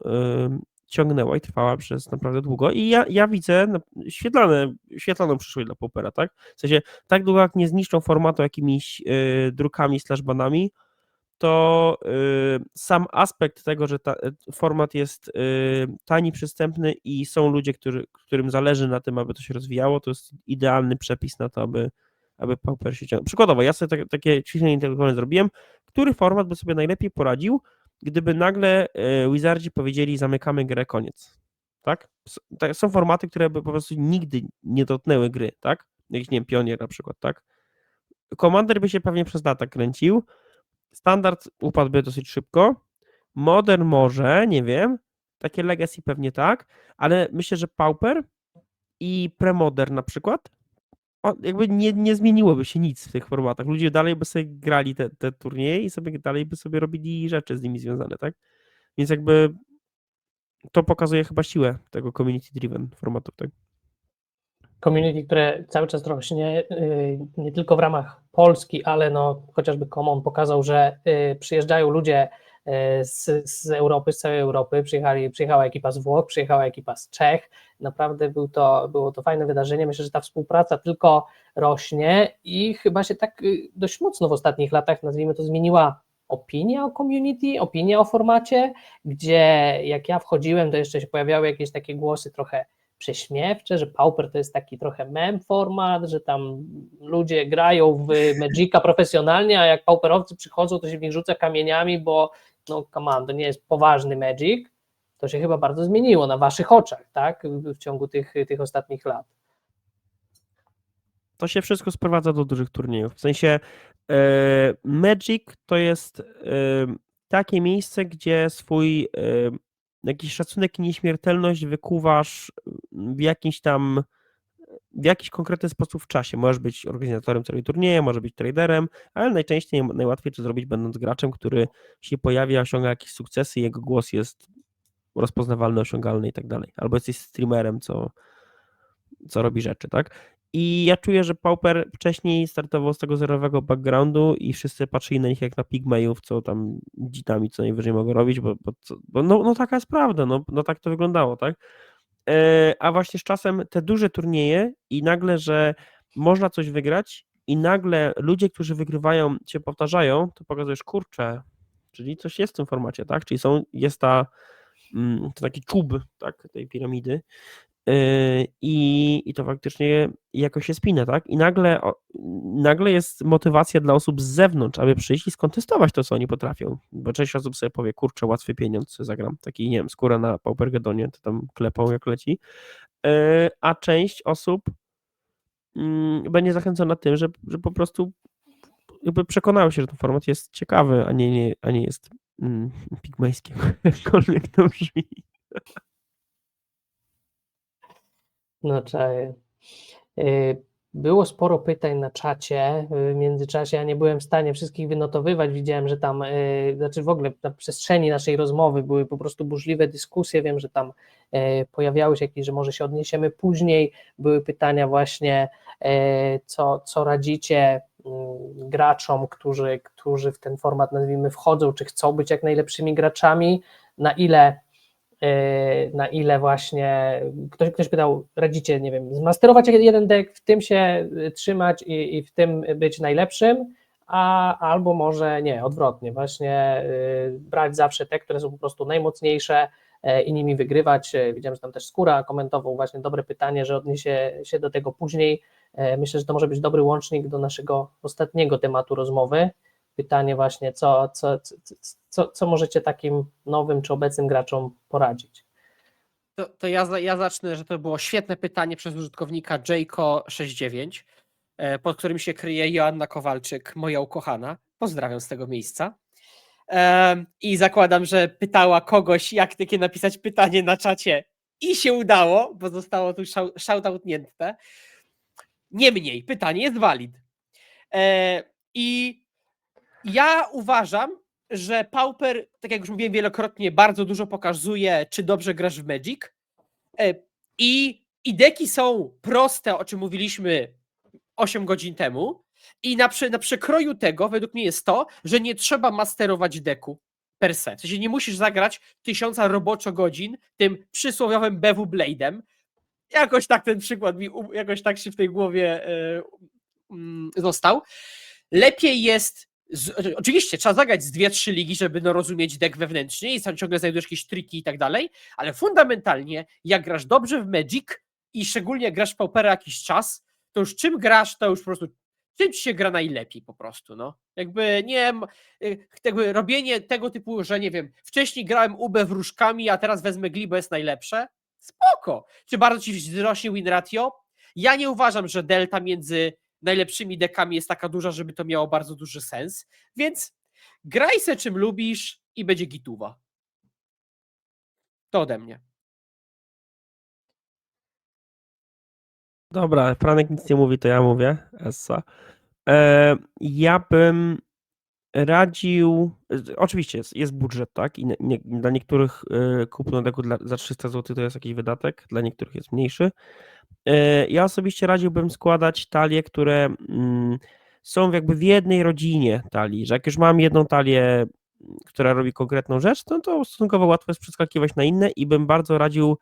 [SPEAKER 5] ciągnęła i trwała przez naprawdę długo i ja widzę świetlaną przyszłość dla Paupera, tak? W sensie, tak długo jak nie zniszczą formatu jakimiś drukami / banami, to sam aspekt tego, że format jest tani, przystępny i są ludzie, którym zależy na tym, aby to się rozwijało, to jest idealny przepis na to, aby Pauper się ciągnął. Przykładowo, ja sobie takie ćwiczenie intelektualne zrobiłem, który format by sobie najlepiej poradził, gdyby nagle Wizardzi powiedzieli, zamykamy grę, koniec. Tak? Są formaty, które by po prostu nigdy nie dotknęły gry, tak? Jakiś, nie wiem, Pionier na przykład, tak? Commander by się pewnie przez lata kręcił, Standard upadłby dosyć szybko, Modern może, nie wiem, takie Legacy pewnie tak, ale myślę, że Pauper i Premodern na przykład, jakby nie zmieniłoby się nic w tych formatach. Ludzie dalej by sobie grali te turnieje i dalej by sobie robili rzeczy z nimi związane, tak? Więc jakby to pokazuje chyba siłę tego community driven formatu, tak?
[SPEAKER 1] Community, które cały czas rośnie, nie tylko w ramach Polski, ale no chociażby Common pokazał, że przyjeżdżają ludzie z Europy, z całej Europy, przyjechała ekipa z Włoch, przyjechała ekipa z Czech, naprawdę było to fajne wydarzenie, myślę, że ta współpraca tylko rośnie i chyba się tak dość mocno w ostatnich latach, nazwijmy to, zmieniła opinia o community, opinia o formacie, gdzie jak ja wchodziłem, to jeszcze się pojawiały jakieś takie głosy trochę prześmiewcze, że Pauper to jest taki trochę mem format, że tam ludzie grają w Magica profesjonalnie, a jak pauperowcy przychodzą, to się w nich rzuca kamieniami, bo no come on, to nie jest poważny Magic. To się chyba bardzo zmieniło na waszych oczach, tak? W ciągu tych ostatnich lat.
[SPEAKER 5] To się wszystko sprowadza do dużych turniejów. W sensie Magic to jest takie miejsce, gdzie swój jakiś szacunek i nieśmiertelność wykuwasz w jakiś konkretny sposób w czasie. Możesz być organizatorem całego turnieju, może być traderem, ale najczęściej najłatwiej to zrobić będąc graczem, który się pojawia, osiąga jakieś sukcesy, jego głos jest rozpoznawalny, osiągalny i tak dalej. Albo jesteś streamerem, co robi rzeczy, tak? I ja czuję, że Pauper wcześniej startował z tego zerowego backgroundu i wszyscy patrzyli na nich jak na pigmejów, co tam dzitami co najwyżej mogą robić, bo no taka jest prawda, no tak to wyglądało, tak? A właśnie z czasem te duże turnieje i nagle, że można coś wygrać i nagle ludzie, którzy wygrywają, cię powtarzają, to pokazujesz, kurczę, czyli coś jest w tym formacie, tak? Czyli jest to taki czub, tak, tej piramidy, i to faktycznie jakoś się spina, tak? I nagle jest motywacja dla osób z zewnątrz, aby przyjść i skontestować to, co oni potrafią. Bo część osób sobie powie, kurczę, łatwy pieniądz, zagram. Taki, nie wiem, skóra na Paupergedonie, to tam klepą jak leci. A część osób będzie zachęcona tym, że po prostu jakby przekonały się, że ten format jest ciekawy, a nie jest pigmejski, jakkolwiek to brzmi.
[SPEAKER 1] No czaję. Było sporo pytań na czacie. W międzyczasie ja nie byłem w stanie wszystkich wynotowywać. Widziałem, że tam, znaczy w ogóle na przestrzeni naszej rozmowy były po prostu burzliwe dyskusje. Wiem, że tam pojawiały się jakieś, że może się odniesiemy później. Były pytania właśnie, co radzicie graczom, którzy w ten format, nazwijmy, wchodzą, czy chcą być jak najlepszymi graczami, na ile właśnie, ktoś pytał, radzicie, nie wiem, zmasterować jeden deck, w tym się trzymać i w tym być najlepszym, albo może nie, odwrotnie, właśnie brać zawsze te, które są po prostu najmocniejsze i nimi wygrywać. Widziałem, że tam też Skóra komentował właśnie dobre pytanie, że odniesie się do tego później. Myślę, że to może być dobry łącznik do naszego ostatniego tematu rozmowy. Pytanie właśnie, co możecie takim nowym czy obecnym graczom poradzić?
[SPEAKER 6] To ja zacznę, że to było świetne pytanie przez użytkownika Jayko69, pod którym się kryje Joanna Kowalczyk, moja ukochana. Pozdrawiam z tego miejsca. I zakładam, że pytała kogoś, jak takie napisać pytanie na czacie i się udało, bo zostało tu shoutoutnięte. Niemniej, pytanie jest valid. I ja uważam, że Pauper, tak jak już mówiłem wielokrotnie, bardzo dużo pokazuje, czy dobrze grasz w Magic. I deki są proste, o czym mówiliśmy 8 godzin temu. I na przekroju tego według mnie jest to, że nie trzeba masterować deku per se. W sensie nie musisz zagrać 1000 roboczo godzin tym przysłowiowym BW Blade'em. Jakoś tak ten przykład mi jakoś tak się w tej głowie został. Lepiej jest, oczywiście trzeba zagrać z 2-3 ligi, żeby rozumieć deck wewnętrznie i ciągle znajdujesz jakieś triki i tak dalej, ale fundamentalnie jak grasz dobrze w Magic i szczególnie jak grasz w Paupera jakiś czas, to już czym grasz, to już po prostu czym ci się gra najlepiej po prostu, no. Jakby robienie tego typu, że nie wiem, wcześniej grałem UB wróżkami, a teraz wezmę Gli, bo jest najlepsze, spoko. Czy bardzo ci wzrośnie win ratio? Ja nie uważam, że delta między najlepszymi dekami jest taka duża, żeby to miało bardzo duży sens, więc graj se czym lubisz i będzie gituwa. To ode mnie.
[SPEAKER 5] Dobra, Franek nic nie mówi, to ja mówię. Essa. Ja bym radził. Oczywiście jest budżet, tak? I dla niektórych kupno deku za 300 zł to jest jakiś wydatek, dla niektórych jest mniejszy. Ja osobiście radziłbym składać talie, które są jakby w jednej rodzinie talii, że jak już mam jedną talię, która robi konkretną rzecz, to stosunkowo łatwo jest przeskakiwać na inne i bym bardzo radził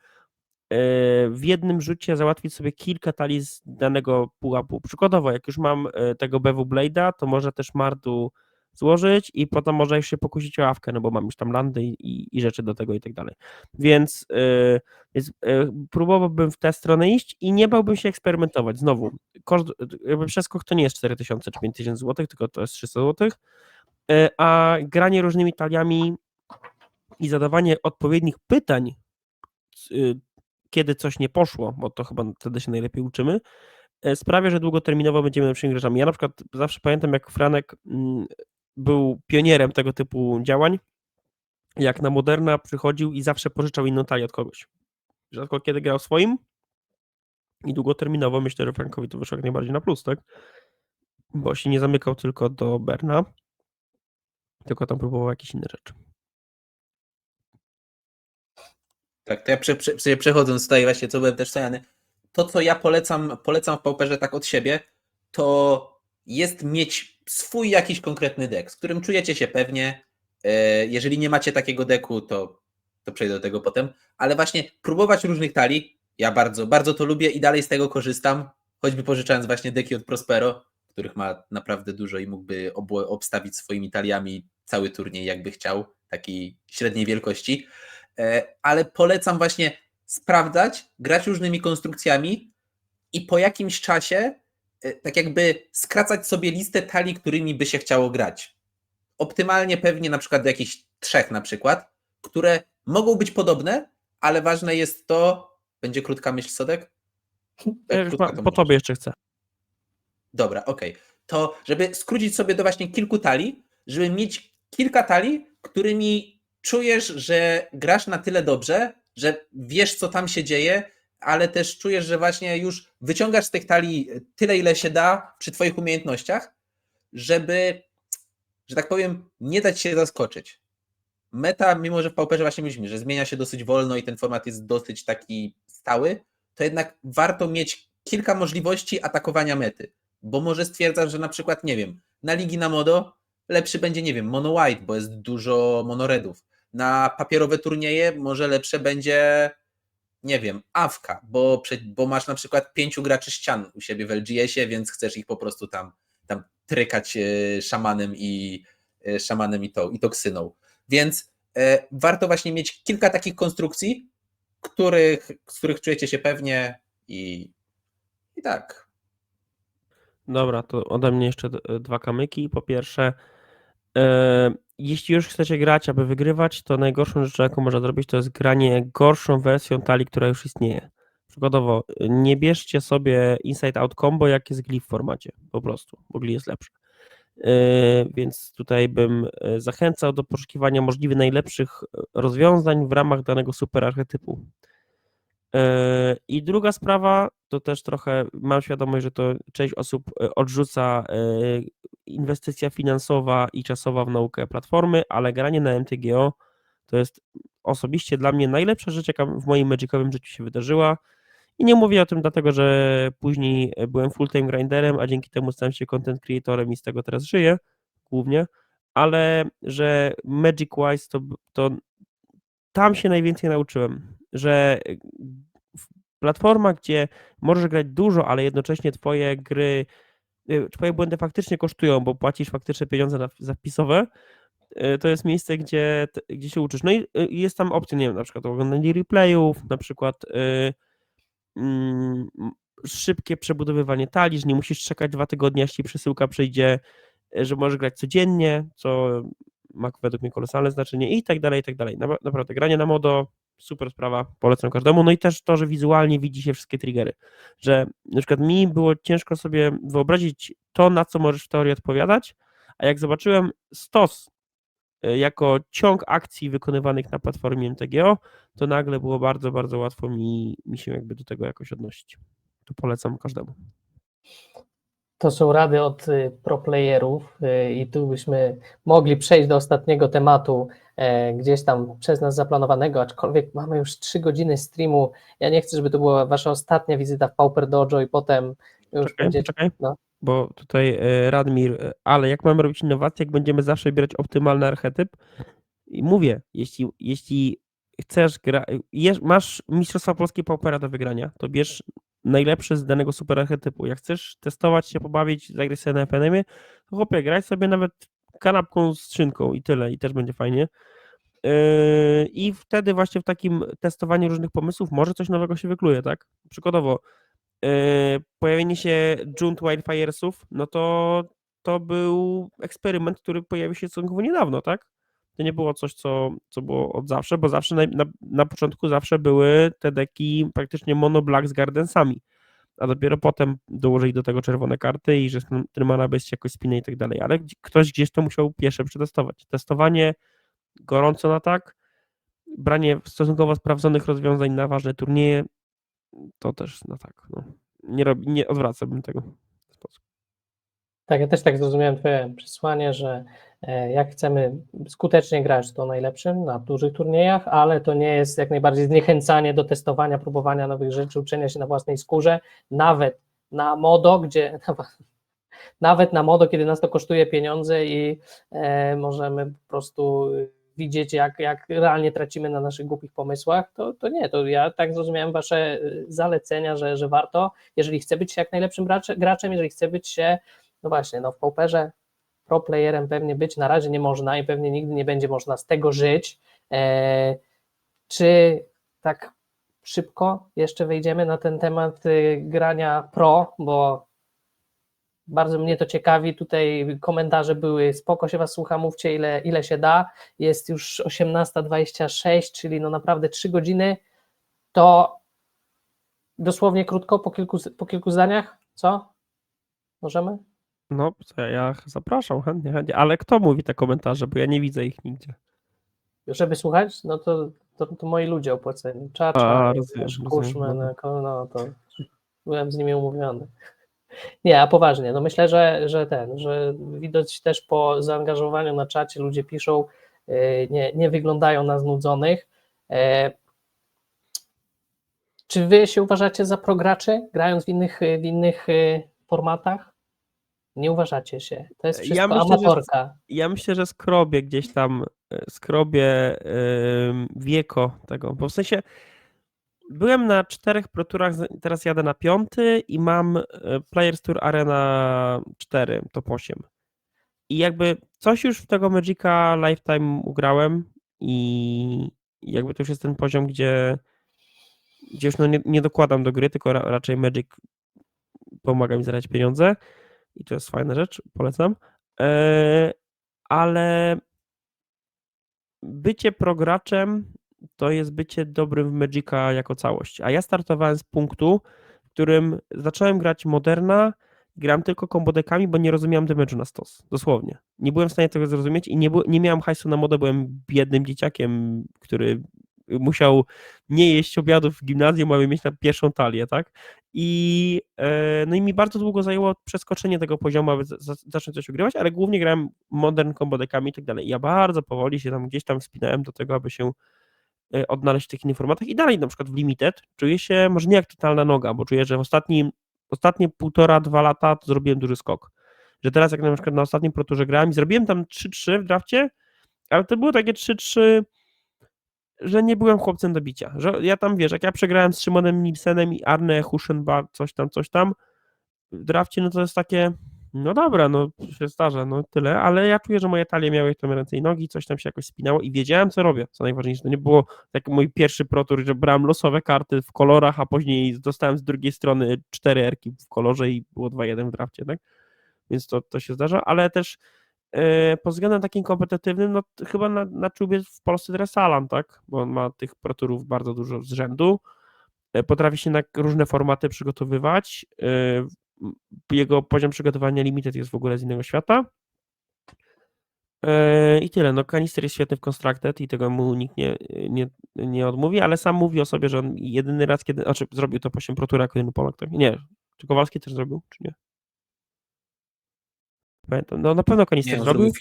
[SPEAKER 5] w jednym rzucie załatwić sobie kilka talii z danego pułapu. Przykładowo, jak już mam tego BW Blade'a, to może też Mardu złożyć i potem może jeszcze się pokusić o awkę, no bo mam już tam landy i rzeczy do tego i tak dalej. Więc próbowałbym w tę stronę iść i nie bałbym się eksperymentować. Znowu, koszt, jakby przeskok to nie jest 4000 czy 5000 zł, tylko to jest 300 zł, a granie różnymi taliami i zadawanie odpowiednich pytań, kiedy coś nie poszło, bo to chyba wtedy się najlepiej uczymy, sprawia, że długoterminowo będziemy lepszymi graczami. Ja na przykład zawsze pamiętam, jak Franek był pionierem tego typu działań, jak na Moderna przychodził i zawsze pożyczał inną talię od kogoś. Rzadko kiedy grał swoim i długoterminowo myślę, że Frankowi to wyszło jak najbardziej na plus, tak? Bo się nie zamykał tylko do Berna, tylko tam próbował jakieś inne rzeczy.
[SPEAKER 7] Tak, to ja przechodząc tutaj właśnie, co byłem też wspomniany, to co ja polecam w Pauperze tak od siebie, to jest mieć swój jakiś konkretny deck, z którym czujecie się pewnie. Jeżeli nie macie takiego deku, to przejdę do tego potem, ale właśnie próbować różnych talii, ja bardzo, bardzo to lubię i dalej z tego korzystam, choćby pożyczając właśnie deki od Prospero, których ma naprawdę dużo i mógłby obstawić swoimi taliami cały turniej, jakby chciał, takiej średniej wielkości. Ale polecam właśnie sprawdzać, grać różnymi konstrukcjami i po jakimś czasie tak jakby skracać sobie listę talii, którymi by się chciało grać. Optymalnie pewnie na przykład do jakichś 3 na przykład, które mogą być podobne, ale ważne jest to, będzie krótka myśl, Sodek?
[SPEAKER 5] Ja już po tobie jeszcze chcę.
[SPEAKER 7] Dobra, okej. To żeby skrócić sobie do właśnie kilku talii, żeby mieć kilka talii, którymi czujesz, że grasz na tyle dobrze, że wiesz, co tam się dzieje, ale też czujesz, że właśnie już wyciągasz z tych talii tyle, ile się da przy twoich umiejętnościach, żeby, że tak powiem, nie dać się zaskoczyć. Meta, mimo że w Pauperze właśnie mówiliśmy, że zmienia się dosyć wolno i ten format jest dosyć taki stały, to jednak warto mieć kilka możliwości atakowania mety, bo może stwierdzać, że na przykład, nie wiem, na ligi na modo lepszy będzie, nie wiem, mono white, bo jest dużo monoredów. Na papierowe turnieje może lepsze będzie, nie wiem, awka, bo masz na przykład 5 graczy ścian u siebie w LGS-ie, więc chcesz ich po prostu tam trykać szamanem i toksyną. Więc warto właśnie mieć kilka takich konstrukcji, z których czujecie się pewnie i tak.
[SPEAKER 5] Dobra, to ode mnie jeszcze 2 kamyki. Po pierwsze, jeśli już chcecie grać, aby wygrywać, to najgorszą rzeczą, jaką można zrobić, to jest granie gorszą wersją talii, która już istnieje. Przykładowo, nie bierzcie sobie Inside Out Combo, jak jest Gli w formacie, po prostu, bo Gli jest lepszy. Więc tutaj bym zachęcał do poszukiwania możliwie najlepszych rozwiązań w ramach danego super archetypu. I druga sprawa, to też trochę mam świadomość, że to część osób odrzuca inwestycja finansowa i czasowa w naukę platformy, ale granie na MTGO to jest osobiście dla mnie najlepsza rzecz, jaka w moim magicowym życiu się wydarzyła. I nie mówię o tym dlatego, że później byłem full-time grinderem, a dzięki temu stałem się content creatorem i z tego teraz żyję głównie, ale że Magic-wise to tam się najwięcej nauczyłem, że platforma, gdzie możesz grać dużo, ale jednocześnie twoje błędy faktycznie kosztują, bo płacisz faktyczne pieniądze za wpisowe, to jest miejsce, gdzie się uczysz. No i jest tam opcja, nie wiem, na przykład oglądanie replayów, na przykład szybkie przebudowywanie talii, że nie musisz czekać 2 tygodnie, aż ci przesyłka przyjdzie, że możesz grać codziennie, co ma według mnie kolosalne znaczenie i tak dalej, i tak dalej. Naprawdę, granie na modo, super sprawa, polecam każdemu. No i też to, że wizualnie widzi się wszystkie triggery, że na przykład mi było ciężko sobie wyobrazić to, na co możesz w teorii odpowiadać, a jak zobaczyłem stos jako ciąg akcji wykonywanych na platformie MTGO, to nagle było bardzo, bardzo łatwo mi się jakby do tego jakoś odnosić. To polecam każdemu.
[SPEAKER 1] To są rady od pro playerów i tu byśmy mogli przejść do ostatniego tematu, gdzieś tam przez nas zaplanowanego, aczkolwiek mamy już 3 godziny streamu. Ja nie chcę, żeby to była wasza ostatnia wizyta w Pauper Dojo i potem już
[SPEAKER 5] Poczekaj,
[SPEAKER 1] no.
[SPEAKER 5] bo tutaj Radmir, ale jak mamy robić innowacje, jak będziemy zawsze wybierać optymalny archetyp? I mówię, jeśli chcesz masz Mistrzostwa Polskie Paupera do wygrania, to bierz najlepszy z danego super archetypu. Jak chcesz testować się, pobawić, zagrać sobie na FNM-ie, to chłopie, graj sobie nawet kanapką z szynką i tyle, i też będzie fajnie. I wtedy właśnie w takim testowaniu różnych pomysłów może coś nowego się wykluje, tak? Przykładowo, pojawienie się Junt Wildfiresów, no to był eksperyment, który pojawił się stosunkowo niedawno, tak? To nie było coś, co było od zawsze, bo zawsze na początku zawsze były te deki praktycznie mono black z Gardensami, a dopiero potem dołożyli do tego czerwone karty i że ten mana base się jakoś spina i tak dalej, ale ktoś gdzieś to musiał pierwsze przetestować. Testowanie gorąco na tak, branie stosunkowo sprawdzonych rozwiązań na ważne turnieje, to też na tak, no. Nie odwracałbym tego w sposób.
[SPEAKER 1] Tak, ja też tak zrozumiałem twoje przesłanie, że jak chcemy skutecznie grać, to najlepszym na dużych turniejach, ale to nie jest jak najbardziej zniechęcanie do testowania, próbowania nowych rzeczy, uczenia się na własnej skórze, nawet na modo, kiedy nas to kosztuje pieniądze i możemy po prostu widzieć, jak realnie tracimy na naszych głupich pomysłach, to nie, to ja tak zrozumiałem wasze zalecenia, że warto, jeżeli chce być się jak najlepszym graczem, jeżeli chce być się no właśnie, no w Pauperze pro playerem pewnie być na razie nie można i pewnie nigdy nie będzie można z tego żyć. Czy tak szybko jeszcze wejdziemy na ten temat grania pro, bo bardzo mnie to ciekawi, tutaj komentarze były, spoko się was słucha, mówcie ile się da, jest już 18:26, czyli no naprawdę 3 godziny, to dosłownie krótko, po kilku zdaniach, co? Możemy?
[SPEAKER 5] No, co ja zapraszam chętnie, ale kto mówi te komentarze, bo ja nie widzę ich nigdzie.
[SPEAKER 1] Żeby słuchać, no to moi ludzie opłaceni,
[SPEAKER 5] A, rozumiem,
[SPEAKER 1] Kuszman,
[SPEAKER 5] rozumiem.
[SPEAKER 1] no to byłem z nimi umówiony. Nie, a poważnie, no myślę, że widać też po zaangażowaniu na czacie, ludzie piszą, nie wyglądają na znudzonych. Czy wy się uważacie za prograczy, grając w innych formatach? Nie uważacie się, to jest wszystko amatorka.
[SPEAKER 5] Ja myślę, że skrobię gdzieś tam, wieko tego, bo w sensie byłem na 4 Pro Tourach, teraz jadę na 5 i mam Players Tour Arena 4, top 8. I jakby coś już w tego Magica Lifetime ugrałem i jakby to już jest ten poziom, gdzie już no nie dokładam do gry, tylko raczej Magic pomaga mi zarabiać pieniądze i to jest fajna rzecz, polecam. Ale bycie prograczem to jest bycie dobrym w Magica jako całość. A ja startowałem z punktu, w którym zacząłem grać Moderna, gram tylko kombodekami, bo nie rozumiałem damage'u na stos. Dosłownie. Nie byłem w stanie tego zrozumieć i nie miałem hajsu na modę, byłem biednym dzieciakiem, który musiał nie jeść obiadów w gimnazjum, aby mieć na pierwszą talię, tak? No i mi bardzo długo zajęło przeskoczenie tego poziomu, aby zacząć coś ugrywać, ale głównie grałem modern kombodekami i tak dalej. Ja bardzo powoli się tam gdzieś tam wspinałem do tego, aby się odnaleźć w tych innych formatach i dalej na przykład w Limited czuję się może nie jak totalna noga, bo czuję, że w ostatnie 1,5–2 lata to zrobiłem duży skok. Że teraz jak na przykład na ostatnim Pro Tourze grałem i zrobiłem tam 3-3 w drafcie, ale to było takie 3-3, że nie byłem chłopcem do bicia. Że ja tam, wiesz, jak ja przegrałem z Szymonem Nilsenem i Arne Huschenbach, coś tam w drafcie, no to jest takie, no dobra, no się zdarza, no tyle, ale ja czuję, że moje talie miały tam ręce i nogi, coś tam się jakoś spinało i wiedziałem, co robię, co najważniejsze. To nie było tak mój pierwszy Pro Tour, że brałem losowe karty w kolorach, a później dostałem z drugiej strony 4 erki w kolorze i było 2-1 w drafcie, tak? Więc to się zdarza, ale też pod względem takim kompetytywnym, no chyba na czubie w Polsce teraz Alan, tak? Bo on ma tych Pro Tourów bardzo dużo z rzędu, potrafi się na różne formaty przygotowywać, jego poziom przygotowania Limited jest w ogóle z innego świata. I tyle. No, Kanister jest świetny w Constructed i tego mu nikt nie odmówi, ale sam mówi o sobie, że on jedyny raz, kiedy. Znaczy, zrobił to po 8 Pro Toura jako jeden Polak, tak? Nie. Czy Kowalski też zrobił, czy nie? Pamiętam. No na pewno Kanister
[SPEAKER 7] Nie,
[SPEAKER 5] zrobił.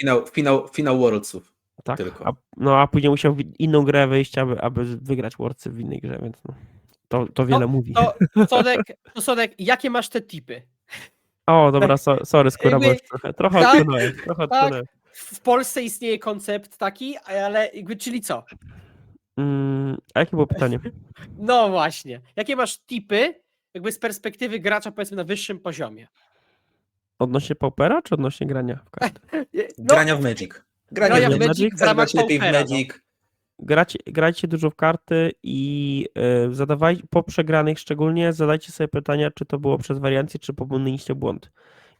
[SPEAKER 7] finał Worldsów.
[SPEAKER 5] Tak.
[SPEAKER 7] Tylko.
[SPEAKER 5] A później musiał w inną grę wyjść, aby wygrać Worldsy w innej grze, więc no, to wiele mówi.
[SPEAKER 6] Sodek, jakie masz te tipy?
[SPEAKER 5] O, dobra, sorry, skóra, bo już trochę
[SPEAKER 6] tak,
[SPEAKER 5] odpłynąłem.
[SPEAKER 6] Tak, w Polsce istnieje koncept taki, ale jakby, czyli co?
[SPEAKER 5] A jakie było pytanie?
[SPEAKER 6] No właśnie. Jakie masz tipy, jakby z perspektywy gracza, powiedzmy, na wyższym poziomie?
[SPEAKER 5] Odnośnie Paupera, czy odnośnie grania w karty?
[SPEAKER 7] Grania w Magic.
[SPEAKER 6] Grania w Magic w ramach
[SPEAKER 7] lepiej w
[SPEAKER 6] Paupera,
[SPEAKER 7] Magic.
[SPEAKER 5] Grajcie dużo w karty i po przegranych szczególnie zadajcie sobie pytania, czy to było przez wariancję, czy popełniliście błąd.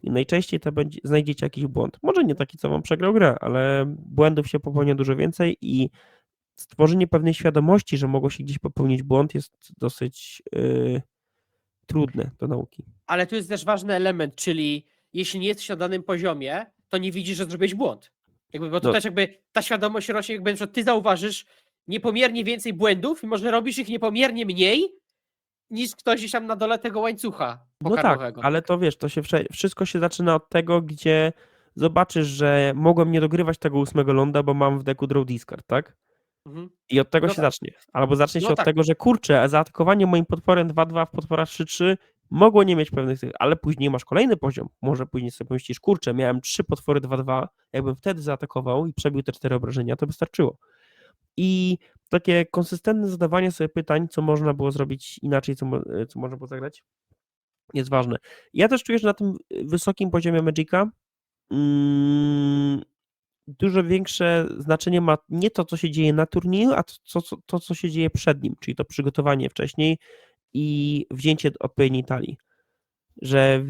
[SPEAKER 5] I najczęściej to znajdziecie jakiś błąd. Może nie taki, co wam przegrał grę, ale błędów się popełnia dużo więcej i stworzenie pewnej świadomości, że mogło się gdzieś popełnić błąd, jest dosyć trudne do nauki.
[SPEAKER 6] Ale tu jest też ważny element, czyli jeśli nie jesteś na danym poziomie, to nie widzisz, że zrobiłeś błąd. Bo to też jakby ta świadomość rośnie, jakby że ty zauważysz niepomiernie więcej błędów i może robisz ich niepomiernie mniej niż ktoś gdzieś tam na dole tego łańcucha pokarmowego.
[SPEAKER 5] No tak, ale to wiesz, to się wszystko się zaczyna od tego, gdzie zobaczysz, że mogłem nie dogrywać tego 8 ląda, bo mam w deku draw discard, tak?
[SPEAKER 6] Mhm.
[SPEAKER 5] I od tego
[SPEAKER 6] No
[SPEAKER 5] się
[SPEAKER 6] tak.
[SPEAKER 5] zacznie. Albo zacznie się
[SPEAKER 6] No
[SPEAKER 5] od
[SPEAKER 6] tak.
[SPEAKER 5] tego, że kurczę, a zaatakowanie moim potworem 2-2 w potwora 3-3 mogło nie mieć pewnych tych, ale później masz kolejny poziom. Może później sobie pomyślisz, kurczę, miałem 3 potwory 2-2, jakbym wtedy zaatakował i przebił te 4 obrażenia, to wystarczyło. I takie konsystentne zadawanie sobie pytań, co można było zrobić inaczej, co można było zagrać, jest ważne. Ja też czuję, że na tym wysokim poziomie Magica dużo większe znaczenie ma nie to, co się dzieje na turnieju, a to, co się dzieje przed nim, czyli to przygotowanie wcześniej i wzięcie odpowiedniej talii. Że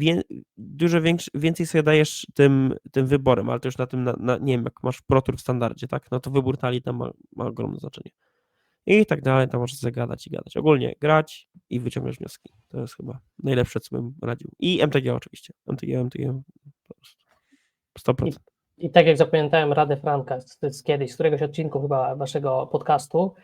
[SPEAKER 5] dużo więcej sobie dajesz tym wyborem, ale to już na tym, nie wiem, jak masz Pro Tour w standardzie, tak? No to wybór talii tam ma ogromne znaczenie. I tak dalej, tam możesz sobie gadać i gadać. Ogólnie grać i wyciągnąć wnioski. To jest chyba najlepsze, co bym radził. I MTG oczywiście. MTG po prostu 100%.
[SPEAKER 1] I tak jak zapamiętałem radę Franka z kiedyś, z któregoś odcinku chyba waszego podcastu,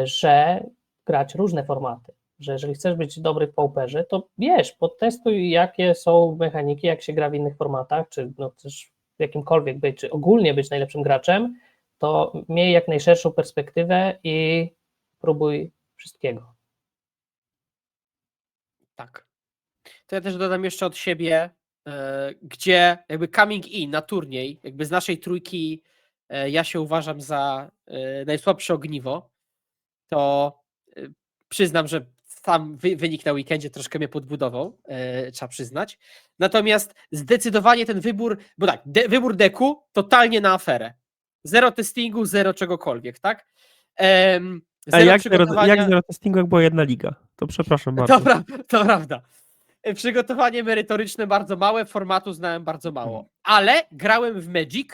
[SPEAKER 1] że grać różne formaty, że jeżeli chcesz być dobry w pauperze, to wiesz, podtestuj jakie są mechaniki, jak się gra w innych formatach, czy no też w jakimkolwiek być, czy ogólnie być najlepszym graczem, to miej jak najszerszą perspektywę i próbuj wszystkiego.
[SPEAKER 6] Tak. To ja też dodam jeszcze od siebie, gdzie jakby coming in na turniej, jakby z naszej trójki ja się uważam za najsłabsze ogniwo, to przyznam, że sam wynik na weekendzie troszkę mnie podbudował, trzeba przyznać. Natomiast zdecydowanie ten wybór, bo tak, wybór deku totalnie na aferę. Zero testingu, zero czegokolwiek, tak?
[SPEAKER 5] A jak zero testingu, jak była jedna liga? To przepraszam bardzo.
[SPEAKER 6] To prawda. Przygotowanie merytoryczne bardzo małe, formatu znałem bardzo mało. Ale grałem w Magic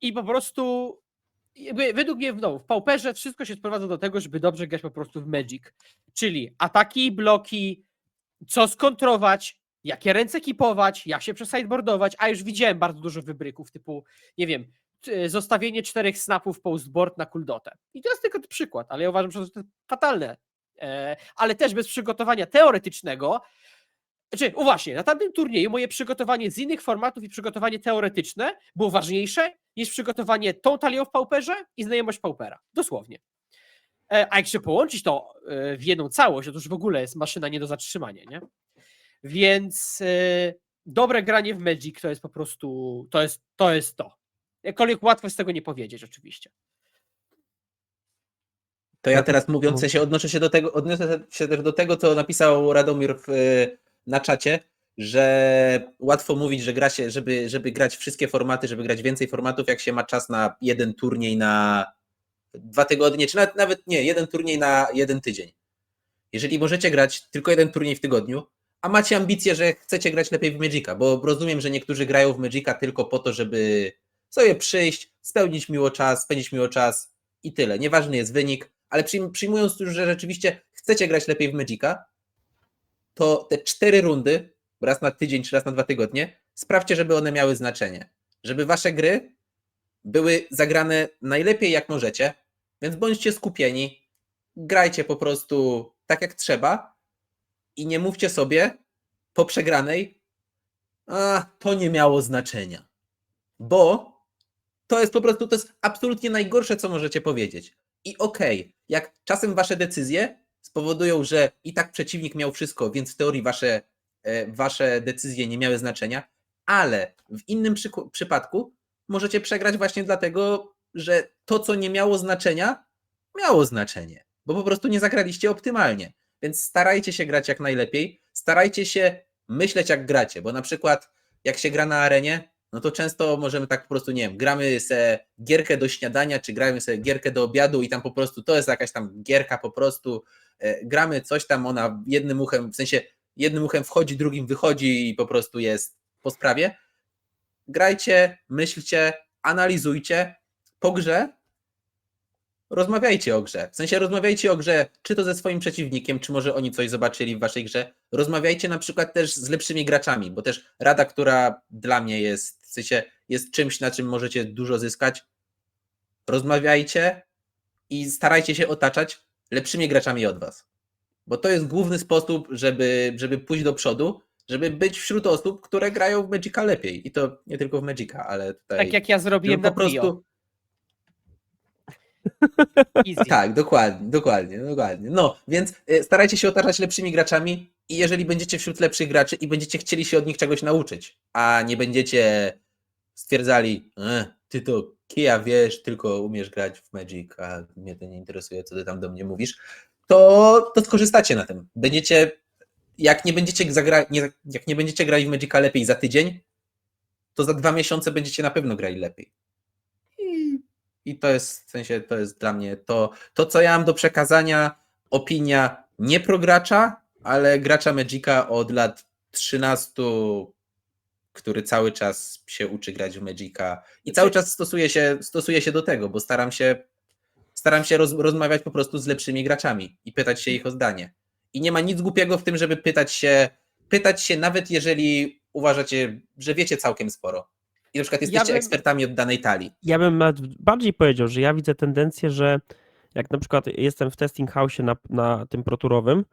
[SPEAKER 6] i po prostu jakby według mnie w pauperze wszystko się sprowadza do tego, żeby dobrze grać po prostu w Magic. Czyli ataki, bloki, co skontrować, jakie ręce kipować, jak się przesideboardować, a już widziałem bardzo dużo wybryków typu, nie wiem, zostawienie 4 snapów postboard na kuldotę. I to jest tylko przykład, ale ja uważam, że to jest fatalne. Ale też bez przygotowania teoretycznego. Znaczy, właśnie, na tamtym turnieju moje przygotowanie z innych formatów i przygotowanie teoretyczne było ważniejsze niż przygotowanie tą talią w pauperze i znajomość paupera. Dosłownie. A jak się połączyć to w jedną całość, to już w ogóle jest maszyna nie do zatrzymania, nie? Więc dobre granie w Magic to jest po prostu, to jest to. Jakkolwiek łatwo z tego nie powiedzieć oczywiście.
[SPEAKER 7] To ja teraz mówiąc, w sensie odniosę się też do tego, co napisał Radomir na czacie, że łatwo mówić, że gra się, żeby grać wszystkie formaty, żeby grać więcej formatów, jak się ma czas na jeden turniej na 2 tygodnie, czy nawet nie, jeden turniej na 1 tydzień. Jeżeli możecie grać tylko jeden turniej w tygodniu, a macie ambicje, że chcecie grać lepiej w Magica, bo rozumiem, że niektórzy grają w Magica tylko po to, żeby sobie przyjść, spędzić miło czas i tyle. Nieważny jest wynik, ale przyjmując już, że rzeczywiście chcecie grać lepiej w Magica, to te 4 rundy, raz na tydzień czy raz na 2 tygodnie, sprawdźcie, żeby one miały znaczenie. Żeby wasze gry były zagrane najlepiej jak możecie, więc bądźcie skupieni, grajcie po prostu tak jak trzeba i nie mówcie sobie po przegranej, a to nie miało znaczenia. Bo to jest po prostu, to jest absolutnie najgorsze, co możecie powiedzieć. I okej, jak czasem wasze decyzje spowodują, że i tak przeciwnik miał wszystko, więc w teorii wasze decyzje nie miały znaczenia, ale w innym przypadku możecie przegrać właśnie dlatego, że to, co nie miało znaczenia, miało znaczenie, bo po prostu nie zagraliście optymalnie. Więc starajcie się grać jak najlepiej, starajcie się myśleć jak gracie, bo na przykład jak się gra na arenie, no to często możemy tak po prostu, nie wiem, gramy sobie gierkę do śniadania, czy gramy sobie gierkę do obiadu i tam po prostu to jest jakaś tam gierka po prostu, gramy coś tam, ona jednym uchem, w sensie jednym uchem wchodzi, drugim wychodzi i po prostu jest po sprawie. Grajcie, myślcie, analizujcie, po grze rozmawiajcie o grze. W sensie rozmawiajcie o grze, czy to ze swoim przeciwnikiem, czy może oni coś zobaczyli w waszej grze. Rozmawiajcie na przykład też z lepszymi graczami, bo też rada, która dla mnie jest, w sensie jest czymś, na czym możecie dużo zyskać. Rozmawiajcie i starajcie się otaczać lepszymi graczami od was. Bo to jest główny sposób, żeby pójść do przodu, żeby być wśród osób, które grają w Magica lepiej. I to nie tylko w Magica, ale tutaj...
[SPEAKER 6] Tak jak ja zrobiłem
[SPEAKER 7] żeby
[SPEAKER 6] na Trio. Easy.
[SPEAKER 7] Tak, dokładnie. No, więc starajcie się otaczać lepszymi graczami i jeżeli będziecie wśród lepszych graczy i będziecie chcieli się od nich czegoś nauczyć, a nie będziecie stwierdzali, ty to kija wiesz, tylko umiesz grać w Magic, a mnie to nie interesuje, co ty tam do mnie mówisz, to skorzystacie na tym. Będziecie jak jak nie będziecie grali w Magica lepiej za tydzień, to za 2 miesiące będziecie na pewno grali lepiej. I to jest, w sensie, to jest dla mnie to, co ja mam do przekazania, opinia nie pro gracza, ale gracza Magica od lat 13, który cały czas się uczy grać w Magica i cały czas stosuje się do tego, bo staram się rozmawiać po prostu z lepszymi graczami i pytać się ich o zdanie. I nie ma nic głupiego w tym, żeby pytać się nawet jeżeli uważacie, że wiecie całkiem sporo. I na przykład jesteście ekspertami od danej talii.
[SPEAKER 5] Ja bym nawet bardziej powiedział, że ja widzę tendencję, że jak na przykład jestem w testing house na tym proturowym,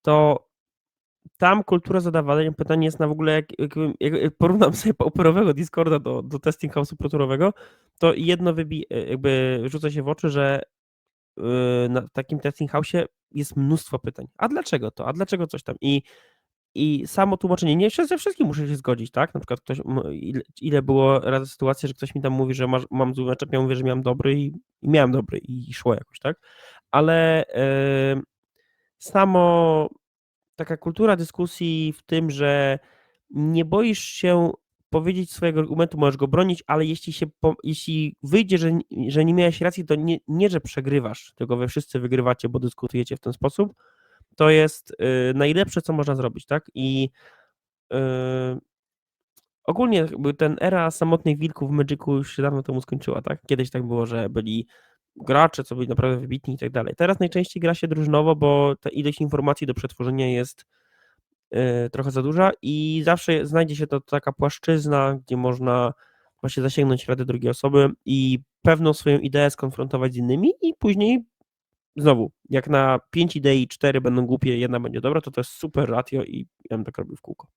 [SPEAKER 5] to tam kultura zadawania pytań jest na w ogóle, jak porównam sobie pauperowego Discorda do testing house'u proturowego, to jedno jakby rzuca się w oczy, że na takim testing house'ie jest mnóstwo pytań. A dlaczego to? A dlaczego coś tam? I samo tłumaczenie, nie ze wszystkim muszę się zgodzić, tak? Na przykład ile było razy sytuacji, że ktoś mi tam mówi, że mam zły matchup, ja mówię, że miałem dobry i miałem dobry i szło jakoś, tak? Ale samo taka kultura dyskusji w tym, że nie boisz się powiedzieć swojego argumentu, możesz go bronić, ale jeśli wyjdzie, że nie miałeś racji, to nie, że przegrywasz, tylko wy wszyscy wygrywacie, bo dyskutujecie w ten sposób, to jest najlepsze, co można zrobić, tak? I ogólnie jakby ten era samotnych wilków w Magicu już się dawno temu skończyła, tak? Kiedyś tak było, że byli gracze, co byli naprawdę wybitni i tak dalej. Teraz najczęściej gra się drużynowo, bo ta ilość informacji do przetworzenia jest trochę za duża i zawsze znajdzie się to taka płaszczyzna, gdzie można właśnie zasięgnąć rady drugiej osoby i pewną swoją ideę skonfrontować z innymi i później znowu, jak na 5 idei 4 będą głupie, jedna będzie dobra, to jest super ratio i ja bym tak robił w kółko.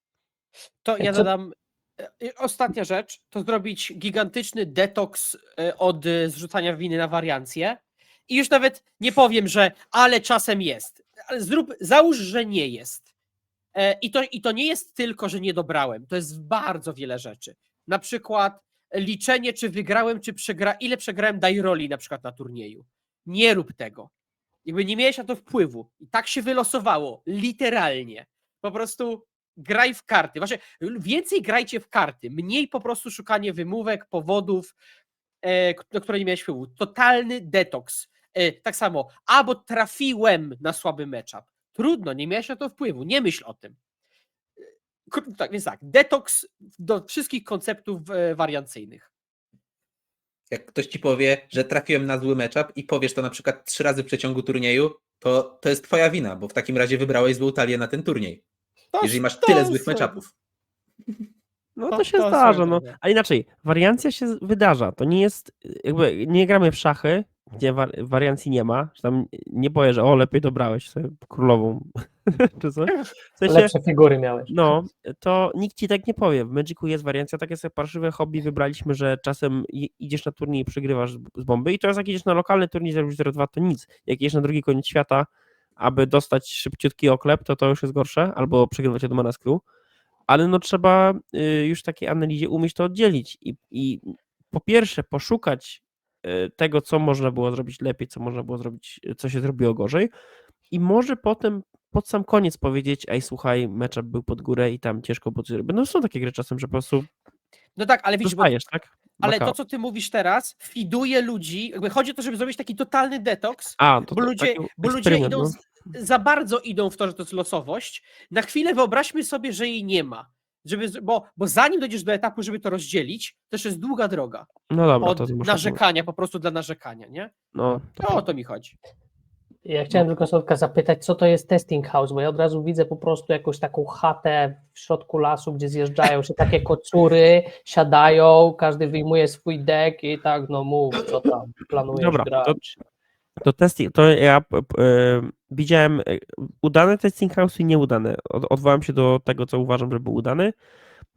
[SPEAKER 6] To ja dodam ostatnia rzecz, to zrobić gigantyczny detoks od zrzucania winy na wariancję i już nawet nie powiem, że ale czasem jest, ale załóż, że nie jest. I to nie jest tylko, że nie dobrałem, to jest bardzo wiele rzeczy. Na przykład liczenie, czy wygrałem, czy ile przegrałem daj roli na przykład na turnieju. Nie rób tego. Jakby nie miałeś na to wpływu. I tak się wylosowało, literalnie. Po prostu graj w karty. Właśnie więcej grajcie w karty, mniej po prostu szukanie wymówek, powodów, na które nie miałeś wpływu. Totalny detoks. Tak samo, bo trafiłem na słaby matchup. Trudno, nie miałeś na to wpływu, nie myśl o tym. Tak, więc tak, detoks do wszystkich konceptów wariancyjnych.
[SPEAKER 7] Jak ktoś ci powie, że trafiłem na zły matchup i powiesz to na przykład 3 razy w przeciągu turnieju, to jest twoja wina, bo w takim razie wybrałeś złą talię na ten turniej. Jeżeli masz tyle złych matchupów.
[SPEAKER 5] No to się zdarza, no. Ale inaczej, wariancja się wydarza. To nie jest, jakby nie gramy w szachy, gdzie wariancji nie ma, że tam nie powiesz, że lepiej dobrałeś sobie królową, czy coś. W sensie,
[SPEAKER 1] Lepsze figury miałeś.
[SPEAKER 5] no, to nikt ci tak nie powie. W Magicu jest wariancja, takie sobie parszywe hobby wybraliśmy, że czasem idziesz na turniej i przegrywasz z bomby i teraz jak idziesz na lokalny turniej, zrobisz 0-2, to nic. Jak idziesz na drugi koniec świata, aby dostać szybciutki oklep, to już jest gorsze, albo przegrywać od Mana Screw. Ale no trzeba już w takiej analizie umieć to oddzielić i po pierwsze poszukać tego, co można było zrobić lepiej, co można było zrobić, co się zrobiło gorzej i może potem pod sam koniec powiedzieć, słuchaj, matchup był pod górę i tam ciężko było coś robić. No są takie gry czasem, że po prostu
[SPEAKER 6] no tak, ale widzisz,
[SPEAKER 5] dostajesz, tak?
[SPEAKER 6] Ale to, co ty mówisz teraz, fiduje ludzi, jakby chodzi o to, żeby zrobić taki totalny detoks, bo ludzie idą, za bardzo idą w to, że to jest losowość. Na chwilę wyobraźmy sobie, że jej nie ma. Bo zanim dojdziesz do etapu, żeby to rozdzielić, też jest długa droga.
[SPEAKER 5] No dobra,
[SPEAKER 6] od narzekania, po prostu dla narzekania, nie?
[SPEAKER 5] No,
[SPEAKER 6] to o to mi chodzi.
[SPEAKER 1] Ja chciałem tylko Słodka zapytać, co to jest testing house, bo ja od razu widzę po prostu jakąś taką chatę w środku lasu, gdzie zjeżdżają się takie kocury, siadają, każdy wyjmuje swój deck i tak, no mów, co tam planujesz grać.
[SPEAKER 5] To ja widziałem udane testing house i nieudane. Odwołam się do tego, co uważam, że był udany.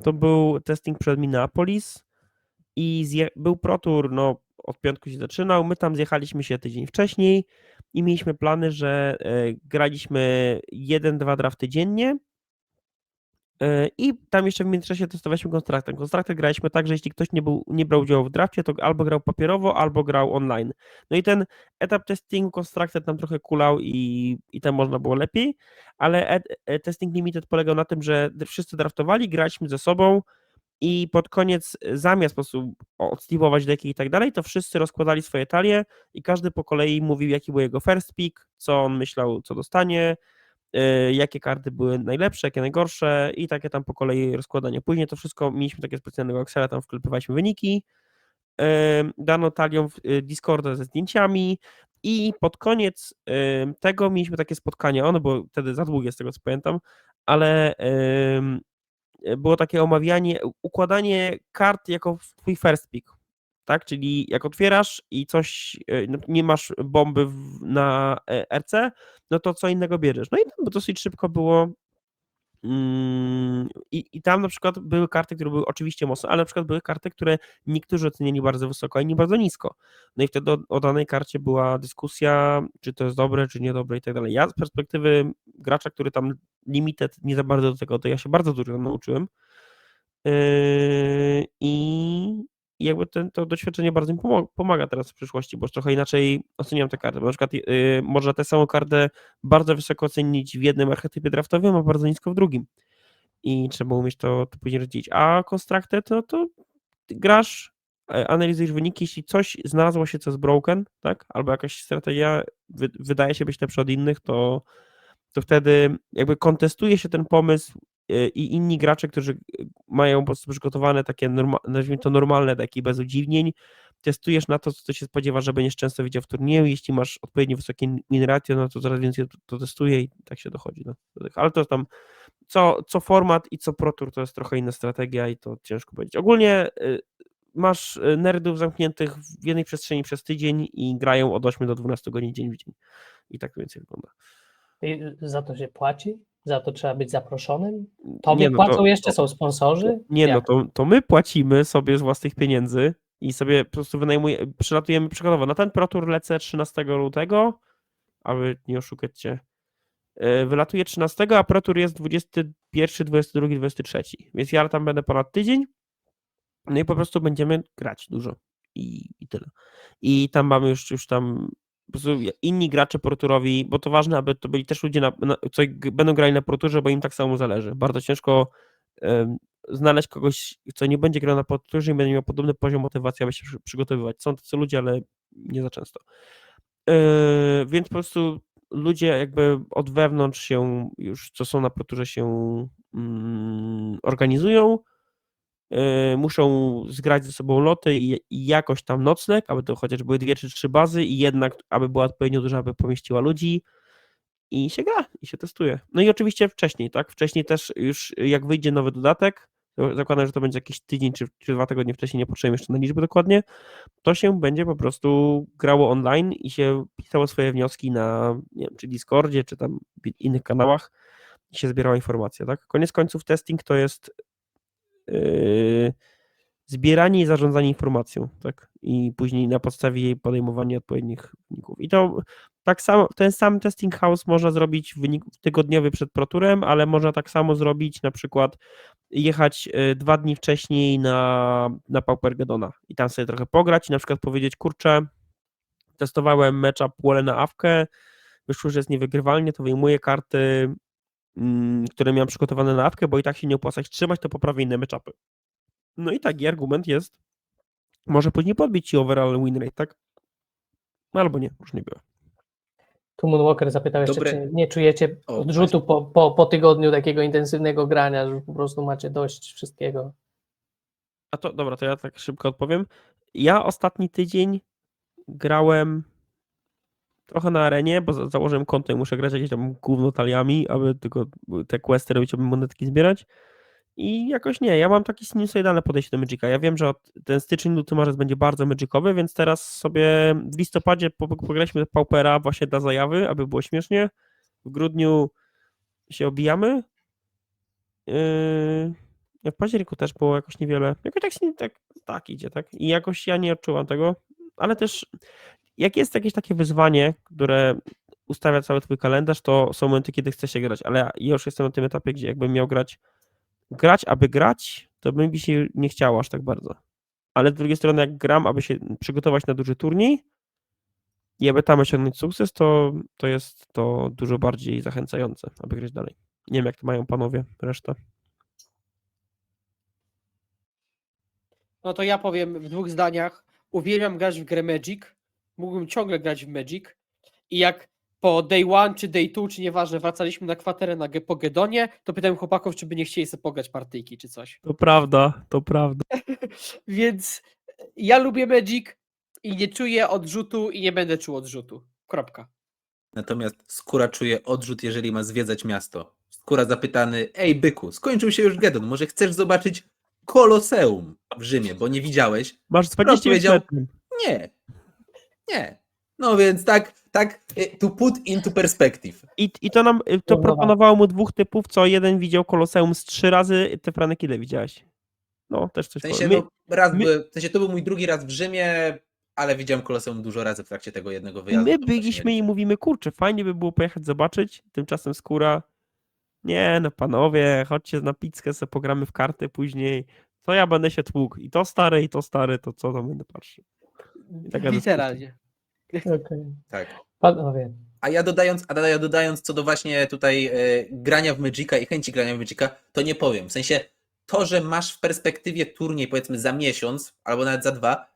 [SPEAKER 5] To był testing przed Minneapolis i był Pro Tour, no od piątku się zaczynał, my tam zjechaliśmy się tydzień wcześniej i mieliśmy plany, że graliśmy 1-2 drafty dziennie I tam jeszcze w międzyczasie testowaliśmy Constructed. Constructed graliśmy tak, że jeśli ktoś nie brał udziału w drafcie, to albo grał papierowo, albo grał online. No i ten etap testingu Constructed nam trochę kulał i tam można było lepiej, ale testing limited polegał na tym, że wszyscy draftowali, graliśmy ze sobą i pod koniec zamiast po prostu odsteamować deki i tak dalej, to wszyscy rozkładali swoje talie i każdy po kolei mówił, jaki był jego first pick, co on myślał, co dostanie, jakie karty były najlepsze, jakie najgorsze i takie tam po kolei rozkładanie. Później to wszystko mieliśmy takie specjalnego Excela, tam wklepywaliśmy wyniki, daną talią w Discorda ze zdjęciami i pod koniec tego mieliśmy takie spotkanie, ono było wtedy za długie z tego co pamiętam, ale było takie omawianie, układanie kart jako twój first pick, tak, czyli jak otwierasz i coś, no, nie masz bomby na RC, no to co innego bierzesz. No i tam dosyć szybko było i tam na przykład były karty, które były oczywiście mocne, ale na przykład były karty, które niektórzy ocenili bardzo wysoko, a inni bardzo nisko. No i wtedy o danej karcie była dyskusja, czy to jest dobre, czy niedobre i tak dalej. Ja z perspektywy gracza, który tam limited nie za bardzo do tego, to ja się bardzo dużo tam nauczyłem. I jakby to doświadczenie bardzo mi pomaga teraz w przyszłości, bo już trochę inaczej oceniam te karty. Bo na przykład można tę samą kartę bardzo wysoko ocenić w jednym archetypie draftowym, a bardzo nisko w drugim. I trzeba umieć to później rozdzielić. A Constructed, no to grasz, analizujesz wyniki, jeśli coś znalazło się, co jest broken, tak? Albo jakaś strategia wydaje się być lepsza od innych, to wtedy jakby kontestuje się ten pomysł i inni gracze, którzy mają po prostu przygotowane takie, nazwijmy to normalne deki bez udziwnień, testujesz na to, co się spodziewa, że będziesz często widział w turnieju, jeśli masz odpowiednio wysokie win ratio, no to coraz więcej to testuje i tak się dochodzi. No. Ale to tam co format i co Pro Tour to jest trochę inna strategia i to ciężko powiedzieć. Ogólnie masz nerdów zamkniętych w jednej przestrzeni przez tydzień i grają od 8 do 12 godzin dzień w dzień. I tak to więcej wygląda.
[SPEAKER 1] I za to się płaci? Za to trzeba być zaproszonym? Tobie
[SPEAKER 5] Nie, no
[SPEAKER 1] płacą jeszcze? Są sponsorzy?
[SPEAKER 5] Nie,
[SPEAKER 1] Jak?
[SPEAKER 5] no to my płacimy sobie z własnych pieniędzy i sobie po prostu przylatujemy przykładowo. Na ten Pro Tour lecę 13 lutego, aby nie oszukać cię. Wylatuję 13, a Pro Tour jest 21, 22, 23. Więc ja tam będę ponad tydzień. No i po prostu będziemy grać dużo. I tyle. I tam mamy już tam po prostu inni gracze proturowi, bo to ważne, aby to byli też ludzie, co będą grali na proturze, bo im tak samo zależy. Bardzo ciężko znaleźć kogoś, kto nie będzie grał na proturze i będzie miał podobny poziom motywacji, aby się przygotowywać. Są tacy ludzie, ale nie za często. Więc po prostu ludzie jakby od wewnątrz się już, co są na proturze, się organizują, muszą zgrać ze sobą loty i jakoś tam nocleg, aby to chociaż były 2 czy 3 bazy i jednak, aby była odpowiednio duża, aby pomieściła ludzi i się gra, i się testuje. No i oczywiście wcześniej, tak? Wcześniej też już jak wyjdzie nowy dodatek, to zakładam, że to będzie jakiś tydzień czy 2 tygodnie wcześniej, nie patrzyłem jeszcze na liczby dokładnie, to się będzie po prostu grało online i się pisało swoje wnioski na, nie wiem, czy Discordzie, czy tam innych kanałach i się zbierała informacja, tak? Koniec końców testing to jest zbieranie i zarządzanie informacją, tak? I później na podstawie jej podejmowanie odpowiednich wyników. I to tak samo, ten sam testing house można zrobić tygodniowy przed proturem, ale można tak samo zrobić, na przykład jechać 2 dni wcześniej na Paupergedona i tam sobie trochę pograć i na przykład powiedzieć, kurczę, testowałem matchup Wole na awkę, wyszło, że jest niewygrywalnie, to wyjmuję karty, które miałem przygotowane na awkę, bo i tak się nie opłaca ich trzymać, to poprawię inne matchupy. No i taki argument jest, może później podbić ci overall win rate, tak? No albo nie, różnie było.
[SPEAKER 1] Tu Moonwalker zapytał jeszcze,
[SPEAKER 7] Dobre.
[SPEAKER 1] czy nie czujecie
[SPEAKER 7] O,
[SPEAKER 1] odrzutu po tygodniu takiego intensywnego grania, że po prostu macie dość wszystkiego.
[SPEAKER 5] A to dobra, to ja tak szybko odpowiem. Ja ostatni tydzień grałem trochę na arenie, bo założyłem konto i muszę grać jakieś tam gówno taliami, aby tylko te questy robić, aby monetki zbierać. I jakoś nie, ja mam takie sinusoidalne podejście do Magica. Ja wiem, że ten styczeń, luty, marzec będzie bardzo magicowy, więc teraz sobie w listopadzie pograliśmy Paupera właśnie dla zajawy, aby było śmiesznie. W grudniu się obijamy. W październiku też było jakoś niewiele. Jakoś tak idzie, tak? I jakoś ja nie odczuwam tego, ale też jak jest jakieś takie wyzwanie, które ustawia cały twój kalendarz, to są momenty, kiedy chce się grać, ale ja już jestem na tym etapie, gdzie jakbym miał grać grać, aby grać, to by mi się nie chciało aż tak bardzo. Ale z drugiej strony, jak gram, aby się przygotować na duży turniej i aby tam osiągnąć sukces, to jest to dużo bardziej zachęcające, aby grać dalej. Nie wiem, jak to mają panowie, reszta.
[SPEAKER 6] No to ja powiem w 2 zdaniach. Uwielbiam grać w grę Magic. Mógłbym ciągle grać w Magic. I jak po day one, czy day two, czy nieważne, wracaliśmy na kwaterę po Gedonie, to pytałem chłopaków, czy by nie chcieli sobie pograć partyjki, czy coś.
[SPEAKER 5] To prawda, to prawda.
[SPEAKER 6] Więc ja lubię Magic i nie czuję odrzutu i nie będę czuł odrzutu. Kropka.
[SPEAKER 7] Natomiast Skóra czuje odrzut, jeżeli ma zwiedzać miasto. Skóra zapytany, ej byku, skończył się już Gedon, może chcesz zobaczyć Koloseum w Rzymie, bo nie widziałeś?
[SPEAKER 5] Masz
[SPEAKER 7] Skóra
[SPEAKER 5] 20
[SPEAKER 7] powiedział,
[SPEAKER 5] metrów.
[SPEAKER 7] nie, nie. No więc tak, to put into perspective.
[SPEAKER 5] I to nam to
[SPEAKER 1] Dobra.
[SPEAKER 5] proponowało mu 2 typów, co jeden widział Koloseum z 3 razy, te Franek ile widziałeś? No, też coś
[SPEAKER 7] W sensie,
[SPEAKER 5] powiem.
[SPEAKER 7] w sensie to był mój drugi raz w Rzymie, ale widziałem Koloseum dużo razy w trakcie tego jednego
[SPEAKER 5] I
[SPEAKER 7] wyjazdu.
[SPEAKER 5] my
[SPEAKER 7] to właśnie
[SPEAKER 5] byliśmy
[SPEAKER 7] nie
[SPEAKER 5] i mówimy, kurczę, fajnie by było pojechać zobaczyć, tymczasem Skóra, nie no panowie, chodźcie na pizzkę, sobie pogramy w karty później, to ja będę się tłukł, i to stare, to co tam będę patrzył. I taka
[SPEAKER 6] Literalnie.
[SPEAKER 1] Okej.
[SPEAKER 7] Tak.
[SPEAKER 1] Panowie,
[SPEAKER 7] A ja dodając co do właśnie tutaj grania w Magica i chęci grania w Magica, to nie powiem. W sensie to, że masz w perspektywie turniej powiedzmy za miesiąc albo nawet za 2,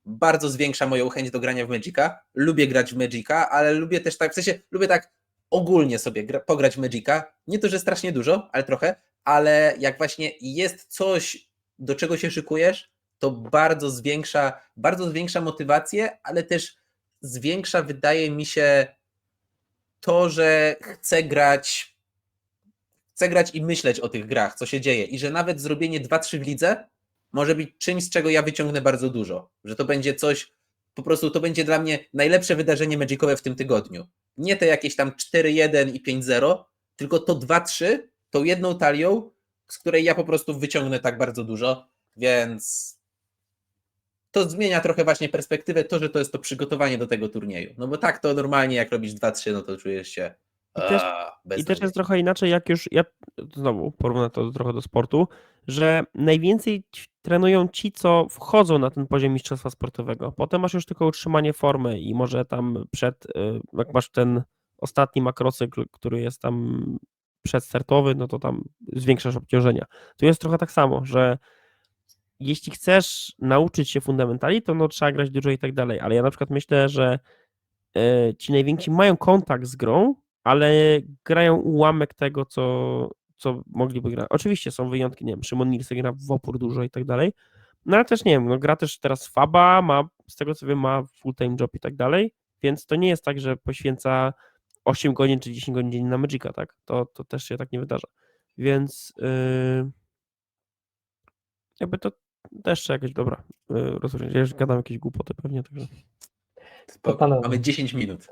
[SPEAKER 7] bardzo zwiększa moją chęć do grania w Magica. Lubię grać w Magica, ale lubię też tak, w sensie lubię tak ogólnie sobie pograć w Magica. Nie to, że strasznie dużo, ale trochę, ale jak właśnie jest coś, do czego się szykujesz, to bardzo zwiększa motywację, ale też zwiększa, wydaje mi się, to, że chcę grać i myśleć o tych grach, co się dzieje i że nawet zrobienie 2-3 w lidze może być czymś, z czego ja wyciągnę bardzo dużo, że to będzie coś, po prostu to będzie dla mnie najlepsze wydarzenie magicowe w tym tygodniu. Nie te jakieś tam 4-1 i 5-0, tylko to 2-3, tą jedną talią, z której ja po prostu wyciągnę tak bardzo dużo, więc to zmienia trochę właśnie perspektywę, to, że to jest to przygotowanie do tego turnieju. No bo tak to normalnie jak robisz 2-3, no to czujesz się
[SPEAKER 5] I też jest trochę inaczej, jak już, ja znowu porównam to trochę do sportu, że najwięcej trenują ci, co wchodzą na ten poziom mistrzostwa sportowego. Potem masz już tylko utrzymanie formy i może tam jak masz ten ostatni makrocykl, który jest tam przedstartowy, no to tam zwiększasz obciążenia. Tu jest trochę tak samo, że jeśli chcesz nauczyć się fundamentali, to no, trzeba grać dużo i tak dalej, ale ja na przykład myślę, że ci najwięksi mają kontakt z grą, ale grają ułamek tego, co mogliby grać. Oczywiście są wyjątki, nie wiem, Szymon Nilsson gra w opór dużo i tak dalej, no ale też nie wiem, no gra też teraz Faba, ma, z tego co wiem, ma full-time job i tak dalej, więc to nie jest tak, że poświęca 8 godzin czy 10 godzin dziennie na Magica, tak? To też się tak nie wydarza. Więc jakby to też trzeba jakoś, dobra, rozumiem, ja już gadam jakieś głupoty pewnie, także...
[SPEAKER 1] panowie.
[SPEAKER 7] Mamy 10 minut.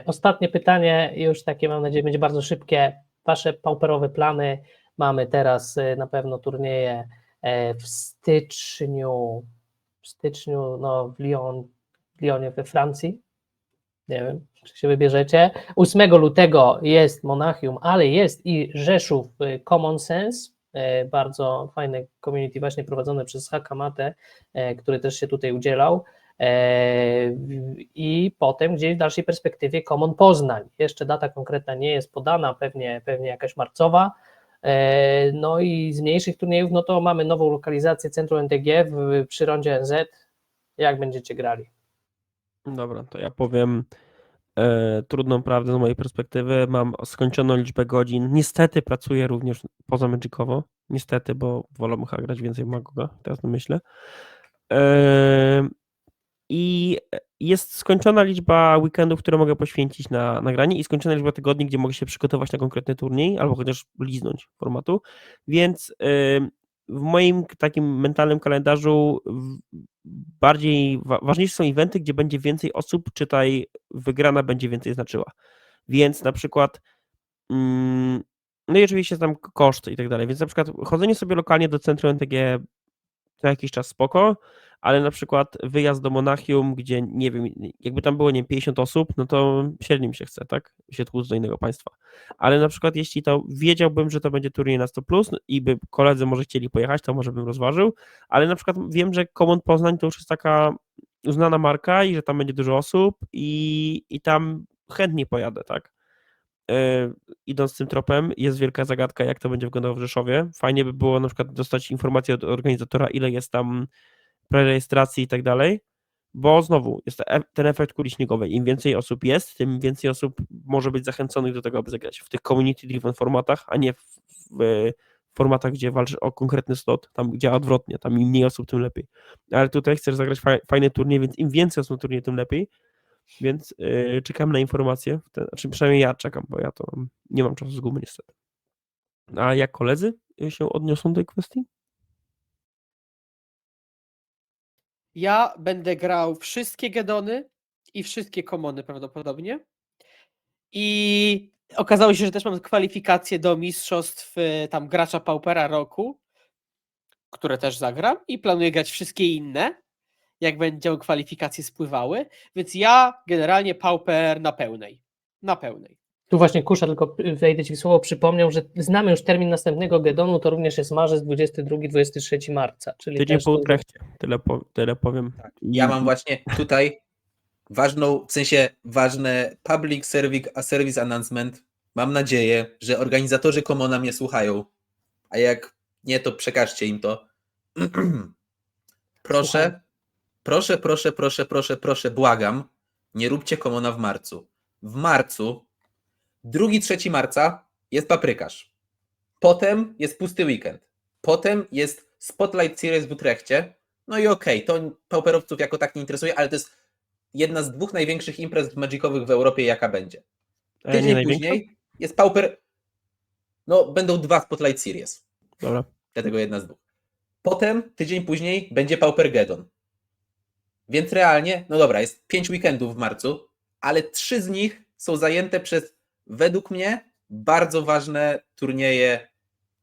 [SPEAKER 1] Ostatnie pytanie, już takie mam nadzieję będzie bardzo szybkie. Wasze pauperowe plany. Mamy teraz na pewno turnieje w styczniu no, w Lyonie we Francji. Nie wiem, czy się wybierzecie. 8 lutego jest Monachium, ale jest i Rzeszów Common Sense. Bardzo fajne community właśnie prowadzone przez Hakamate, który też się tutaj udzielał. I potem gdzieś w dalszej perspektywie Common Poznań. Jeszcze data konkretna nie jest podana, pewnie jakaś marcowa. No i z mniejszych turniejów, no to mamy nową lokalizację Centrum NTG przy rondzie NZ. Jak będziecie grali?
[SPEAKER 5] Dobra, to ja powiem trudną prawdę z mojej perspektywy. Mam skończoną liczbę godzin. Niestety pracuję również poza Magicowo. Niestety, bo wolę chyba grać więcej w Magoga, teraz to myślę. I jest skończona liczba weekendów, które mogę poświęcić na nagranie i skończona liczba tygodni, gdzie mogę się przygotować na konkretny turniej, albo chociaż liznąć formatu, więc w moim takim mentalnym kalendarzu ważniejsze są eventy, gdzie będzie więcej osób, czytaj wygrana będzie więcej znaczyła. Więc na przykład no i oczywiście tam koszty i tak dalej, więc na przykład chodzenie sobie lokalnie do centrum NTG co jakiś czas spoko, ale na przykład wyjazd do Monachium, gdzie nie wiem, jakby tam było, nie wiem, 50 osób, no to średnio mi się chce, tak? Się tłuc do innego państwa. Ale na przykład jeśli to wiedziałbym, że to będzie turniej na 100+, i by koledzy może chcieli pojechać, to może bym rozważył, ale na przykład wiem, że Common Poznań to już jest taka uznana marka i że tam będzie dużo osób i tam chętnie pojadę, tak? Idąc tym tropem, jest wielka zagadka, jak to będzie wyglądało w Rzeszowie. Fajnie by było na przykład dostać informację od organizatora, ile jest tam prerejestracji i tak dalej, bo znowu jest ten efekt kuli śniegowej. Im więcej osób jest, tym więcej osób może być zachęconych do tego, aby zagrać w tych community-driven formatach, a nie w formatach, gdzie walczy o konkretny slot, tam działa odwrotnie, tam im mniej osób, tym lepiej. Ale tutaj chcesz zagrać fajny turniej, więc im więcej osób na turniej, tym lepiej, więc czekam na informacje, znaczy przynajmniej ja czekam, bo ja to nie mam czasu z gumy niestety. A jak koledzy się odniosą do tej kwestii?
[SPEAKER 6] Ja będę grał wszystkie Gedony i wszystkie Commony prawdopodobnie. I okazało się, że też mam kwalifikacje do mistrzostw tam gracza Paupera roku, które też zagram i planuję grać wszystkie inne, jak będą kwalifikacje spływały. Więc ja generalnie Pauper na pełnej. Na pełnej.
[SPEAKER 1] Tu właśnie Kusza, tylko wejdę Ci w słowo, przypomniał, że znamy już termin następnego Gedonu, to również jest marzec 22-23 marca. Czyli
[SPEAKER 5] Tydzień
[SPEAKER 1] też
[SPEAKER 5] po
[SPEAKER 1] tu-
[SPEAKER 5] Utrechcie, tyle powiem.
[SPEAKER 7] Ja mam właśnie tutaj ważną, w sensie ważne public service announcement. Mam nadzieję, że organizatorzy Commona mnie słuchają, a jak nie, to przekażcie im to.
[SPEAKER 1] Słucham.
[SPEAKER 7] Proszę, błagam, nie róbcie Commona w marcu. W marcu, 2-3 marca jest paprykarz. Potem jest pusty weekend. Potem jest Spotlight Series w Utrechcie. No i okej, to pauperowców jako tak nie interesuje, ale to jest jedna z 2 największych imprez magicowych w Europie, jaka będzie.
[SPEAKER 5] A nie
[SPEAKER 7] Tydzień
[SPEAKER 5] największa?
[SPEAKER 7] później jest pauper. No, będą 2 Spotlight Series.
[SPEAKER 5] Dobra.
[SPEAKER 7] Dlatego jedna z 2. Potem, tydzień później, będzie Paupergeddon. Więc realnie, no dobra, jest 5 weekendów w marcu, ale 3 z nich są zajęte przez, według mnie, bardzo ważne turnieje,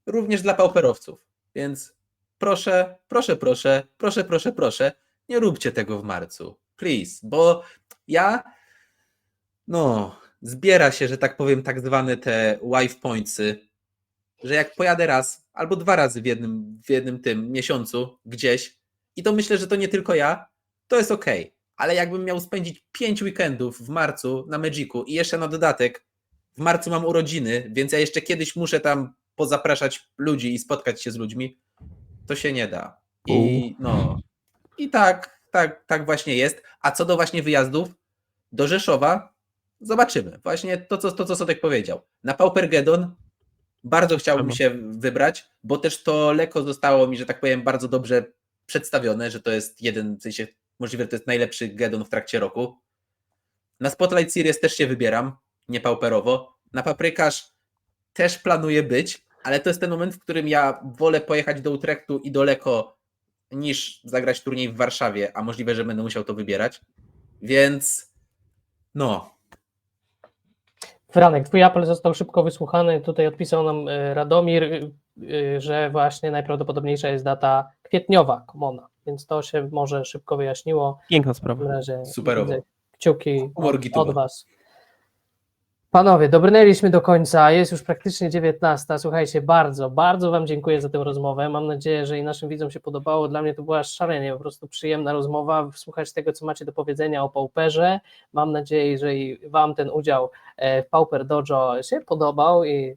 [SPEAKER 7] również dla pauperowców. Więc proszę, nie róbcie tego w marcu. Please, bo zbiera się, że tak powiem, tak zwane te wife pointsy, że jak pojadę raz albo 2 razy w jednym tym miesiącu gdzieś, i to myślę, że to nie tylko ja, to jest okej. Ale jakbym miał spędzić 5 weekendów w marcu na Magicu i jeszcze na dodatek w marcu mam urodziny, więc ja jeszcze kiedyś muszę tam pozapraszać ludzi i spotkać się z ludźmi, to się nie da. I tak właśnie jest. A co do właśnie wyjazdów do Rzeszowa, zobaczymy. Właśnie to co Sotek powiedział. Na Paupergeddon bardzo chciałbym się wybrać, bo też to Leko zostało mi, że tak powiem, bardzo dobrze przedstawione, że to jest jeden, w sensie możliwe, że to jest najlepszy Geddon w trakcie roku. Na Spotlight Series też się wybieram, nie pauperowo. Na Paprykarz też planuję być, ale to jest ten moment, w którym ja wolę pojechać do Utrechtu i do Leko niż zagrać turniej w Warszawie, a możliwe, że będę musiał to wybierać. Więc
[SPEAKER 1] Franek, twój apel został szybko wysłuchany. Tutaj odpisał nam Radomir, że właśnie najprawdopodobniejsza jest data kwietniowa Commona, więc to się może szybko wyjaśniło.
[SPEAKER 5] Piękna
[SPEAKER 1] W
[SPEAKER 5] sprawa.
[SPEAKER 1] takim razie
[SPEAKER 7] Superowo.
[SPEAKER 1] widzę kciuki
[SPEAKER 7] Humor
[SPEAKER 1] od
[SPEAKER 7] gituwa.
[SPEAKER 1] Was. Panowie, dobrnęliśmy do końca, jest już praktycznie 19. Słuchajcie, bardzo, bardzo Wam dziękuję za tę rozmowę. Mam nadzieję, że i naszym widzom się podobało. Dla mnie to była szalenie, po prostu przyjemna rozmowa, słuchać tego, co macie do powiedzenia o Pauperze. Mam nadzieję, że i Wam ten udział w Pauper Dojo się podobał i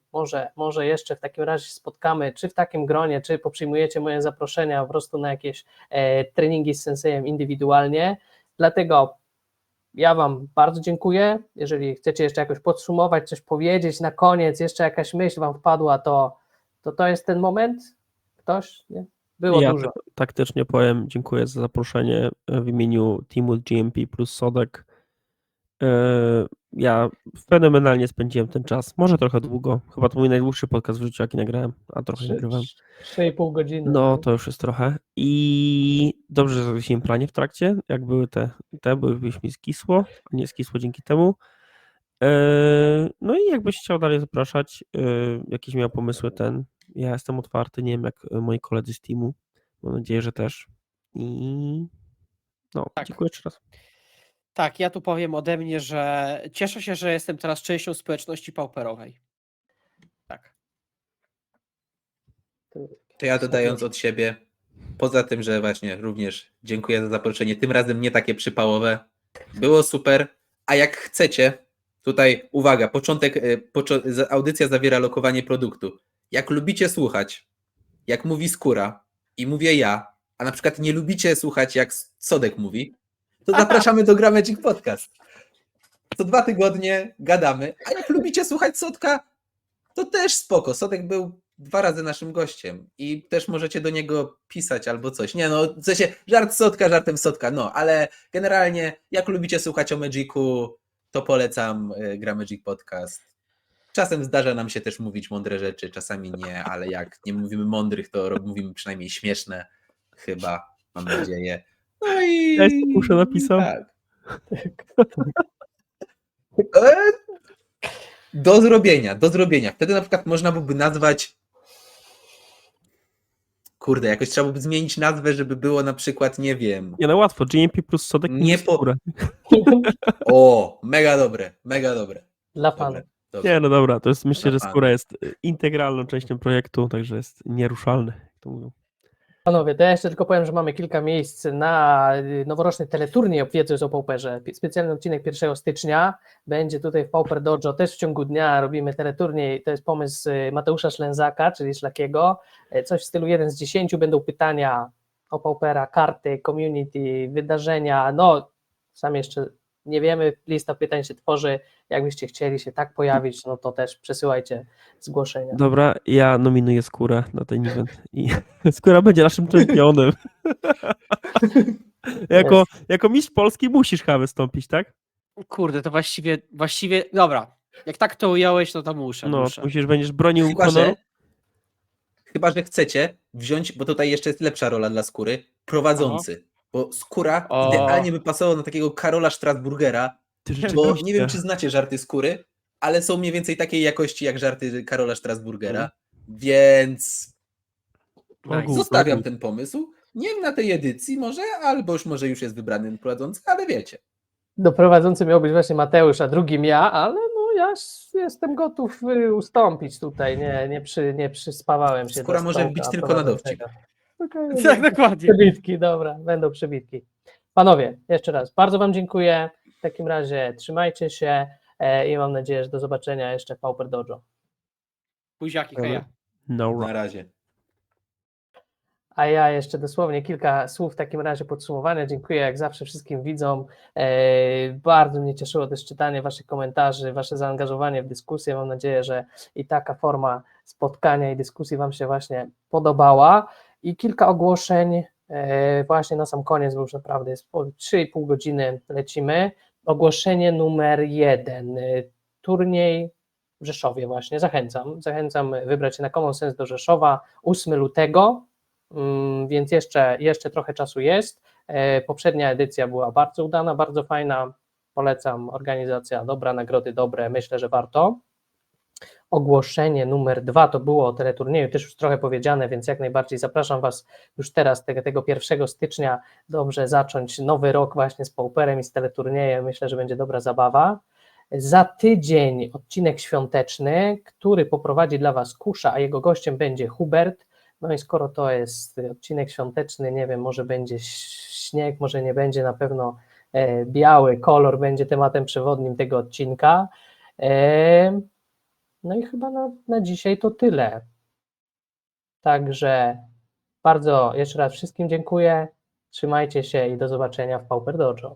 [SPEAKER 1] może jeszcze w takim razie spotkamy, czy w takim gronie, czy poprzyjmujecie moje zaproszenia po prostu na jakieś treningi z sensejem indywidualnie. Dlatego ja Wam bardzo dziękuję. Jeżeli chcecie jeszcze jakoś podsumować, coś powiedzieć na koniec, jeszcze jakaś myśl Wam wpadła, to jest ten moment? Ktoś? Nie? Było
[SPEAKER 5] Ja
[SPEAKER 1] dużo.
[SPEAKER 5] taktycznie powiem, dziękuję za zaproszenie w imieniu teamu GMP plus Sodek. Ja fenomenalnie spędziłem ten czas, może trochę długo, chyba to mój najdłuższy podcast w życiu, jaki nagrałem, a trochę nagrywałem.
[SPEAKER 1] 3,5 godziny.
[SPEAKER 5] No, to już jest trochę. I dobrze, że zawiesiłem planie w trakcie, jak były byś mi skisło, a nie skisło dzięki temu. No i jakbyś chciał dalej zapraszać, jakieś miał pomysły ja jestem otwarty, nie wiem jak moi koledzy z teamu, mam nadzieję, że też. I no,
[SPEAKER 6] Tak.
[SPEAKER 5] dziękuję jeszcze raz.
[SPEAKER 6] Tak, ja tu powiem ode mnie, że cieszę się, że jestem teraz częścią społeczności pauperowej. Tak.
[SPEAKER 7] To ja dodając od siebie, poza tym, że właśnie również dziękuję za zaproszenie, tym razem nie takie przypałowe, było super, a jak chcecie, tutaj uwaga, audycja zawiera lokowanie produktu. Jak lubicie słuchać, jak mówi Skóra i mówię ja, a na przykład nie lubicie słuchać, jak Sodek mówi, to zapraszamy do Gra Magic Podcast. Co 2 tygodnie gadamy, a jak lubicie słuchać Sodka, to też spoko. Sodek był 2 razy naszym gościem i też możecie do niego pisać albo coś. Nie no, w sensie żart Sodka, żartem Sodka, no, ale generalnie jak lubicie słuchać o Magicu, to polecam Gra Magic Podcast. Czasem zdarza nam się też mówić mądre rzeczy, czasami nie, ale jak nie mówimy mądrych, to mówimy przynajmniej śmieszne, chyba, mam nadzieję. No i...
[SPEAKER 5] Ja jestem muszę napisał.
[SPEAKER 7] Tak. E, Do zrobienia, do zrobienia. Wtedy na przykład można byłoby nazwać. Kurde, jakoś trzeba byłoby zmienić nazwę, żeby było na przykład, nie wiem.
[SPEAKER 5] Nie no łatwo, GMP plus Sodek
[SPEAKER 7] Nie
[SPEAKER 5] minus
[SPEAKER 7] po-
[SPEAKER 5] Skóra.
[SPEAKER 7] O, mega dobre, mega dobre.
[SPEAKER 1] Dla
[SPEAKER 7] Dobre,
[SPEAKER 1] fanów.
[SPEAKER 7] dobre.
[SPEAKER 5] Nie no dobra, to jest myślę, że
[SPEAKER 7] Dla
[SPEAKER 5] Skóra jest integralną częścią projektu, także jest nieruszalny, jak to mówią.
[SPEAKER 1] Panowie, to ja jeszcze tylko powiem, że mamy kilka miejsc na noworoczny teleturniej Wiedzy o Pauperze. Specjalny odcinek 1 stycznia będzie tutaj w Pauper Dojo, też w ciągu dnia robimy teleturniej. To jest pomysł Mateusza Szlęzaka, czyli Szlakiego. Coś w stylu 1 z 10, będą pytania o Paupera, karty, community, wydarzenia. No, sam jeszcze nie wiemy, lista pytań się tworzy. Jakbyście chcieli się tak pojawić, no to też przesyłajcie zgłoszenia.
[SPEAKER 5] Dobra, ja nominuję Skórę na ten event i Skóra będzie naszym czempionem. Jako mistrz Polski musisz chyba wystąpić, tak?
[SPEAKER 6] Kurde, to właściwie, dobra. Jak tak to ująłeś, no to muszę.
[SPEAKER 5] No, będziesz bronił
[SPEAKER 7] Chyba,
[SPEAKER 5] honoru.
[SPEAKER 7] że chcecie wziąć, bo tutaj jeszcze jest lepsza rola dla Skóry, prowadzący. Bo Skóra
[SPEAKER 6] O.
[SPEAKER 7] idealnie by pasował na takiego Karola Strasburgera,
[SPEAKER 5] Ty
[SPEAKER 7] bo
[SPEAKER 5] rzeczywiście.
[SPEAKER 7] nie wiem, czy znacie żarty Skóry, ale są mniej więcej takiej jakości jak żarty Karola Strasburgera, więc
[SPEAKER 5] No, głupio,
[SPEAKER 7] zostawiam
[SPEAKER 5] głupio.
[SPEAKER 7] ten pomysł. Nie wiem, na tej edycji może, albo już jest wybrany prowadzący, ale wiecie.
[SPEAKER 1] No, prowadzący miał być właśnie Mateusz, a drugim ja, ale no ja jestem gotów ustąpić tutaj, nie przyspawałem się
[SPEAKER 7] Skóra
[SPEAKER 1] do
[SPEAKER 7] może
[SPEAKER 1] stołka
[SPEAKER 7] wbić tylko na dowcip.
[SPEAKER 1] prowadzącego.
[SPEAKER 6] Tak, dokładnie.
[SPEAKER 1] Przebitki, dobra, będą przebitki. Panowie, jeszcze raz, bardzo wam dziękuję, w takim razie trzymajcie się i mam nadzieję, że do zobaczenia jeszcze w Pauper Dojo.
[SPEAKER 6] Buziaki, heja.
[SPEAKER 5] No,
[SPEAKER 7] Na razie.
[SPEAKER 1] A ja jeszcze dosłownie kilka słów w takim razie podsumowania. Dziękuję jak zawsze wszystkim widzom. Bardzo mnie cieszyło też czytanie waszych komentarzy, wasze zaangażowanie w dyskusję. Mam nadzieję, że i taka forma spotkania i dyskusji wam się właśnie podobała. I kilka ogłoszeń właśnie na sam koniec, bo już naprawdę jest 3,5 godziny lecimy. Ogłoszenie numer 1. Turniej w Rzeszowie właśnie. Zachęcam wybrać się na Common Sense do Rzeszowa 8 lutego. Więc jeszcze trochę czasu jest. Poprzednia edycja była bardzo udana, bardzo fajna, polecam, organizacja dobra, nagrody dobre, myślę, że warto. Ogłoszenie numer 2 to było o teleturnieju, też już trochę powiedziane, więc jak najbardziej zapraszam Was już teraz, tego 1 stycznia, dobrze zacząć nowy rok właśnie z Pauperem i z teleturniejem, myślę, że będzie dobra zabawa. Za tydzień odcinek świąteczny, który poprowadzi dla Was Kusza, a jego gościem będzie Hubert. No i skoro to jest odcinek świąteczny, nie wiem, może będzie śnieg, może nie będzie, na pewno biały kolor będzie tematem przewodnim tego odcinka. No i chyba na dzisiaj to tyle. Także bardzo jeszcze raz wszystkim dziękuję, trzymajcie się i do zobaczenia w Pauper Dojo.